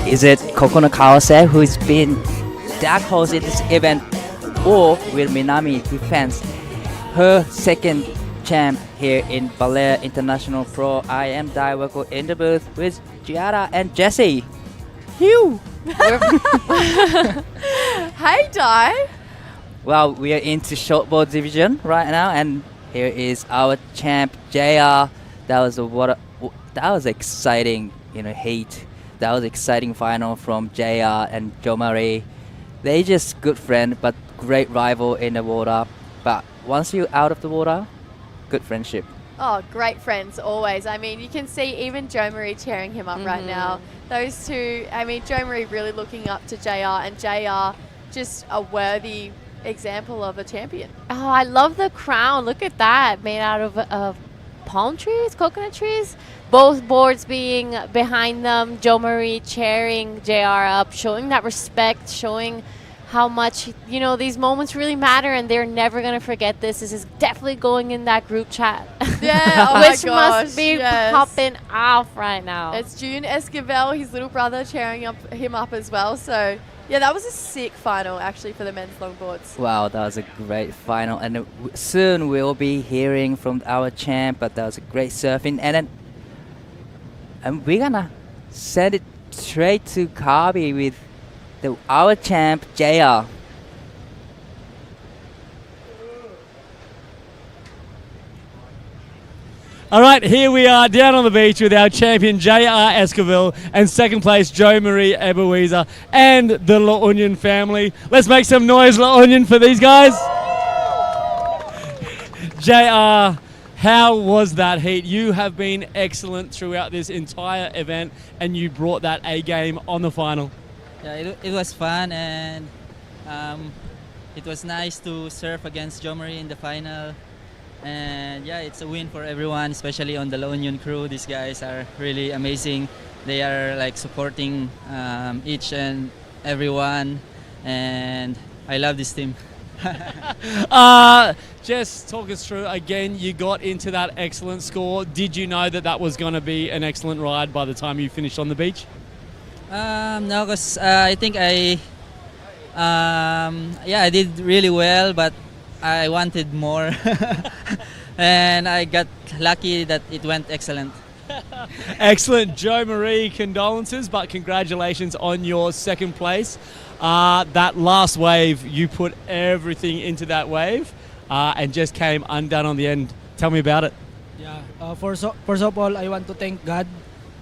Speaker 1: Is it Kokono Kawase, who's been dark horse in this event, or will Minami defend her second champ here in Baler International Pro? I am Daiwako in the booth with Giada and Jesse. Phew!
Speaker 2: Hey, Di.
Speaker 1: Well, we are into shortboard division right now, and here is our champ JR. That was exciting, heat. That was exciting final from JR and Jo Marie. They just good friend, but great rival in the water. But once you're out of the water, good friendship.
Speaker 2: Oh, great friends, always. I mean, you can see even Jo Marie cheering him up right now. Those two, I mean, Jo Marie really looking up to JR, and JR just a worthy example of a champion.
Speaker 11: Oh, I love the crown. Look at that, made out of palm trees, coconut trees. Both boards being behind them. Jo Marie cheering JR up, showing that respect, showing how much, these moments really matter, and they're never going to forget this. This is definitely going in that group chat.
Speaker 2: Yeah, oh
Speaker 11: which
Speaker 2: my gosh,
Speaker 11: must be popping off right now.
Speaker 2: It's June Esquivel, his little brother, cheering him up as well. So, yeah, that was a sick final, actually, for the men's longboards.
Speaker 1: Wow, that was a great final. And soon we'll be hearing from our champ, but that was a great surfing. And we're going to send it straight to Kabi with our champ, JR.
Speaker 4: All right, here we are down on the beach with our champion J.R. Esquivel and second place Jo Marie Ebeweser and the La Union family. Let's make some noise, La Union, for these guys. J.R., how was that heat? You have been excellent throughout this entire event, and you brought that A game on the final.
Speaker 21: Yeah, it was fun, and it was nice to surf against Jo Marie in the final. And yeah, it's a win for everyone, especially on the La Union crew. These guys are really amazing. They are like supporting each and everyone, and I love this team.
Speaker 4: Jess, talk us through again. You got into that excellent score. Did you know that that was going to be an excellent ride by the time you finished on the beach?
Speaker 21: No, because I think I did really well, but I wanted more, and I got lucky that it went excellent.
Speaker 4: Excellent. Joe Marie, condolences, but congratulations on your second place. That last wave, you put everything into that wave and just came undone on the end. Tell me about it.
Speaker 8: Yeah, first of all, I want to thank God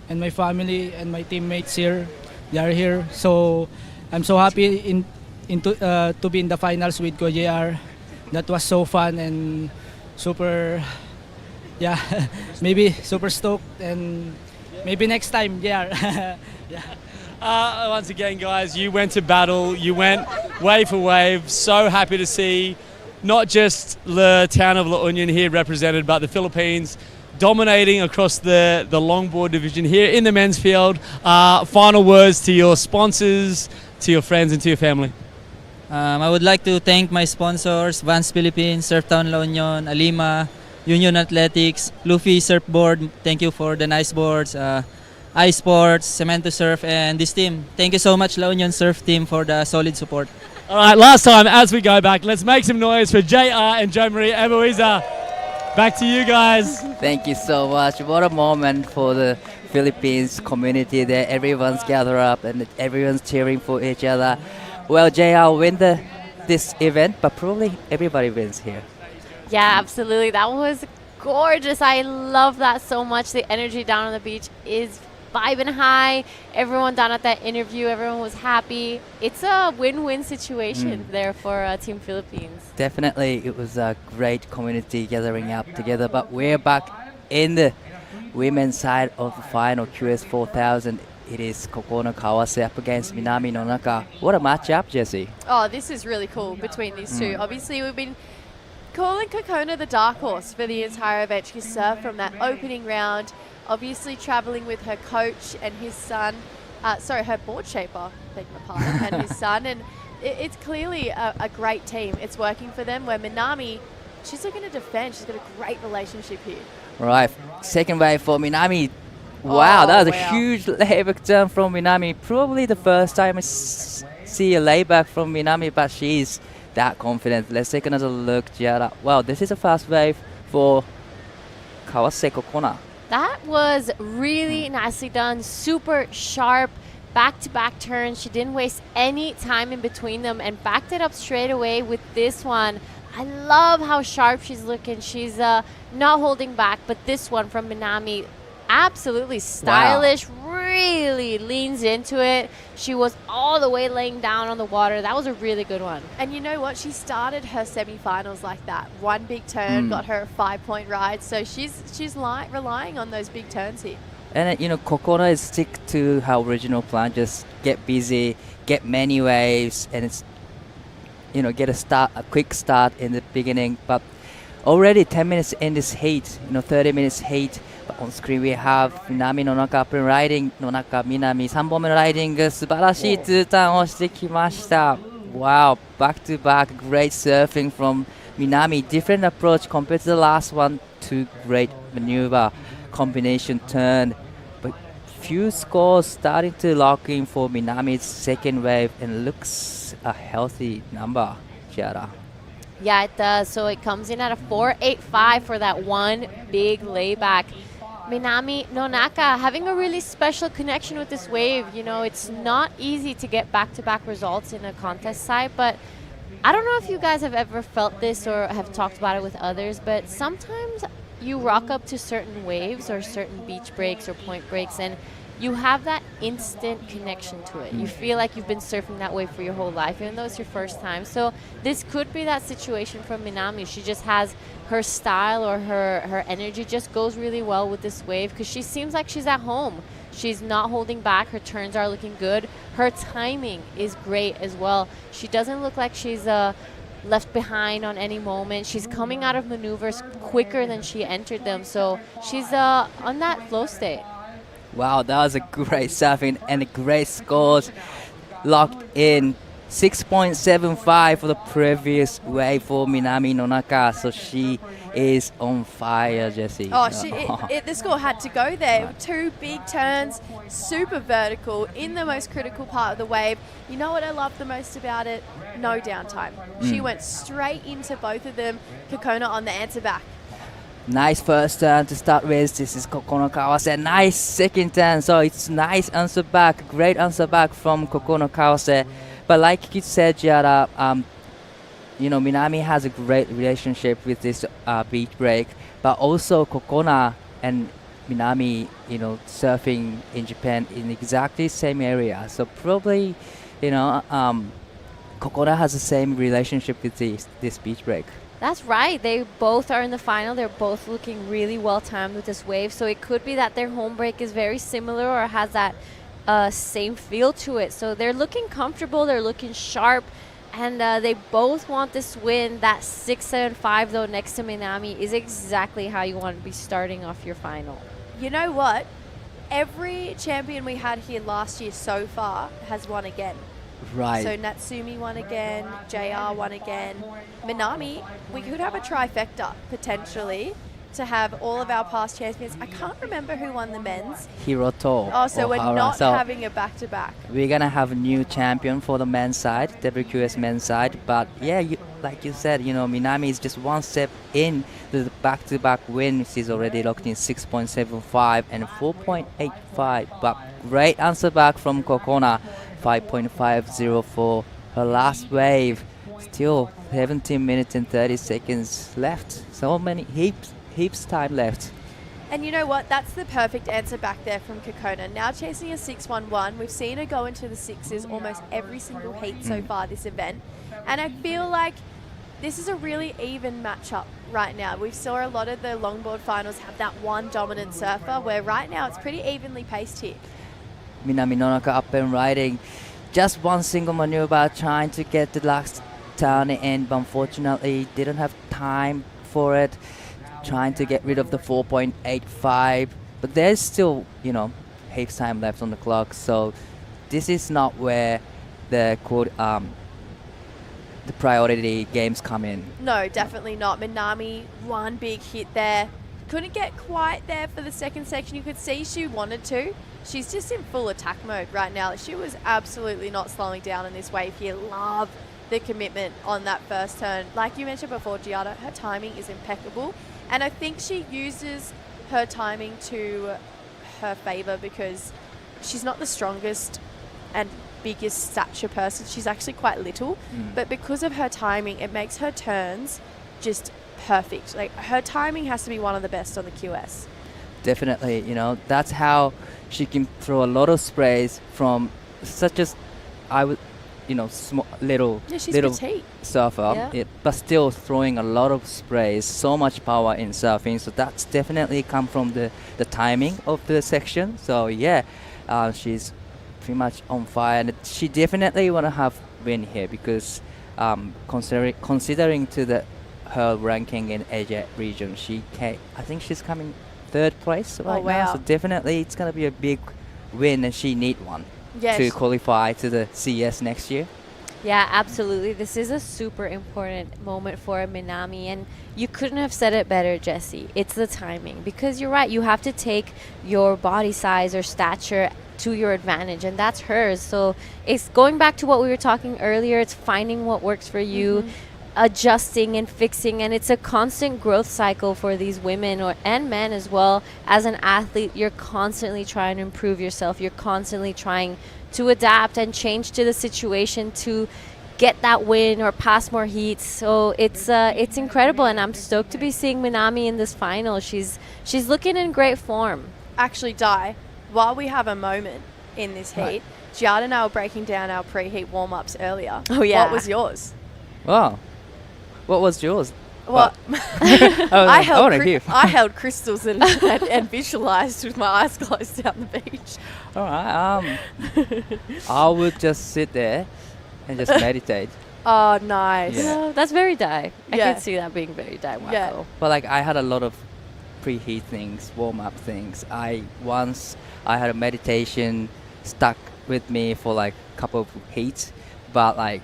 Speaker 8: and my family and my teammates here. They are here, so I'm so happy to be in the finals with KJR. That was so fun and super, maybe super stoked, and maybe next time, yeah.
Speaker 4: Once again, guys, you went to battle. You went wave for wave. So happy to see not just the town of La Union here represented, but the Philippines dominating across the longboard division here in the men's field. Final words to your sponsors, to your friends, and to your family.
Speaker 21: I would like to thank my sponsors, Vans Philippines, Surftown La Union, Alima, Union Athletics, Luffy Surfboard. Thank you for the nice boards. iSports, Cemento Surf, and this team. Thank you so much, La Union Surf team, for the solid support.
Speaker 4: All right, last time as we go back, let's make some noise for JR and Joe Marie Ebewiza. Back to you guys.
Speaker 1: Thank you so much. What a moment for the Philippines community there. Everyone's gathered up and everyone's cheering for each other. Well, JR win this event, but probably everybody wins here.
Speaker 11: Yeah, absolutely. That was gorgeous. I love that so much. The energy down on the beach is vibing high. Everyone down at that interview, everyone was happy. It's a win-win situation there for Team Philippines.
Speaker 1: Definitely, it was a great community gathering up together. But we're back in the women's side of the final, QS4000. It is Kokono Kawase up against Minami Nonaka. What a matchup, Jesse.
Speaker 2: Oh, this is really cool between these two. Obviously, we've been calling Kokona the dark horse for the entire event. She served from that opening round, obviously traveling with her coach and his son, her board shaper, beg my pardon, and his son. And it's clearly a great team. It's working for them, where Minami, she's looking to defend. She's got a great relationship here.
Speaker 1: Right, second wave for Minami. Wow, that was a huge layback turn from Minami. Probably the first time I see a layback from Minami, but she's that confident. Let's take another look, Giada. Wow, this is a fast wave for Kawase Kokona.
Speaker 11: That was really nicely done. Super sharp, back-to-back turns. She didn't waste any time in between them and backed it up straight away with this one. I love how sharp she's looking. She's not holding back, but this one from Minami, absolutely stylish, really leans into it. She was all the way laying down on the water. That was a really good one.
Speaker 2: And you know what? She started her semifinals like that. One big turn got her a 5-point ride. So she's relying on those big turns here.
Speaker 1: And Kokona is stick to her original plan. Just get busy, get many waves, and it's get a quick start in the beginning. But already 10 minutes in this heat, 30 minutes heat. But on screen we have Minami Nonaka up and riding. Nonaka Minami 3本目のライディング、素晴らしい2ターンをしてきました。Wow, back to back, great surfing from Minami. Different approach compared to the last one. Two great maneuver, combination turn. But few scores starting to lock in for Minami's second wave, and looks a healthy number, Chiara.
Speaker 11: Yeah, it does. So it comes in at a 4.85 for that one big layback. Minami Nonaka having a really special connection with this wave. It's not easy to get back-to-back results in a contest side, but I don't know if you guys have ever felt this or have talked about it with others, but sometimes you rock up to certain waves or certain beach breaks or point breaks, and you have that instant connection to it. You feel like you've been surfing that wave for your whole life, even though it's your first time. So this could be that situation for Minami. She just has her style, or her energy just goes really well with this wave, because she seems like she's at home. She's not holding back. Her turns are looking good. Her timing is great as well. She doesn't look like she's left behind on any moment. She's coming out of maneuvers quicker than she entered them, so she's on that flow state.
Speaker 1: Wow, that was a great surfing and a great scores. Locked in 6.75 for the previous wave for Minami Nonaka. So she is on fire, Jessie.
Speaker 2: Oh, the score had to go there. 2 big turns, super vertical, in the most critical part of the wave. You know what I love the most about it? No downtime. She went straight into both of them. Kokona on the answer back.
Speaker 1: Nice first turn to start with. This is Kokono Kawase. Nice second turn. So it's nice answer back. Great answer back from Kokono Kawase. But like you said, Giada, Minami has a great relationship with this beach break. But also Kokona and Minami, surfing in Japan in exactly the same area. So probably, Kokona has the same relationship with this beach break.
Speaker 11: That's right. They both are in the final. They're both looking really well timed with this wave. So it could be that their home break is very similar or has that same feel to it. So they're looking comfortable. They're looking sharp. And they both want this win. That 6-7-5, though, next to Minami is exactly how you want to be starting off your final.
Speaker 2: You know what? Every champion we had here last year so far has won again.
Speaker 1: Right.
Speaker 2: So Natsumi won again, JR won again. Minami, we could have a trifecta potentially to have all of our past champions. I can't remember who won the men's.
Speaker 1: Hiroto.
Speaker 2: Oh, so we're
Speaker 1: Ohara.
Speaker 2: not
Speaker 1: So
Speaker 2: having a back-to-back.
Speaker 1: we're going to have a new champion for the men's side, WQS men's side. But yeah, like you said, Minami is just one step in to the back-to-back win. She's already locked in 6.75 and 4.85. But great answer back from Kokona. 5.50 for her last wave. Still 17 minutes and 30 seconds left. So many heaps time left.
Speaker 2: And you know what? That's the perfect answer back there from Kokona. Now chasing a 6-1-1. We've seen her go into the sixes almost every single heat so far this event. And I feel like this is a really even matchup right now. We saw a lot of the longboard finals have that one dominant surfer, where right now it's pretty evenly paced here.
Speaker 1: Minami Nonaka up and riding. Just one single maneuver trying to get the last turn in, but unfortunately didn't have time for it. Trying to get rid of the 4.85. But there's still, heaps time left on the clock. So this is not where the priority games come in.
Speaker 2: No, definitely not. Minami, one big hit there. Couldn't get quite there for the second section. You could see she wanted to. She's just in full attack mode right now. She was absolutely not slowing down in this wave here. Love the commitment on that first turn. Like you mentioned before, Giada, her timing is impeccable. And I think she uses her timing to her favor because she's not the strongest and biggest stature person. She's actually quite little. But because of her timing, it makes her turns just perfect. Like, her timing has to be one of the best on the QS.
Speaker 1: Definitely, that's how she can throw a lot of sprays from such as little
Speaker 2: petite
Speaker 1: surfer, but still throwing a lot of sprays, so much power in surfing. So that's definitely come from the timing of the section. So yeah, she's pretty much on fire, and she definitely want to have win here because considering to her ranking in Asia region, I think she's coming third place right now. So definitely it's going to be a big win, and she need one to qualify to the CS next year.
Speaker 11: Yeah, absolutely. This is a super important moment for Minami, and you couldn't have said it better, Jessie. It's the timing, because you're right. You have to take your body size or stature to your advantage, and that's hers. So it's going back to what we were talking earlier. It's finding what works for you, adjusting and fixing, and it's a constant growth cycle for these women and men as well. As an athlete, you're constantly trying to improve yourself. You're constantly trying to adapt and change to the situation to get that win or pass more heats. So it's incredible, and I'm stoked to be seeing Minami in this final. She's looking in great form.
Speaker 2: Actually, Dai, while we have a moment in this heat, Giada and I were breaking down our pre-heat warm-ups earlier.
Speaker 11: Oh yeah.
Speaker 2: What was yours?
Speaker 1: Wow. What was yours?
Speaker 2: What? I held crystals and visualized with my eyes closed down the beach.
Speaker 1: All right. I would just sit there and just meditate.
Speaker 2: Oh, nice.
Speaker 1: Yeah.
Speaker 11: That's very Dai. I
Speaker 2: Yeah.
Speaker 11: can see that being very Dai Wako.
Speaker 2: Yeah.
Speaker 1: But like I had a lot of preheat things, warm up things. I had a meditation stuck with me for like a couple of heats, but like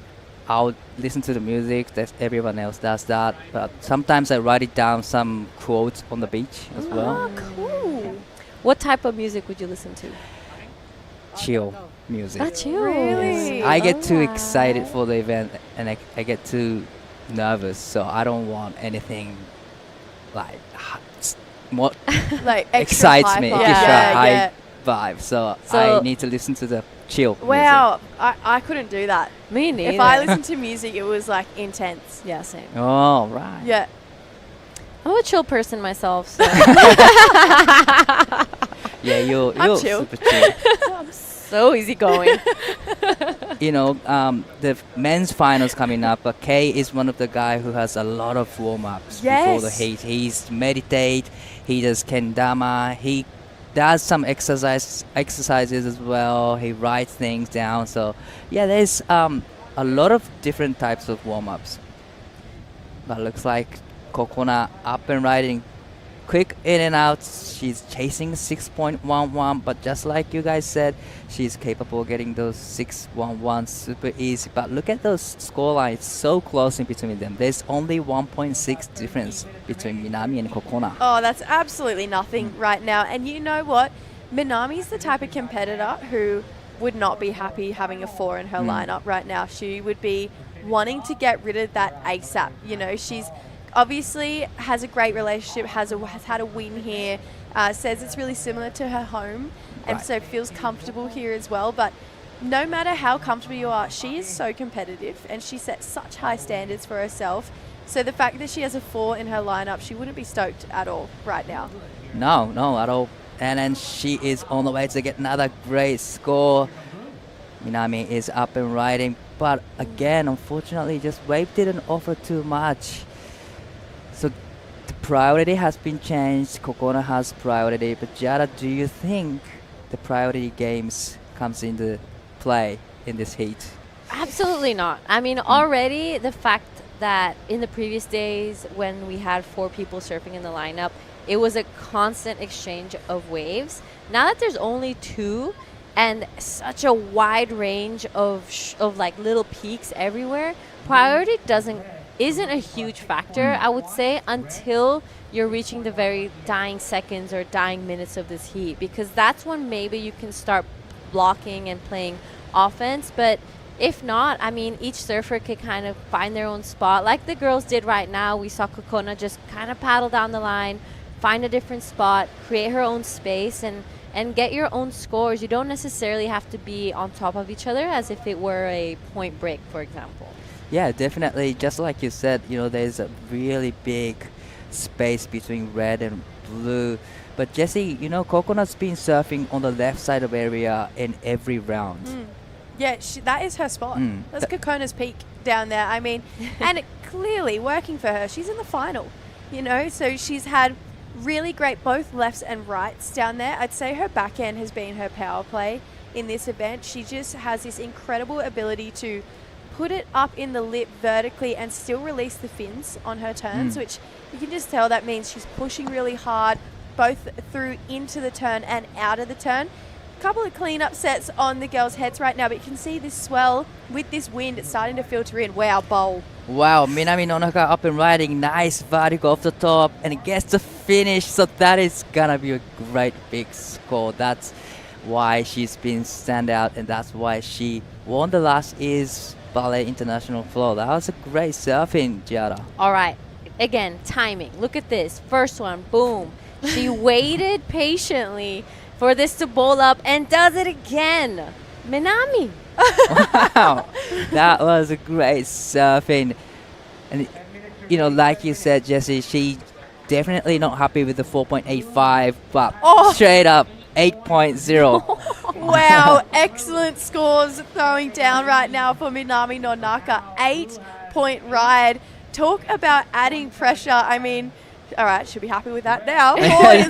Speaker 1: I'll listen to the music. That everyone else does that. But sometimes I write it down some quotes on the beach as well.
Speaker 11: Oh, cool. What type of music would you listen to?
Speaker 1: Chill music.
Speaker 11: Chill.
Speaker 2: Really?
Speaker 1: I get too excited for the event and I get too nervous, so I don't want anything like what
Speaker 2: Like extra
Speaker 1: excites me,
Speaker 2: hyper.
Speaker 1: extra
Speaker 2: Yeah,
Speaker 1: high
Speaker 2: yeah.
Speaker 1: vibe. So
Speaker 11: So-
Speaker 1: I need to listen to the chill music.
Speaker 2: Wow, I couldn't do that.
Speaker 11: Me neither.
Speaker 2: If I listened to music, it was like intense.
Speaker 11: Yeah, same.
Speaker 1: Oh, right.
Speaker 2: Yeah.
Speaker 11: I'm a chill person myself, so
Speaker 1: Yeah, you're
Speaker 2: I'm chill.
Speaker 1: super chill.
Speaker 11: I'm so easygoing.
Speaker 1: You know, the men's finals coming up. But Kay is one of the guy who has a lot of warm-ups before the
Speaker 2: Yes.
Speaker 1: heat. He's meditate. He does kendama. He does some exercises as well. He writes things down. So yeah, there's a lot of different types of warm-ups. But looks like Kokona up and riding. Quick in and out. She's chasing 6.11, but just like you guys said, she's capable of getting those 6.11 super easy. But look at those score lines, so close in between them. There's only 1.6 difference between Minami and Kokona.
Speaker 2: Oh, that's absolutely nothing right now. And you know what? Minami's the type of competitor who would not be happy having a 4 in her lineup right now. She would be wanting to get rid of that ASAP. You know, she's obviously has a great relationship, has had a win here, says it's really similar to her home, and
Speaker 1: Right.
Speaker 2: so feels comfortable here as well. But no matter how comfortable you are, she is so competitive and she sets such high standards for herself. So the fact that she has a 4 in her lineup, she wouldn't be stoked at all right now.
Speaker 1: No, at all. And then she is on the way to get another great score. Minami is up and riding, but again, unfortunately, just wave didn't offer too much. So the priority has been changed. Kokona has priority, but Jara, do you think the priority games comes into play in this heat?
Speaker 11: Absolutely not. I mean, already the fact that in the previous days when we had 4 people surfing in the lineup, it was a constant exchange of waves. Now that there's only 2 and such a wide range of like little peaks everywhere, priority isn't a huge factor, I would say, until you're reaching the very dying seconds or dying minutes of this heat, because that's when maybe you can start blocking and playing offense. But if not, I mean, each surfer could kind of find their own spot. Like the girls did right now, we saw Kokona just kind of paddle down the line, find a different spot, create her own space, and get your own scores. You don't necessarily have to be on top of each other as if it were a point break, for example.
Speaker 1: Yeah, definitely. Just like you said, you know, there's a really big space between red and blue. But Jesse, you know, Coconut's been surfing on the left side of area in every round.
Speaker 2: Yeah, that is her spot. That's Kokona's peak down there. I mean, and clearly working for her. She's in the final, you know, so she's had really great both lefts and rights down there. I'd say her backhand has been her power play in this event. She just has this incredible ability to put it up in the lip vertically and still release the fins on her turns, which you can just tell that means she's pushing really hard, both through into the turn and out of the turn. A couple of clean-up sets on the girls' heads right now, but you can see this swell with this wind. It's starting to filter in. Wow, bowl.
Speaker 1: Wow, Minami Nonaka up and riding, nice vertical off the top, and it gets the finish, so that is gonna be a great big score. That's why she's been standout, and that's why she won the last is Baler International Pro. That was a great surfing, Giada.
Speaker 11: All right, again, timing. Look at this. First one, boom. She waited patiently for this to bowl up and does it again. Minami.
Speaker 1: Wow, that was a great surfing. And, you know, like you said, Jesse, she definitely not happy with the 4.85, but straight up 8.0.
Speaker 2: Wow, excellent scores throwing down right now for Minami Nonaka. 8-point ride. Talk about adding pressure. I mean, all right, she'll be happy with that now. 4 is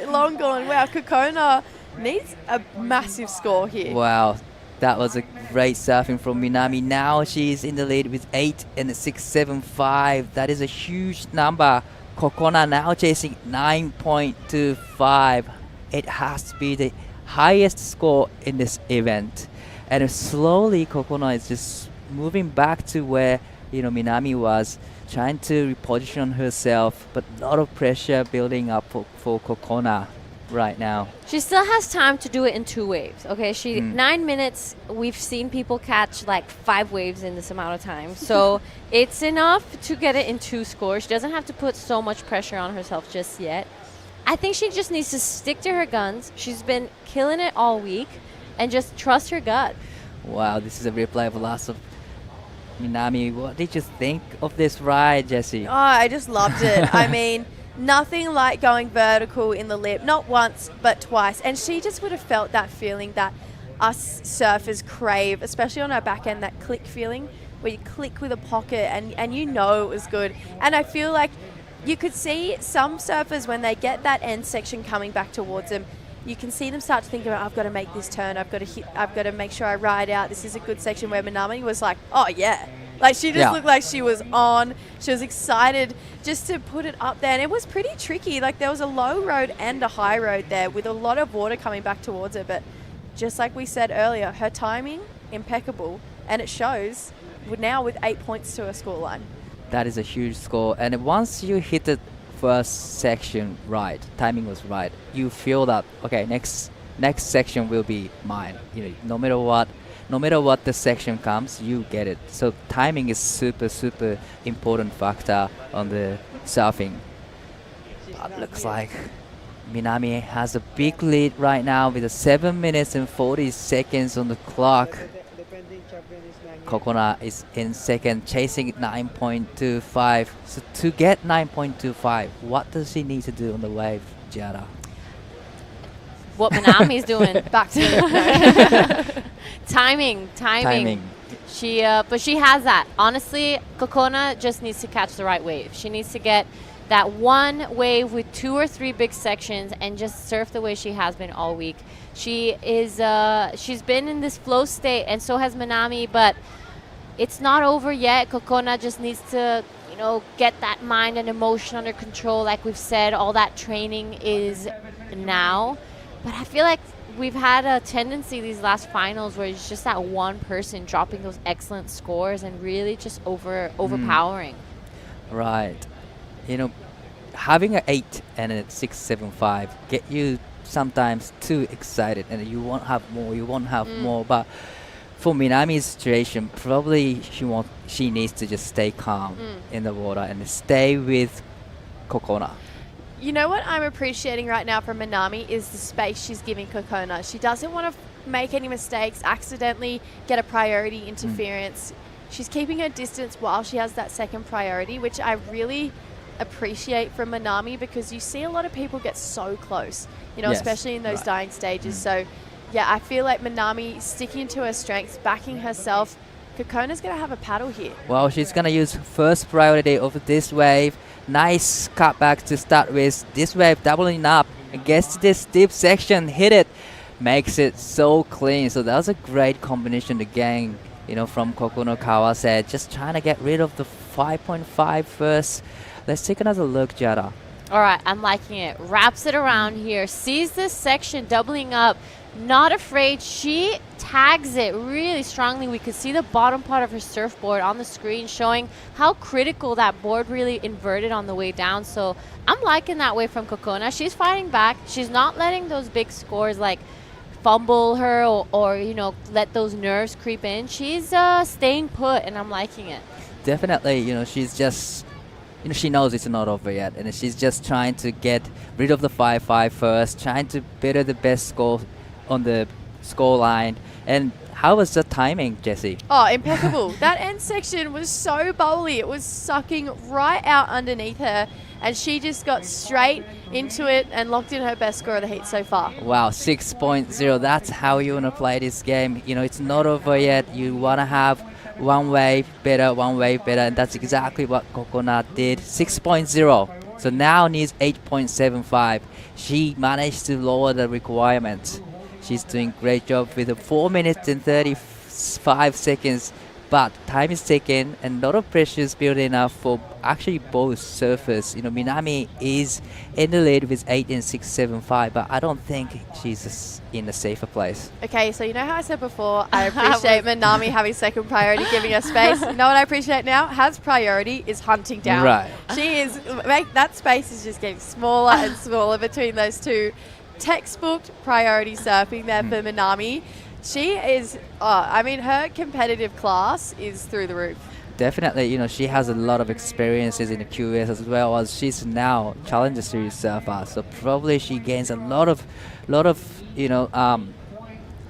Speaker 2: long gone. Wow, Kokona needs a massive score here.
Speaker 1: Wow. That was a great surfing from Minami. Now she's in the lead with 8 and 6.75. That is a huge number. Kokona now chasing 9.25. It has to be the highest score in this event. And slowly Kokona is just moving back to where Minami was, trying to reposition herself, but a lot of pressure building up for Kokona right now.
Speaker 11: She still has time to do it in 2 waves. Okay, 9 minutes. We've seen people catch like 5 waves in this amount of time, so it's enough to get it in 2 scores. She doesn't have to put so much pressure on herself just yet. I think she just needs to stick to her guns. She's been killing it all week, and just trust her gut.
Speaker 1: Wow, this is a replay of the last of Minami. What did you think of this ride, Jessie?
Speaker 2: Oh, I just loved it. I mean, nothing like going vertical in the lip, not once, but twice. And she just would have felt that feeling that us surfers crave, especially on our back end, that click feeling where you click with a pocket and you know it was good. And I feel like you could see some surfers when they get that end section coming back towards them, you can see them start to think about, I've got to make this turn, I've got to make sure I ride out, this is a good section, where Minami was like, oh yeah. Like she just looked like she was on, she was excited just to put it up there. And it was pretty tricky, like there was a low road and a high road there with a lot of water coming back towards her. But just like we said earlier, her timing, impeccable, and it shows now with 8 points to her scoreline.
Speaker 1: That is a huge score. And once you hit the first section right, timing was right, you feel that, okay, next section will be mine. No matter what the section comes, you get it. So timing is super important factor on the surfing. But looks like Minami has a big lead right now with 7 minutes and 40 seconds on the clock. Kokona is in second, chasing 9.25. So to get 9.25, what does she need to do on the wave, Giada?
Speaker 11: What Minami's doing. Back to timing. But she has that. Honestly, Kokona just needs to catch the right wave. She needs to get that one wave with 2 or 3 big sections and just surf the way she has been all week. She's been in this flow state, and so has Minami, but it's not over yet. Kokona just needs to, get that mind and emotion under control. Like we've said, all that training is now. But I feel like we've had a tendency these last finals where it's just that one person dropping those excellent scores and really just overpowering.
Speaker 1: Right. Having an 8 and a 6.75 get you sometimes too excited, and you won't have more. But for Minami's situation, probably she needs to just stay calm in the water and stay with Kokona.
Speaker 2: You know what I'm appreciating right now from Minami is the space she's giving Kokona. She doesn't want to make any mistakes, accidentally get a priority interference. She's keeping her distance while she has that second priority, which I really appreciate from Minami, because you see a lot of people get so close, especially in those dying stages. So yeah, I feel like Minami sticking to her strengths, backing herself. Kokona's going to have a paddle here.
Speaker 1: Well, she's going to use first priority over this wave. Nice cutback to start with. This wave doubling up against this deep section, hit it, makes it so clean. So that was a great combination again, from Kokona Kawase. Just trying to get rid of the 5.5 first. Let's take another look, Giada.
Speaker 11: All right, I'm liking it. Wraps it around here. Sees this section doubling up. Not afraid. She tags it really strongly. We could see the bottom part of her surfboard on the screen, showing how critical that board really inverted on the way down. So I'm liking that way from Kokona. She's fighting back. She's not letting those big scores like fumble her or let those nerves creep in. She's staying put, and I'm liking it.
Speaker 1: Definitely, she's just... she knows it's not over yet, and she's just trying to get rid of the 5.5 first, trying to better the best score on the score line. And how was the timing, Jessie?
Speaker 2: Oh, impeccable. That end section was so bowly. It was sucking right out underneath her, and she just got straight into it and locked in her best score of the heat so far.
Speaker 1: Wow, 6.0. That's how you want to play this game. It's not over yet. You want to have one wave better, and that's exactly what Kokona did. 6.0. So now needs 8.75. She managed to lower the requirements. She's doing great job with 4 minutes and 35 seconds. But time is ticking and a lot of pressure is building up for actually both surfers. Minami is in the lead with 8 and 6.75, but I don't think she's in a safer place.
Speaker 2: Okay, so you know how I said before, I appreciate Minami having second priority, giving us space. You know what I appreciate now? Has priority is hunting down.
Speaker 1: Right.
Speaker 2: She is, that space is just getting smaller and smaller between those two. Textbook priority surfing there for Minami. She is, her competitive class is through the roof.
Speaker 1: Definitely, she has a lot of experiences in the QS as well as she's now Challenger Series surfer. So probably she gains a lot of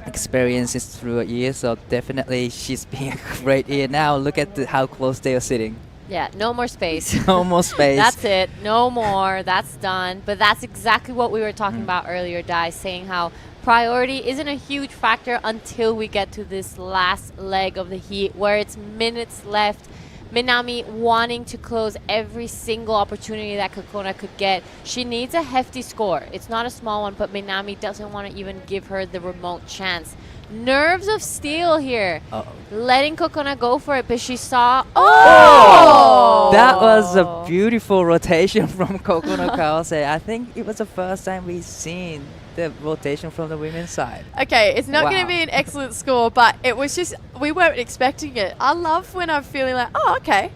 Speaker 1: experiences through a year. So definitely she's being a great year now. Look at how close they are sitting.
Speaker 11: Yeah, no more space.
Speaker 1: No more space.
Speaker 11: That's it. No more. That's done. But that's exactly what we were talking about earlier, Dai, saying how priority isn't a huge factor until we get to this last leg of the heat where it's minutes left. Minami wanting to close every single opportunity that Kokona could get. She needs a hefty score. It's not a small one, but Minami doesn't want to even give her the remote chance. Nerves of steel here. Letting Kokona go for it, but she saw... Oh!
Speaker 1: That was a beautiful rotation from Kokona Kawase. I think it was the first time we've seen the rotation from the women's side.
Speaker 2: Okay, it's not going to be an excellent score, but it was just, we weren't expecting it. I love when I'm feeling like, okay,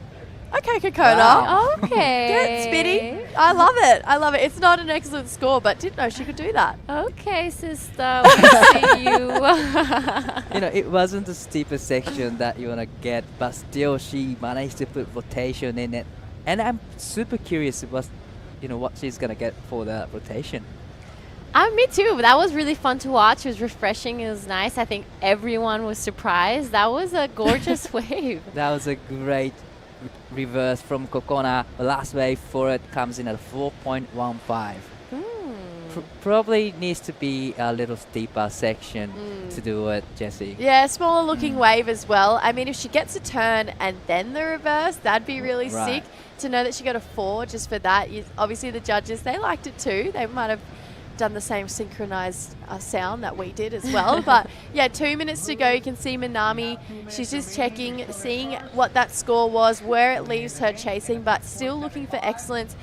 Speaker 2: Kokona.
Speaker 1: Wow.
Speaker 11: Okay.
Speaker 2: Get Spitty. I love it. I love it. It's not an excellent score, but didn't know she could do that.
Speaker 11: Okay, sister. We see you.
Speaker 1: It wasn't the steepest section that you want to get, but still she managed to put rotation in it. And I'm super curious what she's going to get for the rotation.
Speaker 11: Me too. That was really fun to watch. It was refreshing. It was nice. I think everyone was surprised. That was a gorgeous wave.
Speaker 1: That was a great reverse from Kokona. The last wave for it comes in at 4.15. Probably needs to be a little steeper section to do it, Jessie.
Speaker 2: Yeah, smaller looking wave as well. I mean, if she gets a turn and then the reverse, that'd be really sick. To know that she got a 4 just for that. Obviously, the judges, they liked it too. They might have done the same synchronized sound that we did as well. But yeah, 2 minutes to go. You can see Minami. She's just checking, seeing what that score was, where it leaves her chasing, but still looking for excellence.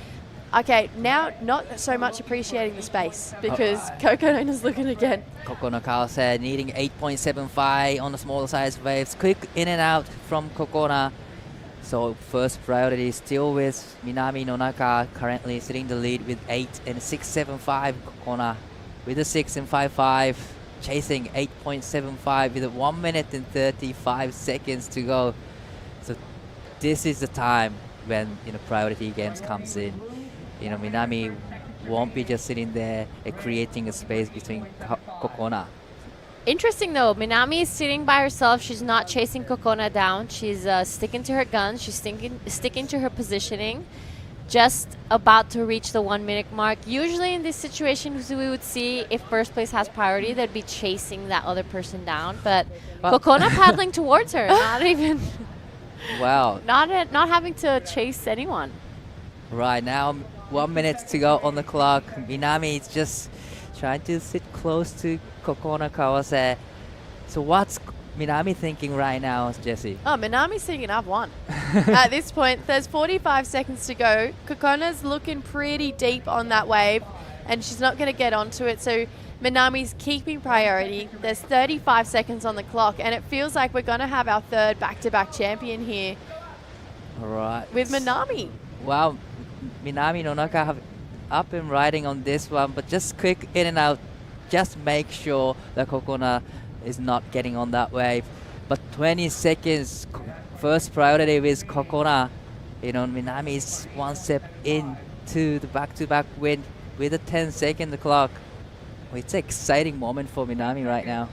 Speaker 2: Okay, now not so much appreciating the space because Kokona's looking again.
Speaker 1: Kokona Kawase needing 8.75 on the smaller size waves. Quick in and out from Kokona. So first priority still with Minami Nonaka, currently sitting the lead with 8 and 6.75. Kokona with a 6 and 5.5, chasing 8.75 with 1 minute and 35 seconds to go. So this is the time when priority games comes in. Minami won't be just sitting there and creating a space between Kokona.
Speaker 11: Interesting though, Minami is sitting by herself. She's not chasing Kokona down. She's sticking to her guns. She's sticking to her positioning. Just about to reach the 1 minute mark. Usually in these situations we would see if first place has priority, they'd be chasing that other person down. But Kokona paddling towards her, not even...
Speaker 1: Wow.
Speaker 11: Not having to chase anyone.
Speaker 1: Right now, 1 minute to go on the clock. Minami is just trying to sit close to Kokona Kawase. So what's Minami thinking right now, Jessie?
Speaker 2: Minami's thinking I've won. At this point, there's 45 seconds to go. Kokona's looking pretty deep on that wave, and she's not going to get onto it. So Minami's keeping priority. There's 35 seconds on the clock, and it feels like we're going to have our third back-to-back champion here.
Speaker 1: All right.
Speaker 2: With Minami.
Speaker 1: Wow. Minami Nonaka have up and riding on this one, but just quick in and out. Just make sure that Kokona is not getting on that wave. But 20 seconds, first priority with Kokona. Minami is one step into the back-to-back win with a 10-second clock. It's an exciting moment for Minami right now.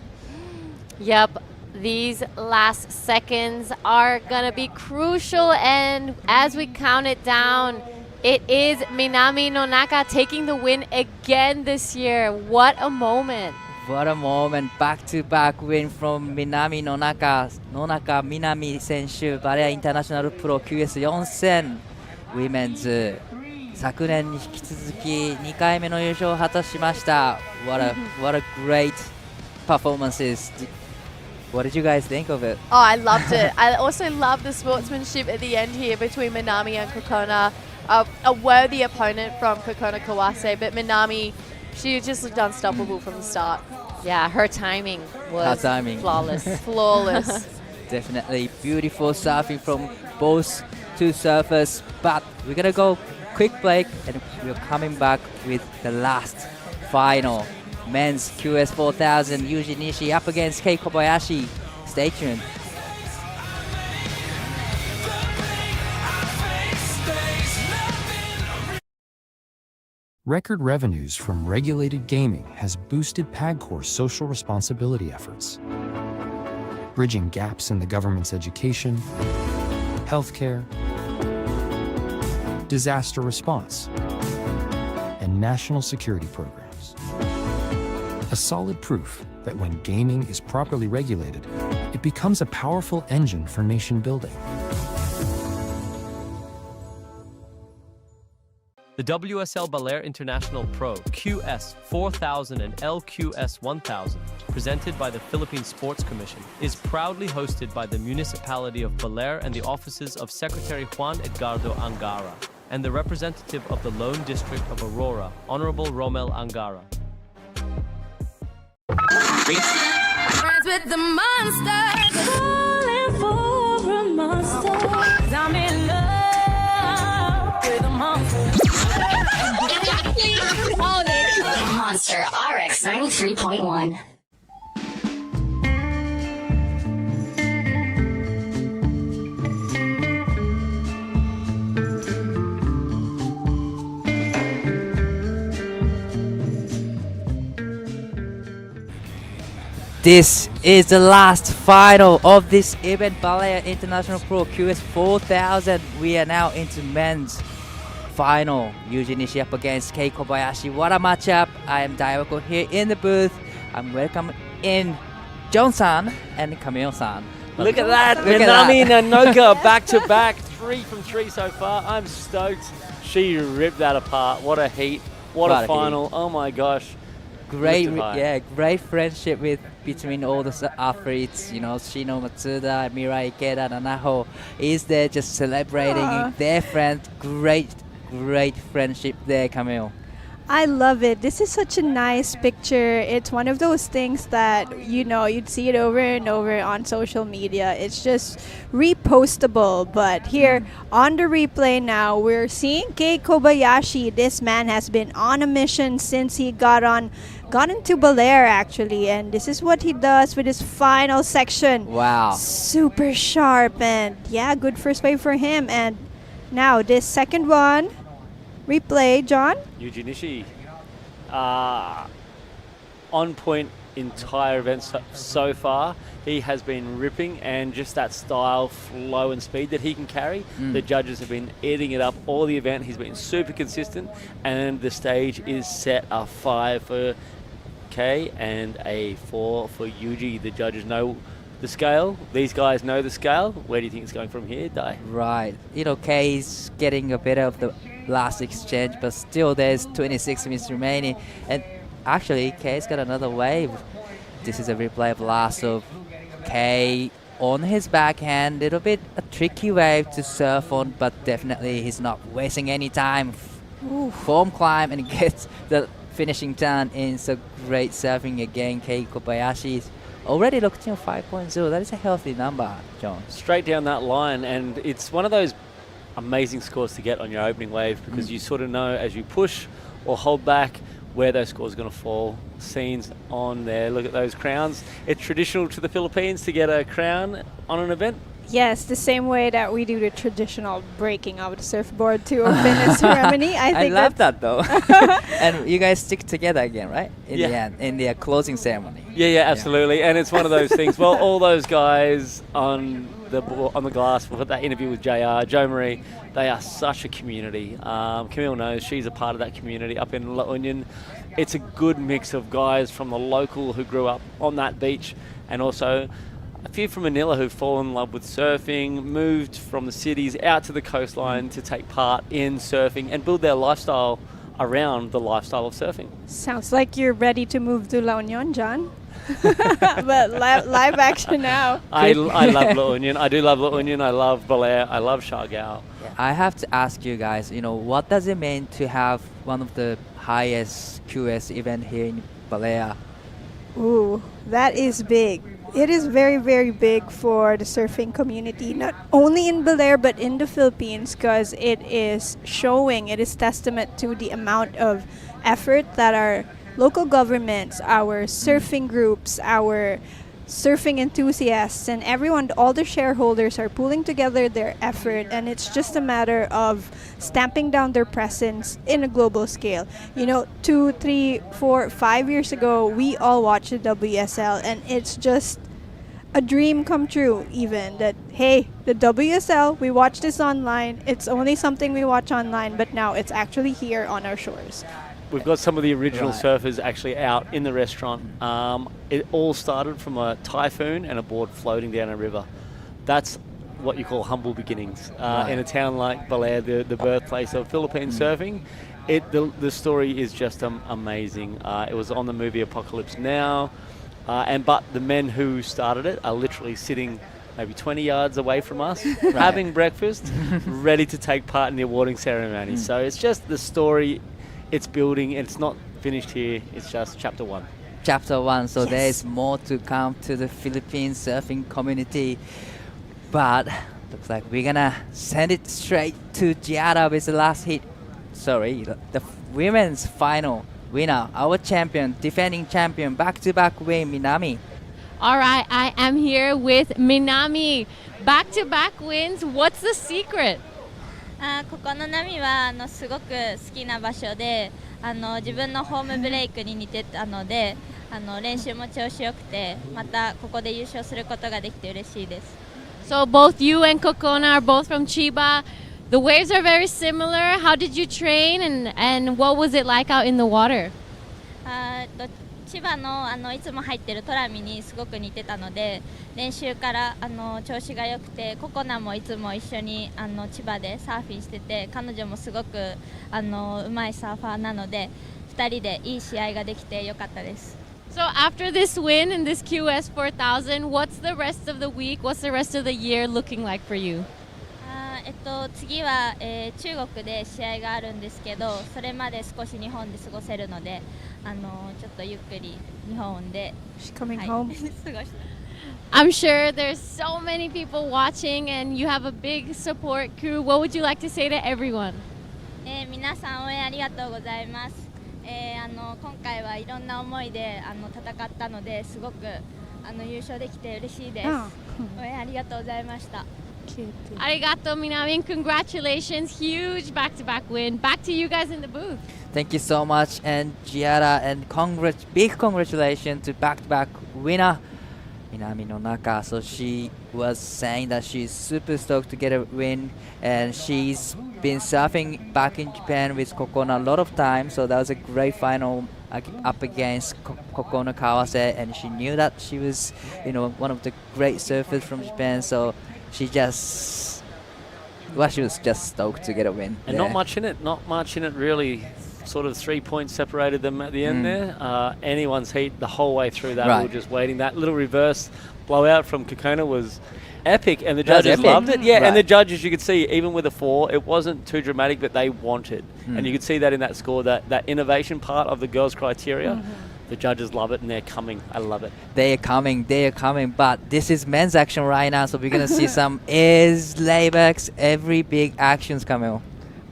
Speaker 11: Yep. These last seconds are going to be crucial, and as we count it down, it is Minami Nonaka taking the win again this year. What a moment.
Speaker 1: What a moment. Back-to-back win from Minami Nonaka. Nonaka Minami 選手、バレアインターナショナルプロ QS4000 ウィメンズ。昨年に引き続き2回目の優勝を果たしました。What a great performances. What did you guys think of it?
Speaker 2: Oh, I loved it. I also love the sportsmanship at the end here between Minami and Kokona. A worthy opponent from Kokona Kawase, but Minami, she just looked unstoppable from the start.
Speaker 11: Yeah, her timing was flawless.
Speaker 2: Flawless.
Speaker 1: Definitely beautiful surfing from both two surfers, but we're gonna go quick break and we're coming back with the last final. Men's QS4000, Yuji Nishi up against Kei Kobayashi. Stay tuned.
Speaker 14: Record revenues from regulated gaming has boosted PAGCOR's social responsibility efforts, bridging gaps in the government's education, healthcare, disaster response, and national security programs. A solid proof that when gaming is properly regulated, it becomes a powerful engine for nation building.
Speaker 7: The WSL Baler International Pro QS4000 and LQS1000, presented by the Philippine Sports Commission, is proudly hosted by the municipality of Baler and the offices of Secretary Juan Edgardo Angara and the representative of the Lone District of Aurora, Honorable Romel Angara.
Speaker 6: Friends with the monsters, falling for a monster. 'Cause I'm in love with a monster.
Speaker 15: Monster RX 93.1.
Speaker 1: This is the last final of this event, Baler International Pro QS4000. We are now into men's final. Yuji Nishi up against Kei Kobayashi. What a matchup. I am Daiwako here in the booth. I'm welcoming in John-san and Camille-san.
Speaker 19: Look at that.
Speaker 1: Look at
Speaker 19: Minami
Speaker 1: that.
Speaker 19: Nanoka back to back. 3 from 3 so far. I'm stoked. She ripped that apart. What a heat. What a final. Oh my gosh.
Speaker 1: Great, great friendship between all the athletes. You know, Shino Matsuda, Mirai Ikeda, Nanaho is there just celebrating their friend. Great friendship there, Camille.
Speaker 3: I love it. This is such a nice picture. It's one of those things that, you know, you'd see it over and over on social media. It's just repostable. But here on the replay now, we're seeing Kei Kobayashi. This man has been on a mission since he got into Baler actually, and this is what he does with his final section.
Speaker 1: Wow.
Speaker 3: Super sharp, and yeah, good first wave for him. And now this second one, replay, John.
Speaker 19: Yuji Nishi, on point entire event so far. He has been ripping, and just that style, flow and speed that he can carry. The judges have been eating it up all the event. He's been super consistent, and the stage is set a 5 for Kei and a 4 for Yuji. The judges know the scale. These guys know the scale. Where do you think it's going from here, Dai?
Speaker 1: Right. You know, Kei's getting a bit of the last exchange, but still there's 26 minutes remaining. And actually, Kei's got another wave. This is a replay of last of Kei on his backhand. Little bit a tricky wave to surf on, but definitely he's not wasting any time. Form climb and gets the finishing turn in. So great surfing again. Kei Kobayashi is already locked in 5.0. That is a healthy number, John.
Speaker 19: Straight down that line, and it's one of those amazing scores to get on your opening wave, because you sort of know as you push or hold back where those scores are going to fall. Scenes on there. Look at those crowns. It's traditional to the Philippines to get a crown on an event.
Speaker 3: Yes, the same way that we do the traditional breaking of the surfboard to open a ceremony. I think
Speaker 1: love that though. And you guys stick together again, right? In the end, in the closing ceremony.
Speaker 19: Yeah, absolutely. And it's one of those things. Well, all those guys on the glass for that interview with JR, Joe Marie, they are such a community. Camille knows she's a part of that community up in La Union. It's a good mix of guys from the local who grew up on that beach, and also a few from Manila who've fallen in love with surfing, moved from the cities out to the coastline to take part in surfing and build their lifestyle around the lifestyle of surfing.
Speaker 3: Sounds like you're ready to move to La Union, John.
Speaker 18: but live action now.
Speaker 19: I love La Union. I do love La Union. I love Baler. I love Siargao.
Speaker 1: I have to ask you guys, what does it mean to have one of the highest QS event here in Baler?
Speaker 18: Ooh, that is big. It is very, very big for the surfing community, not only in Baler but in the Philippines, because it is testament to the amount of effort that our local governments, our surfing groups, our surfing enthusiasts, and everyone, all the shareholders are pulling together their effort, and it's just a matter of stamping down their presence in a global scale. 2, 3, 4, 5 years ago, we all watched the WSL, and it's just a dream come true, even that, hey, the WSL, we watch this online, it's only something we watch online, but now it's actually here on our shores.
Speaker 19: We've got some of the original surfers actually out in the restaurant. It all started from a typhoon and a board floating down a river. That's what you call humble beginnings. In a town like Baler, the birthplace of Philippine surfing, the story is just amazing. It was on the movie Apocalypse Now, but the men who started it are literally sitting maybe 20 yards away from us, having breakfast, ready to take part in the awarding ceremony. So it's just the story. It's building. It's not finished here. It's just chapter 1.
Speaker 1: Chapter 1. So there's more to come to the Philippine surfing community. But looks like we're gonna send it straight to Giada with the last hit. The women's final winner, our champion, defending champion, back-to-back win, Minami.
Speaker 10: All right, I am here with Minami. Back-to-back wins. What's the secret?
Speaker 16: ここの波はすごく好きな場所で自分のホームブレイクに似てたので練習も調子よくてまたここで優勝することができて嬉しいです。
Speaker 10: So both you and Kokona are both from Chiba. The waves are very similar. How did you train and what was it like out in the water?
Speaker 16: 千葉のいつも入ってるトラミにすごく似てたので練習から調子が良くてココナもいつも一緒に千葉でサーフィンしてて彼女もすごくうまいサーファーなので2人でいい試合ができて良かったです。
Speaker 10: So after this win in this QS4000, what's the rest of the week? What's the rest of the year looking like for you?
Speaker 16: 次は、中国で試合があるんですけどそれまで少し日本で過ごせるのでちょっとゆっくり日本で
Speaker 18: She's coming home.
Speaker 16: 過ごした。
Speaker 10: I'm sure there's so many people watching and you have a big support crew. What would you like to say to everyone?
Speaker 16: 皆さん応援ありがとうございます。今回はいろんな思いで戦ったのですごく優勝できて嬉しいです。応援ありがとうございました。
Speaker 10: Arigato, Minami, and congratulations. Huge back-to-back win. Back to you guys in the booth.
Speaker 1: Thank you so much, and Giada, and big congratulations to back-to-back winner, Minami Nonaka. So she was saying that she's super stoked to get a win, and she's been surfing back in Japan with Kokona a lot of times. So that was a great final up against Kokona Kawase, and she knew that she was, one of the great surfers from Japan. So she was just stoked to get a win.
Speaker 19: And not much in it really. Sort of 3 points separated them at the end there. Anyone's heat the whole way through that. We were just waiting. That little reverse blowout from Kokona was epic, and the judges loved it. Yeah, and the judges, you could see, even with a 4, it wasn't too dramatic, but they wanted. And you could see that in that score, that innovation part of the girls' criteria. The judges love it, and they're coming. I love it.
Speaker 1: They are coming. But this is men's action right now, so we're going to see some airs, laybacks, every big actions coming.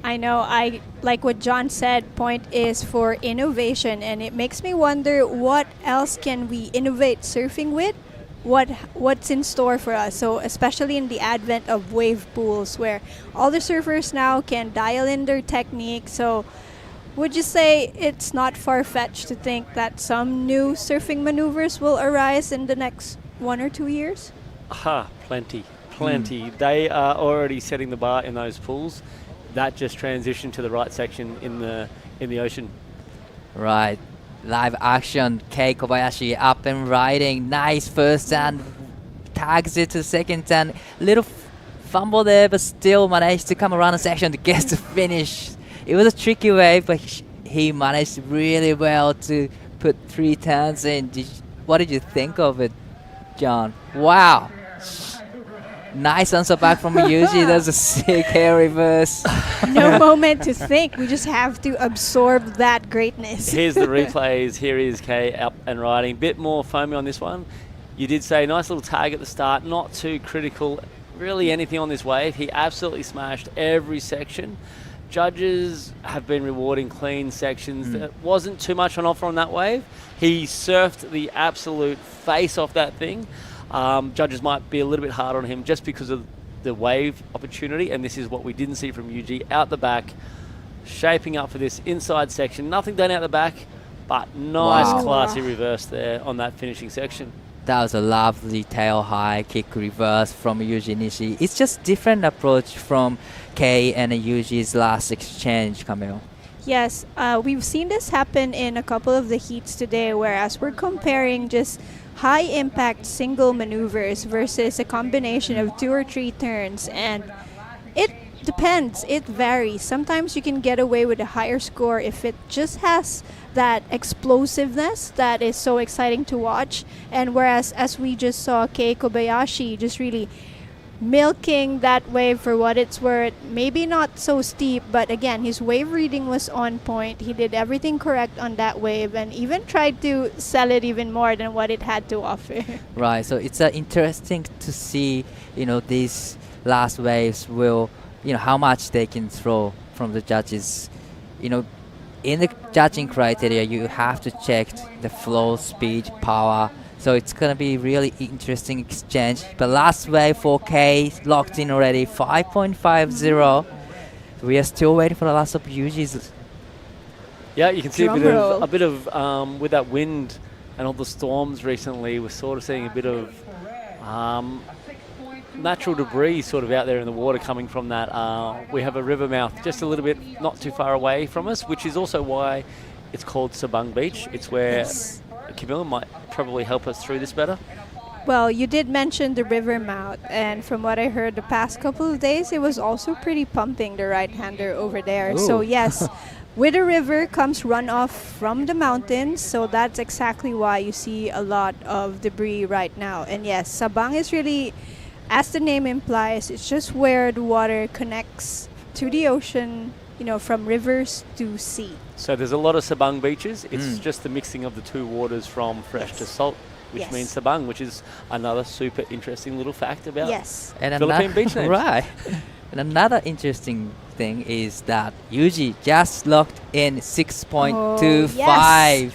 Speaker 18: I know. I like what John said. Point is for innovation, and it makes me wonder what else can we innovate surfing with? What's in store for us? So especially in the advent of wave pools, where all the surfers now can dial in their technique. So would you say it's not far-fetched to think that some new surfing maneuvers will arise in the next 1 or 2 years?
Speaker 19: Plenty. They are already setting the bar in those pools. That just transitioned to the right section in the ocean.
Speaker 1: Right. Live action. Kei Kobayashi up and riding. Nice first turn. Tags it to second turn. Little fumble there, but still managed to come around the section to get to finish. It was a tricky wave, but he managed really well to put 3 turns in. What did you think of it, John? Wow. Nice answer back from Yuji. That's a sick hair reverse.
Speaker 3: No moment to think. We just have to absorb that greatness.
Speaker 19: Here's the replays. Here is Kay up and riding. Bit more foamy on this one. You did say nice little tag at the start. Not too critical. Really anything on this wave. He absolutely smashed every section. Judges have been rewarding clean sections. There wasn't too much on offer on that wave. He surfed the absolute face off that thing. Judges might be a little bit hard on him just because of the wave opportunity, and this is what we didn't see from Yuji out the back, shaping up for this inside section. Nothing done out the back, but nice classy reverse there on that finishing section.
Speaker 1: That was a lovely tail high kick reverse from Yuji Nishi. It's just different approach from Kei and Yuji's last exchange, Camille.
Speaker 3: Yes, we've seen this happen in a couple of the heats today, whereas we're comparing just high impact single maneuvers versus a combination of 2 or 3 turns, and it depends, it varies. Sometimes you can get away with a higher score if it just has that explosiveness that is so exciting to watch, and whereas as we just saw Kei Kobayashi just really milking that wave for what it's worth. Maybe not so steep, but again, his wave reading was on point. He did everything correct on that wave and even tried to sell it even more than what it had to offer.
Speaker 1: Right, so it's interesting to see, these last waves will, how much they can throw from the judges. In the judging criteria, you have to check the flow, speed, power. So it's going to be really interesting exchange. But last wave 4K locked in already, 5.50. We are still waiting for the last of Yuji's.
Speaker 19: Yeah, you can see a bit of with that wind and all the storms recently, we're sort of seeing a bit of natural debris sort of out there in the water coming from that. We have a river mouth just a little bit not too far away from us, which is also why it's called Sabang Beach. It's where Camilla might probably help us through this better.
Speaker 3: Well, you did mention the river mouth, and from what I heard the past couple of days, it was also pretty pumping the right-hander over there.
Speaker 1: Ooh.
Speaker 3: So yes, with the river comes runoff from the mountains, so that's exactly why you see a lot of debris right now. And yes, Sabang is really, as the name implies, it's just where the water connects to the ocean, from rivers to sea.
Speaker 19: So there's a lot of Sabang beaches. It's just the mixing of the two waters from fresh to salt, which means Sabang, which is another super interesting little fact about Philippine beach names.
Speaker 1: Right. And another interesting thing is that Yuji just locked in 6.25.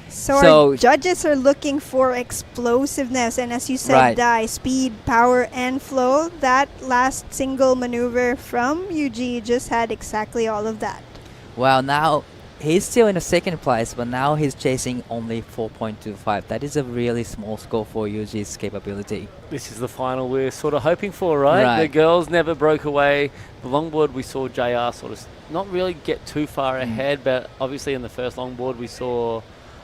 Speaker 3: So our judges are looking for explosiveness, and as you said, speed, power, and flow. That last single maneuver from Yuji just had exactly all of that.
Speaker 1: Well, now he's still in the second place, but now he's chasing only 4.25. That is a really small score for Yuji's capability.
Speaker 19: This is the final we're sort of hoping for, right? The girls never broke away. The longboard, we saw JR sort of not really get too far ahead, but obviously in the first longboard we saw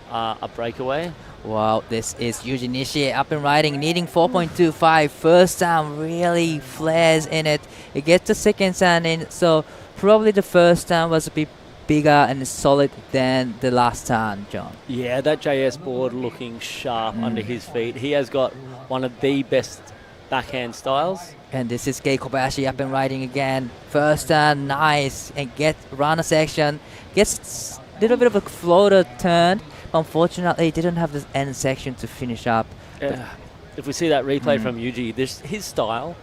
Speaker 19: a breakaway.
Speaker 1: Wow, this is Yuji Nishi up and riding, needing 4.25. First time really flares in it. It gets the second time in, so probably the first time was a bit bigger and solid than the last time, John.
Speaker 19: Yeah, that JS board looking sharp under his feet. He has got one of the best backhand styles.
Speaker 1: And this is Kei Kobayashi up and riding again. First time, nice, and run a section. Gets a little bit of a floater turn. Unfortunately, he didn't have this end section to finish up.
Speaker 19: If we see that replay from Yuji, his style,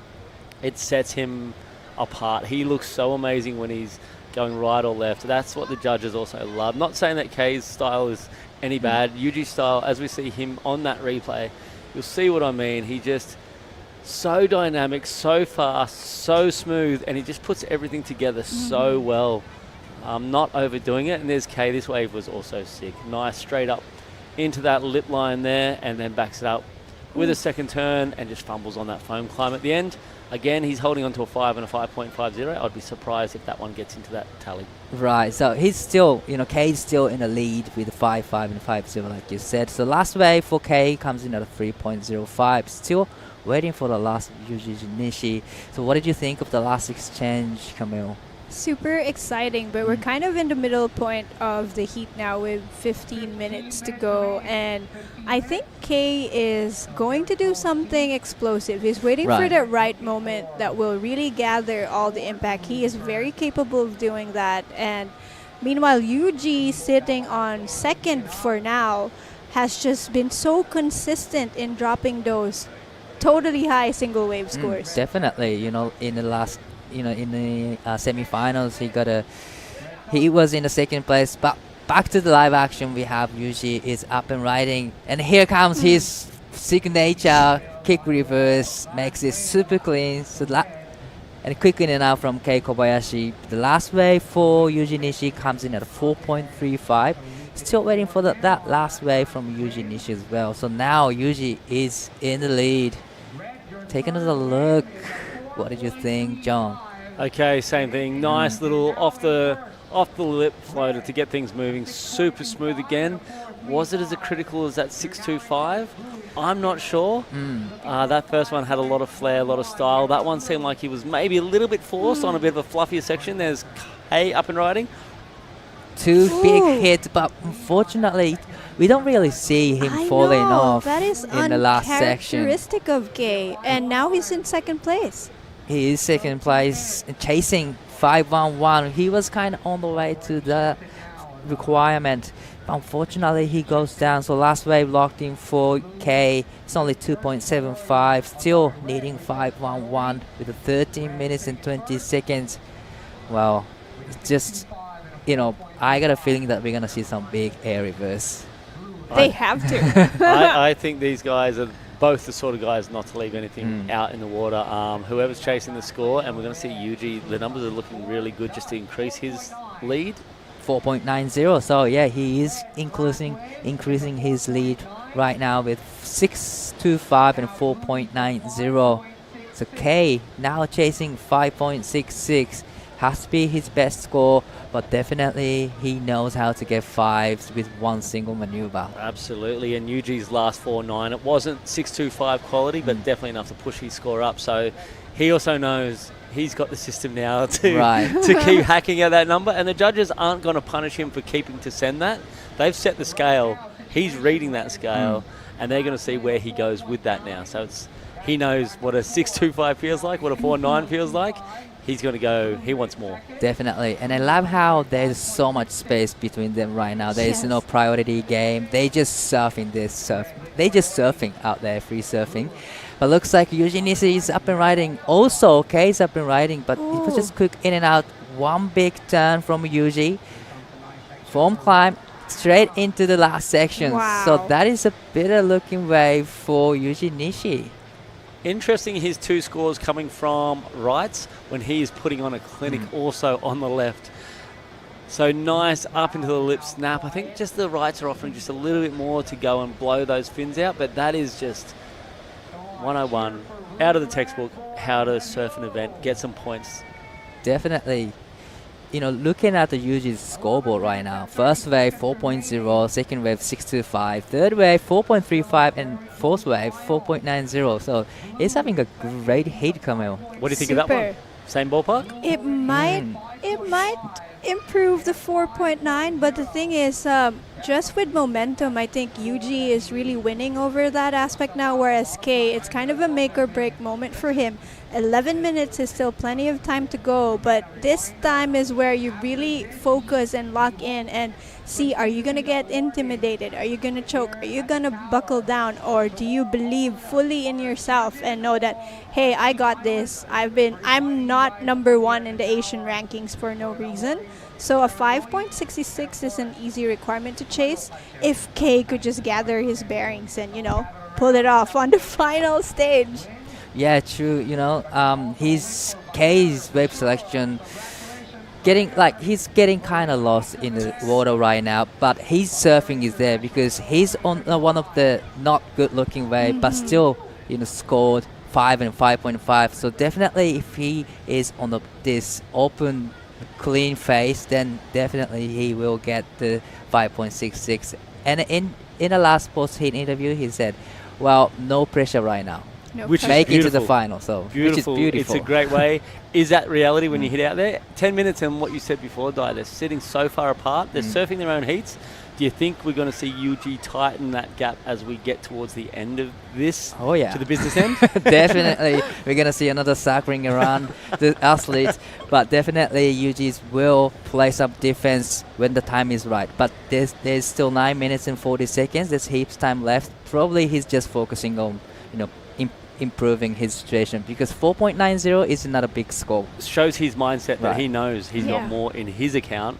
Speaker 19: it sets him apart. He looks so amazing when he's going right or left. That's what the judges also love. Not saying that Kei's style is any bad. Yuji's style, as we see him on that replay, you'll see what I mean. He just so dynamic, so fast, so smooth, and he just puts everything together so well. Not overdoing it. And there's Kei. This wave was also sick. Nice straight up into that lip line there, and then backs it up with a second turn and just fumbles on that foam climb at the end. Again, he's holding on to a 5 and a 5.50. I'd be surprised if that one gets into that tally.
Speaker 1: Right, so he's still, Kei's still in the lead with 5, 5, and 5.0 like you said. So last wave for Kei comes in at a 3.05. Still waiting for the last Yuji Nishi. So what did you think of the last exchange, Camille?
Speaker 18: Super exciting, but we're kind of in the middle point of the heat now with 15 minutes to go, and I think Kay is going to do something explosive. He's waiting for
Speaker 1: Right.
Speaker 18: the right moment that will really gather all the impact. He is very capable of doing that, and meanwhile UG sitting on second for now has just been so consistent in dropping those totally high single wave scores.
Speaker 1: Definitely, in the last, in the semifinals, he was in the second place. But back to the live action, we have Yuji is up and riding, and here comes his signature kick reverse, makes it super clean. And quick in and out from Kei Kobayashi. The last wave for Yuji Nishi comes in at 4.35. Still waiting for that last wave from Yuji Nishi as well. So now Yuji is in the lead. Take another look. What did you think, John?
Speaker 19: Okay, same thing. Nice little off the lip floater to get things moving. Super smooth again. Was it as critical as that 625? I'm not sure. That first one had a lot of flair, a lot of style. That one seemed like he was maybe a little bit forced on a bit of a fluffier section. There's Kay up and riding.
Speaker 1: Two big hits, but unfortunately, we don't really see him falling off
Speaker 18: That is
Speaker 1: in the last section.
Speaker 18: uncharacteristic of Kay, and now he's in second place.
Speaker 1: He is second place, chasing 511. He was kind of on the way to the requirement. But unfortunately, he goes down. So last wave locked in for K. It's only 2.75. Still needing 511 with 13 minutes and 20 seconds. Well, it's just, I got a feeling that we're going to see some big air reverse.
Speaker 18: They have to.
Speaker 19: I think these guys are both the sort of guys not to leave anything out in the water. Whoever's chasing the score, and we're going to see Yuji, the numbers are looking really good just to increase his lead.
Speaker 1: 4.90. So yeah, he is increasing his lead right now with 6.25 and 4.90. So K now chasing 5.66. Has to be his best score, but definitely he knows how to get fives with one single maneuver.
Speaker 19: Absolutely, and Yuji's last 4.9, it wasn't 6.25 quality, but definitely enough to push his score up. So he also knows he's got the system now to keep hacking at that number, and the judges aren't going to punish him for keeping to send that. They've set the scale. He's reading that scale, and they're going to see where he goes with that now. So he knows what a 6.25 feels like, what a 4.9 feels like. He's going to go, he wants more.
Speaker 1: Definitely. And I love how there's so much space between them right now. There's no priority game. They just surfing They just surfing out there, free surfing. But looks like Yuji Nishi is up and riding. Also, Kei is up and riding, but it was just quick in and out. One big turn from Yuji. Foam climb straight into the last section.
Speaker 18: Wow.
Speaker 1: So that is a better looking wave for Yuji Nishi.
Speaker 19: Interesting, his two scores coming from rights when he is putting on a clinic also on the left. So nice up into the lip snap. I think just the rights are offering just a little bit more to go and blow those fins out, but that is just 101 out of the textbook, how to surf an event, get some points.
Speaker 1: Definitely. Looking at the Yuji's scoreboard right now, first wave 4.0, second wave 6.25, third wave 4.35, and fourth wave 4.90. So he's having a great heat, Camille.
Speaker 19: What do you think of that one? Same ballpark?
Speaker 18: It might improve the 4.9, but the thing is, just with momentum, I think Yuji is really winning over that aspect now, whereas K, it's kind of a make or break moment for him. 11 minutes is still plenty of time to go, but this time is where you really focus and lock in and see, are you going to get intimidated? Are you going to choke? Are you going to buckle down? Or do you believe fully in yourself and know that, hey, I got this. I'm not number one in the Asian rankings for no reason. So a 5.66 is an easy requirement to chase if K could just gather his bearings and, pull it off on the final stage.
Speaker 1: Yeah, true. His K's wave selection he's getting kind of lost in the water right now, but his surfing is there because he's on one of the not good looking wave, but still scored 5 and 5.5. So definitely if he is on this open clean face, then definitely he will get the 5.66. And in the last post heat interview, he said, well, no pressure right now.
Speaker 2: No
Speaker 19: which is
Speaker 1: make it to the
Speaker 19: beautiful.
Speaker 1: final. So
Speaker 19: Beautiful.
Speaker 1: which is beautiful.
Speaker 19: It's a great way. Is that reality when you hit out there? 10 minutes and what you said before, Di, they're sitting so far apart. They're surfing their own heats. Do you think we're going to see UG tighten that gap as we get towards the end of this?
Speaker 1: Oh yeah,
Speaker 19: to the business end.
Speaker 1: Definitely, we're gonna see another suckering around the athletes, but definitely UGs will play some defense when the time is right. But there's still 9 minutes and 40 seconds. There's heaps time left. Probably he's just focusing on improving his situation because 4.90 is not a big score.
Speaker 19: Shows his mindset that
Speaker 1: Right.
Speaker 19: he knows he's got more in his account.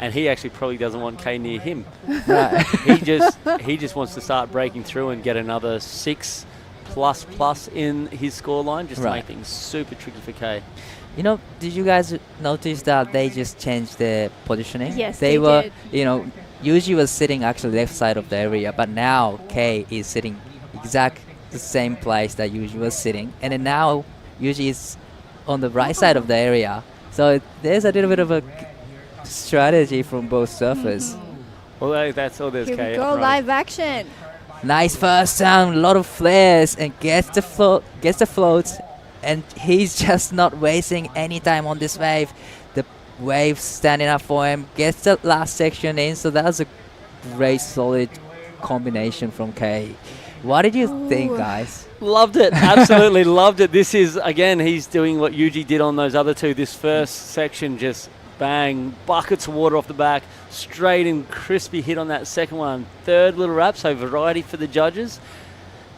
Speaker 19: And he actually probably doesn't want Kay near him.
Speaker 1: Right.
Speaker 19: he just wants to start breaking through and get another 6 plus in his scoreline, just to
Speaker 1: Right.
Speaker 19: make things super tricky for Kay.
Speaker 1: Did you guys notice that they just changed their positioning?
Speaker 2: Yes,
Speaker 1: they
Speaker 2: they
Speaker 1: were.
Speaker 2: did.
Speaker 1: Yuji was sitting actually left side of the area, but now Kay is sitting exact the same place that Yuji was sitting, and then now Yuji is on the right side of the area. So there's a little bit of a strategy from both surfers.
Speaker 19: Well, that's all there's
Speaker 3: Here
Speaker 19: Kay.
Speaker 3: we go,
Speaker 19: up and running.
Speaker 3: live action.
Speaker 1: Nice first sound, a lot of flares, and gets the floats, and he's just not wasting any time on this wave. The wave standing up for him, gets the last section in, so that was a great solid combination from Kay. What did you think, guys?
Speaker 19: Loved it. Absolutely loved it. This is, again, he's doing what Yuji did on those other two. This first section, just bang, buckets of water off the back, straight and crispy hit on that second one. Third little wrap, so variety for the judges.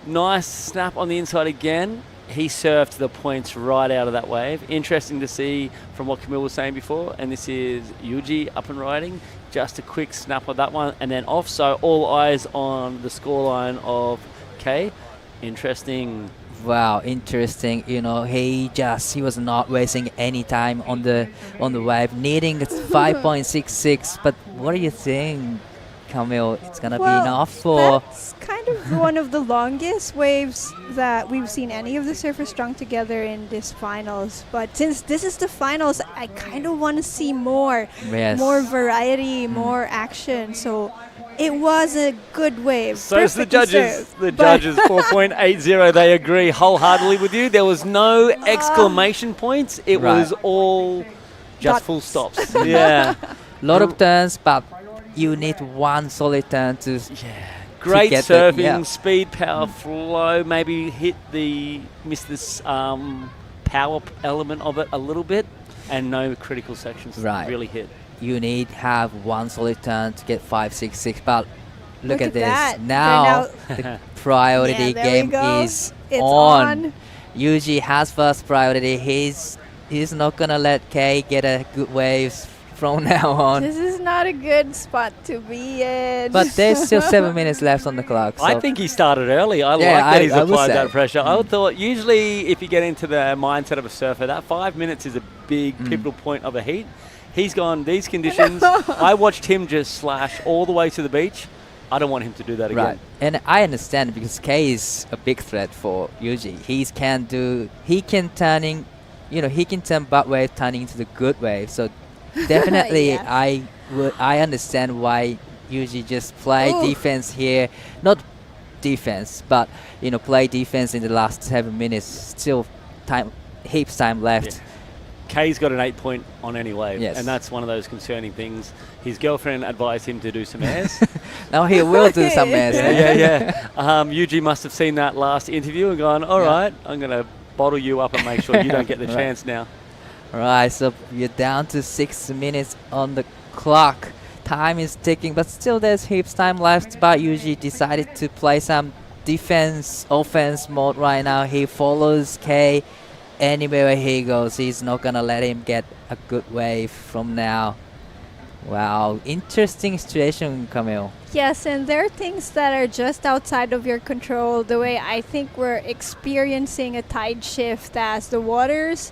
Speaker 19: Nice snap on the inside again. He surfed the points right out of that wave. Interesting to see from what Camille was saying before. And this is Yuji up and riding. Just a quick snap on that one and then off. So all eyes on the scoreline of Kay. Interesting.
Speaker 1: Wow, interesting. He was not wasting any time on the wave, needing 5.66. But what do you think, Camille? It's gonna be enough for?
Speaker 3: That's kind of one of the longest waves that we've seen any of the surfers strung together in this finals. But since this is the finals, I kind of want to see more,
Speaker 1: Yes.
Speaker 3: more variety, more action. So it was a good wave.
Speaker 19: So it's the
Speaker 3: Perfectly
Speaker 19: judges.
Speaker 3: served.
Speaker 19: The
Speaker 3: But-
Speaker 19: judges 4.80. They agree wholeheartedly with you. There was no exclamation points. It
Speaker 1: Right.
Speaker 19: was all just
Speaker 3: Dots.
Speaker 19: full stops. Yeah.
Speaker 1: Lot of turns, but you need one solid turn to
Speaker 19: Great
Speaker 1: get
Speaker 19: surfing,
Speaker 1: yeah.
Speaker 19: speed, power, flow. Maybe miss this power element of it a little bit, and no critical sections
Speaker 1: Right.
Speaker 19: really hit.
Speaker 1: You need have one solid turn to get 5.66. But look at this.
Speaker 3: that.
Speaker 1: Now
Speaker 3: They're
Speaker 1: the priority
Speaker 3: Yeah, there we
Speaker 1: game
Speaker 3: go.
Speaker 1: is
Speaker 3: It's
Speaker 1: on.
Speaker 3: on.
Speaker 1: Yuji has first priority. He's not gonna let Kay get a good waves from now on.
Speaker 3: This is not a good spot to be in.
Speaker 1: But there's still 7 minutes left on the clock. So
Speaker 19: I think he started early. I
Speaker 1: Yeah,
Speaker 19: like that he's
Speaker 1: I would
Speaker 19: applied
Speaker 1: say.
Speaker 19: that pressure. I would thought usually if you get into the mindset of a surfer, that 5 minutes is a big pivotal point of a heat. He's gone, these conditions, I watched him just slash all the way to the beach. I don't want him to do that again.
Speaker 1: Right, and I understand because Kay is a big threat for Yuji. He can turn bad wave turning into the good wave. So definitely,
Speaker 3: Yeah.
Speaker 1: I understand why Yuji just play
Speaker 3: Ooh.
Speaker 1: defense here, not defense, but play defense in the last 7 minutes. Still heaps time left.
Speaker 19: Yeah. Kay's got an 8 point on any wave,
Speaker 1: Yes.
Speaker 19: and that's one of those concerning things. His girlfriend advised him to do some airs.
Speaker 1: Now he will do some airs.
Speaker 19: yeah. Yuji must have seen that last interview and gone, all right, I'm going to bottle you up and make sure you don't get the
Speaker 1: Right.
Speaker 19: chance now.
Speaker 1: Right, so you're down to 6 minutes on the clock. Time is ticking, but still there's heaps time left. But Yuji decided to play some defense, offense mode right now. He follows Kay anywhere he goes. He's not gonna let him get a good wave from now. Wow, interesting situation, Camille.
Speaker 3: Yes, and there are things that are just outside of your control. The way I think we're experiencing a tide shift as the waters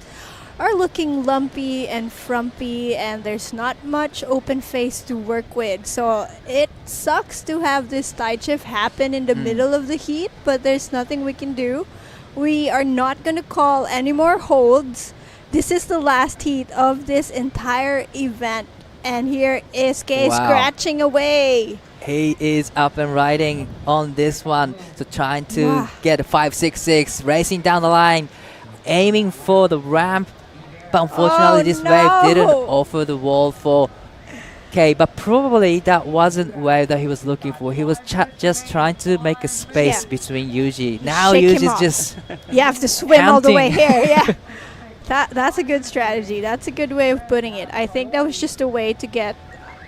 Speaker 3: are looking lumpy and frumpy, and there's not much open face to work with. So it sucks to have this tide shift happen in the middle of the heat, but there's nothing we can do. We are not going to call any more holds. This is the last heat of this entire event. And here is Kay
Speaker 1: Wow.
Speaker 3: scratching away.
Speaker 1: he is up and riding on this one. So trying to get a 5.66, racing down the line, aiming for the ramp. But unfortunately, this wave didn't offer the wall for Kay. But probably that wasn't wave that he was looking for. He was just trying to make a space between Yuji. Now Yuji's just
Speaker 3: You have to swim all the way
Speaker 1: counting.
Speaker 3: here. Yeah. That's a good strategy. That's a good way of putting it. I think that was just a way to get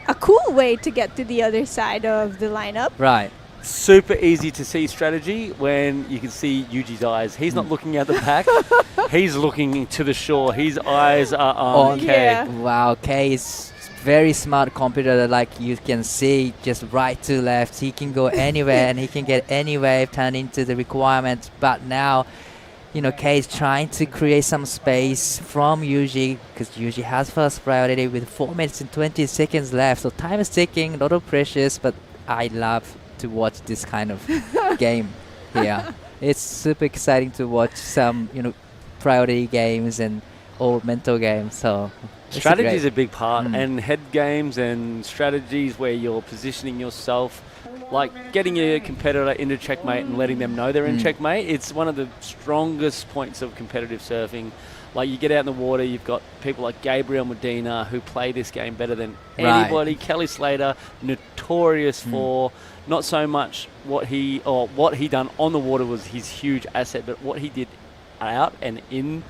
Speaker 3: a cool way to get to the other side of the lineup.
Speaker 1: Right.
Speaker 19: Super easy to see strategy when you can see Yuji's eyes. He's not looking at the pack. He's looking to the shore. His eyes are on Kay.
Speaker 1: Wow, Kay is very smart competitor. Like you can see, just right to left. He can go anywhere and he can get any wave turned into the requirement. But now, you know, Kay is trying to create some space from Yuji because Yuji has first priority with 4 minutes and 20 seconds left. So time is ticking, a lot of pressures, but I love to watch this kind of game here. It's super exciting to watch some, you know, priority games and all mental games. So
Speaker 19: strategy is a big part, and head games and strategies where you're positioning yourself, like getting your competitor into checkmate and letting them know they're in checkmate. It's one of the strongest points of competitive surfing. Like you get out in the water, you've got people like Gabriel Medina who play this game better than anybody. Kelly Slater, notorious for not so much what he done on the water was his huge asset, but what he did out and in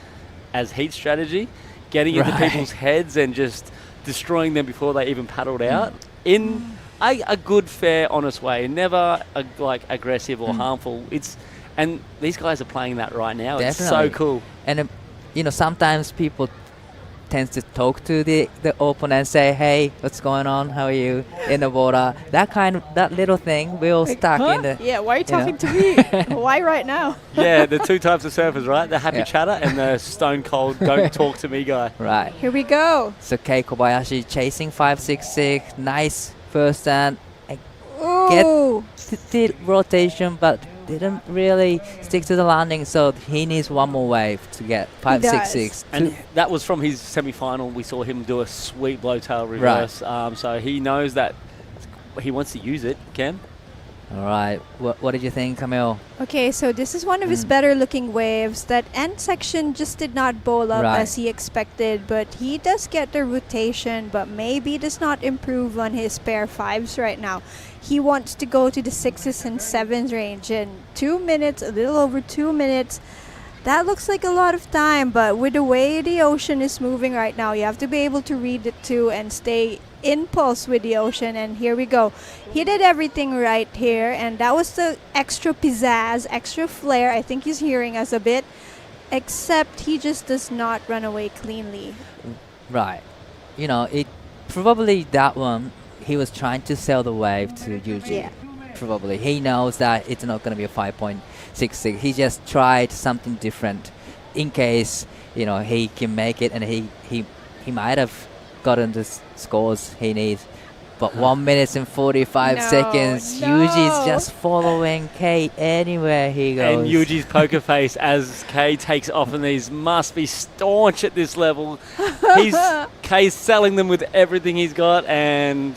Speaker 19: as heat strategy, getting into people's heads and just destroying them before they even paddled out in a good, fair, honest way. Never like aggressive or harmful. And these guys are playing that right now.
Speaker 1: Definitely.
Speaker 19: It's so cool.
Speaker 1: And you know, sometimes people tend to talk to the opponent and say, "Hey, what's going on? How are you?" in the water. That little thing will stuck in the.
Speaker 3: Yeah, why are you talking to me? Why right now?
Speaker 19: Yeah, the two types of surfers, right? The happy chatter and the stone cold, don't talk to me guy.
Speaker 1: Right.
Speaker 3: Here we go.
Speaker 1: So Kei Kobayashi chasing 5.66. Nice first stand. Get the rotation, but didn't really stick to the landing, so he needs one more wave to get 5.66.
Speaker 19: And that was from his semi-final. We saw him do a sweet blowtail reverse. So he knows that he wants to use it. Cam?
Speaker 1: All right. What did you think, Camille?
Speaker 3: Okay, so this is one of his better looking waves. That end section just did not bowl up as he expected, but he does get the rotation, but maybe does not improve on his pair fives right now. He wants to go to the 6s and 7s range in 2 minutes, a little over 2 minutes. That looks like a lot of time, but with the way the ocean is moving right now, you have to be able to read it too and stay in pulse with the ocean. And here we go. He did everything right here, and that was the extra pizzazz, extra flair. I think he's hearing us a bit, except he just does not run away cleanly.
Speaker 1: Right. You know, it probably that one, he was trying to sell the wave to Yuji.
Speaker 3: Yeah.
Speaker 1: Probably. He knows that it's not going to be a 5.66. He just tried something different in case, you know, he can make it, and he might have gotten the scores he needs. But 1 minute and 45 seconds. Yuji's just following Kei anywhere he goes.
Speaker 19: And Yuji's poker face as Kei takes off, and these must be staunch at this level. Kei's selling them with everything he's got, and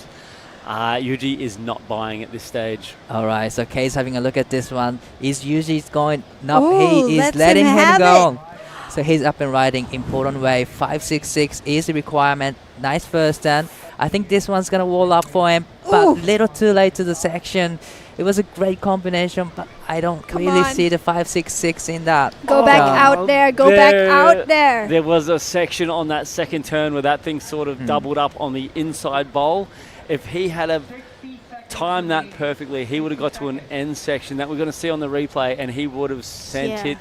Speaker 19: Yuji is not buying at this stage.
Speaker 1: All right, so Kei's having a look at this one. Is Yuji's going? No, he is
Speaker 3: let's
Speaker 1: letting him go.
Speaker 3: it.
Speaker 1: So he's up and riding. Important wave. 5.66 is the requirement. Nice first stand. I think this one's going to wall up for him, but little too late to the section. It was a great combination, but I don't really see the 5.66 in that.
Speaker 3: Go back out there. Go back out there.
Speaker 19: There was a section on that second turn where that thing sort of doubled up on the inside bowl. If he had a timed that perfectly, he would have got to an end section that we're going to see on the replay, and he would have sent it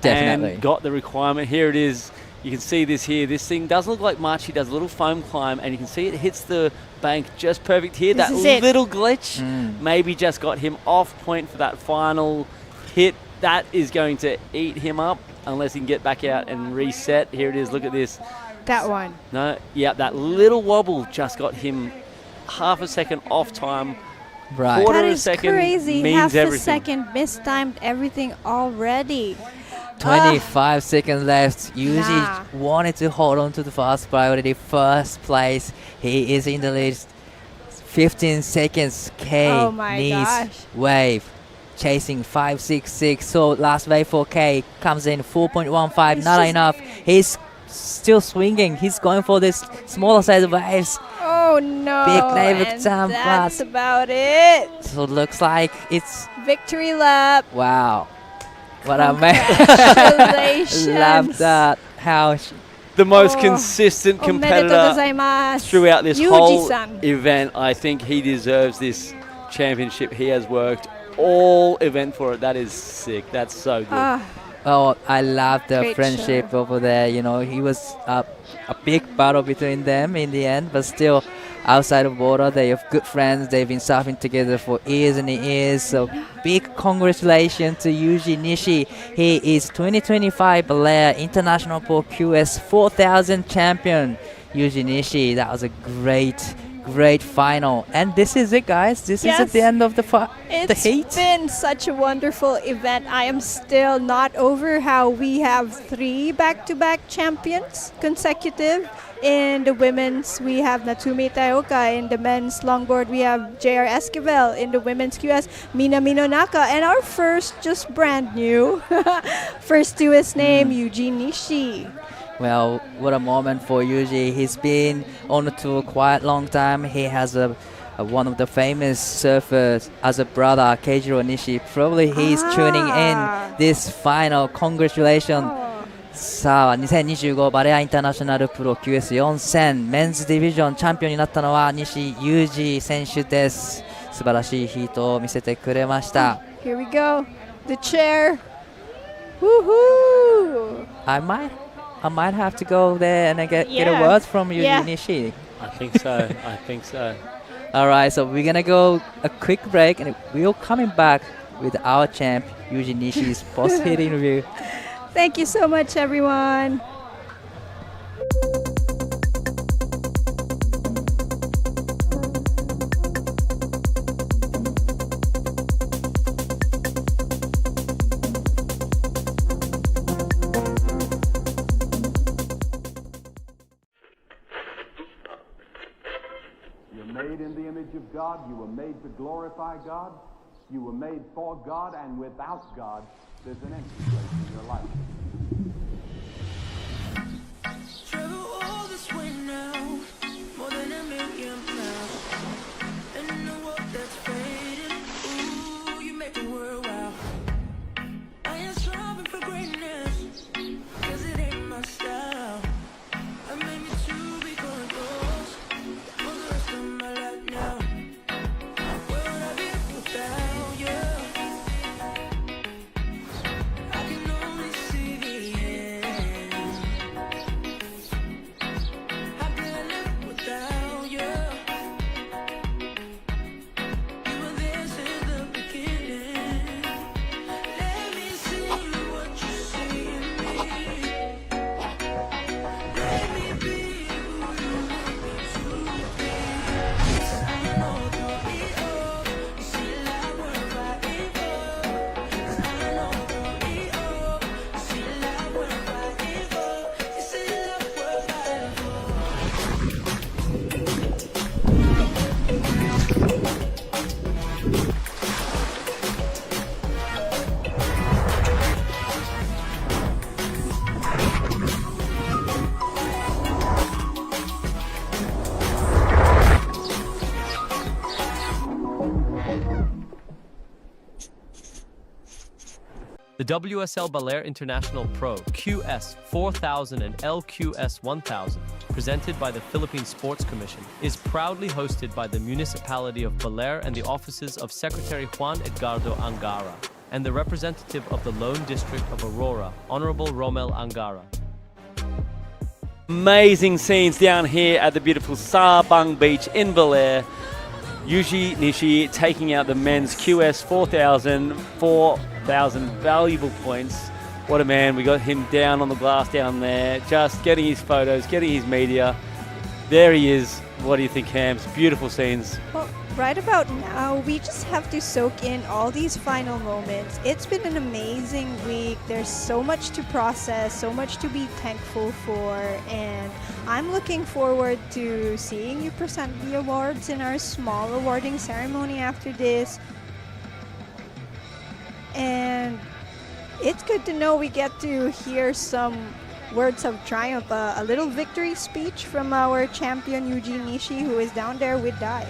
Speaker 19: and got the requirement. Here it is. You can see this here. This thing doesn't look like much. He does a little foam climb, and you can see it hits the bank just perfect here. That little glitch maybe just got him off point for that final hit. That is going to eat him up unless he can get back out and reset. Here it is. Look at this.
Speaker 3: That one.
Speaker 19: No, yeah, that little wobble just got him half a second off time.
Speaker 1: Right.
Speaker 19: Quarter
Speaker 3: That
Speaker 19: of a
Speaker 3: is
Speaker 19: second
Speaker 3: crazy.
Speaker 19: means
Speaker 3: Half
Speaker 19: everything.
Speaker 3: a second mistimed everything already.
Speaker 1: 25 seconds left. Yuji wanted to hold on to the fast priority first place. He is in the lead. 15 seconds. K
Speaker 3: Oh my
Speaker 1: knees
Speaker 3: gosh.
Speaker 1: wave. Chasing 5.66. So last wave for K comes in 4.15. Not enough. He's still swinging. He's going for this smaller size of waves.
Speaker 3: Oh no.
Speaker 1: Big level
Speaker 3: and
Speaker 1: jump,
Speaker 3: that's
Speaker 1: but
Speaker 3: about it.
Speaker 1: so it looks like it's
Speaker 3: Victory lap.
Speaker 1: wow. What a man.
Speaker 3: Congratulations.
Speaker 1: Love that. How
Speaker 19: The most
Speaker 3: Oh,
Speaker 19: consistent
Speaker 3: omedetou
Speaker 19: competitor
Speaker 3: gozaimasu.
Speaker 19: throughout this
Speaker 3: Yuji-san.
Speaker 19: whole event. I think he deserves this championship. He has worked all event for it. That is sick. That's so good.
Speaker 3: Ah,
Speaker 1: Oh, I love the
Speaker 3: Great
Speaker 1: friendship over there. You know, he was a big battle between them in the end, but still, outside of water, they have good friends. They've been surfing together for years and years. So big congratulations to Yuji Nishi. He is 2025 Baler International Pro QS4000 champion. Yuji Nishi, that was a great final. And this is it, guys. This is at the
Speaker 3: Yes.
Speaker 1: end of the
Speaker 3: it's
Speaker 1: heat.
Speaker 3: been such a wonderful event. I am still not over how we have 3 back-to-back champions consecutive. In the women's, we have Natsumi Taoka. In the men's longboard, we have JR Esquivel. In the women's QS, Mina Minonaka. And our first, just brand new, first to his name, Yuji Nishi.
Speaker 1: Well, what a moment for Yuji. He's been on the tour quite a long time. He has one of the famous surfers as a brother, Keijiro Nishi. Probably he's tuning in this final. Congratulations. さあ、2025バレアインターナショナルプロ QS4000 メンズディビジョンチャンピオンになったのは西裕二選手です。素晴らしいヒートを見せてくれました。
Speaker 3: Here we go. The chair. Woohoo!
Speaker 1: I might have to go there and get a
Speaker 3: Yeah.
Speaker 1: word from Yuji
Speaker 3: Yeah.
Speaker 1: Nishi.
Speaker 19: I think so. I think so.
Speaker 1: All right, so we're gonna go a quick break, and we'll coming back with our champ Yuji Nishi's post-hit interview.
Speaker 3: Thank you so much, everyone.
Speaker 5: You're made in the image of God. You were made to glorify God. You were made for God, and without God, there's an empty place in your life.
Speaker 6: Travel all this way now, more than a million miles. And in a world that's fading, ooh, you make the world wow. I am striving for greatness, 'cause it ain't my style. I made me to be going close for the rest of my life now. Where would I be without you? I can only see the end. How can I live without you? You were there since the beginning. Let me see what you see in me. Let me be who you want me to be. 'Cause I know through it all, you see like we're fighting for. 'Cause I know through it all, you see like we're fighting for. You see like we're fighting for.
Speaker 7: The WSL Baler International Pro QS4000 and LQS1000, presented by the Philippine Sports Commission, is proudly hosted by the municipality of Baler and the offices of Secretary Juan Edgardo Angara and the representative of the Lone District of Aurora, Honorable Romel Angara.
Speaker 19: Amazing scenes down here at the beautiful Sabang Beach in Baler. Yuji Nishi taking out the men's QS4000, 4,000 valuable points. What a man. We got him down on the glass down there, just getting his photos, getting his media. There he is. What do you think, Hams? Beautiful scenes.
Speaker 3: Well, right about now, we just have to soak in all these final moments. It's been an amazing week. There's so much to process, so much to be thankful for, and I'm looking forward to seeing you present the awards in our small awarding ceremony after this. And it's good to know we get to hear some words of triumph, a little victory speech from our champion Eugene Nishi, who is down there with Dai.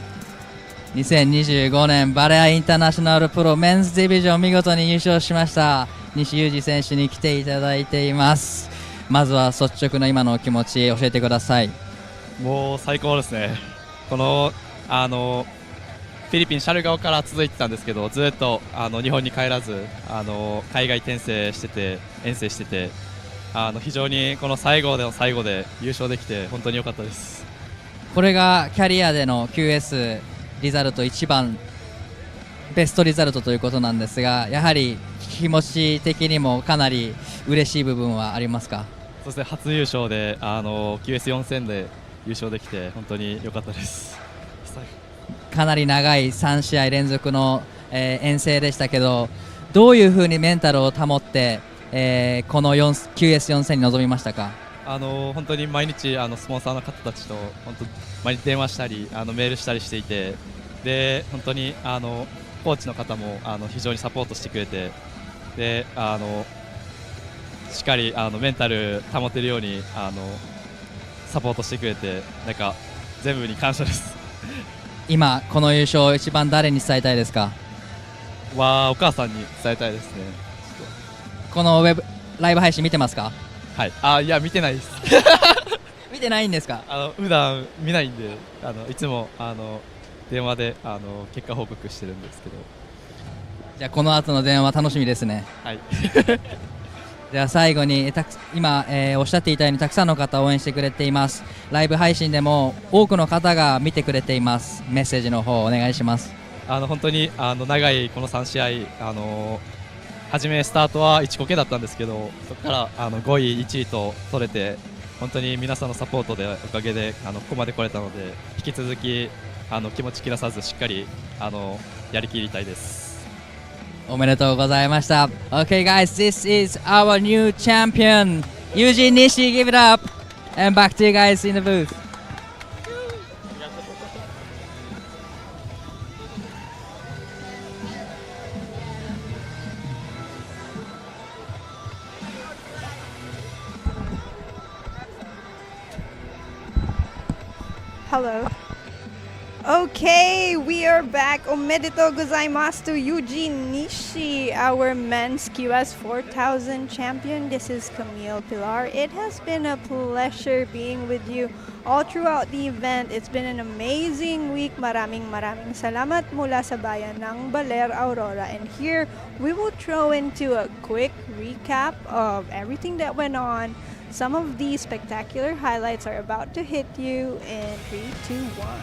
Speaker 21: 2025年バレアインターナショナルプロメンズディビジョン見事に優勝しました西裕二選手に来ていただいています。まずは率直な今のお気持ち教えてください。
Speaker 17: もう最高ですね。このフィリピンシャルガオから続いてたんですけど、ずっと日本に帰らず海外遠征してて遠征してて非常にこの最後の最後で優勝できて本当に良かったです。
Speaker 21: これがキャリアでの QS リザルト一番ベストリザルトということなんですが、やはり気持ち的にもかなり嬉しい部分はありますか？
Speaker 17: そして初優勝でQS4000 で優勝できて本当に良かったです。
Speaker 21: かなり長い3試合連続の、遠征でしたけど、どういうふうにメンタルを保って、このQS4000 に臨みましたか？
Speaker 17: 本当に毎日スポンサーの方たちと本当毎日電話したりメールしたりしていて、で本当にコーチの方も非常にサポートしてくれて、でしっかりメンタル保てるようにサポートしてくれて、なんか全部に感謝です。
Speaker 21: 今この優勝一番誰に伝えたいですか？
Speaker 17: お母さんに伝えたいですね。
Speaker 21: このライブ配信見てますか？
Speaker 17: はい。いや見てないです。
Speaker 21: 見てないんですか？
Speaker 17: 普段見ないんでいつも電話で結果報告してるんですけど。
Speaker 21: じゃあこの後の電話楽しみですね。
Speaker 17: はい。
Speaker 21: では最後に今、おっしゃっていたようにたくさんの方応援してくれています。ライブ配信でも多くの方が見てくれています。メッセージの方お願いします。
Speaker 17: 本当に長いこの3試合初めスタートは1コケだったんですけど、そこから5位1位と取れて、本当に皆さんのサポートでおかげでここまで来れたので、引き続き気持ち切らさずしっかりやりきりたいです。
Speaker 21: おめでとうございました。Okay guys, this is our new champion, Eugene Nishi. Give it up. And back to you guys in the booth.
Speaker 3: Hello. Okay, we are back. Omedetou gozaimasu to Eugene Nishi, our men's QS4000 champion. This is Camille Pilar. It has been a pleasure being with you all throughout the event. It's been an amazing week. Maraming salamat mula sa bayan ng Baler, Aurora. And here, we will throw into a quick recap of everything that went on. Some of these spectacular highlights are about to hit you in 3, 2, 1.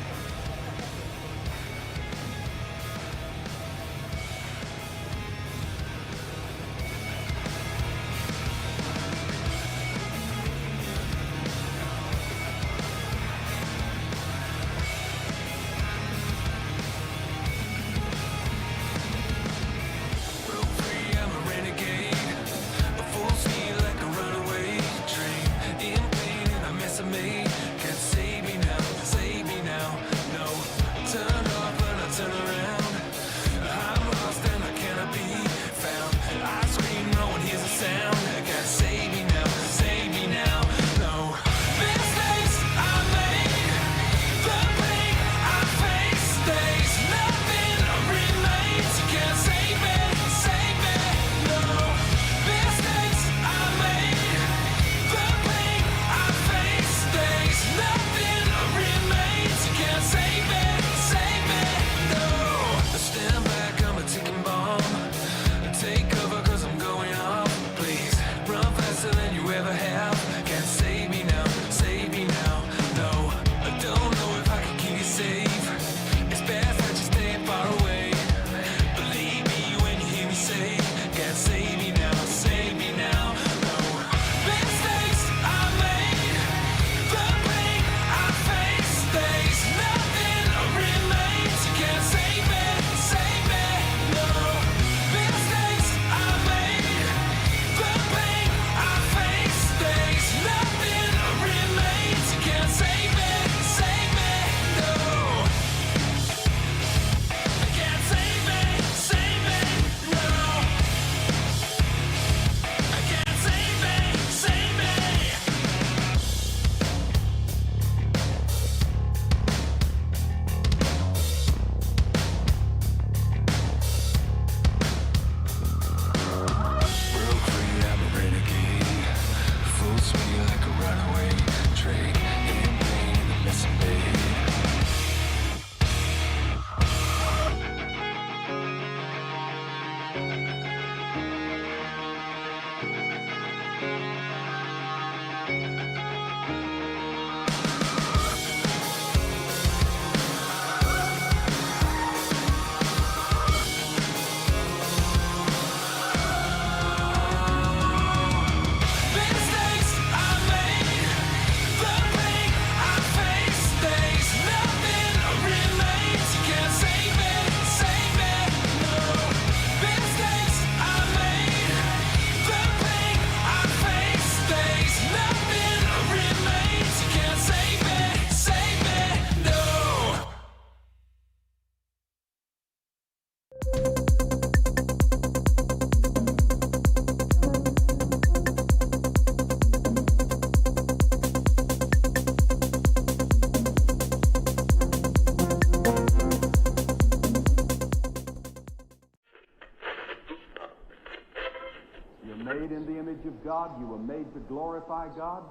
Speaker 5: God. You were made to glorify God.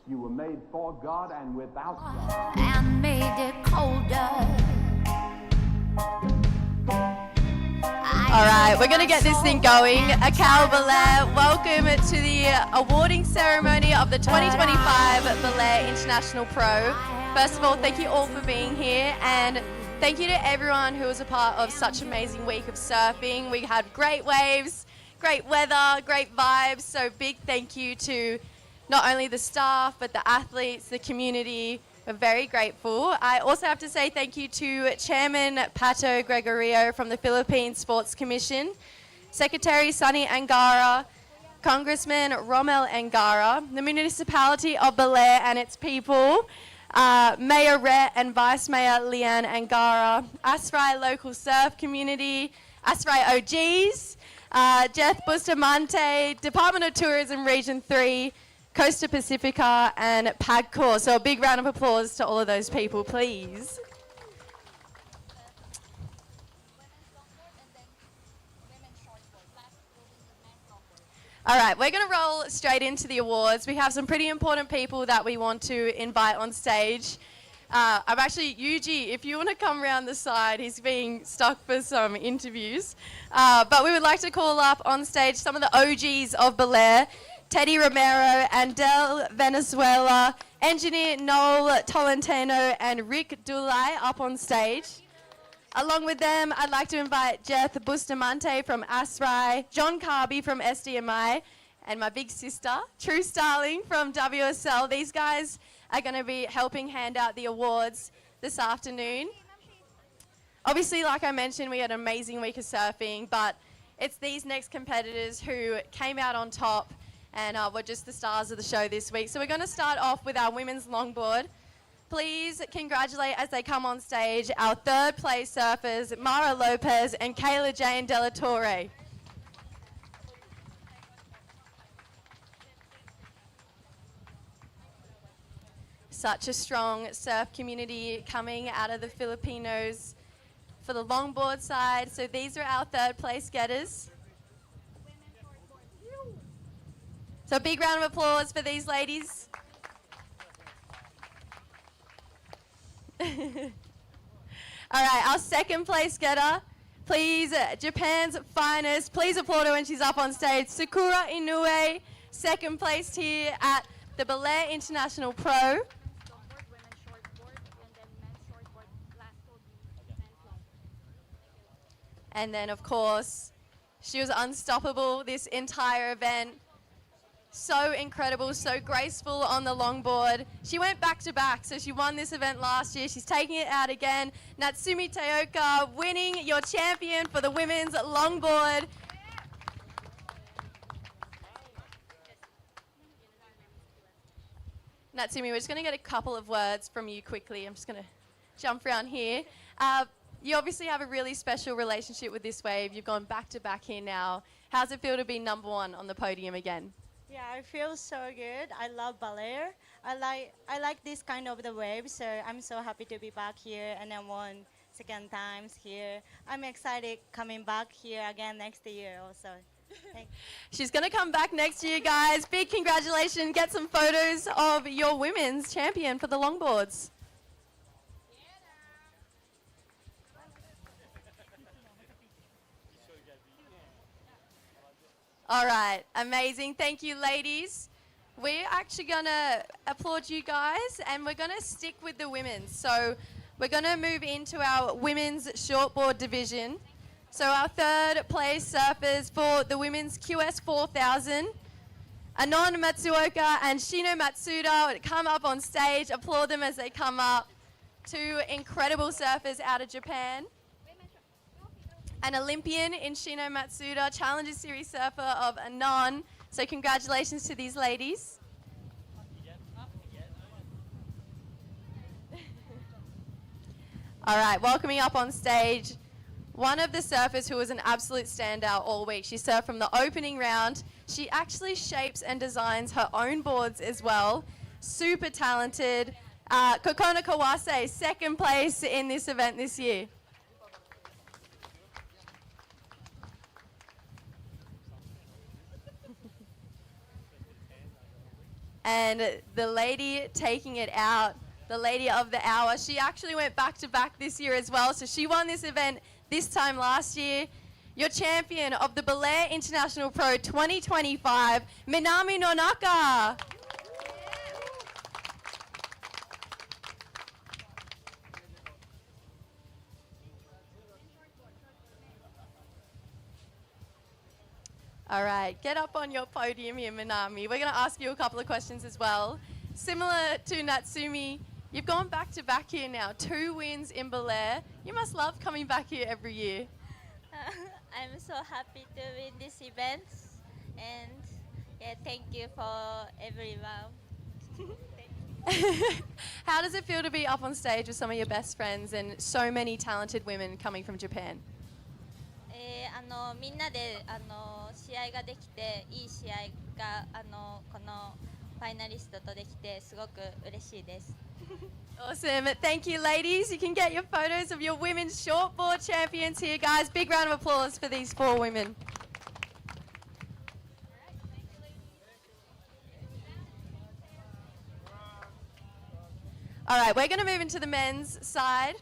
Speaker 5: You were made for God and without God.
Speaker 15: And made it colder.
Speaker 2: All right, we're going to get this thing going. Akal Baler, welcome to the awarding ceremony of the 2025 Baler International Pro. First of all, thank you all for being here, and thank you to everyone who was a part of such an amazing week of surfing. We had great waves, great weather, great vibes, so big thank you to not only the staff, but the athletes, the community. We're very grateful. I also have to say thank you to Chairman Pato Gregorio from the Philippine Sports Commission, Secretary Sunny Angara, Congressman Rommel Angara, the Municipality of Baler and its people, Mayor Rhett and Vice Mayor Leanne Angara, Asrai local surf community, Asrai OGs, Jeff Bustamante, Department of Tourism Region 3, Costa Pacifica and PAGCOR. So a big round of applause to all of those people, please. All right, we're going to roll straight into the awards. We have some pretty important people that we want to invite on stage. I'm actually, Yuji, if you want to come around the side, he's being stuck for some interviews. But we would like to call up on stage some of the OGs of Baler, Teddy Romero and Del Venezuela, engineer Noel Tolentino and Rick Dulay up on stage. Along with them, I'd like to invite Jeff Bustamante from ASRAI, John Carby from SDMI, and my big sister, True Starling from WSL. These guys are going to be helping hand out the awards this afternoon. Obviously, like I mentioned, we had an amazing week of surfing, but it's these next competitors who came out on top and were just the stars of the show this week. So we're going to start off with our women's longboard. Please congratulate as they come on stage our third place surfers, Mara Lopez and Kayla Jane Della Torre. Such a strong surf community coming out of the Filipinos for the longboard side. So these are our third place getters. So a big round of applause for these ladies. All right, our second place getter, please, Japan's finest. Please applaud her when she's up on stage. Sakura Inoue, second place here at the Baler International Pro. And then, of course, she was unstoppable this entire event. So incredible, so graceful on the longboard. She went back-to-back, so she won this event last year. She's taking it out again. Natsumi Teoka winning your champion for the women's longboard. Natsumi, we're just going to get a couple of words from you quickly. I'm just going to jump around here. You obviously have a really special relationship with this wave. You've gone back-to-back here now. How's it feel to be number one on the podium again?
Speaker 9: Yeah, I feel so good. I love Baler. I like this kind of the wave, so I'm so happy to be back here and then won second times here. I'm excited coming back here again next year also.
Speaker 2: She's going to come back next year, guys. Big congratulations. Get some photos of your women's champion for the longboards. All right, amazing. Thank you, ladies. We're actually going to applaud you guys, and we're going to stick with the women. So we're going to move into our women's shortboard division. So our third place surfers for the women's QS4000, Anon Matsuoka and Shino Matsuda come up on stage. Applaud them as they come up. Two incredible surfers out of Japan. An Olympian in Shino Matsuda, Challenger Series surfer of Anon. So congratulations to these ladies. All right, welcoming up on stage, one of the surfers who was an absolute standout all week. She surfed from the opening round. She actually shapes and designs her own boards as well. Super talented. Kokona Kawase, second place in this event this year.
Speaker 10: And the lady taking it out, the lady of the hour, she actually went back to back this year as well. So she won this event this time last year. Your champion of the Baler International Pro 2025, Minami Nonaka. All right, get up on your podium here, Minami. We're going to ask you a couple of questions as well. Similar to Natsumi, you've gone back to back here now, 2 wins in Baler. You must love coming back here every year.
Speaker 16: I'm so happy to win this event, and yeah, thank you for everyone.
Speaker 10: How does it feel to be up on stage with some of your best friends and so many talented women coming from Japan?
Speaker 16: みんなで試合ができて、いい試合がこのファイナリストとできてすごく嬉しいです。
Speaker 10: Awesome. Thank you, ladies. You can get your photos of your women's shortboard champions here, guys. Big round of applause for these 4 women. All right, we're going to move into the men's side.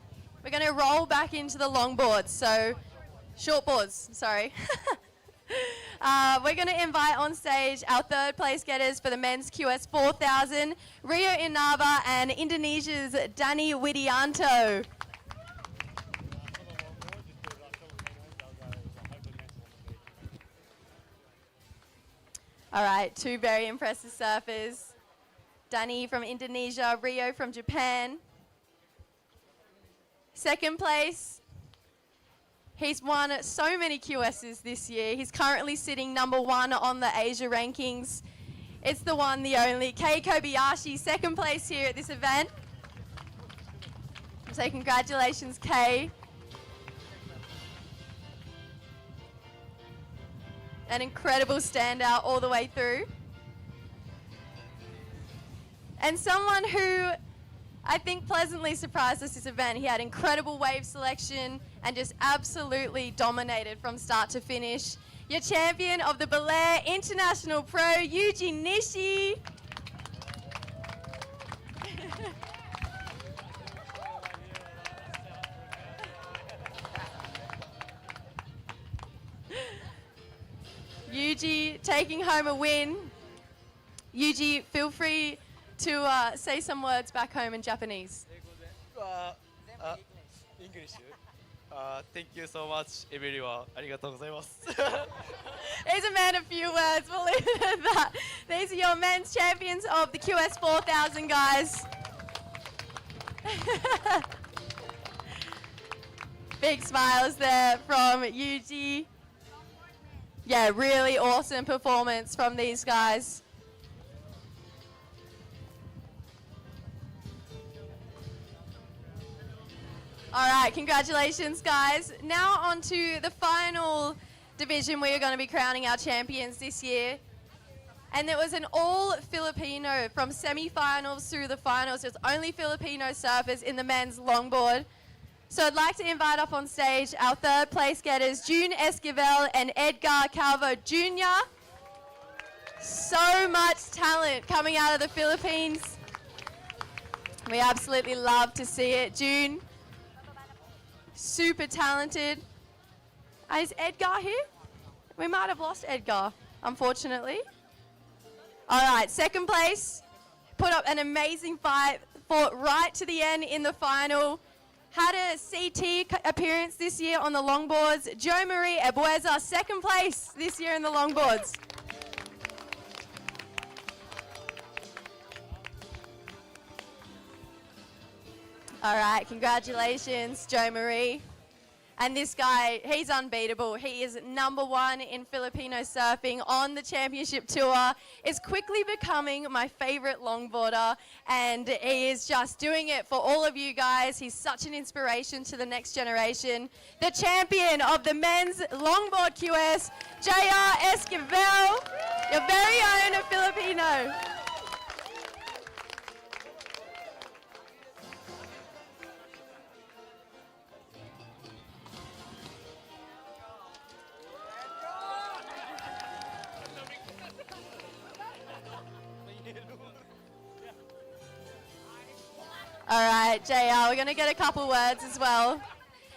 Speaker 10: We're going to roll back into the longboards. So, shortboards, sorry. We're going to invite on stage our 3rd place getters for the men's QS4000, Rio Inaba and Indonesia's Dani Widianto. All right, 2 very impressive surfers. Dani from Indonesia, Rio from Japan. 2nd place. He's won so many QSs this year. He's currently sitting number 1 on the Asia rankings. It's the one, the only, Kei Kobayashi, 2nd place here at this event. So congratulations, Kei. An incredible standout all the way through. And someone who I think pleasantly surprised us this event. He had incredible wave selection and just absolutely dominated from start to finish. Your champion of the Baler International Pro, Yuji Nishi. Yuji taking home a win. Yuji, feel free to say some words back home in Japanese.
Speaker 17: English. Thank you so much, everyone. ありがとうございます。
Speaker 10: He's a man of few words, we'll leave it at that. These are your men's champions of the QS4000, guys. Big smiles there from Yuji. Yeah, really awesome performance from these guys. All right, congratulations, guys. Now on to the final division where you're going to be crowning our champions this year. And it was an all Filipino from semi-finals through the finals. There's only Filipino surfers in the men's longboard. So I'd like to invite up on stage our 3rd place getters, June Esquivel and Edgar Calvo Jr. So much talent coming out of the Philippines. We absolutely love to see it. June, super talented. Is Edgar here? We might have lost Edgar, unfortunately. All right, 2nd place. Put up an amazing fight, fought right to the end in the final. Had a CT appearance this year on the longboards. Jo Marie Ebueza, 2nd place this year in the longboards. All right, congratulations, Jo Marie. And this guy, he's unbeatable. He is number 1 in Filipino surfing on the championship tour. Is quickly becoming my favorite longboarder, and he is just doing it for all of you guys. He's such an inspiration to the next generation. The champion of the men's longboard QS, JR Esquivel, your very own Filipino. All right, JR, we're going to get a couple words as well.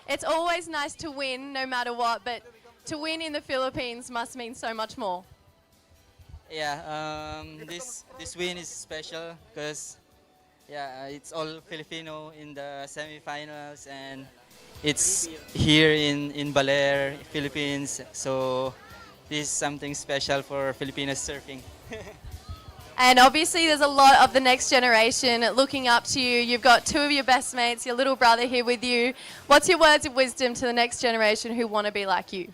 Speaker 10: It's always nice to win no matter what, but to win in the Philippines must mean so much more.
Speaker 21: Yeah, this win is special because it's all Filipino in the semifinals, and it's here in Baler, Philippines. So this is something special for Filipino surfing.
Speaker 10: And obviously there's a lot of the next generation looking up to you. You've got two of your best mates, your little brother here with you. What's your words of wisdom to the next generation who want to be like you?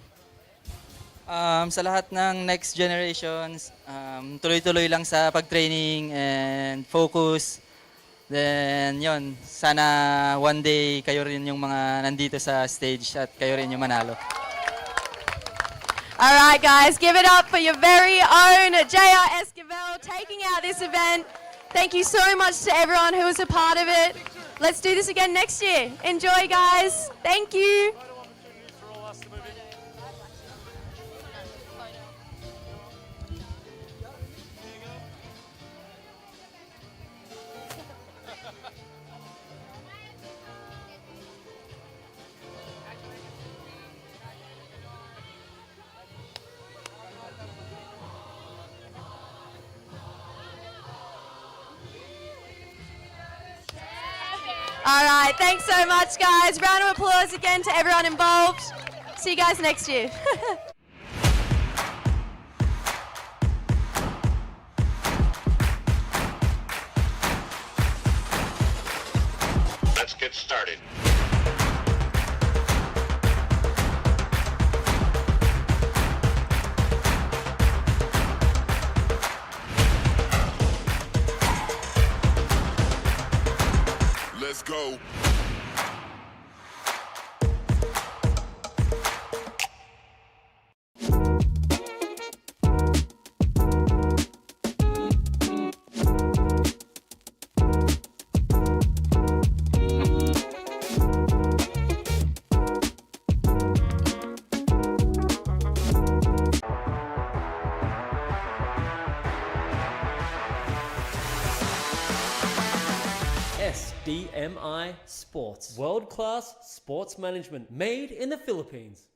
Speaker 21: Sa lahat ng next generations, tuloy-tuloy lang sa pag-training and focus. Then yon, sana one day kayo rin yung mga nandito sa stage at kayo rin yung manalo.
Speaker 10: All right, guys, give it up for your very own JR Esquivel taking out this event. Thank you so much to everyone who was a part of it. Let's do this again next year. Enjoy, guys. Thank you. All right, thanks so much, guys. Round of applause again to everyone involved. See you guys next year.
Speaker 13: Let's get started. Let's go.
Speaker 22: SDMI Sports. World-class sports management made in the Philippines.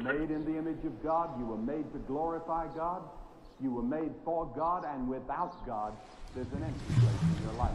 Speaker 5: Made in the image of God, you were made to glorify God, you were made for God, and without God, there's an empty place in your life.